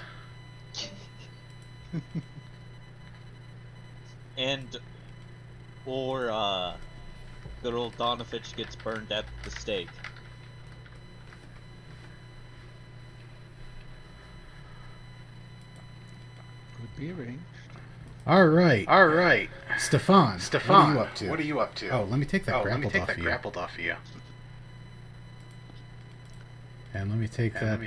Or good old Donovich gets burned at the stake. Could be arranged. All right. Stefan, what are you up to? Oh, let me take that grappled off of you. And let me take that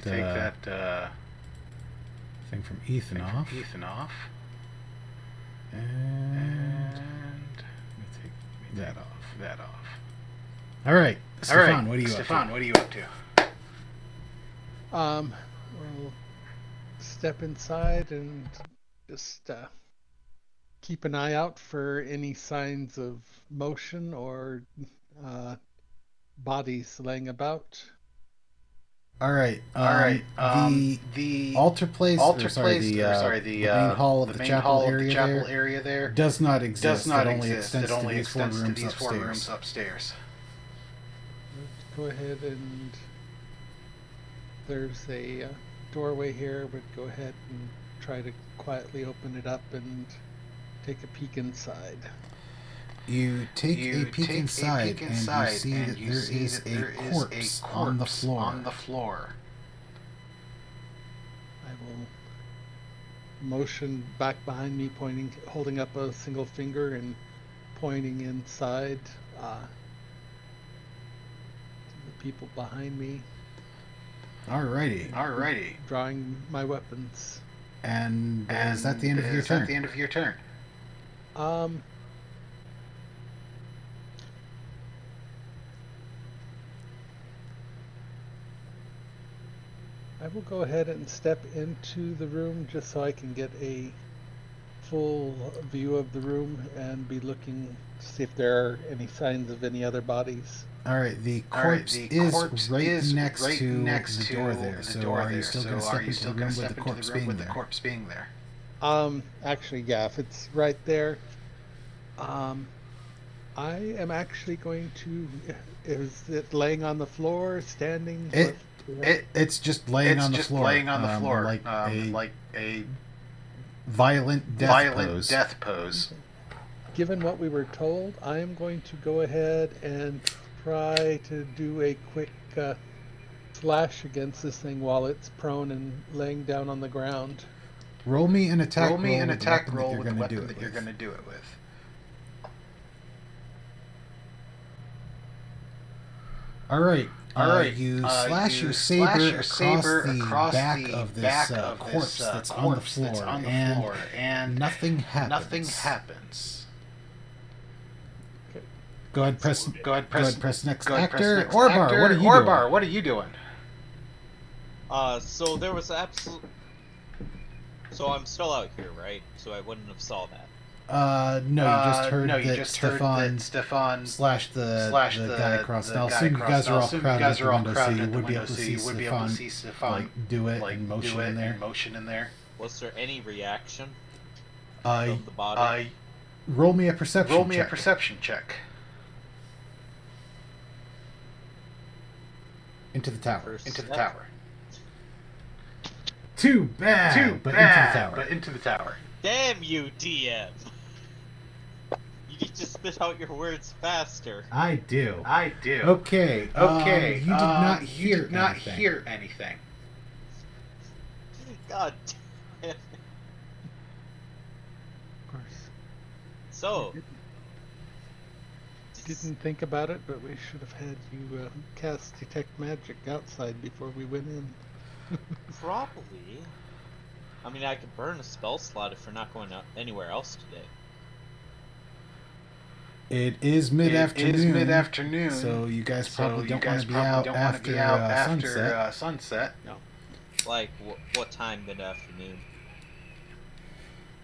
thing from Ethan off. And let me take that off. All right, Stefan, what are you up to? We'll step inside and just keep an eye out for any signs of motion or bodies laying about. All right. The altar place, the main hall of the chapel area there does not exist. It only extends to these four rooms upstairs. Let's go ahead and there's a doorway here, but go ahead and try to quietly open it up and take a peek inside. You take a peek inside, and you see that there is a corpse on the floor. I will motion back behind me, holding up a single finger and pointing inside to the people behind me. Alrighty. Drawing my weapons. And is that the end of your turn? I will go ahead and step into the room just so I can get a full view of the room and be looking to see if there are any signs of any other bodies. All right, the corpse is right next to the door there. So are you still going to step into the room with the corpse being there? Actually, yeah, if it's right there, I am actually going to. Is it laying on the floor, standing? It's just laying on the floor, like a violent death pose. Given what we were told, I am going to go ahead and try to do a quick slash against this thing while it's prone and laying down on the ground. Roll me an attack roll with the weapon that you're going to do it with. All right. You slash your saber across the back of this corpse that's on the floor, and nothing happens. Okay. Go ahead, press next actor. Orbar, what are you doing? So there was So I'm still out here, right? So I wouldn't have saw that. No, you just heard that Stefan slashed the guy across. Now, soon you guys are all crowded at the window, so you would be able to see Stefan do it in motion in there. Was there any reaction from the body? Roll me a perception check. Into the tower. Too bad, but into the tower. Damn you, DM! You need to spit out your words faster. I do. Okay. You did not hear anything. God damn it. Of course. So. Didn't think about it, but we should have had you cast Detect Magic outside before we went in. Probably. I mean, I could burn a spell slot if we're not going anywhere else today. It is mid-afternoon. So you guys probably don't want to be out after sunset. No. Like, what time mid-afternoon?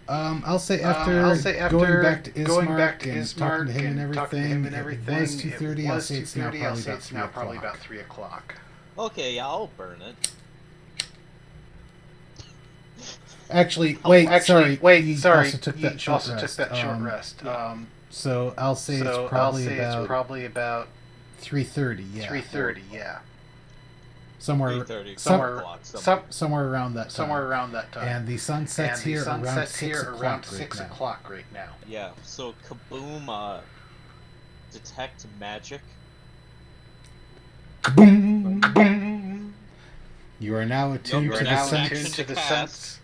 I'll say after going back to Ismark and talking to him and everything. It was 2:30. I'll say it's now probably about 3 o'clock. Okay, yeah, I'll burn it. Actually, sorry. You also took that short rest. So I'll say it's probably about 3:30. Yeah. 3:30. Yeah. Somewhere around that time. And the sun sets here around 6 o'clock right now. Yeah. So Kaboom, detect magic. Kaboom! You are now attuned to the sense.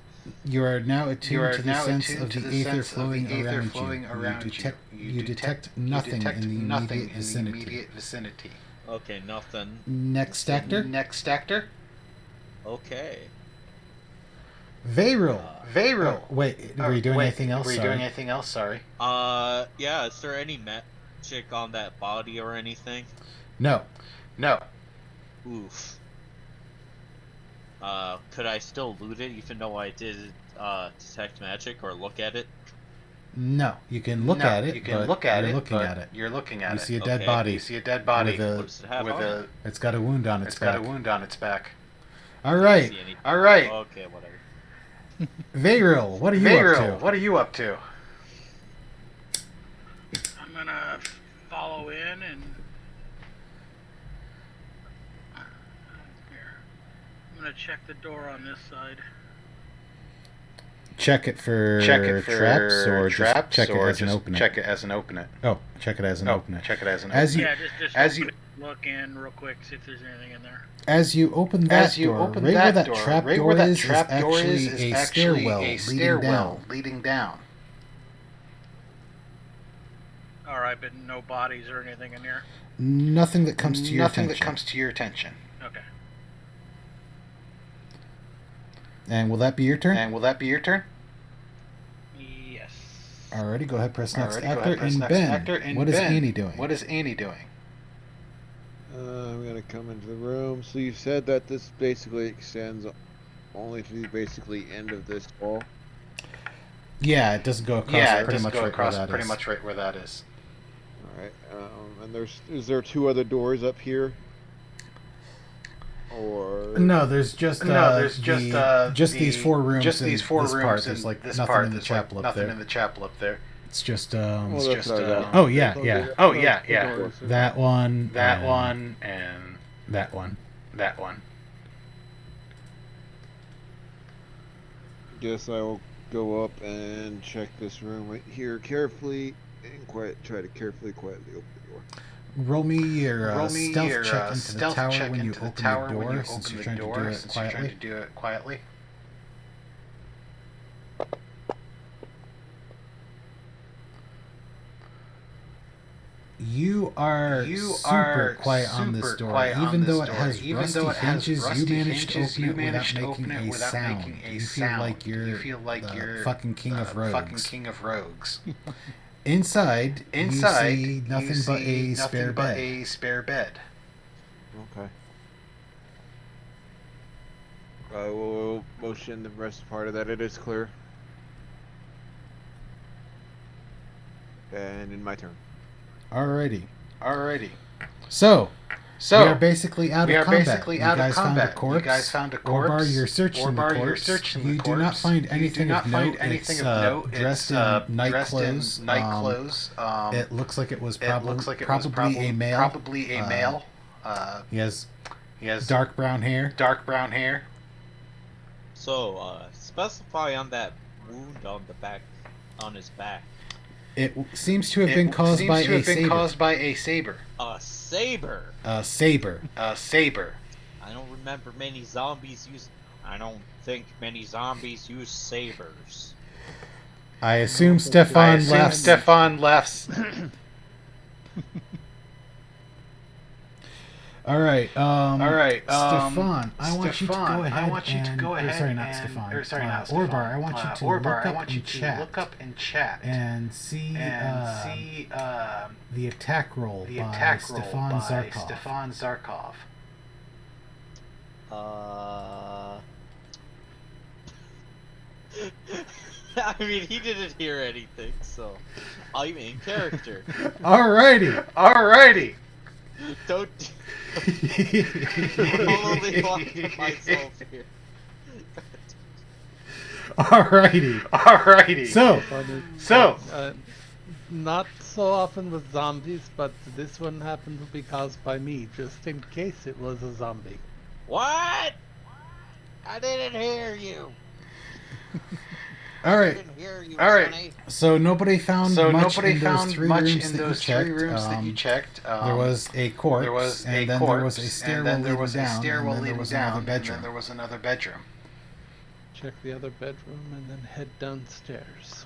You are now attuned to the sense of the aether flowing around you. You detect nothing in the immediate vicinity. Okay, nothing. Next actor. Okay. Veyril. Wait, were you doing anything else? Sorry. Yeah. Is there any magic on that body or anything? No. Oof. Could I still loot it even though I did detect magic or look at it? No, you can look at it. You're looking at it. You see a dead body. What does it have? It's got a wound on its back. All I right. see any- All right. Okay, whatever. Veyril, what are you up to? I'm gonna follow in and I'm gonna check the door on this side. Check it for traps or just check it as an opening? Check it as an opening. Oh, check it as an opening. Check it as an As opening. you Yeah, as just you look in real quick, see if there's anything in there. as you open that door, right where that trap door is actually a stairwell leading down. Alright, but no bodies or anything in here? Nothing that comes to your attention. Okay. And will that be your turn? Yes. Alrighty, go ahead, press next Alrighty, go actor. ahead, press And next Ben, actor. And what is Ben, Annie doing? What is Annie doing? I'm gonna come into the room. So you said that this basically extends only to the basically end of this wall. Yeah, it doesn't go across Yeah, it pretty does much go right across where that pretty is. much right where that is. All right. And is there 2 other doors up here? Or No, there's just these 4 rooms. Just these 4 this rooms. part. There's like this nothing part. in the There's chapel like up nothing there. in the chapel up there. It's just well, it's that's just what I got. oh yeah. Oh yeah. That one. That and one and That one. that one. Guess I will go up and check this room right here carefully and try to carefully, quietly open the door. Roll me your Roll me stealth your check into the stealth tower check when you into the open tower the door, when you since open you're the trying door, to do it since you're trying quietly. to do it quietly. You are super quiet on this door, even though it has rusty hinges. You managed to open it without making a sound. You feel like you're the fucking king of rogues. Inside, you see nothing but a spare bed. Okay. I will motion the rest part of that. It is clear. And in my turn. Alrighty. So We are basically out of combat. basically You out guys of combat. found a corpse. You guys found a corpse. Or bar you're searching the corpse. You do not find anything of note. It's dressed in night clothes. It looks like it was probably a male. Probably a male. He has He has dark brown hair. So, specify on that wound on the back, on his back. It seems to have been caused by a saber. A saber. A saber. I don't remember many zombies use. I don't think many zombies use sabers. I assume Stefan laughs. All right. Stefan, I want you to go ahead. Sorry, not Stefan. Orbar, I want you to look up and chat. And see the attack roll by Stefan Zarkov. I mean, he didn't hear anything, so I'm in character. Alrighty. Don't. I'll only lock myself here. Alrighty. So. Not so often with zombies, but this one happened to be caused by me, just in case it was a zombie. What? I didn't hear you. All right. Sonny. So nobody found much in those three much rooms in that those you three checked. rooms that you checked. There was a corpse, and then there was a stairwell leading down, and then there was another bedroom. Check the other bedroom and then head downstairs.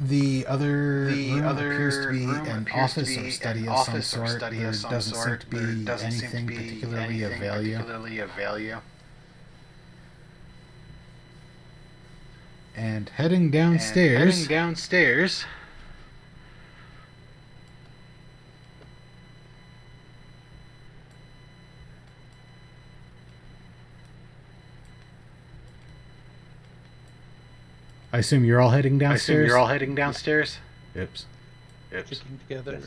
The other room appears to be an office or study of some sort. There doesn't seem to be anything particularly of value. And heading downstairs. I assume you're all heading downstairs? Oops. Sticking together. And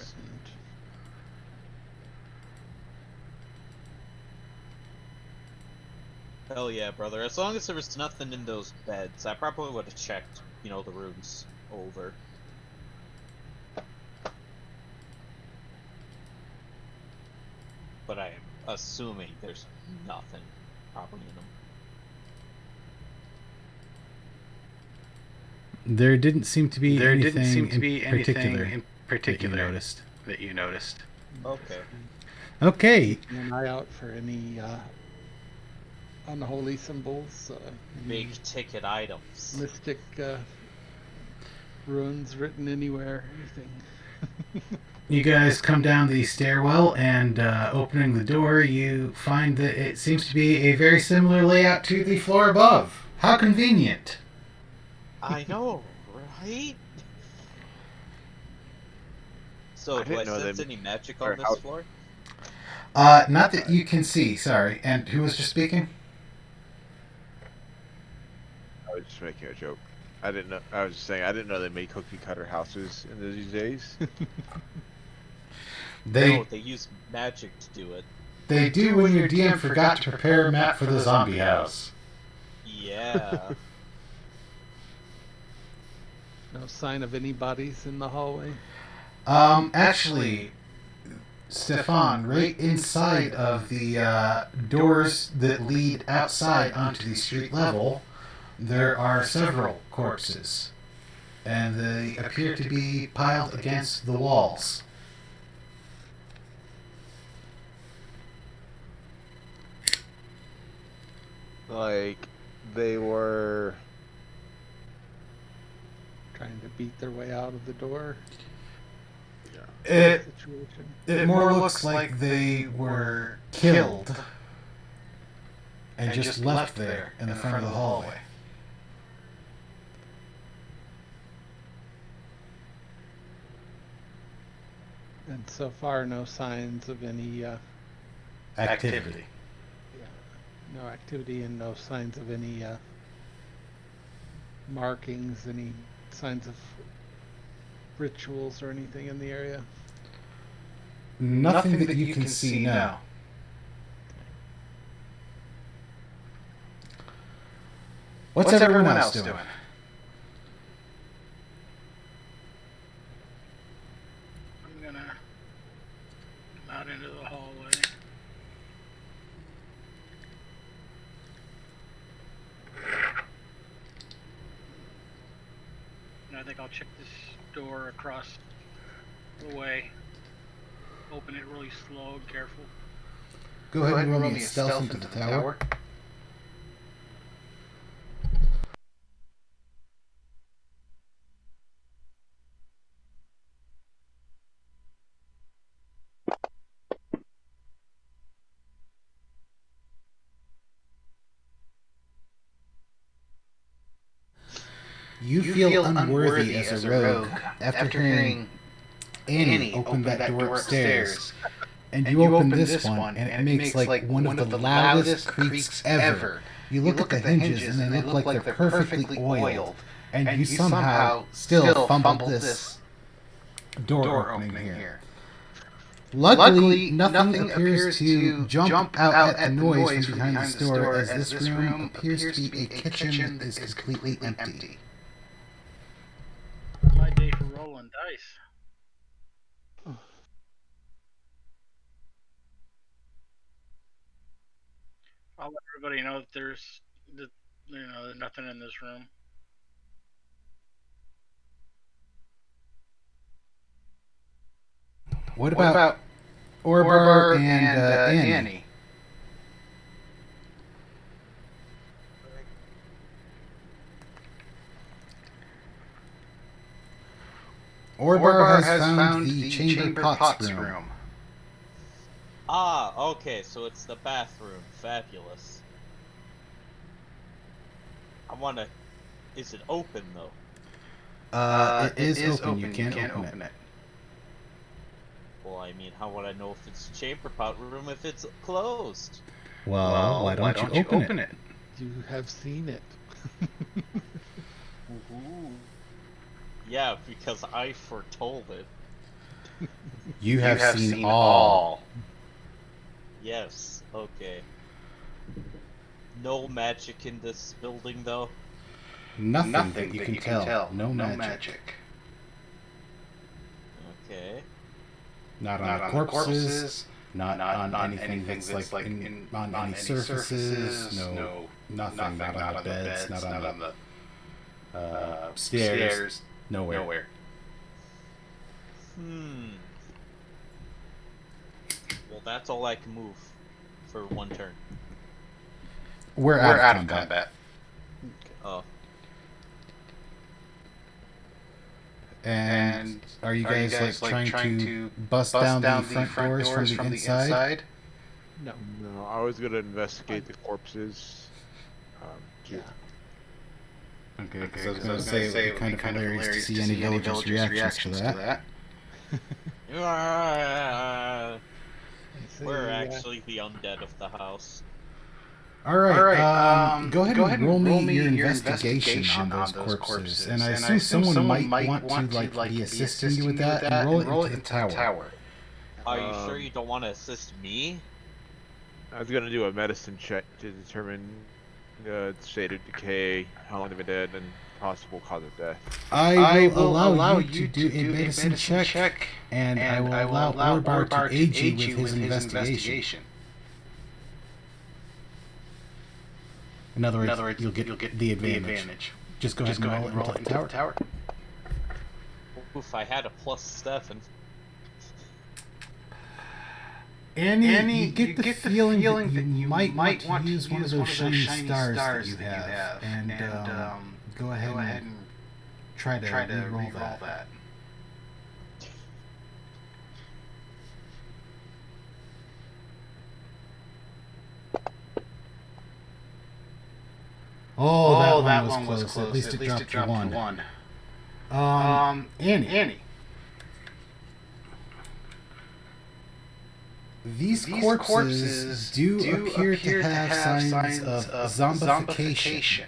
Hell yeah, brother. As long as there was nothing in those beds, I probably would have checked, the rooms over. But I am assuming there's nothing probably in them. There didn't seem to be anything in particular that you noticed. Okay. Okay. keep an eye out for any unholy symbols, any Big ticket items. mystic runes written anywhere, anything. You guys come down the stairwell, and opening the door, you find that it seems to be a very similar layout to the floor above. How convenient. I know, right? So, I do I didn't know sense they- any magic or on this how- floor? Not that you can see, sorry. And who was just speaking? I was just making a joke. I didn't know. I was just saying I didn't know they made cookie cutter houses in these days. No, they use magic to do it. They do when your DM forgot to prepare a map for the zombie house. Yeah. No sign of any bodies in the hallway. Actually, Stefan, right inside of the doors that lead outside onto the street level, there are several corpses. And they appear to be piled against the walls. Like they were. Trying to beat their way out of the door. It Situation. It more looks like they were killed and just left there in the front of the hallway. And so far, no signs of any Activity. no activity and no signs of any markings, any signs of rituals or anything in the area. Nothing that you can see now. What's everyone else doing? I'm gonna come out into the hallway. And I think I'll check this door across the way. Open it really slow and careful. Go ahead and roll me a stealth into the tower. You feel unworthy as a rogue after hearing Annie open that door upstairs. And you open this one, and it makes like one of the loudest creaks ever. You look at the hinges, and they look like they're perfectly oiled. And you somehow still fumbled this door opening here. Luckily, nothing appears to jump out at the noise from behind this door, as this room appears to be a kitchen that is completely empty. My day for rolling dice. I'll let everybody know that there's nothing in this room. What about Orbar and Annie? Orbar has found the chamber pots room. Ah, okay, so it's the bathroom. Fabulous. I wanna... Is it open, though? It is open. You can't open it. Well, I mean, how would I know if it's chamber pot room if it's closed? Well, why don't you open it? You have seen it. Ooh. Yeah, because I foretold it. You have seen all. Yes, okay. No magic in this building, though? Nothing that you can tell. No magic. Okay. Not on the corpses. Not on anything that's like on any surfaces. No, nothing. Not on the beds. Not on the stairs. Nowhere. Well, that's all I can move for one turn. We're out of combat. Oh. And are you guys like trying to bust down the front doors from the inside? No. No, I was gonna investigate the corpses. Yeah. Okay, because I was going to say it would be kind of hilarious to see any villagers' reactions to that. We're actually the undead of the house. All right, go ahead and roll me your investigation on those corpses, and I assume someone might want to be assisting you with that, and roll it into the tower. Are you sure you don't want to assist me? I was gonna do a medicine check to determine state of decay, how long they've been dead, and possible cause of death. I will allow you to do a medicine check, and I will allow Orbar to aid you with his investigation. In other words, you'll get the advantage. Just go ahead and roll it into the tower. Oof, I had a +7. Annie, you get the feeling that you might want to use one of those shiny stars that you have, and go ahead and try to re-roll that. Oh, that one was close. At least it dropped to 1. Annie. These corpses do appear to have signs of zombification.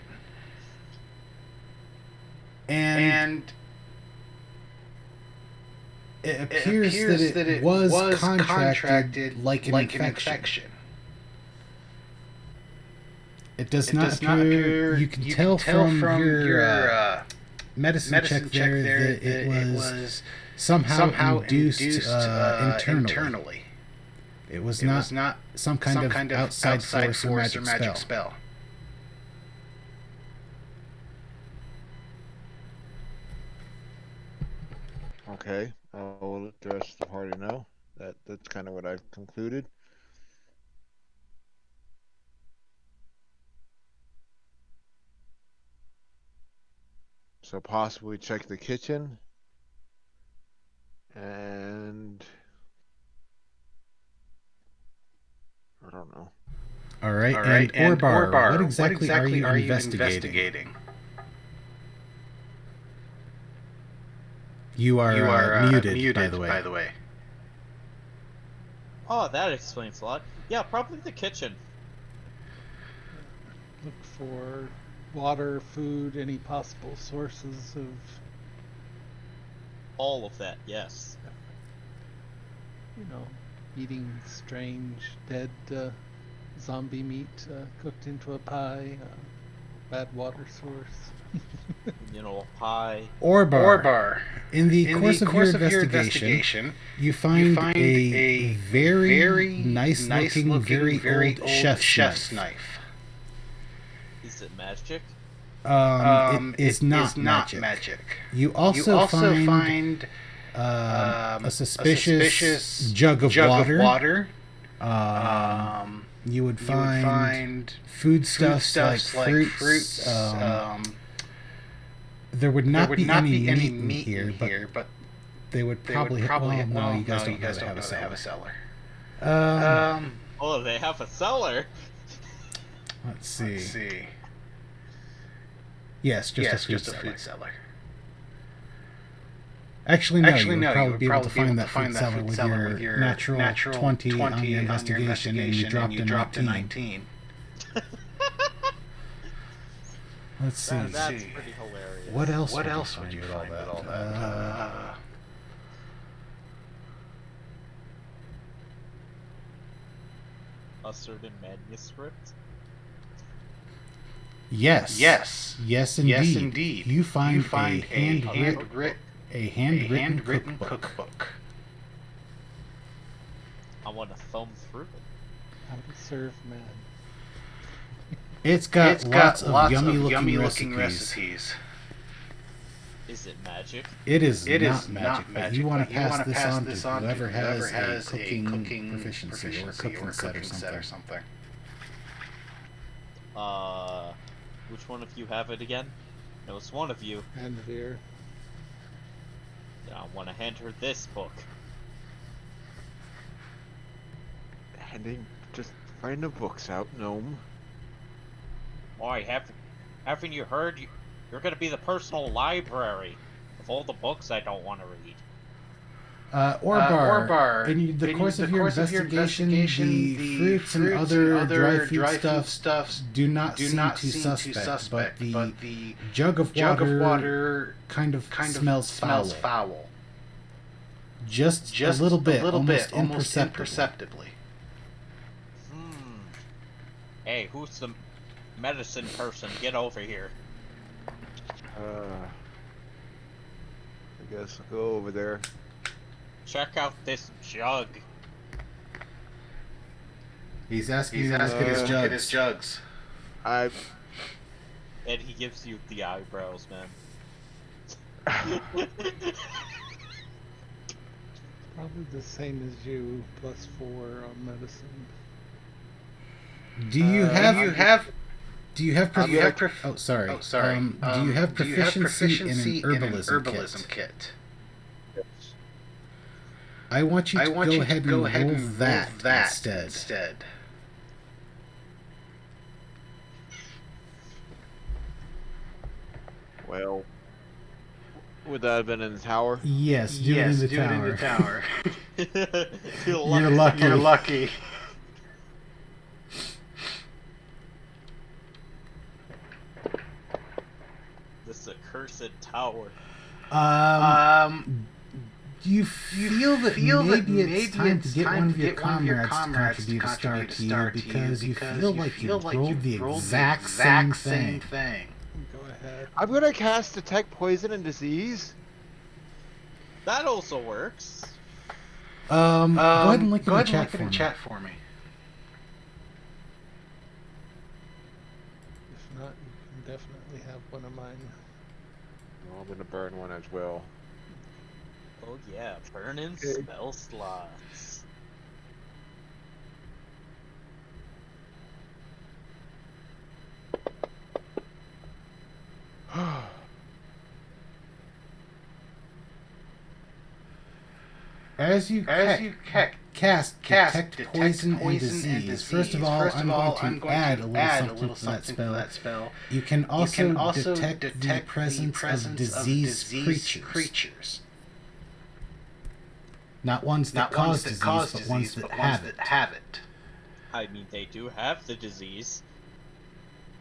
And it appears that it was contracted like an infection. It does not appear. You can tell from your medicine check there that it was somehow induced internally. It was not some kind of outside force or magic spell. Okay, I'll let the rest of the party know. That's kind of what I've concluded. So possibly check the kitchen. And I don't know. All right. And Orbar, what exactly are you investigating? You are muted, by the way. Oh, that explains a lot. Yeah, probably the kitchen. Look for water, food, any possible sources of... All of that, yes. You know, eating strange, dead zombie meat cooked into a pie, bad water source. You know, a pie. Orbar. In the course of your investigation, you find a very nice-looking, very old chef's knife. Is it magic? It is not magic. You also find a suspicious jug of water. You would find foodstuffs like fruits. There would not be any meat in here, but they would probably have... Well, you guys don't know they have a cellar. Oh, they have a cellar? Let's see. Yes, just a food cellar. Actually, no. You would probably be able to find that food cellar with your natural 20 on your investigation, and you dropped a 19. Let's see. That's pretty hilarious. What else would you find with all that? A certain manuscript? Yes, indeed. You find a handwritten cookbook. I want to thumb through it. How to serve man. It's got lots of yummy-looking recipes. Is it magic? It is not magic, but you want to pass this on to whoever has a cooking proficiency or a cooking set or something. Which one of you have it again? No, it's one of you. Anvir. Yeah, I want to hand her this book. Just find the books out, gnome. Why, haven't you heard? You're gonna be the personal library of all the books I don't want to read. Orbar, in the course of your investigation, the fruits and other dry foodstuffs do not seem too suspect, but the jug of water kind of smells foul. Just a little bit, almost imperceptibly. Hey, who's the medicine person? Get over here. I guess I'll go over there. Check out this jug. He's asking you to look at his jugs. I And he gives you the eyebrows, man. Probably the same as you, +4 on medicine. Do you have proficiency in an herbalism kit? I want you to go ahead and roll that instead. Well, would that have been in the tower? Yes, do it in the tower. You're lucky. This accursed tower. Do you feel that maybe it's time to get one of your comrades to contribute a star to you because you feel like you rolled the exact same thing? Go ahead. I'm gonna cast Detect Poison and Disease. That also works. Go ahead and link in the chat for me. If not, you can definitely have one of mine. Well, I'm gonna burn one as well. Oh yeah, burning spell slots. As you cast Detect Poison and Disease, first of all, I'm going to add a little something to that spell. You can also detect the presence of diseased creatures. Not ones that cause disease, but ones that have it. I mean, they do have the disease.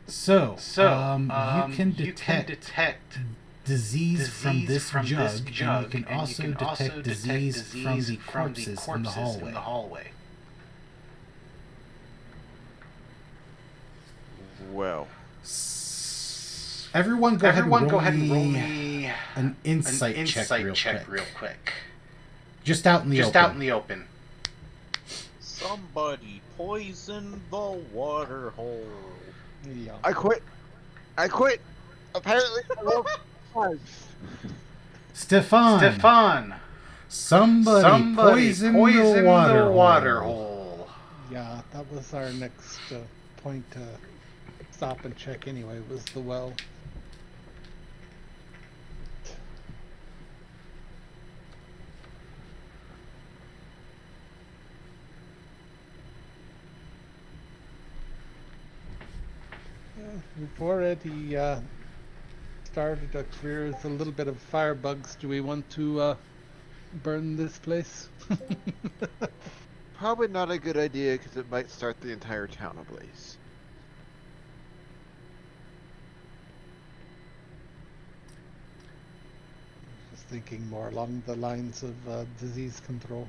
So, you can detect disease from this jug, and you can also detect disease from the corpses in the hallway. Well, everyone go ahead and roll me an insight check real quick. Just out in the open. Somebody poison the water hole. Yeah. I quit. Apparently, I rolled 5. Stefan. Somebody poison the water hole. Yeah, that was our next point to stop and check anyway, was the well. We've already started a career as a little bit of firebugs. Do we want to burn this place? Probably not a good idea because it might start the entire town ablaze. Just thinking more along the lines of disease control.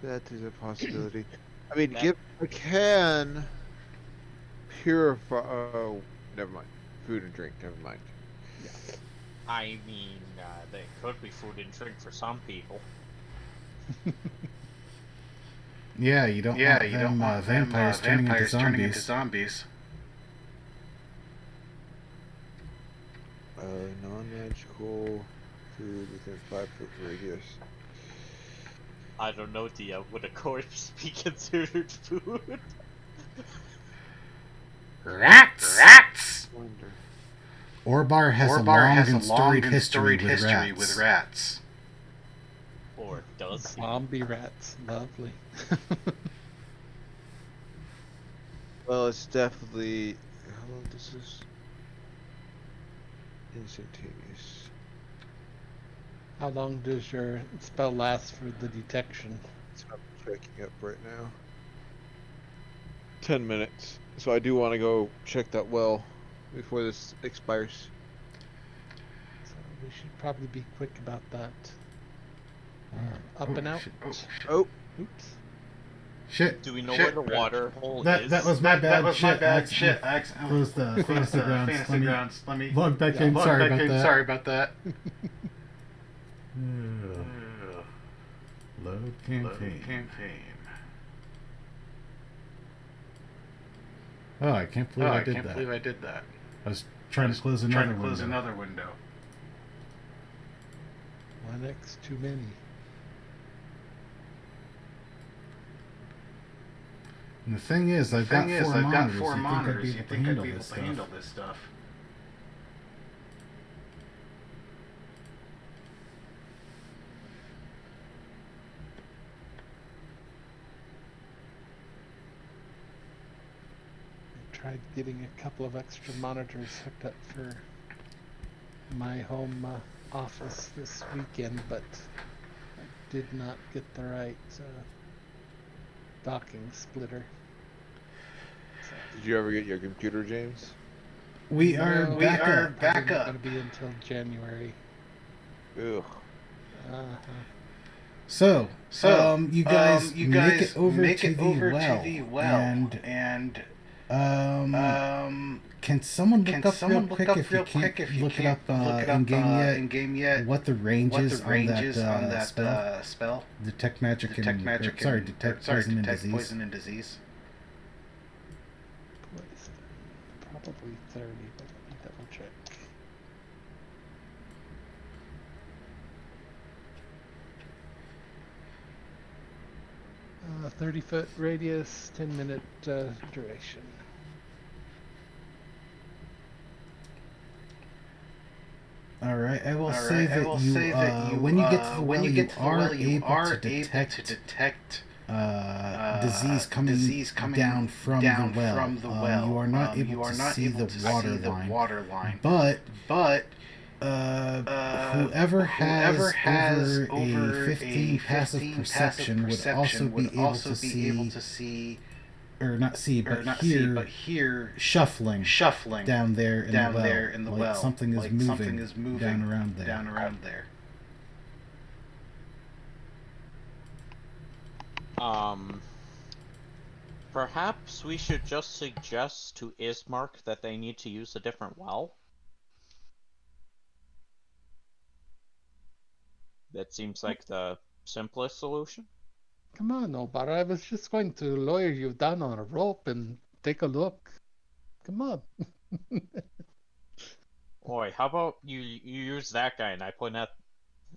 That is a possibility. I mean, I can purify. Oh, never mind. Food and drink. Never mind. I mean, they could be food and drink for some people. Yeah, you don't want vampires turning into zombies. Non-magical food within 5-foot radius. I don't know, Dia. Would a corpse be considered food? Rats! Orbar has a long and storied history with rats. Or does he? Zombie rats, lovely. Well, it's definitely. How long does this? Instantaneous. How long does your spell last for the detection? So I'm checking up right now. 10 minutes. So I do want to go check that well before this expires. So we should probably be quick about that. Up and out. Shit. Oh, Oops. Shit. Do we know where the water hole is? That was my bad. That was my bad. I Shit, I accidentally closed the fantasy grounds. fantasy grounds. Let me log back in. Sorry about that. Sorry about that. Load campaign. Oh, I can't believe I did that. I did that. I was trying to close another window. One X too many. And the thing is, I've got four monitors. You think I'd be able to handle this stuff? I tried getting a couple of extra monitors hooked up for my home office this weekend, but I did not get the right docking splitter. did you ever get your computer, James? We are No, back I up. think it's going to be until January. Ugh. Uh-huh. So, you guys make it over make to it the over well, to the well, and can someone look up real quick if you can't look it up in game yet? What the range is on that spell? Detect magic detect poison and disease. Poison. Probably 30, but let me double check. 30-foot radius, 10-minute duration. All right, I will say that you when you get to the well, you are able to detect disease coming down from the well. You are not able to see the water line, but whoever has over a 15 passive perception would also be able to see, or not see, but hear shuffling down there in the well. Something is moving down around there. Perhaps we should just suggest to Ismark that they need to use a different well? That seems like the simplest solution. Come on, Obar, I was just going to lower you down on a rope and take a look. Come on. Oi, how about you use that guy and I point at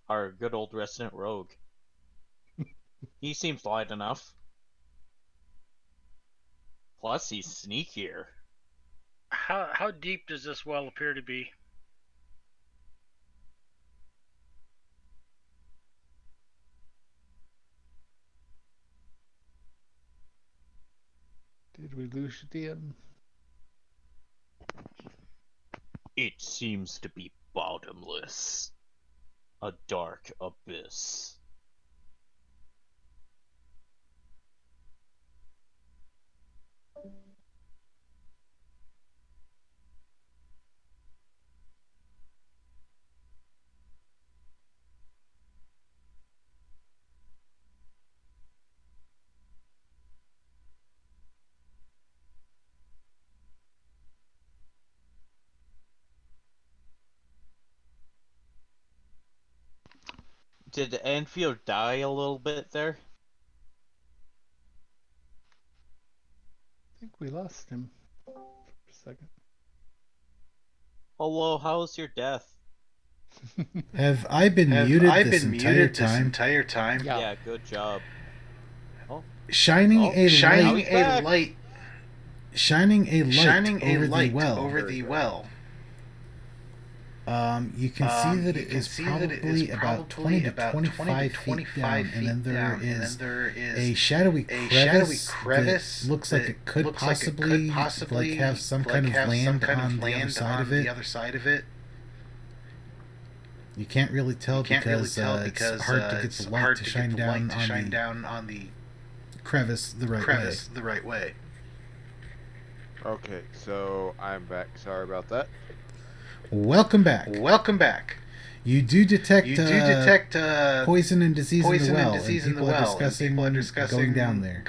our good old resident rogue? He seems light enough. Plus, he's sneakier. How deep does this well appear to be? Did we lose him? It seems to be bottomless. A dark abyss. Did Anfield die a little bit there? I think we lost him for a second. Hello, how's your death? Have I been muted this entire time? Yeah, good job. Oh. Shining a light over the well. You can see that it is probably about 20 to 25 feet down, and then there is a shadowy crevice that looks like it could possibly have some kind of land on the other side of it. You can't really tell because it's hard to get the light to shine down on the crevice the right way. Okay, so I'm back. Sorry about that. Welcome back. You do detect poison and disease in the well, and people are discussing going down there.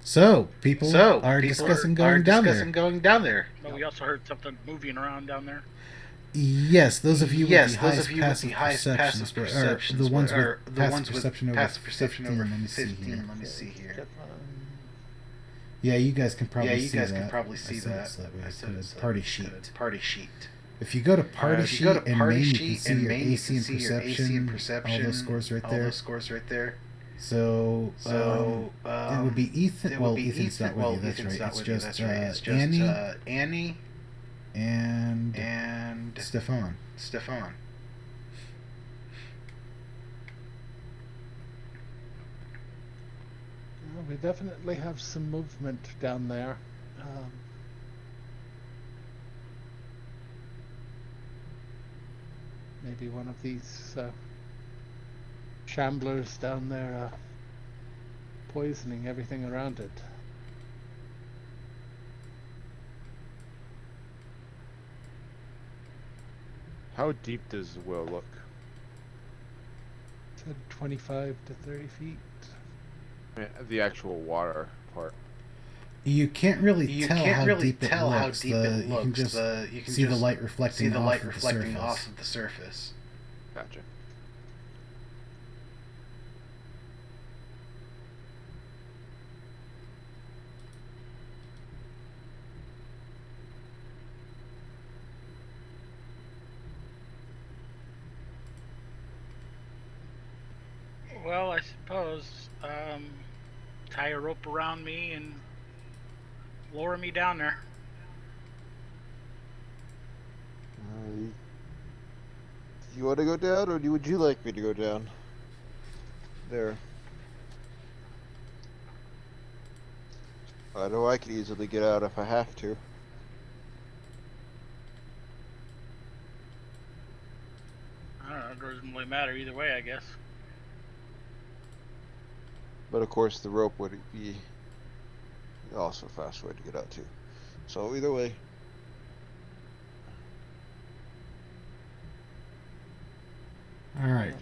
So people are discussing going down there. But we also heard something moving around down there. Yes, those of you with the highest passive perceptions, the ones with passive perception over 15. Let me see here. Yeah, you guys can probably see that. I said it's party sheet. If you go to party sheet and main, you can see your AC and perception, all those scores right there. So, it would be Ethan. Well, Ethan's not with you. That's right. It's just Annie and Stefan. Well, we definitely have some movement down there. Maybe one of these shamblers down there poisoning everything around it. How deep does the well look? Said 25 to 30 feet. The actual water part. You can't really tell how deep it looks. You can just see the light reflecting off of the surface. Gotcha. Well, I suppose tie a rope around me and lower me down there. You want to go down, or would you like me to go down? There. I know I could easily get out if I have to. I don't know, it doesn't really matter either way, I guess. But of course, the rope would be also a fast way to get out too. So either way. All right.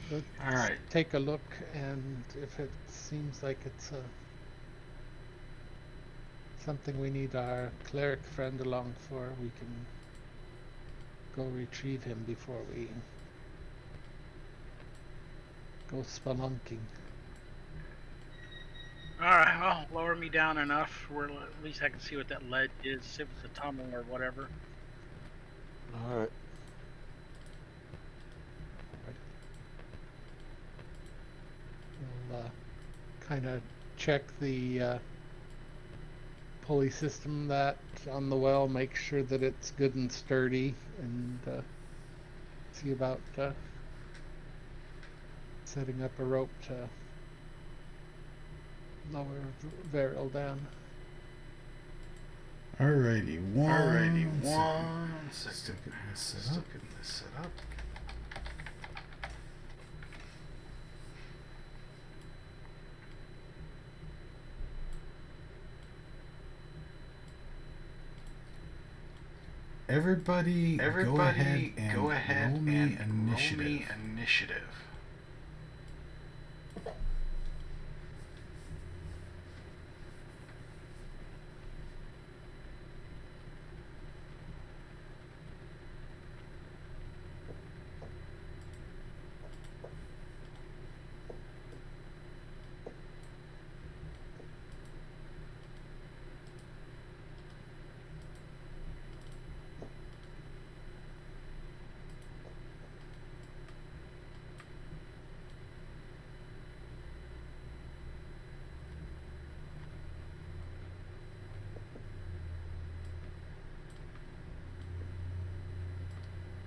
Take a look, and if it seems like it's something we need our cleric friend along for, we can go retrieve him before we go spelunking. Alright, well, lower me down enough where at least I can see what that ledge is, if it's a tunnel or whatever. Alright. We'll kind of check the pulley system that on the well, make sure that it's good and sturdy, and see about setting up a rope to lower Varial down. Alrighty, one second. Still getting this set up. Everybody go ahead and roll me initiative.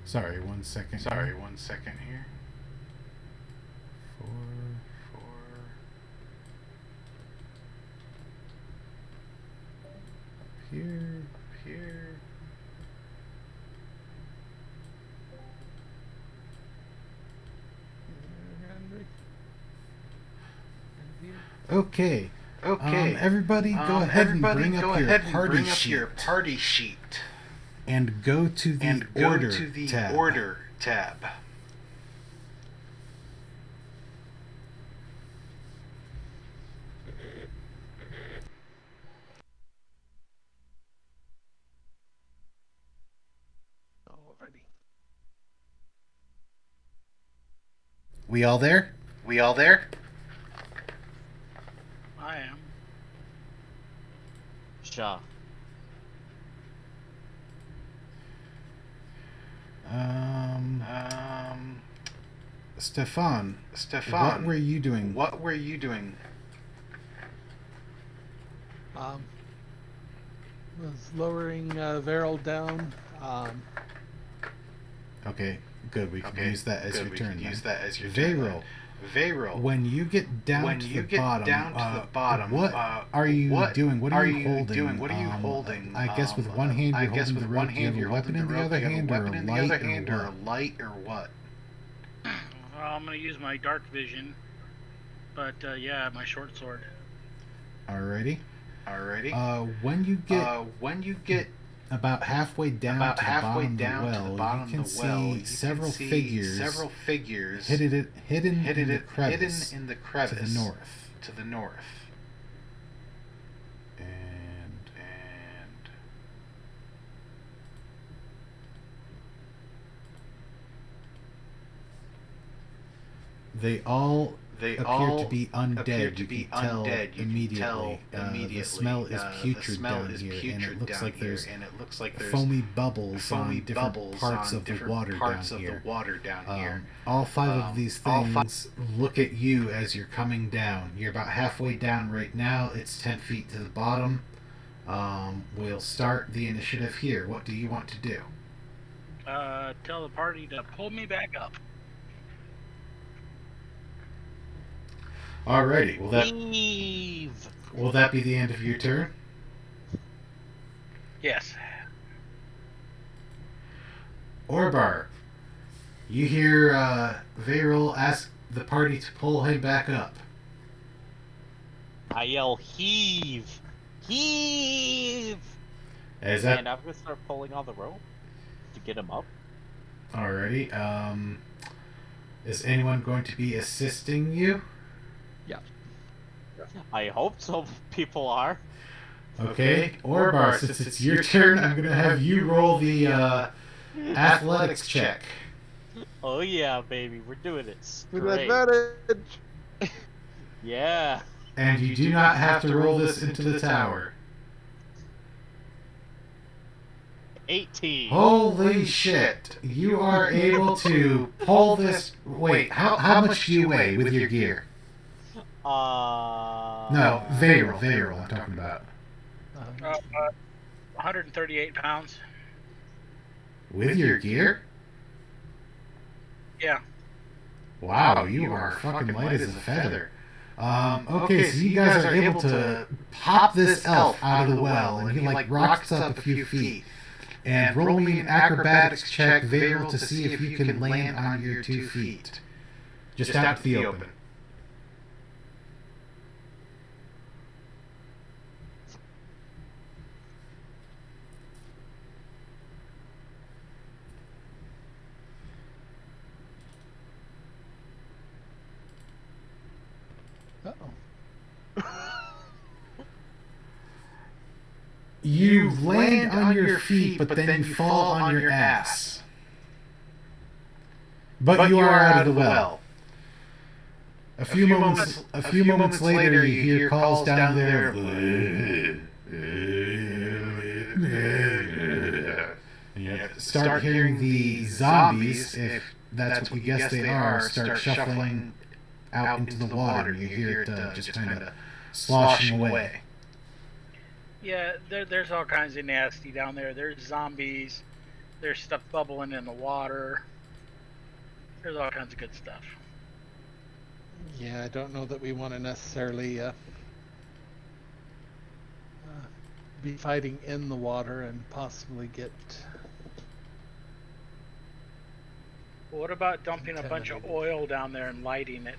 Sorry, 1 second. Here. 4. here. Okay. Everybody, go ahead and bring up your party sheet. And go to the order tab. Alrighty. We all there? I am. Sure. Stefan, what were you doing? Was lowering Veril down. Okay, good. We can use that as your turn. Veyral, when you get down to the bottom, what are you doing? What are you holding? I guess with one hand you're holding the rope. Do you have a weapon in the other hand, or a light, or what? Well, I'm gonna use my dark vision, but yeah, my short sword. Alrighty. When you get about halfway down to the bottom of the well, you can see several figures hidden in the crevice to the north. And they all appear to be undead. You can tell immediately. The smell is putrid down here, and it looks like there's foamy bubbles on different parts of the water down here. All five of these things look at you as you're coming down. You're about halfway down right now. It's 10 feet to the bottom. We'll start the initiative here. What do you want to do? Tell the party to pull me back up. Alrighty. Leave. Will that be the end of your turn? Yes. Orbar, you hear Veyral ask the party to pull him back up. I yell, heave! Heave! And I'm gonna start pulling on the rope to get him up. Alrighty. Is anyone going to be assisting you? Yeah. I hope so. People are. Okay. Orbar, since it's your turn, I'm going to have you roll the athletics check. Oh yeah, baby, we're doing it With straight. advantage. Yeah. And you do not have to roll this into the tower. 18. Holy shit. You are able to pull this... Wait, how much do you weigh with your gear? No, Veyral I'm talking about. 138 pounds. With your gear? Yeah. Wow, you are fucking light as a feather. Okay, so you guys are able to pop this elf out of the well, and he like rocks up a few feet. And roll me an acrobatics check, Veyral, to see if you can land on your 2 feet. Just out to the open. Uh-oh. You land on your feet, but then you fall on your ass. But you are out of the well. A few moments later, you hear calls down there. And you start hearing the zombies, if that's what you guess they are, start shuffling out into the water. You hear it just kind of sloshing away. Yeah, there's all kinds of nasty down there. There's zombies. There's stuff bubbling in the water. There's all kinds of good stuff. Yeah, I don't know that we want to necessarily be fighting in the water and possibly get. What about dumping a bunch of Contaminated. oil down there and lighting it?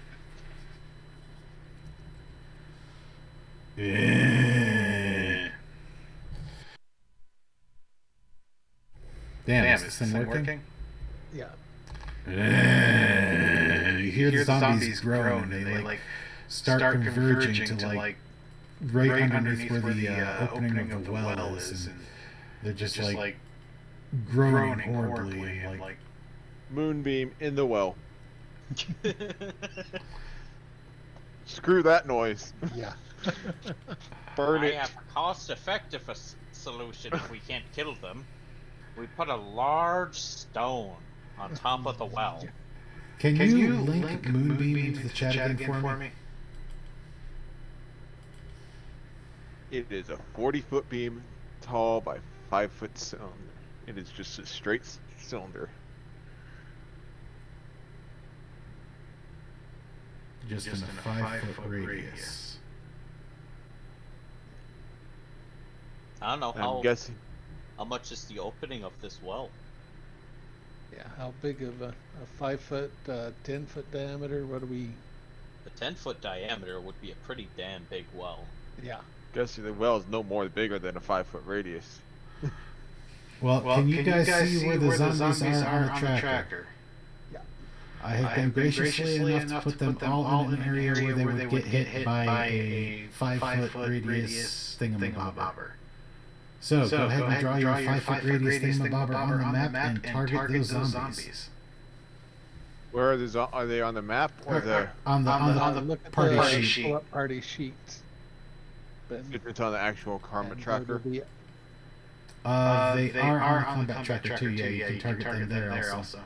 Damn, is this thing working? Yeah. You hear the zombies groan, and they like start converging to like right underneath where the opening of the well is, and they're just like groaning horribly, and like Moonbeam in the well. Screw that noise. Yeah. Burn I it. have a cost-effective solution if we can't kill them. We put a large stone on top of the well. Can you link Moonbeam into the chat again for me? It is a 40-foot beam, tall by 5-foot cylinder. It is just a straight cylinder. Just in a 5-foot radius. I don't know I'm guessing. how much is the opening of this well. Yeah. How big of a 5-foot, 10-foot diameter? What do we? A 10-foot diameter would be a pretty damn big well. Yeah. Guessing the well is no more bigger than a 5-foot radius. Well, can you guys see where the zombies are on the tractor? Yeah. I have been graciously enough to put them all in an area where they would get hit by a 5-foot radius thingamabobber. So go ahead and draw your 5-foot radius thingamabobber on the map and target those zombies. Where are the are they on the map or the? On the Look at party the sheet. pull up party sheet. Ben, It's on the actual karma and go to tracker. the- They are on the combat tracker too. Yeah, you can target them there also.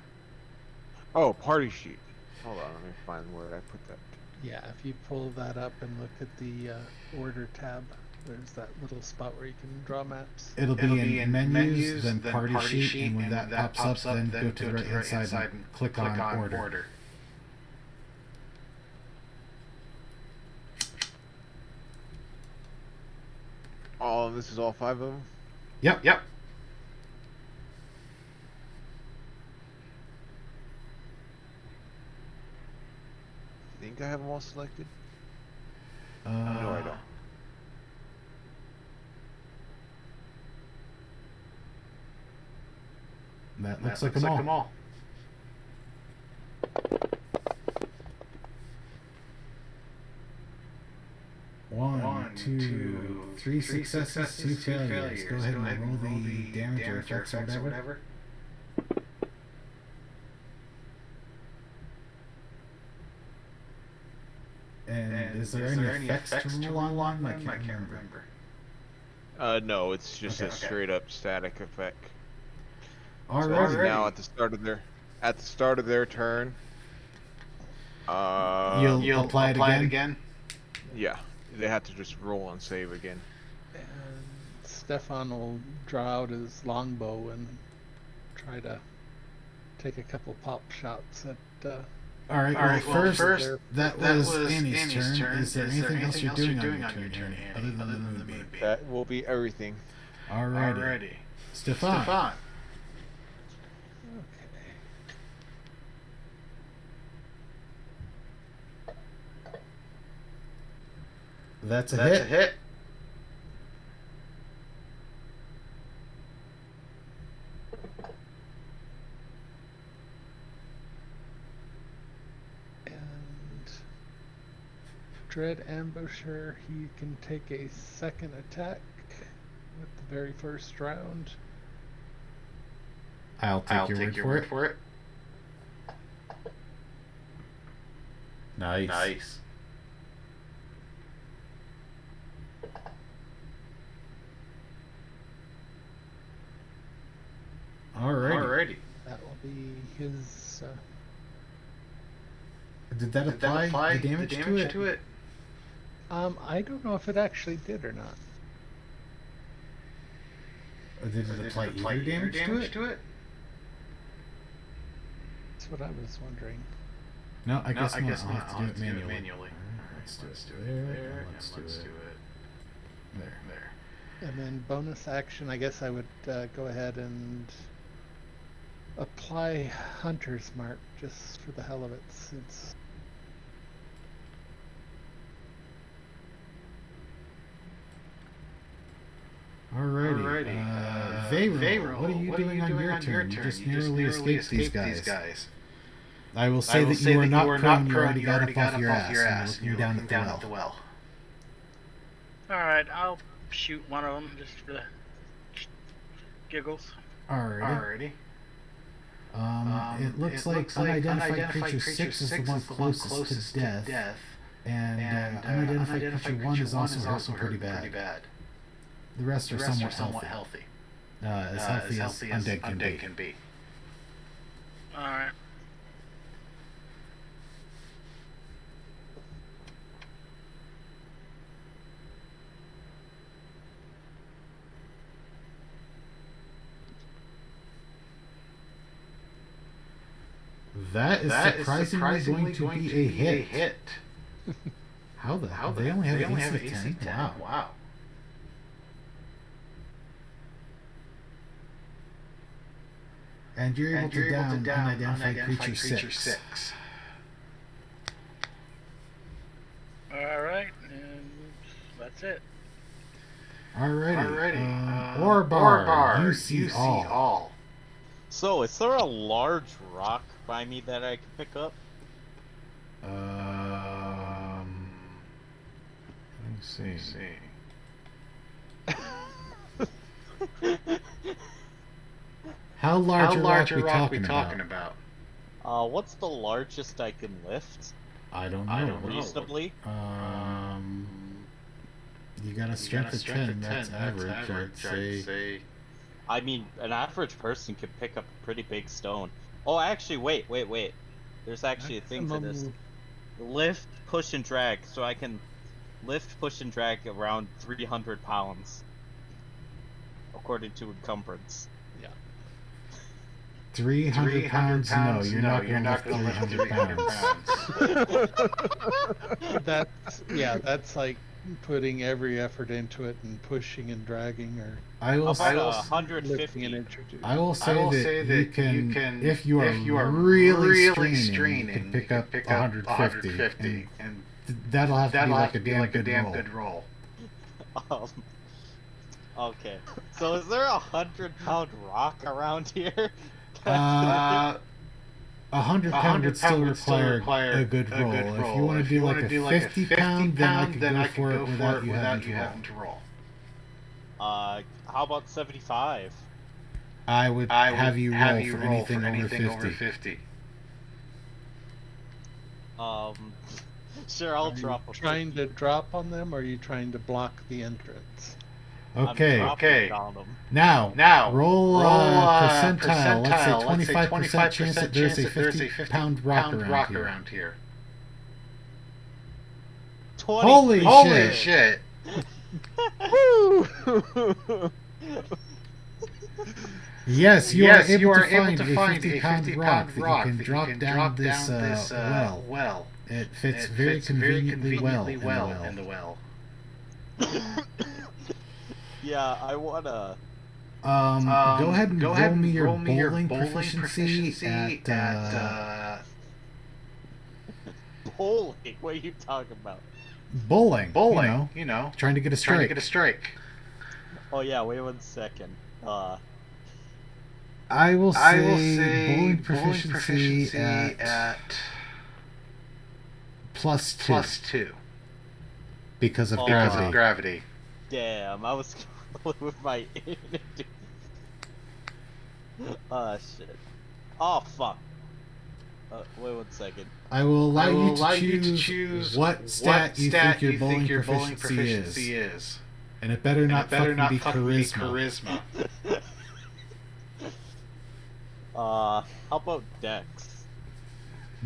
Oh, party sheet. Hold on, let me find where I put that. Yeah, if you pull that up and look at the order tab, there's that little spot where you can draw maps. It'll be in menus, then party sheet, and when that pops up, then go to the right hand side and click on order. Oh, this is all 5 of them? Yep. Think I have them all selected? No, No, I don't. That looks like them all. One, two, three successes, two failures. Go ahead and roll the damage or effects or whatever. And is there any effects to roll on? I can't remember. No, it's just a straight up static effect. Alright. So now at the start of their turn, You'll apply it again? yeah, they have to just roll and save again. And Stefan will draw out his longbow and try to take a couple pop shots at. Alright, well, first, that was Annie's turn. Is there anything else you're doing on your turn, Annie, other than the moonbeam? That will be everything. Alrighty. Stefan. That's a hit. And Dread Ambusher, he can take a second attack with the very first round. I'll take your word for it. Nice. Alrighty. That will be his. Did that apply the damage to it? I don't know if it actually did or not. Or did it apply either damage to it? That's what I was wondering. No, I guess not. I'll have to do it manually. Let's do it there. Let's do it there. And then bonus action, I guess I would go ahead and apply Hunter's Mark just for the hell of it, since Alrighty. Veyro, what are you doing on your turn? You just narrowly escaped these guys. I will say that you are not prone. You already got up off your ass, and you're down at the well. Alright, I'll shoot one of them just for the giggles. Alrighty. It looks like unidentified creature 6 is the one closest to death, and unidentified creature 1 is also hurting pretty bad. The rest are somewhat healthy. As healthy as undead can be. Alright. That is surprisingly going to be a hit. How the hell? They only have an AC 10? Wow. And you're able to down unidentified creature 6. Alright, and that's it. Alrighty. Orbar, you see all. So, is there a large rock by me that I can pick up? Let me see. How large a rock we talking about? What's the largest I can lift? I don't know. Reasonably? You got a strength of 10, that's average, I'd say. I mean, an average person could pick up a pretty big stone. Oh, actually, wait. There's actually a thing for this. Lift, push, and drag. So I can lift, push, and drag around 300 pounds. According to encumbrance. 300 pounds? No, you're not going to lift 300 pounds. That's like putting every effort into it and pushing and dragging, or I will say 150. I will say that you can if you are really straining, you can pick up 150, and that'll have to be like a damn good roll. Okay. So is there a 100-pound rock around here? 100 pound would still require a good roll. If you want to do like a 50 pound, then I could go for it without you having to roll. How about 75? I would have you roll for anything over 50. Sure, I'll drop. Are you trying to drop on them, or are you trying to block the entrance? Okay. Now, roll percentile. Let's say 25% chance that there's a 50-pound rock around here. 20. Holy shit! Yes, you are able to find a 50-pound rock that you can drop down this well. It fits very conveniently well in the well. Yeah, I wanna. Go ahead and roll me your bowling proficiency at bowling. What are you talking about? Bowling. You know, trying to get a strike. Oh yeah, wait 1 second. I will say bowling proficiency at +2 because of gravity. Damn, I was going with my inability. Oh shit. Oh fuck. Wait 1 second. I will allow you to choose what stat you think your bowling proficiency is. And it better not fucking be charisma. How about dex?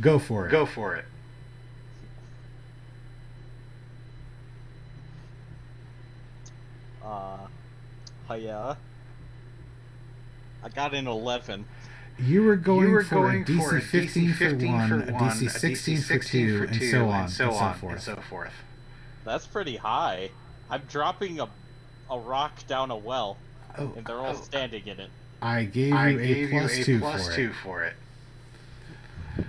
Go for it. Yeah. I got an 11. You were going for a DC 15 for 1, a DC 16 for 2, and so on and so forth. That's pretty high. I'm dropping a rock down a well, Oh, and they're all standing in it. I gave you a plus two for it.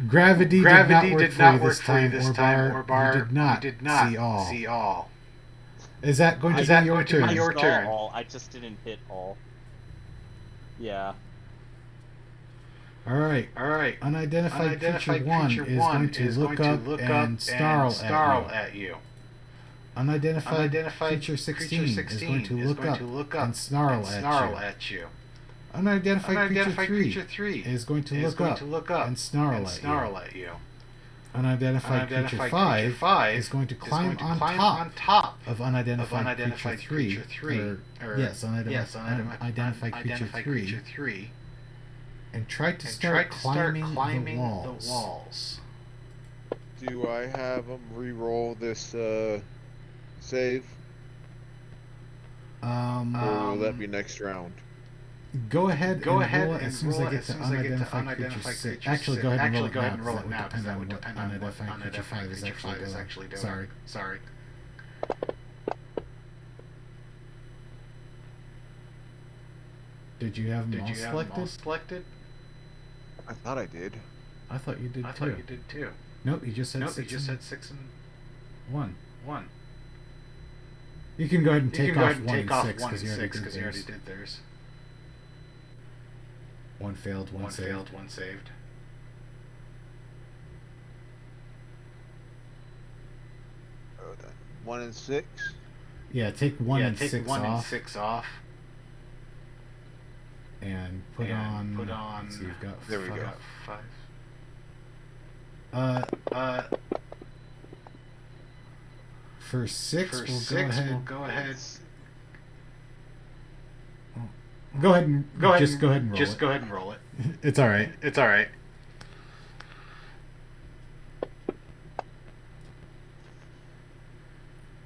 Gravity did not work for you this time, or bar. You did not see all. Is that going to be your turn? I saw all. I just didn't hit all. Yeah. All right. Unidentified creature 1 is going to look up and snarl at you. Unidentified creature 16 is going to look up and snarl at you. Unidentified creature 3 is going to look up and snarl at you. Unidentified creature 5 is going to climb on top of unidentified creature 3. Yes, unidentified creature 3. And try to start climbing the walls. Do I have them re-roll this save? Or will that be next round? Go ahead and roll it as soon as I get to unidentified creature 6. Actually, go ahead and roll it now, because that would depend on what unidentified creature 5 is actually doing. Sorry. Did you have them all selected? I thought I did. I thought you did too. Nope, you just said 6 and 1. You can go ahead and take off 1 and 6 because you already did theirs. 1 failed, 1 saved. Oh, then 1 and 6. Yeah, take 1 and 6 off. And put on. So you've got. There we go. 5. For 6, we'll go ahead. Go ahead and roll it. It's all right.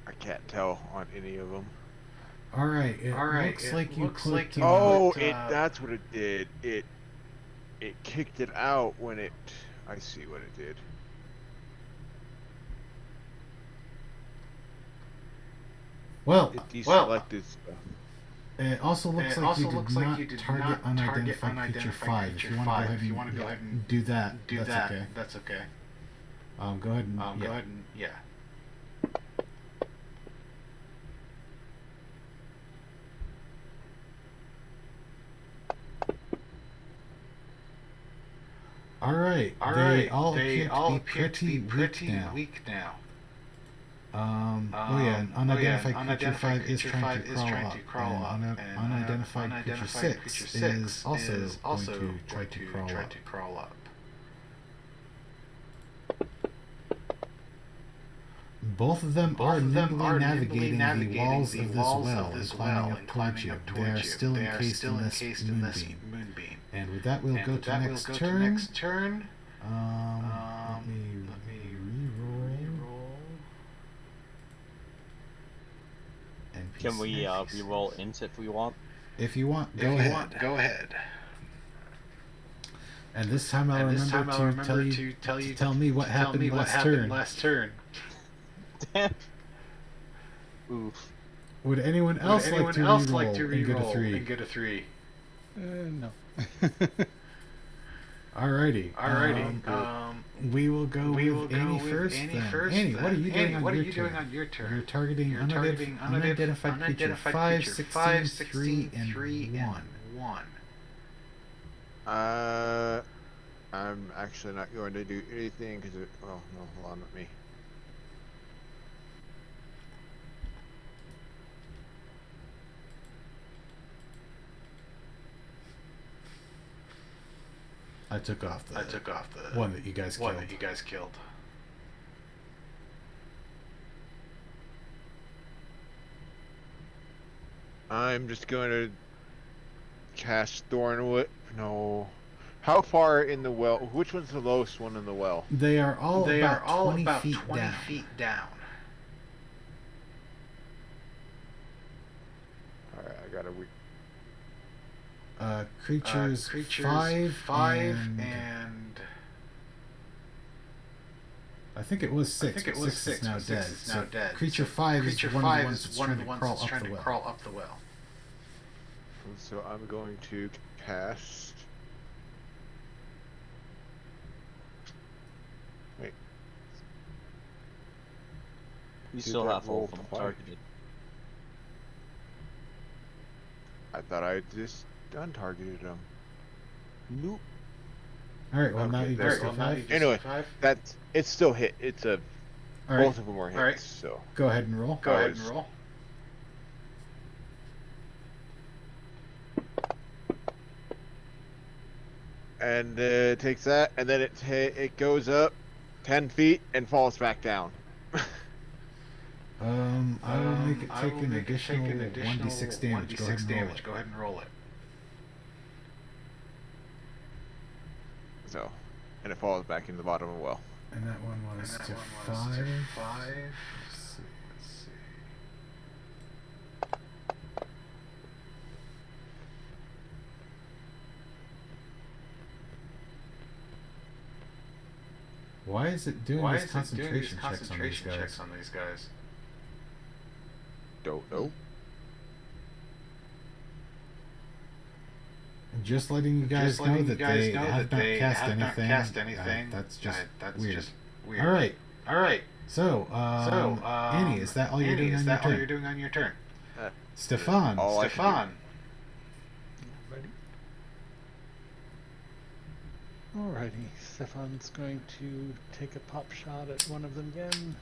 I can't tell on any of them. All right. It looks like you clicked. That's what it did. It kicked it out when it. I see what it did. Well, It deselected stuff. it also looks like you did not target unidentified creature 5. If you want to go ahead and do that, that's okay. Go ahead and yeah. All right. They all appear to be pretty weak now. And unidentified creature 5 is trying to crawl up. And unidentified creature 6 is also going to try to crawl up. Both of them are nimbly navigating the walls of this well and climbing up towards you. They are still encased in this moonbeam. And with that, we'll go to next turn. Let me re-roll. Can we re-roll int if we want? If you want, go ahead. And this time I'll remember to tell me what happened last turn. Damn. Oof. Would anyone else like to re-roll and get a 3? No. Alrighty. We will go with Annie first. Annie, what are you doing on your turn? You're targeting unidentified creature 5, 16, 3, and 1. I'm actually not going to do anything because no, hold on, not me. I took off the one that you guys killed. I'm just going to cast Thornwood. No. How far in the well? Which one's the lowest one in the well? They are all about 20 feet down. Alright, I gotta creatures 5 and I think it was 6. Six is now dead. So creature 5 is one of the ones that's trying to crawl up the well. So I'm going to cast. Wait. You Did still that have roll Wolfram twice? targeted. I thought I just untargeted him. Nope. Alright, well now Okay, you there just we do go. 5. Anyway, it's still hit. It's a Alright, both of them were hits. So go ahead and roll. And it takes that, and then it goes up 10 feet and falls back down. I will make it take an additional 1d6 damage. Go ahead and roll it. So, and it falls back in the bottom of the well. And that one was to 5. Let's see. Why is it doing these concentration checks on these guys? Don't know. Just letting you guys know that they have not cast anything. That's just weird. All right. So, Annie, is that all you're doing on your turn? Stefan. Alrighty, Stefan's going to take a pop shot at one of them again.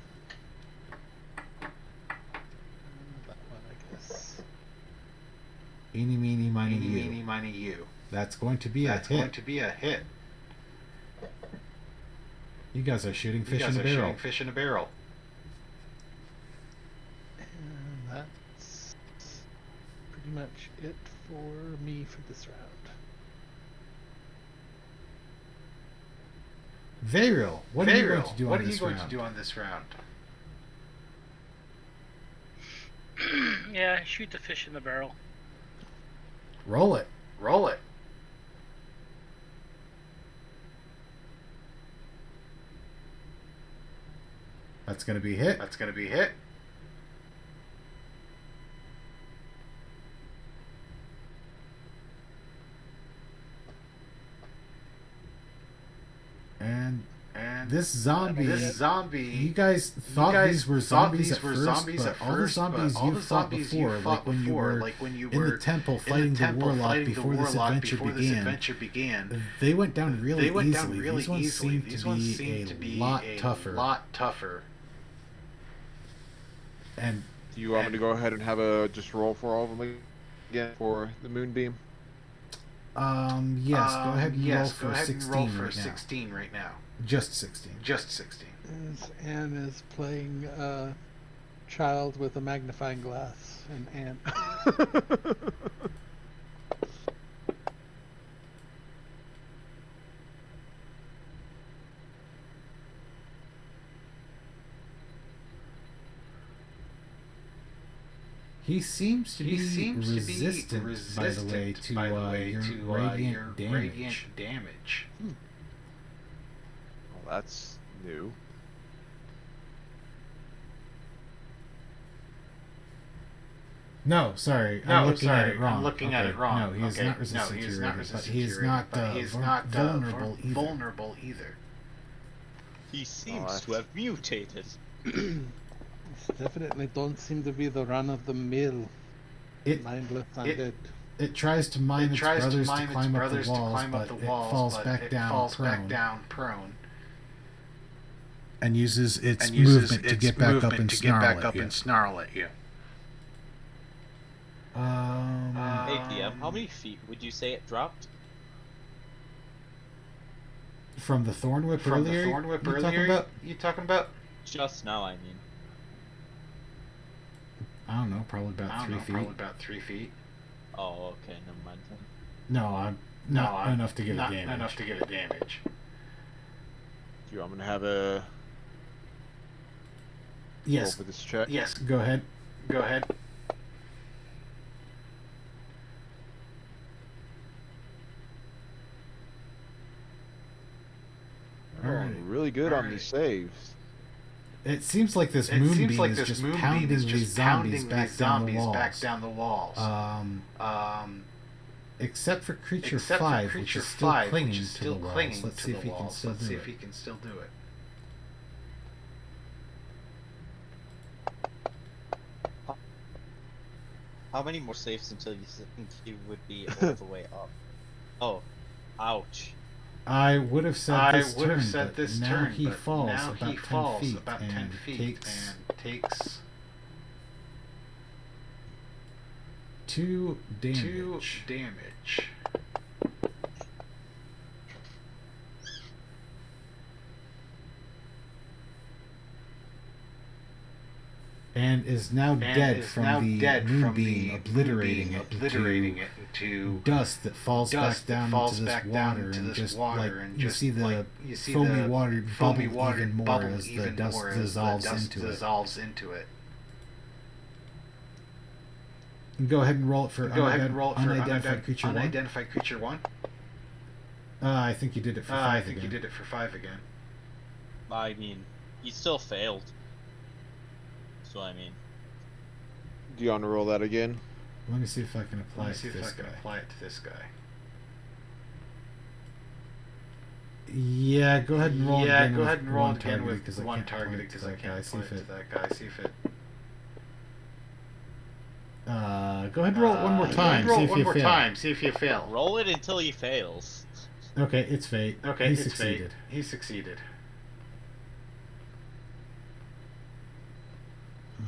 That one, I guess. Eeny, meeny, miny, you. That's going to be a hit. You guys are shooting fish in a barrel. And that's pretty much it for me for this round. Varial, what are you going to do on this round? Yeah, shoot the fish in the barrel. Roll it. That's going to be hit. And this zombie, you guys thought these were zombies at first, but all the zombies you've fought before, like when you were in the temple fighting the warlock before this adventure began, they went down really easily. These ones seem to be a lot tougher. And Do you want me to go ahead and have a just roll for all of them again for the moonbeam? yes, go ahead and roll for 16 right now. Just 16. As Anne is playing a child with a magnifying glass, and Anne. He seems to be resistant, by the way, to radiant damage. Well, that's new. No, sorry, I'm looking at it wrong. No, he is not resistant to radiant, but he is not vulnerable either. He seems to have mutated. This definitely don't seem to be the run-of-the-mill mindless undead. It tries to mime its brothers to climb up the walls, but it falls back down prone. And uses its movement to get back up and snarl at you. Hey DM, how many feet would you say it dropped? From the thorn whip earlier? You talking about? Just now, I mean. I don't know, probably about 3 feet. Oh, okay, never mind then. No, not enough to get a damage. Do you want me to have a Yes. roll for this check? Yes, go ahead. Rolling really good on these saves. It seems like this moonbeam is just pounding these zombies back down the walls. Except for creature 5, which is still clinging to the walls. Let's see if he can still do it. How many more saves until you think you would be all the way up? Oh, ouch. I would have said this turn, but he falls about 10 feet and takes 2 damage. And is now dead from the moonbeam obliterating it into dust that falls back down into this water, and just like you see the foamy water bubble even more as the dust dissolves into it. Go ahead and roll it for unidentified creature 1. I think you did it for 5 again. I mean, he still failed. So I mean, Do you want to roll that again? Let me see if I can apply it to this guy. Yeah, go ahead and roll again with one target because I can't apply it to that guy. See if it. Go ahead and roll it one more time. See if you fail. roll it until he fails. Okay, it's fate. He succeeded.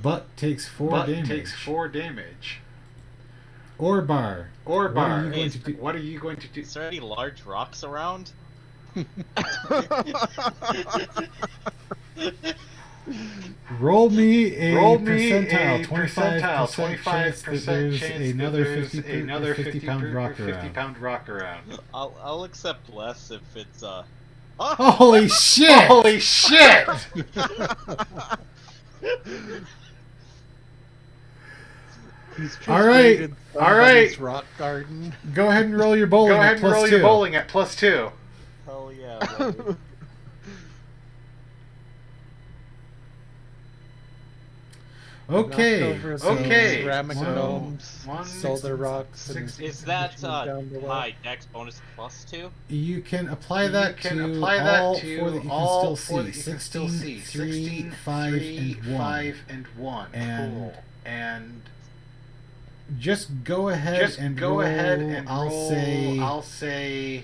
But takes 4 damage. Orbar. What are you going to do? Is there any large rocks around? Roll me a percentile, 25% chance that there's another 50-pound rock around. I'll accept less if it's Holy shit! All right. Rock garden. Go ahead and roll your bowling at +2. Hell yeah, baby. Okay. Ramagnomes, Solder rocks. Is that my dex bonus +2? You can apply that to all 4 that you can still see. 16, 3, 5, and 1. And just go ahead and roll. I'll say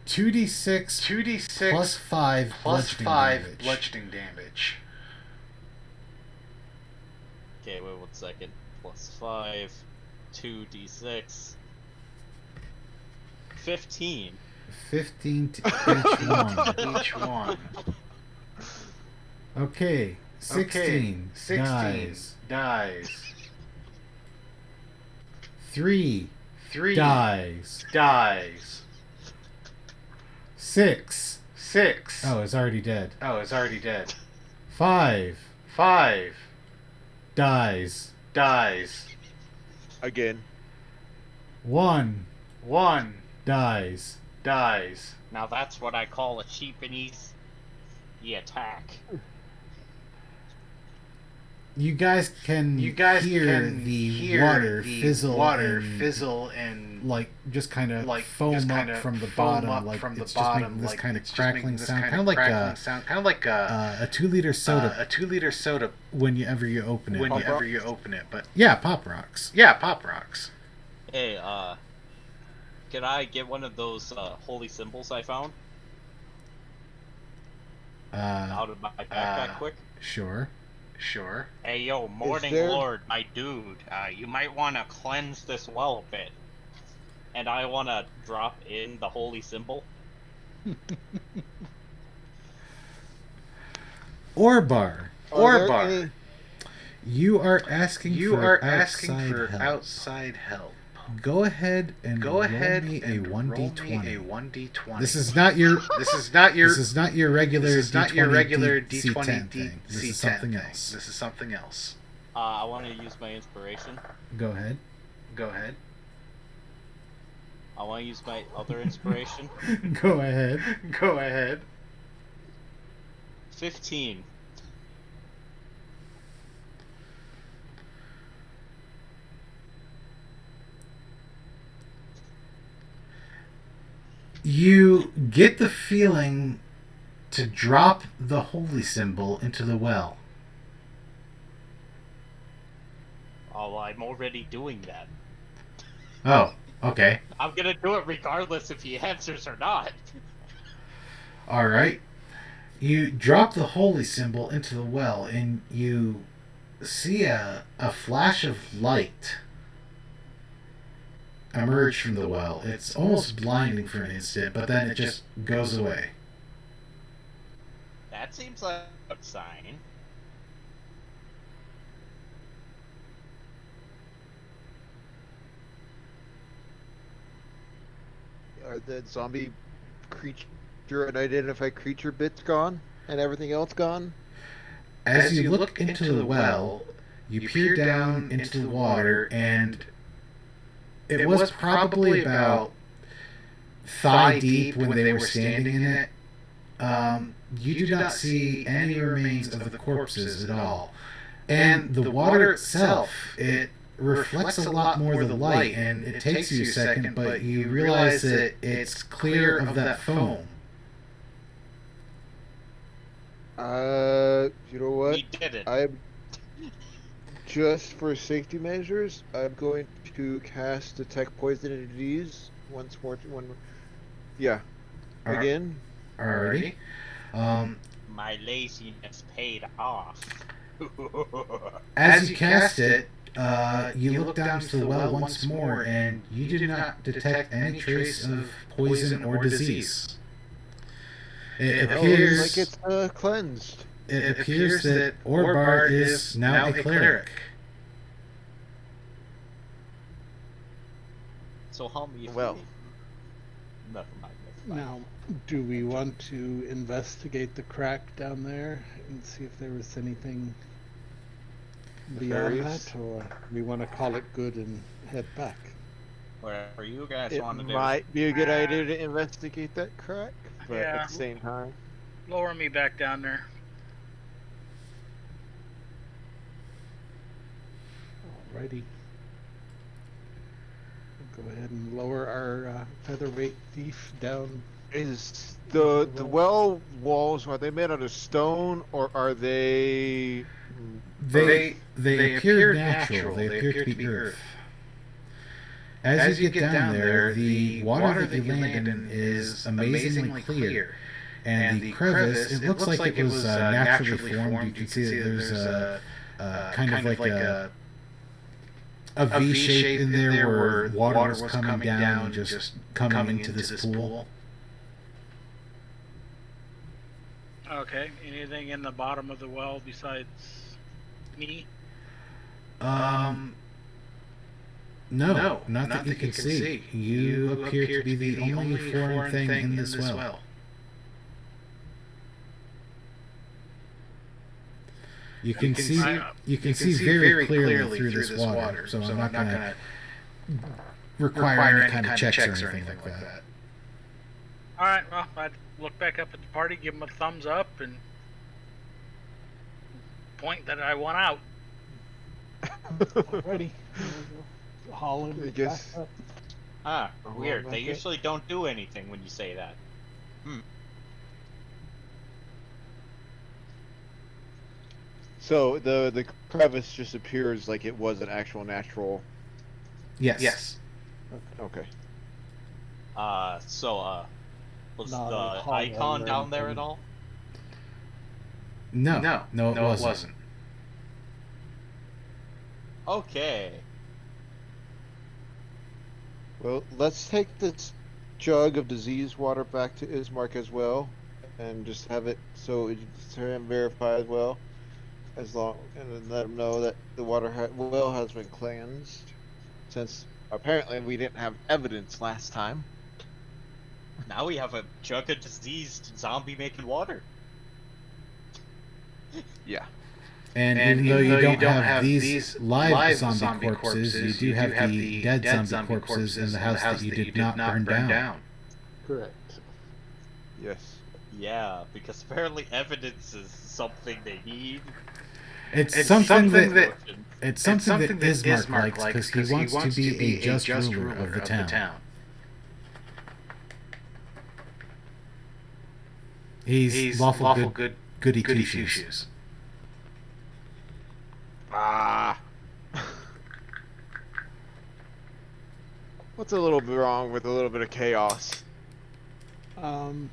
2d6 plus 5 bludgeoning damage. Okay, wait 1 second. +5, 2d6, 15. 15 to each one. Okay, 16 dies. 3 dies. 6. Oh, it's already dead. 5 dies. Again. 1 dies. Now that's what I call a cheap and easy attack. You guys can hear the water fizzle and like just kind of foam up from the bottom, like it's just making this kind of crackling sound, kind of like a 2-liter soda. Whenever you open it, but yeah, pop rocks. Hey, can I get one of those holy symbols I found out of my backpack quick? Sure. Hey, yo, Morning Lord, my dude, you might want to cleanse this well a bit. And I want to drop in the holy symbol. Orbar. Any... You are asking for outside help. Go ahead and roll me a 1d20. This is not your regular D20 thing. This is something else. I want to use my inspiration. Go ahead. I want to use my other inspiration. Go ahead. 15. You get the feeling to drop the holy symbol into the well. Oh, I'm already doing that. Oh, okay. I'm gonna do it regardless if he answers or not. Alright. You drop the holy symbol into the well, and you see a flash of light emerge from the well. It's almost blinding for an instant, but then it just goes away. That seems like a good sign. Are the zombie creature unidentified creature bits gone and everything else gone? As you look into the well, you peer down into the water, and it was probably about thigh deep when they were standing in it. You do not see any remains of the corpses at all. And the water itself, it reflects a lot more of the light, and it takes you a second, but you realize that it's clear of that foam. You know what? We did it. I'm just for safety measures. I'm going to cast Detect Poison and Disease once more. Yeah. Again. Alrighty. My laziness paid off. As you cast it, you look down to the well once more, and you do not detect any trace of poison or disease. It appears like it's cleansed. It appears that Orbar is now a cleric. So help me. Well. Never mind. Never mind. Now, do we want to investigate the crack down there and see if there was anything beyond Nefarious? that, or we want to call it good and head back? Whatever you guys It want to do. might be a good idea to investigate that crack, but Yeah. at the same time, Lower me back down there. Alrighty. Go ahead and lower our featherweight thief down. is the well walls, are they made out of stone or are they? They appear natural. They appear to be earth. As you get down there, the water that you land in is amazingly clear. And the crevice, it looks like it was naturally formed. You can see that there's a kind of like a V shape in there where water was coming down and just coming into this pool. Okay. Anything in the bottom of the well besides me? No, not that you can see. You appear to be the only foreign thing in this well. You can see very clearly through this water, so I'm not going to require any kind of checks or anything like that. All right. Well, I'd look back up at the party, give them a thumbs up, and point that I want out. Alrighty. Hauling I guess- back up. Ah, Oh, weird. They okay. usually don't do anything when you say that. So the crevice just appears like it was an actual natural. Yes. Okay. Was Not a the hallway icon or down there at anything. all? No, it wasn't. Okay. Well, let's take this jug of disease water back to Ismark as well, and just have it so it's verified as well, as long and then let them know that the well has been cleansed, since apparently we didn't have evidence last time. Now we have a jug of diseased zombie making water. Yeah. And even though you don't have these live zombie corpses, you do have the dead zombie corpses in the house that you did not burn down. Correct. Yes. Yeah, because apparently evidence is something they need. It's something that Ismark likes because he wants to be a just ruler of the town. He's lawful goody two-shoes. Ah. What's a little bit wrong with a little bit of chaos? Probably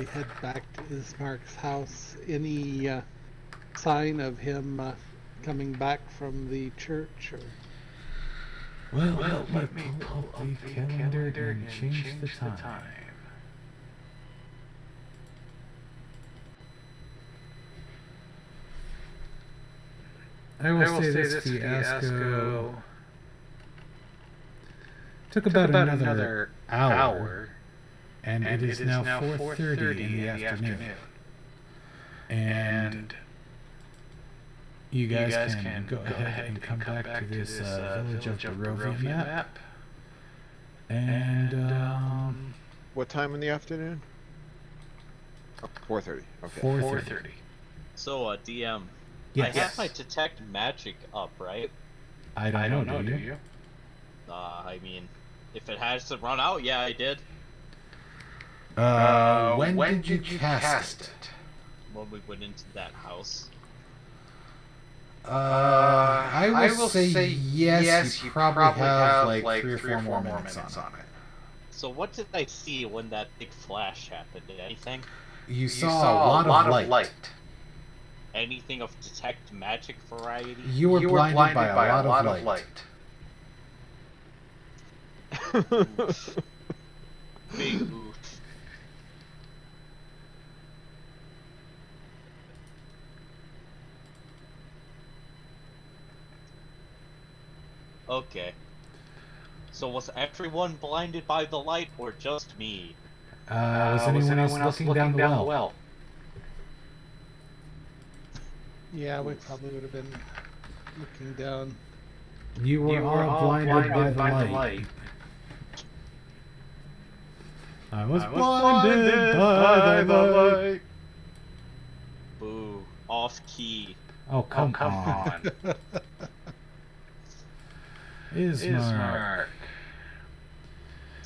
head back to Ismark's house. Any sign of him coming back from the church? Or... Well, let me pull up the calendar and change the time. I will say this fiasco took about another hour, and it is now 4:30 in the afternoon. And you guys can go ahead and come back to this village of Barovia map. And What time in the afternoon? Oh, 4:30. Okay. 4:30. So, DM, Yes. I have my detect magic up, right? I don't know, do you? I mean, if it hasn't run out, yeah, I did. When did you cast it? When we went into that house. I will say yes. You probably have like 3 or 4 more minutes on it. So what did I see when that big flash happened? Anything? You saw a lot of light. Anything of detect magic variety? You were blinded by a lot of light. Big oof. Okay. So was everyone blinded by the light, or just me? Was anyone else looking down the well? Yeah, we probably would have been looking down. You were all blinded by the light. I was blinded by the light. Boo. Off key. Oh, come on. Ismark.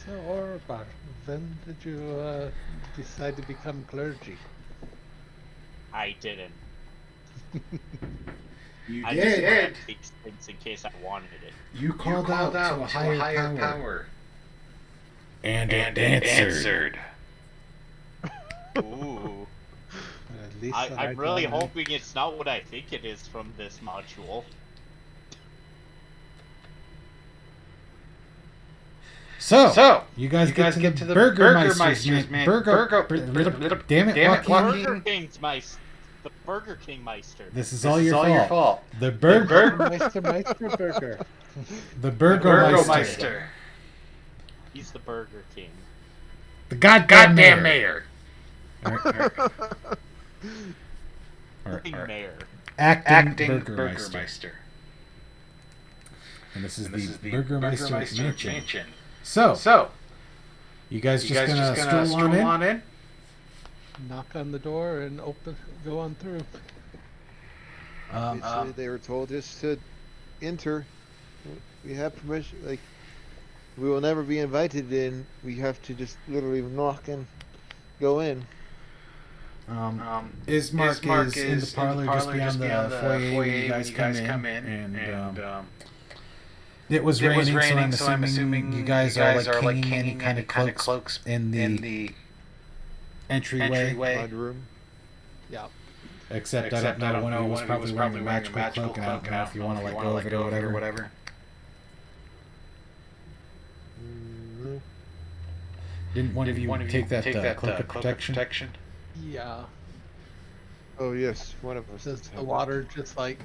So, Orbar, when did you decide to become clergy? I didn't. You I did. just grabbed these things in case I wanted it. You called out to a higher power. And it answered. Ooh. At least I'm really hoping it's not what I think it is from this module. So you guys get to the Burgermeisters, man. Damn it, Joaquin. The Burger King Meister. This is all your fault. The Meister Burger. The Burgermeister. He's the Burger King. The goddamn mayor. Mayor. Acting Burgermeister. And this is the Burgermeister mansion. So, you guys just gonna stroll on in? Knock on the door and go on through. Obviously, they were told just to enter. We have permission. Like, we will never be invited in. We have to just literally knock and go in. Ismark is in the parlor just beyond the foyer when you guys come in, and it was raining, so I'm assuming you guys are like hanging any kind of cloaks in the entryway. Room. Yeah. Except I don't know, one of you was probably wearing a magical cloak, and I don't know if you want to let go of it or whatever. Didn't one of you take that cloak of protection? Yeah. Oh yes, one of us. Does the water just like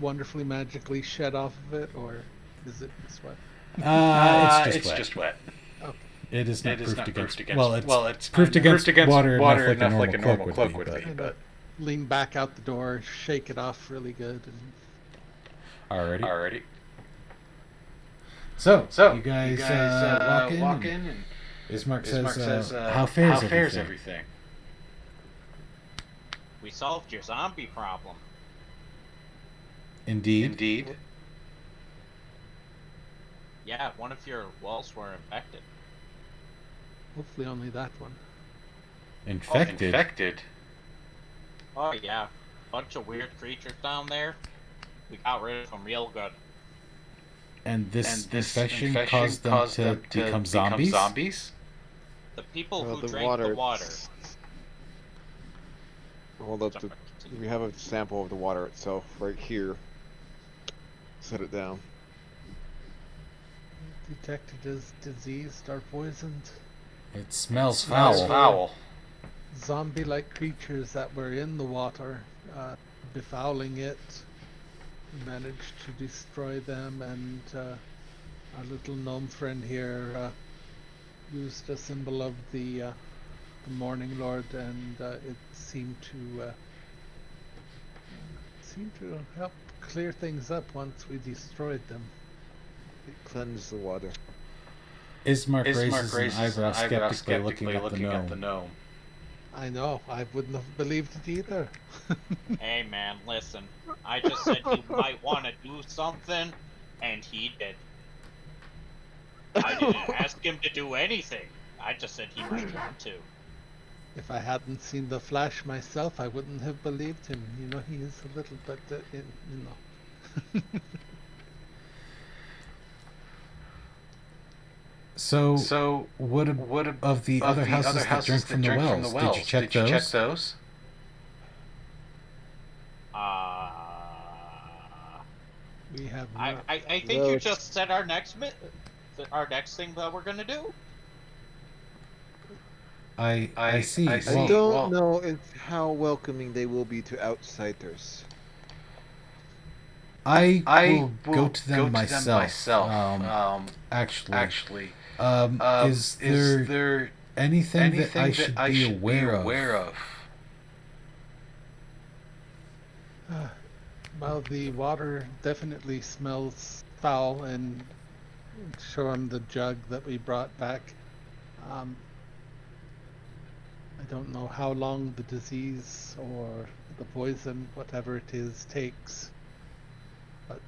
wonderfully magically shed off of it, or is it sweat? It's just wet. Okay. It is not proof against. Well, it's proof against water enough like a normal cloak would be. But lean back out the door, shake it off really good. And... Alrighty. So you guys walk in, and Ismark says, "How fares everything?" We solved your zombie problem. Indeed. Yeah, one of your walls were infected. Hopefully only that one. Infected. Oh yeah, bunch of weird creatures down there. We got rid of them real good. And this infection caused them to become zombies? The people who the drank the water. Hold up. We have a sample of the water itself right here. Set it down. Detected as diseased or poisoned. It smells foul. Zombie-like creatures that were in the water, befouling it. We managed to destroy them, and our little gnome friend here used a symbol of the Morning Lord, and it seemed to help clear things up once we destroyed them. It cleansed the water. Ismark raises an eyebrow skeptically looking at the gnome. I know, I wouldn't have believed it either. Hey man, listen. I just said you might want to do something, and he did. I didn't ask him to do anything. I just said he might want to. If I hadn't seen the flash myself, I wouldn't have believed him. You know, he is a little bit, So what of the other houses that drink from the wells? Did you check those? We have. I think you just said our next thing that we're gonna do. I see. I don't know how welcoming they will be to outsiders. I will go to them myself. Actually, is there anything that I should be aware of? Well, the water definitely smells foul, and show him the jug that we brought back. I don't know how long the disease or the poison, whatever it is, takes. But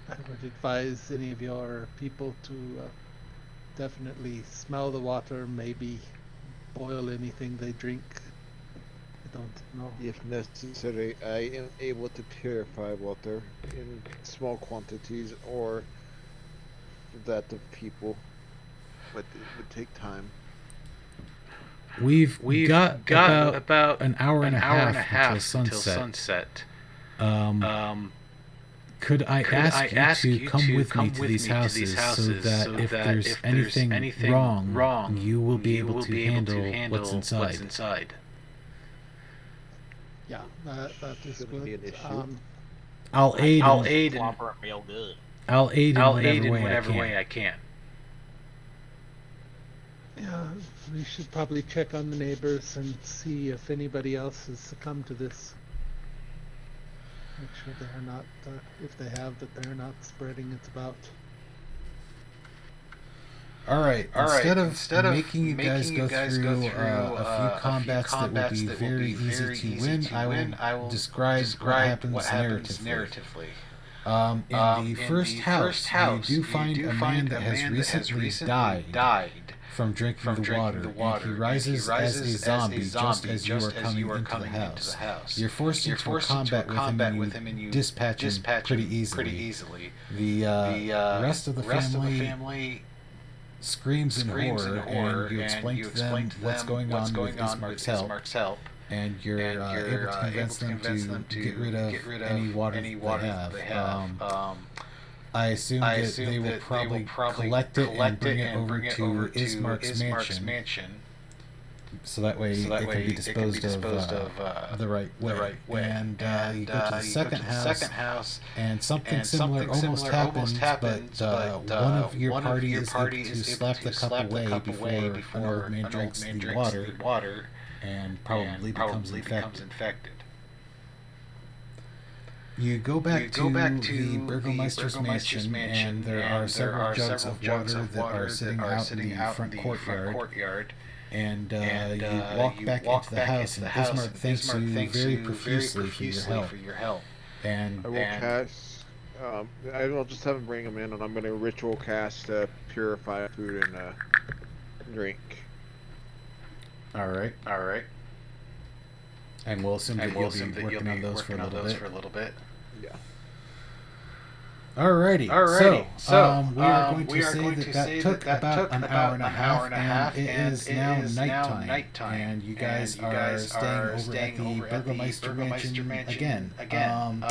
I would advise any of your people to definitely smell the water, maybe boil anything they drink. I don't know. If necessary, I am able to purify water in small quantities or that of people, but it would take time. We've got about an hour and a half until sunset. Could I ask you to come with me to these houses so that if there's anything wrong, you will be able to handle what's inside? Yeah, that is Shouldn't be an good. issue. I'll aid Real good. in whatever way I can. Yeah, we should probably check on the neighbors and see if anybody else has succumbed to this. Make sure they're not, if they have, that they're not spreading it about. All right. Instead of making you guys go through a few combats that will be very easy to win, I will describe what happens narratively. In the first house, you do find a man that has recently died from drinking the water, and he rises as a zombie just as you are coming into the house. You're forced into a combat with him, and you dispatch him pretty easily. The rest of the family screams in horror, and you explain to them what's going on with Ismark's help, and you're able to convince them to get rid of any water they have. I assume that they will probably collect it and bring it over to Ismark's mansion, so that way it can be disposed of the right way. And you go to the second house, and something similar almost happens, but one of your party is able to slap the cup away before an old man drinks the water and probably becomes infected. You go back to the Burgomeister's mansion, and there are several jugs of water that are sitting out in the front courtyard. And you walk back into the house, and Ismark thanks you very profusely for your help. And I will cast. I'll just have him bring him in, and I'm going to ritual cast purify food and drink. All right. And we'll assume that you'll be working on those for a little bit. Yeah. Alrighty. So we are going to say that took about an hour and a half, and it is now nighttime. And you guys are staying over at the Burgomeister Mansion again.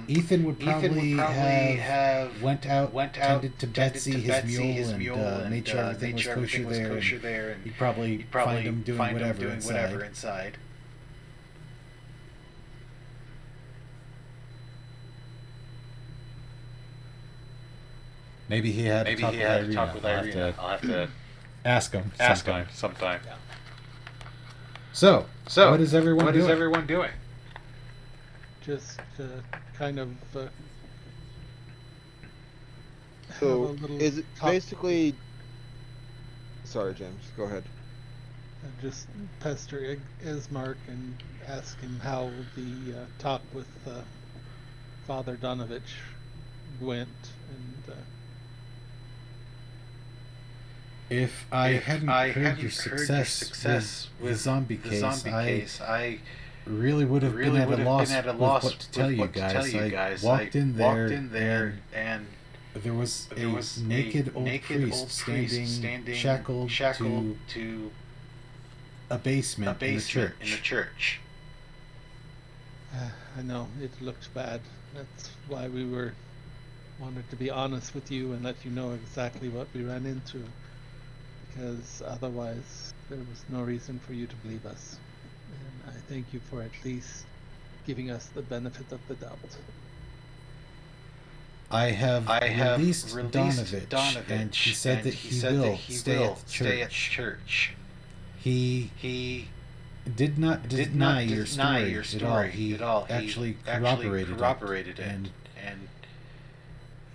Ethan would probably have went out, tended to Betsy, his mule, and made sure everything was kosher there. And you'd probably find him doing whatever inside. Maybe he had to talk with Irina. I'll have to ask him sometime. Yeah. So what is everyone doing? Just kind of. So is it basically? Sorry, James. Go ahead. Just pester Ismark and ask him how the talk with Father Donovich went, and. If I hadn't heard your success with zombie case, I really would have been at a loss with what to tell you guys. I walked in there, and there was a naked old priest standing shackled to a basement in the church. I know, it looked bad. That's why we wanted to be honest with you and let you know exactly what we ran into. Because otherwise there was no reason for you to believe us. And I thank you for at least giving us the benefit of the doubt. I have released Donovich, and he said that he will stay at the church. He did not deny your story at all. He actually corroborated it. And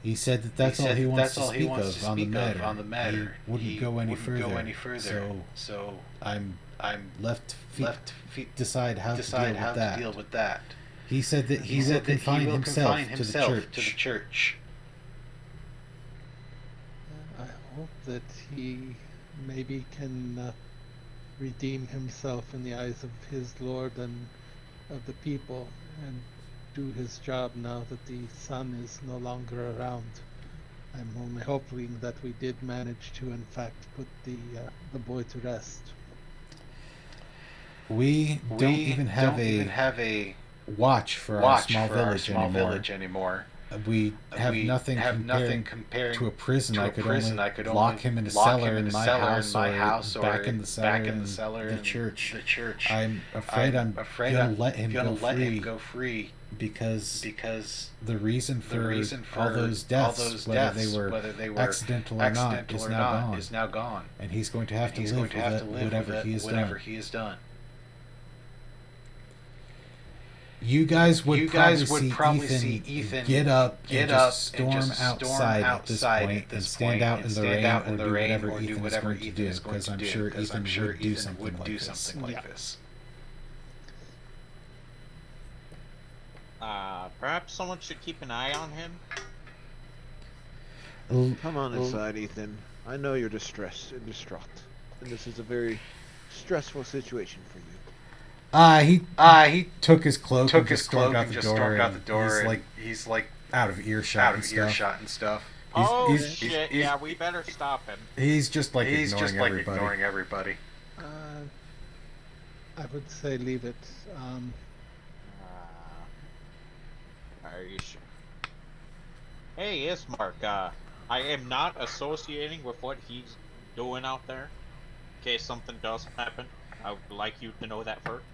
he said that that's all he wants to speak of on the matter. He wouldn't go any further. So I'm left feet decide how to deal with that. He said that he will confine himself to the church. I hope that he maybe can redeem himself in the eyes of his Lord and of the people, and do his job now that the son is no longer around. I'm only hoping that we did manage to, in fact, put the boy to rest. We don't even have a watch for our small village anymore. We have nothing compared to a prison. I could only lock him in a cellar in my house or back in the cellar in the church. I'm afraid I'm gonna let him go free because the reason for all those deaths, whether they were accidental or not, is now gone, and he's going to have to live with whatever he has done. You guys would probably see Ethan get up and just storm outside at this point and stand out in the rain or do whatever Ethan is going to do, because I'm sure Ethan would do something like this. Perhaps someone should keep an eye on him. Come on inside, Ethan. I know you're distressed and distraught, and this is a very stressful situation for you. He took his cloak and just stormed out the door. He's like out of earshot and stuff. Shit! Yeah, we better stop him. He's just ignoring everybody. I would say leave it. Are you sure? Hey, Ismark. I am not associating with what he's doing out there. In case something does happen, I would like you to know that first.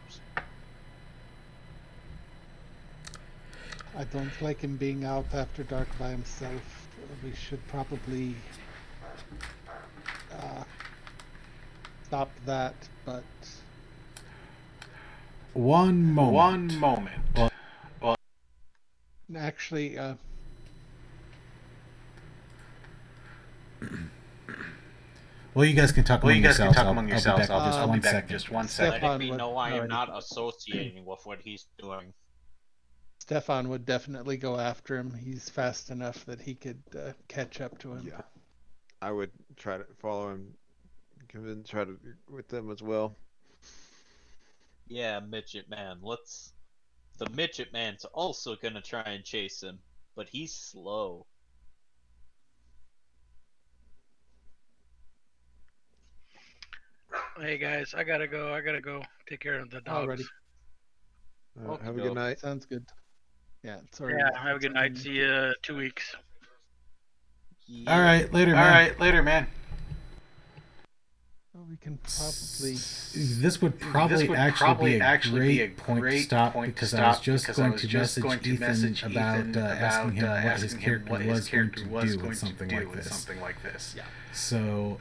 I don't like him being out after dark by himself. We should probably stop that, but... One moment. Actually, Well, you guys can talk among yourselves. I'll be back in I'll be back in just one second. second. Letting me would know I am already- not associating with what he's doing. Stefan would definitely go after him. He's fast enough that he could catch up to him. Yeah. I would try to follow him, try to with them as well. Yeah, midget man. The midget man's also gonna try and chase him, but he's slow. Hey guys, I gotta go. I gotta go take care of the dogs. Already. Have a good night. Sounds good. Yeah, it's already. Yeah, have a good night. See you 2 weeks. All right, later, man. Well, we can probably. This would probably actually be a great point to stop because I was just going to message Ethan about asking him what his character was going to do with something like this. Yeah. So,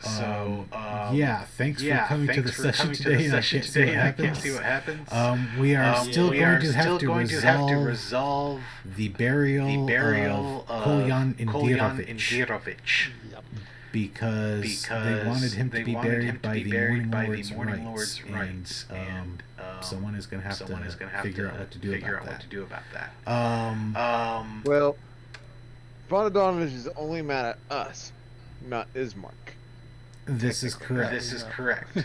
yeah, thanks for coming to the session today. I can't see what happens. We are still going to have to resolve the burial of Kolyan Indirovich. Because they wanted him to be buried by the Morning Lord's rights, and someone is going to have to figure out what to do about that. Well, Vonodonovich is only mad at us, not Ismark. This is correct.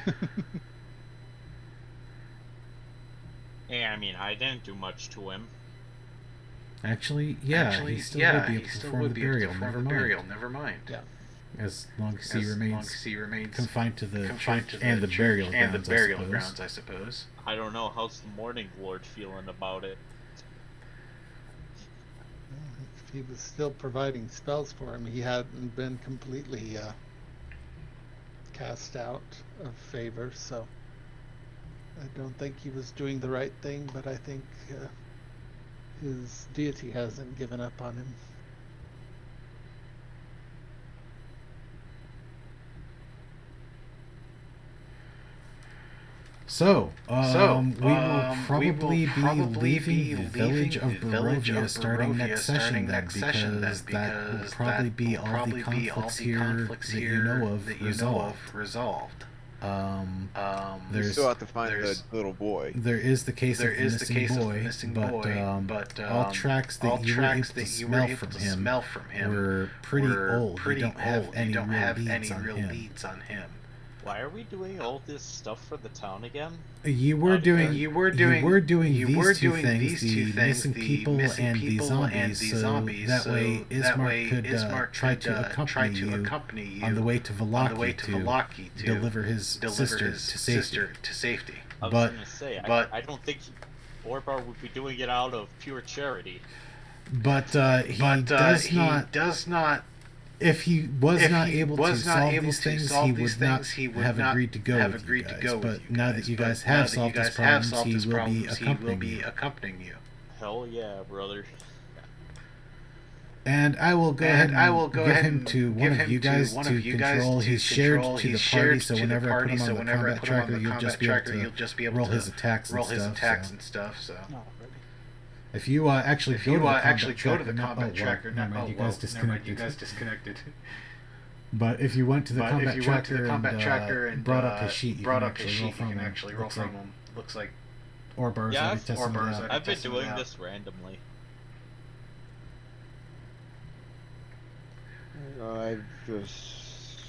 Hey, I mean, I didn't do much to him. Actually, he still would be able to perform the burial. Never mind. Yeah. As long as he remains confined to the church and the burial grounds, I suppose. I don't know. How's the Morning Lord feeling about it? If he was still providing spells for him, he hadn't been completely cast out of favor, so I don't think he was doing the right thing, but I think his deity hasn't given up on him. So, we will probably be leaving the village of Barovia starting next session then, because that will probably be all the conflicts here that you know of resolved. We still have to find the little boy. There is the case of the missing boy, but all tracks that you were able to smell from him were pretty old. We don't have any real leads on him. Why are we doing all this stuff for the town again? You were doing these two things, the missing people and the zombies, so that way Ismark could try to accompany you on the way to Vallaki to deliver his sister to safety. I was gonna say, I don't think Orbar would be doing it out of pure charity. But he does not. If he was not able to solve these things, he would not have agreed to go with you guys. But now that you guys have solved these problems, he will be accompanying you. Hell yeah, brother. And I will go ahead and give him to one of you guys to control. He's shared to the party, so whenever I put him on the combat tracker, you'll just be able to roll his attacks and stuff. So. If you actually go to the combat tracker, you guys disconnected. But if you went to the combat tracker and brought up his sheet, you can actually roll from him. Looks like Orbar's already testing it out. I've been doing this randomly. I just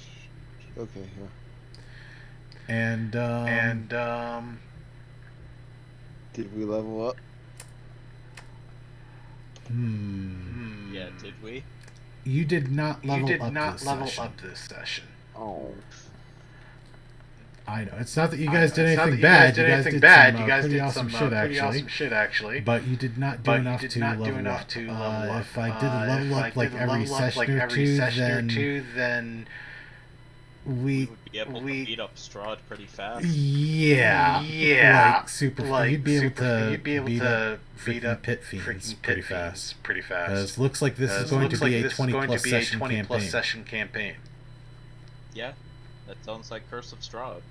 okay, yeah. And did we level up? Yeah, did we? You did not level up this session. Oh. I know. It's not that you guys did anything bad. You guys did some pretty awesome shit, actually. But you did not do enough to level up. If I did level up like every session or two, then we would be able to beat up Strahd pretty fast. Yeah, like super. You'd be able to beat up pit fiends pretty fast. Because looks like this is going to be a 20 plus session campaign. Yeah, that sounds like Curse of Strahd.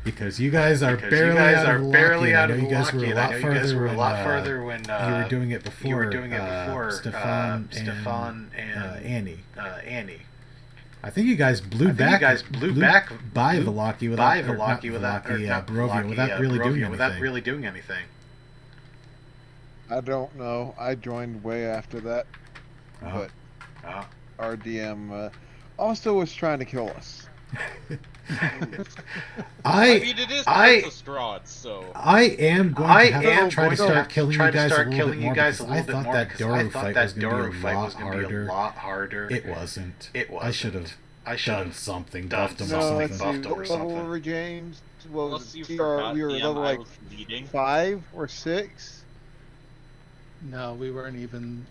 Because you guys are barely out of Milwaukee. I know you guys were a lot further when you were doing it before. Stefan and Annie. I think you guys blew back by Milwaukee without Barovia without really doing anything. I don't know. I joined way after that, but our DM also was trying to kill us. I mean, it is Strahd, so I am going to try to start killing you guys a little bit more because I thought that Doru fight was going to be a lot harder. It wasn't. I should have done something, buffed him or something. Level over James. Well, Unless you we forgot were DM, level I like was leading. 5 or 6. No, we weren't even.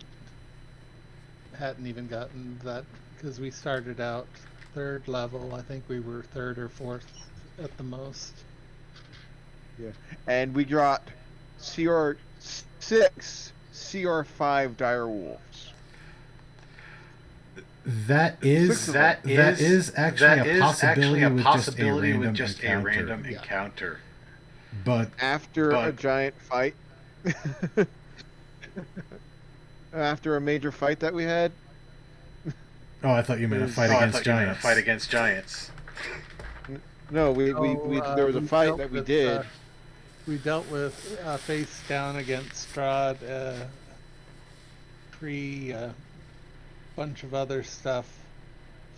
Hadn't even gotten that because we started out 3rd level. I think we were 3rd or 4th at the most. Yeah, and we got CR6, CR5 dire wolves. That is actually a possibility with just a random encounter. But after a giant fight, after a major fight that we had. Oh, I thought you meant a fight against giants. No, there was a fight that we did. We dealt with face down against Strahd, bunch of other stuff.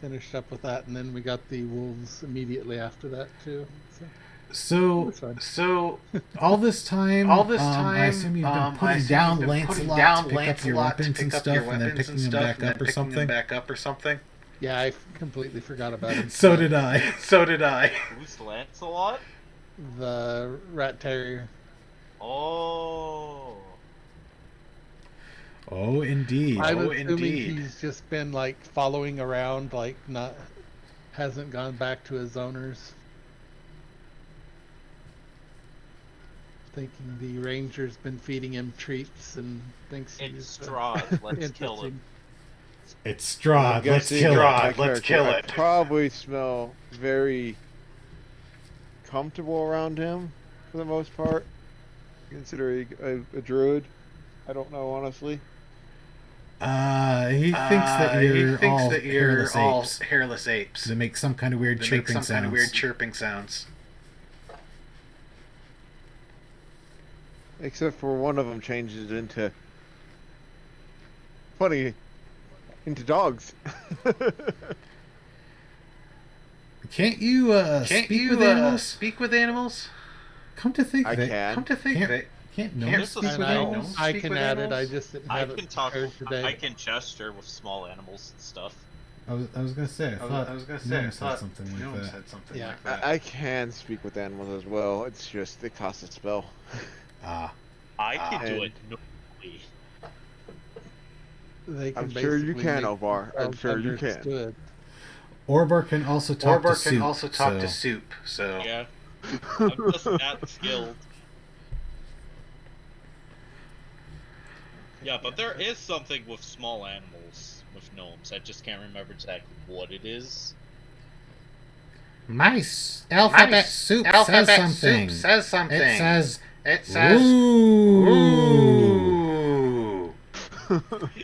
Finished up with that, and then we got the wolves immediately after that too. So all this time, I assume you've been putting down Lancelot to pick up your weapons and stuff, and then picking them back up or something. Yeah, I completely forgot about him. So did I. Who's Lancelot? The rat terrier. Oh. Oh, indeed. I'm assuming he's just been like following around, like hasn't gone back to his owners. Thinking the ranger's been feeding him treats and thinks he's Strahd. Let's kill him. It's Strahd. Let's kill it. I probably smell very comfortable around him for the most part, considering a druid. I don't know, honestly. He thinks that you're all hairless apes. They make some kind of weird chirping sounds. Except for one of them changes into dogs. Can't you speak with animals? Come to think of it. Can't gnomes speak with animals? I can add it. I just didn't have it prepared today. I can gesture with small animals and stuff. I was gonna say. I thought something like that. Yeah, I can speak with animals as well. It's just it costs a spell. I can do it normally. I'm sure you can, Ovar. I'm sure you can. Orbar can also talk to Soup. So yeah, I'm just that skilled. Yeah, but there is something with small animals with gnomes. I just can't remember exactly what it is. Alphabet Soup says something. It says ooh.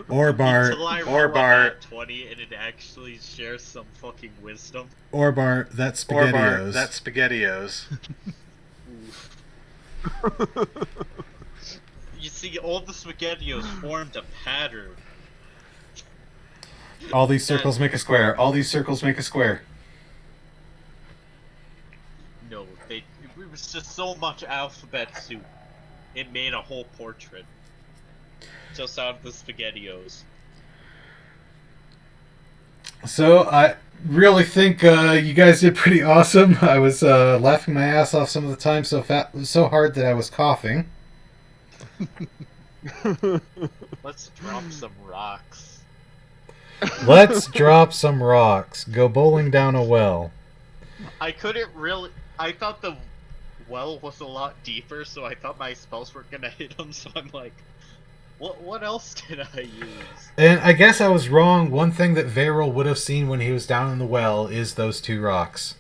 Orbar 20 and it actually shares some fucking wisdom. Orbar, that's SpaghettiOs. You see, all the SpaghettiOs formed a pattern. All these circles make a square. No, it was just so much alphabet soup. It made a whole portrait. Just out of the SpaghettiOs. So I really think you guys did pretty awesome. I was laughing my ass off some of the time so hard that I was coughing. Let's drop some rocks. Go bowling down a well. I thought the well was a lot deeper, so I thought my spells were gonna hit him, so I'm like, what else did I use? And I guess I was wrong. One thing that Varel would have seen when he was down in the well is those 2 rocks.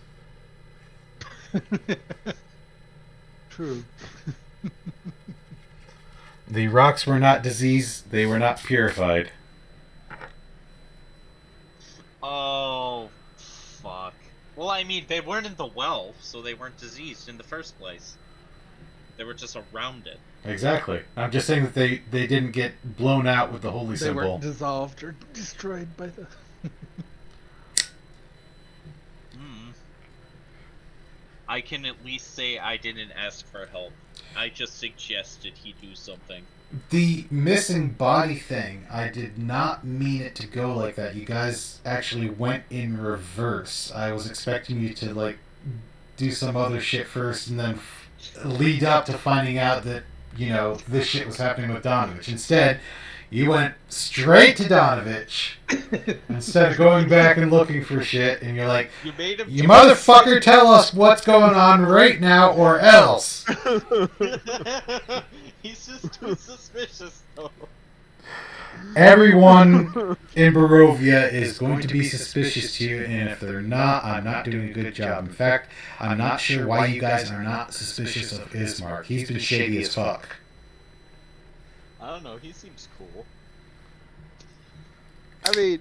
True. The rocks were not diseased, they were not purified. Oh, fuck. Well, I mean, they weren't in the well, so they weren't diseased in the first place. They were just around it. Exactly. I'm just saying that they didn't get blown out with the holy They symbol. weren't dissolved or destroyed by the... I can at least say I didn't ask for help. I just suggested he do something. The missing body thing, I did not mean it to go like that. You guys actually went in reverse. I was expecting you to, like, do some other shit first and then lead up to finding out that, you know, this shit was happening with Donovich. Instead, you went straight to Donovich instead of going back and looking for shit, and you're like, You made him. you motherfucker, tell us what's going on right now or else. He's just too suspicious, though. Everyone in Barovia is going to be suspicious to you, and if they're not, I'm not doing a good job. In fact, I'm not sure why you guys are not suspicious of Ismark. He's been shady as fuck. I don't know, he seems cool. I mean,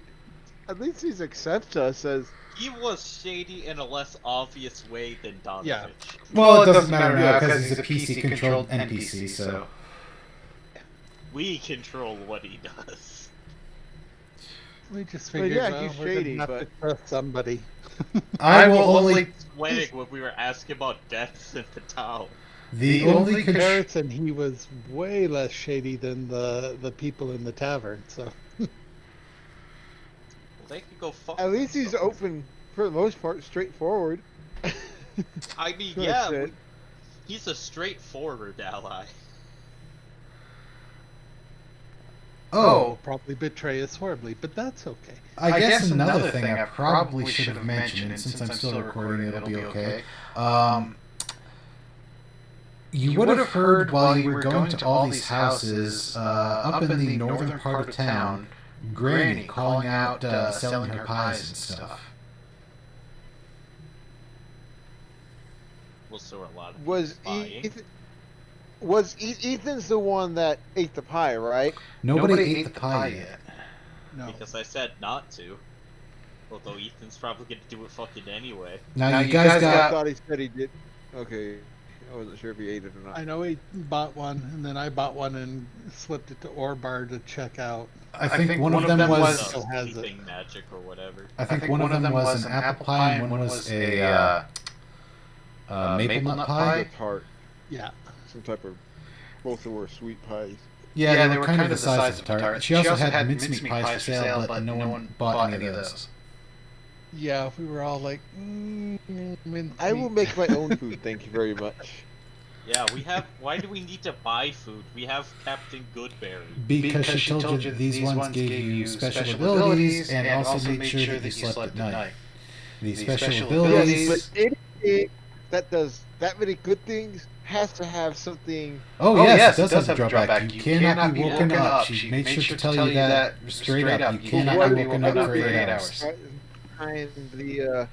at least he's accepts us as... He was shady in a less obvious way than Donovich. Yeah. Well, it doesn't matter now because he's a PC-controlled NPC, so... We control what he does. We just figured, yeah, he's we're shady, gonna have to trust somebody. I will only... Sweating when we were asking about deaths in the town. The only comparison, he was way less shady than the people in the tavern, so... They could go fuck At least he's themselves. open, for the most part, straightforward. I mean, Good yeah, shit. he's a straightforward ally. Oh, Probably betray us horribly, but that's okay. I guess another thing I probably should have mentioned, and since I'm still recording, it'll be okay. You would have heard while you were going to all these houses up in the northern part of town, Granny calling out selling her pies and stuff. Well, so are a lot of Was people buying. Ethan's the one that ate the pie, right? Nobody ate the pie yet. No. Because I said not to. Although Ethan's probably gonna do it fucking anyway. Now you guys I got... thought he said he did. Okay, I wasn't sure if he ate it or not. I know he bought one, and then I bought one and slipped it to Orbar to check out. I think one of them was... Still has it. Sleeping magic or whatever. I think one of them was an apple pie and one was a maple nut pie. Tart, Yeah. some type of. Both were sweet pies. Yeah, they were kind of the size of a tart. She also had mincemeat pies for sale, but no one bought any of those. Yeah, we were all like, I will make my own food, thank you very much. Yeah, we have. Why do we need to buy food? We have Captain Goodberry. Because she told you that these ones gave you special abilities and also made sure that you slept at night. These special abilities... Yes, but anything that does that many good things has to have something... Oh yes, it does have a drawback. You cannot be woken up. She made sure to tell you that straight up. You cannot be woken up for 8 hours. Behind the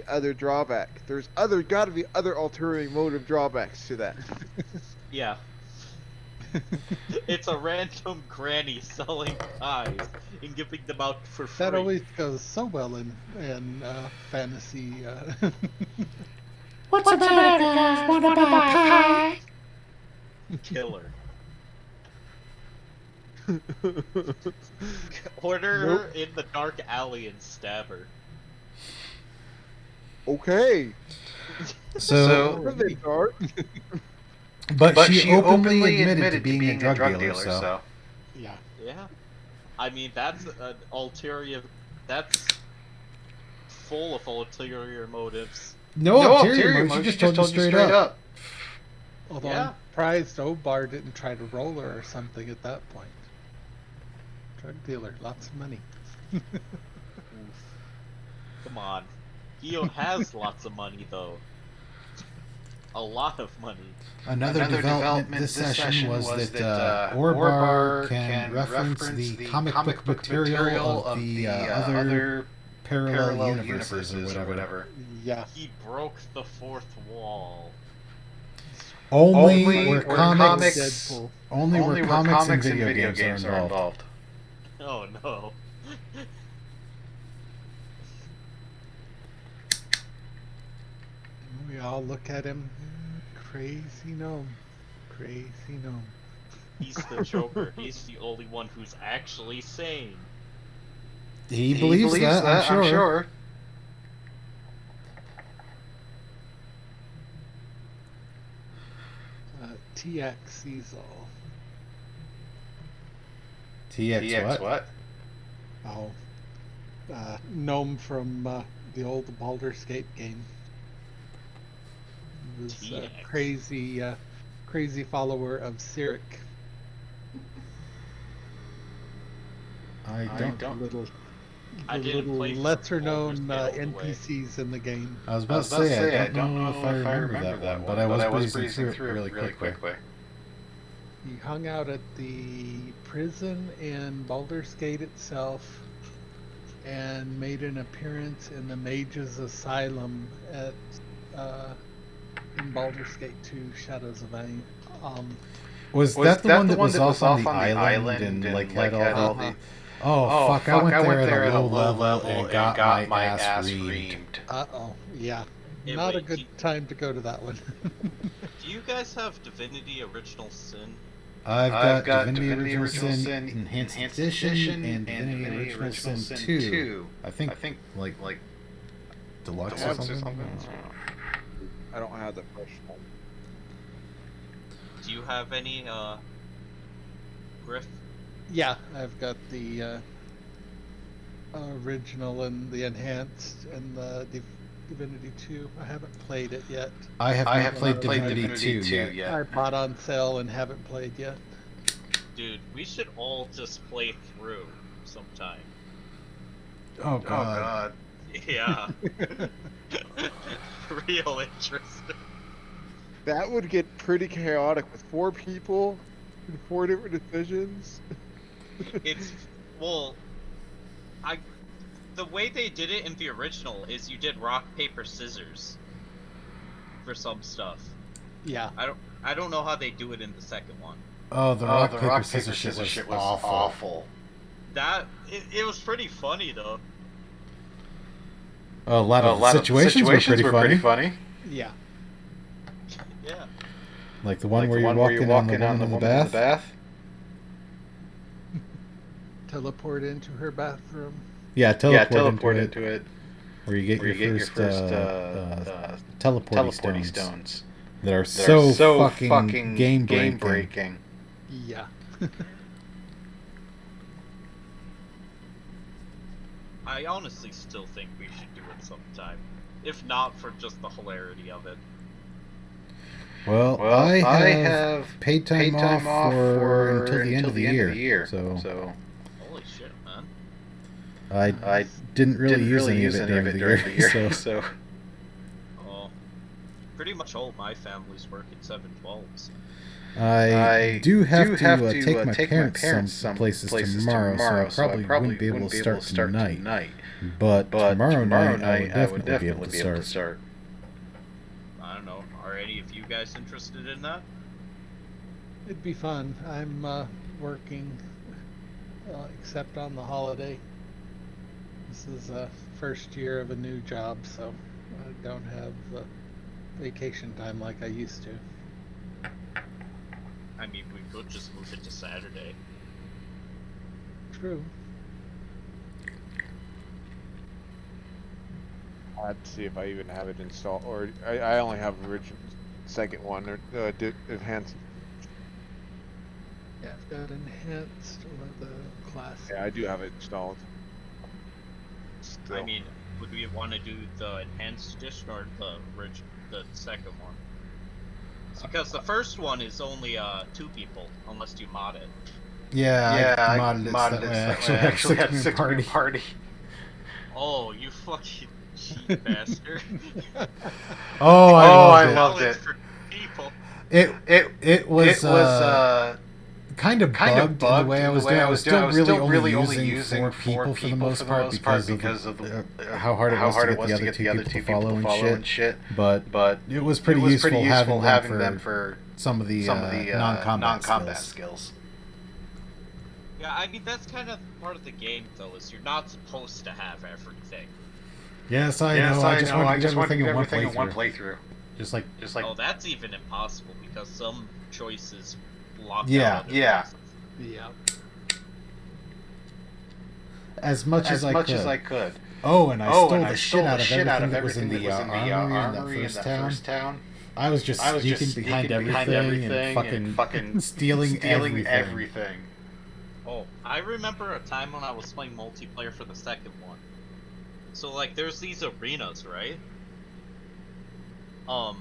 other drawback. There's got to be other ulterior motive drawbacks to that. Yeah. It's a random granny selling pies and giving them out for free. that always goes so well in fantasy. What's the matter, guys? Wanna buy pie? Killer. Order her in the dark alley and stab her. Okay. So, Really dark. but she openly admitted to being a drug dealer, so... Yeah. Yeah. I mean, that's an ulterior. That's full of ulterior motives. No ulterior motive, she just told you straight up. Although Yeah. I'm surprised Obar didn't try to roll her or something at that point. Drug dealer, lots of money. Come on. Gio has lots of money, though. A lot of money. Another development this session was that Orbar can reference the comic book material of the other parallel universes or whatever. Yeah. He broke the fourth wall. Only where comics, Deadpool. only where comics and video games are involved. Oh no. We all look at him. Crazy gnome. Crazy gnome. He's the Joker. He's the only one who's actually sane. He believes that, I'm sure. TX sees all. TX what? Oh. Gnome from the old Baldur's Gate game. He was a TX. crazy follower of Cyric. I don't. Little I didn't play for lesser known Baldur's Gate all the way. NPCs in the game. I was about to say, I don't know if I remember that one, but I was breezing through it really quickly. He hung out at the prison in Baldur's Gate itself and made an appearance in the Mage's Asylum at in Baldur's Gate 2 Shadows of Aim. Was that the one that was off on the island and like had all the... Oh, fuck, I went there at a low level and got my ass reamed. Uh-oh, yeah. Hey, Not wait, a good time to go to that one. Do you guys have Divinity Original Sin? I've got Divinity Original Sin Enhanced Edition and Divinity Original Sin 2. I think like Deluxe or something? I don't have the fresh one. Do you have any, Griff? Yeah, I've got the original and the enhanced and the Divinity 2. I haven't played it yet. I have not played Divinity 2 yet. I bought on sale and haven't played yet. Dude, we should all just play through sometime. Oh god. Yeah. Real interesting. That would get pretty chaotic with 4 people and 4 different divisions. It's the way they did it in the original is you did rock paper scissors for some stuff. Yeah. I don't know how they do it in the second one. Oh, the rock paper scissors shit was awful. It was pretty funny though. A lot of situations were pretty funny. Yeah. Yeah. Like the one where you're walking on the woman in the bath. Teleport into her bathroom. Yeah, teleport into it. Where you get your first teleporting stones. That are so fucking game breaking. Yeah. I honestly still think we should do it sometime. If not for just the hilarity of it. Well, I have paid time off for until the end of the year. So Holy shit, man. I didn't really use any of it during the year. So. Oh, pretty much all my family's working 7/12s. I do have to take my parents some places tomorrow, so I probably wouldn't be able to start tonight. But tomorrow night, I would definitely be able to start. I don't know. Are any of you guys interested in that? It'd be fun. I'm working, except on the holiday. This is the first year of a new job, so I don't have vacation time like I used to. I mean, we could just move it to Saturday. True. I have to see if I even have it installed, or I only have original second one or enhanced. Yeah, I've got enhanced or the classic. Yeah, I do have it installed. Still. I mean, would we want to do the enhanced edition or the second one? Because the first one is only 2 people, unless you mod it. Yeah, I modded it. I actually had a 6-man party. Oh, you fucking cheat bastard! I loved it. For people. It was kind of bugged in the way I was doing. I was still really only using four people for the most part because of how hard it was to get the other two people to follow and shit. But it was pretty useful having them for some of the non-combat skills. Yeah, I mean, that's kind of part of the game, though, is you're not supposed to have everything. Yes, I know. I just want to do everything in one playthrough. Just like. Oh, that's even impossible because some choices lock Yeah, out. yeah. Yeah. As much as I could. Oh, and I stole the shit out of everything that was in the armory in that first town. I was just sneaking behind everything and fucking stealing everything. Oh, I remember a time when I was playing multiplayer for the second one. So, like, there's these arenas, right? And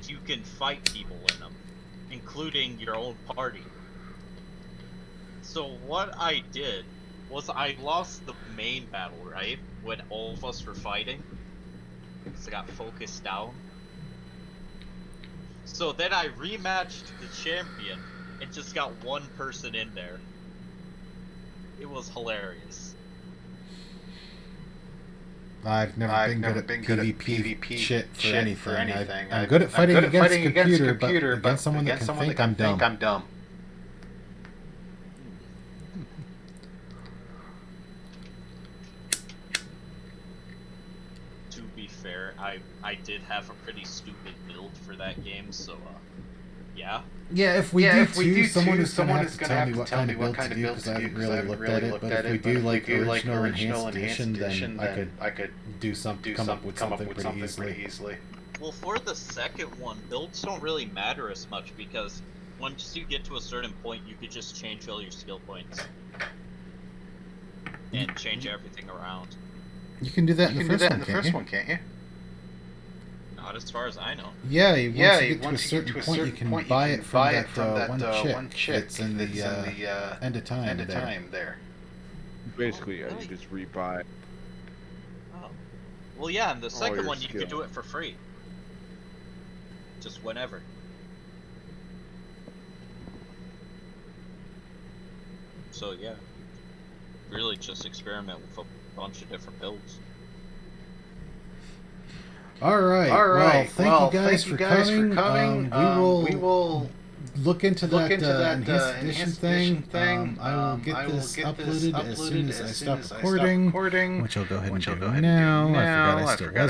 you can fight people in them, including your own party. So what I did was I lost the main battle, right? When all of us were fighting. So I got focused down. So then I rematched the champion and just got one person in there. It was hilarious. I've never been good at PvP shit for anything. I'm good at fighting against a computer, but against someone that can think, I'm dumb. To be fair, I did have a pretty stupid build for that game, so yeah. Yeah, if we do, someone is gonna have to tell me what kind of build to do because I haven't really looked at it. But if we do like original enhanced edition, then I could come up with something pretty easily. Well, for the second one, builds don't really matter as much because once you get to a certain point, you could just change all your skill points and change everything around. You can do that in the first one, can't you? Not as far as I know. Yeah, once you get to a certain point, you can buy it from that one chick that's in the end of time there. Basically, you just rebuy. Oh. Well, yeah, in the second your one, you skill. could do it for free. Just whenever. So, yeah. Really just experiment with a bunch of different builds. All right. Well, thank you guys for coming. We will look into that enhanced edition thing. I will get this uploaded as soon as I stop recording, which I'll go ahead and do now. I forgot I still was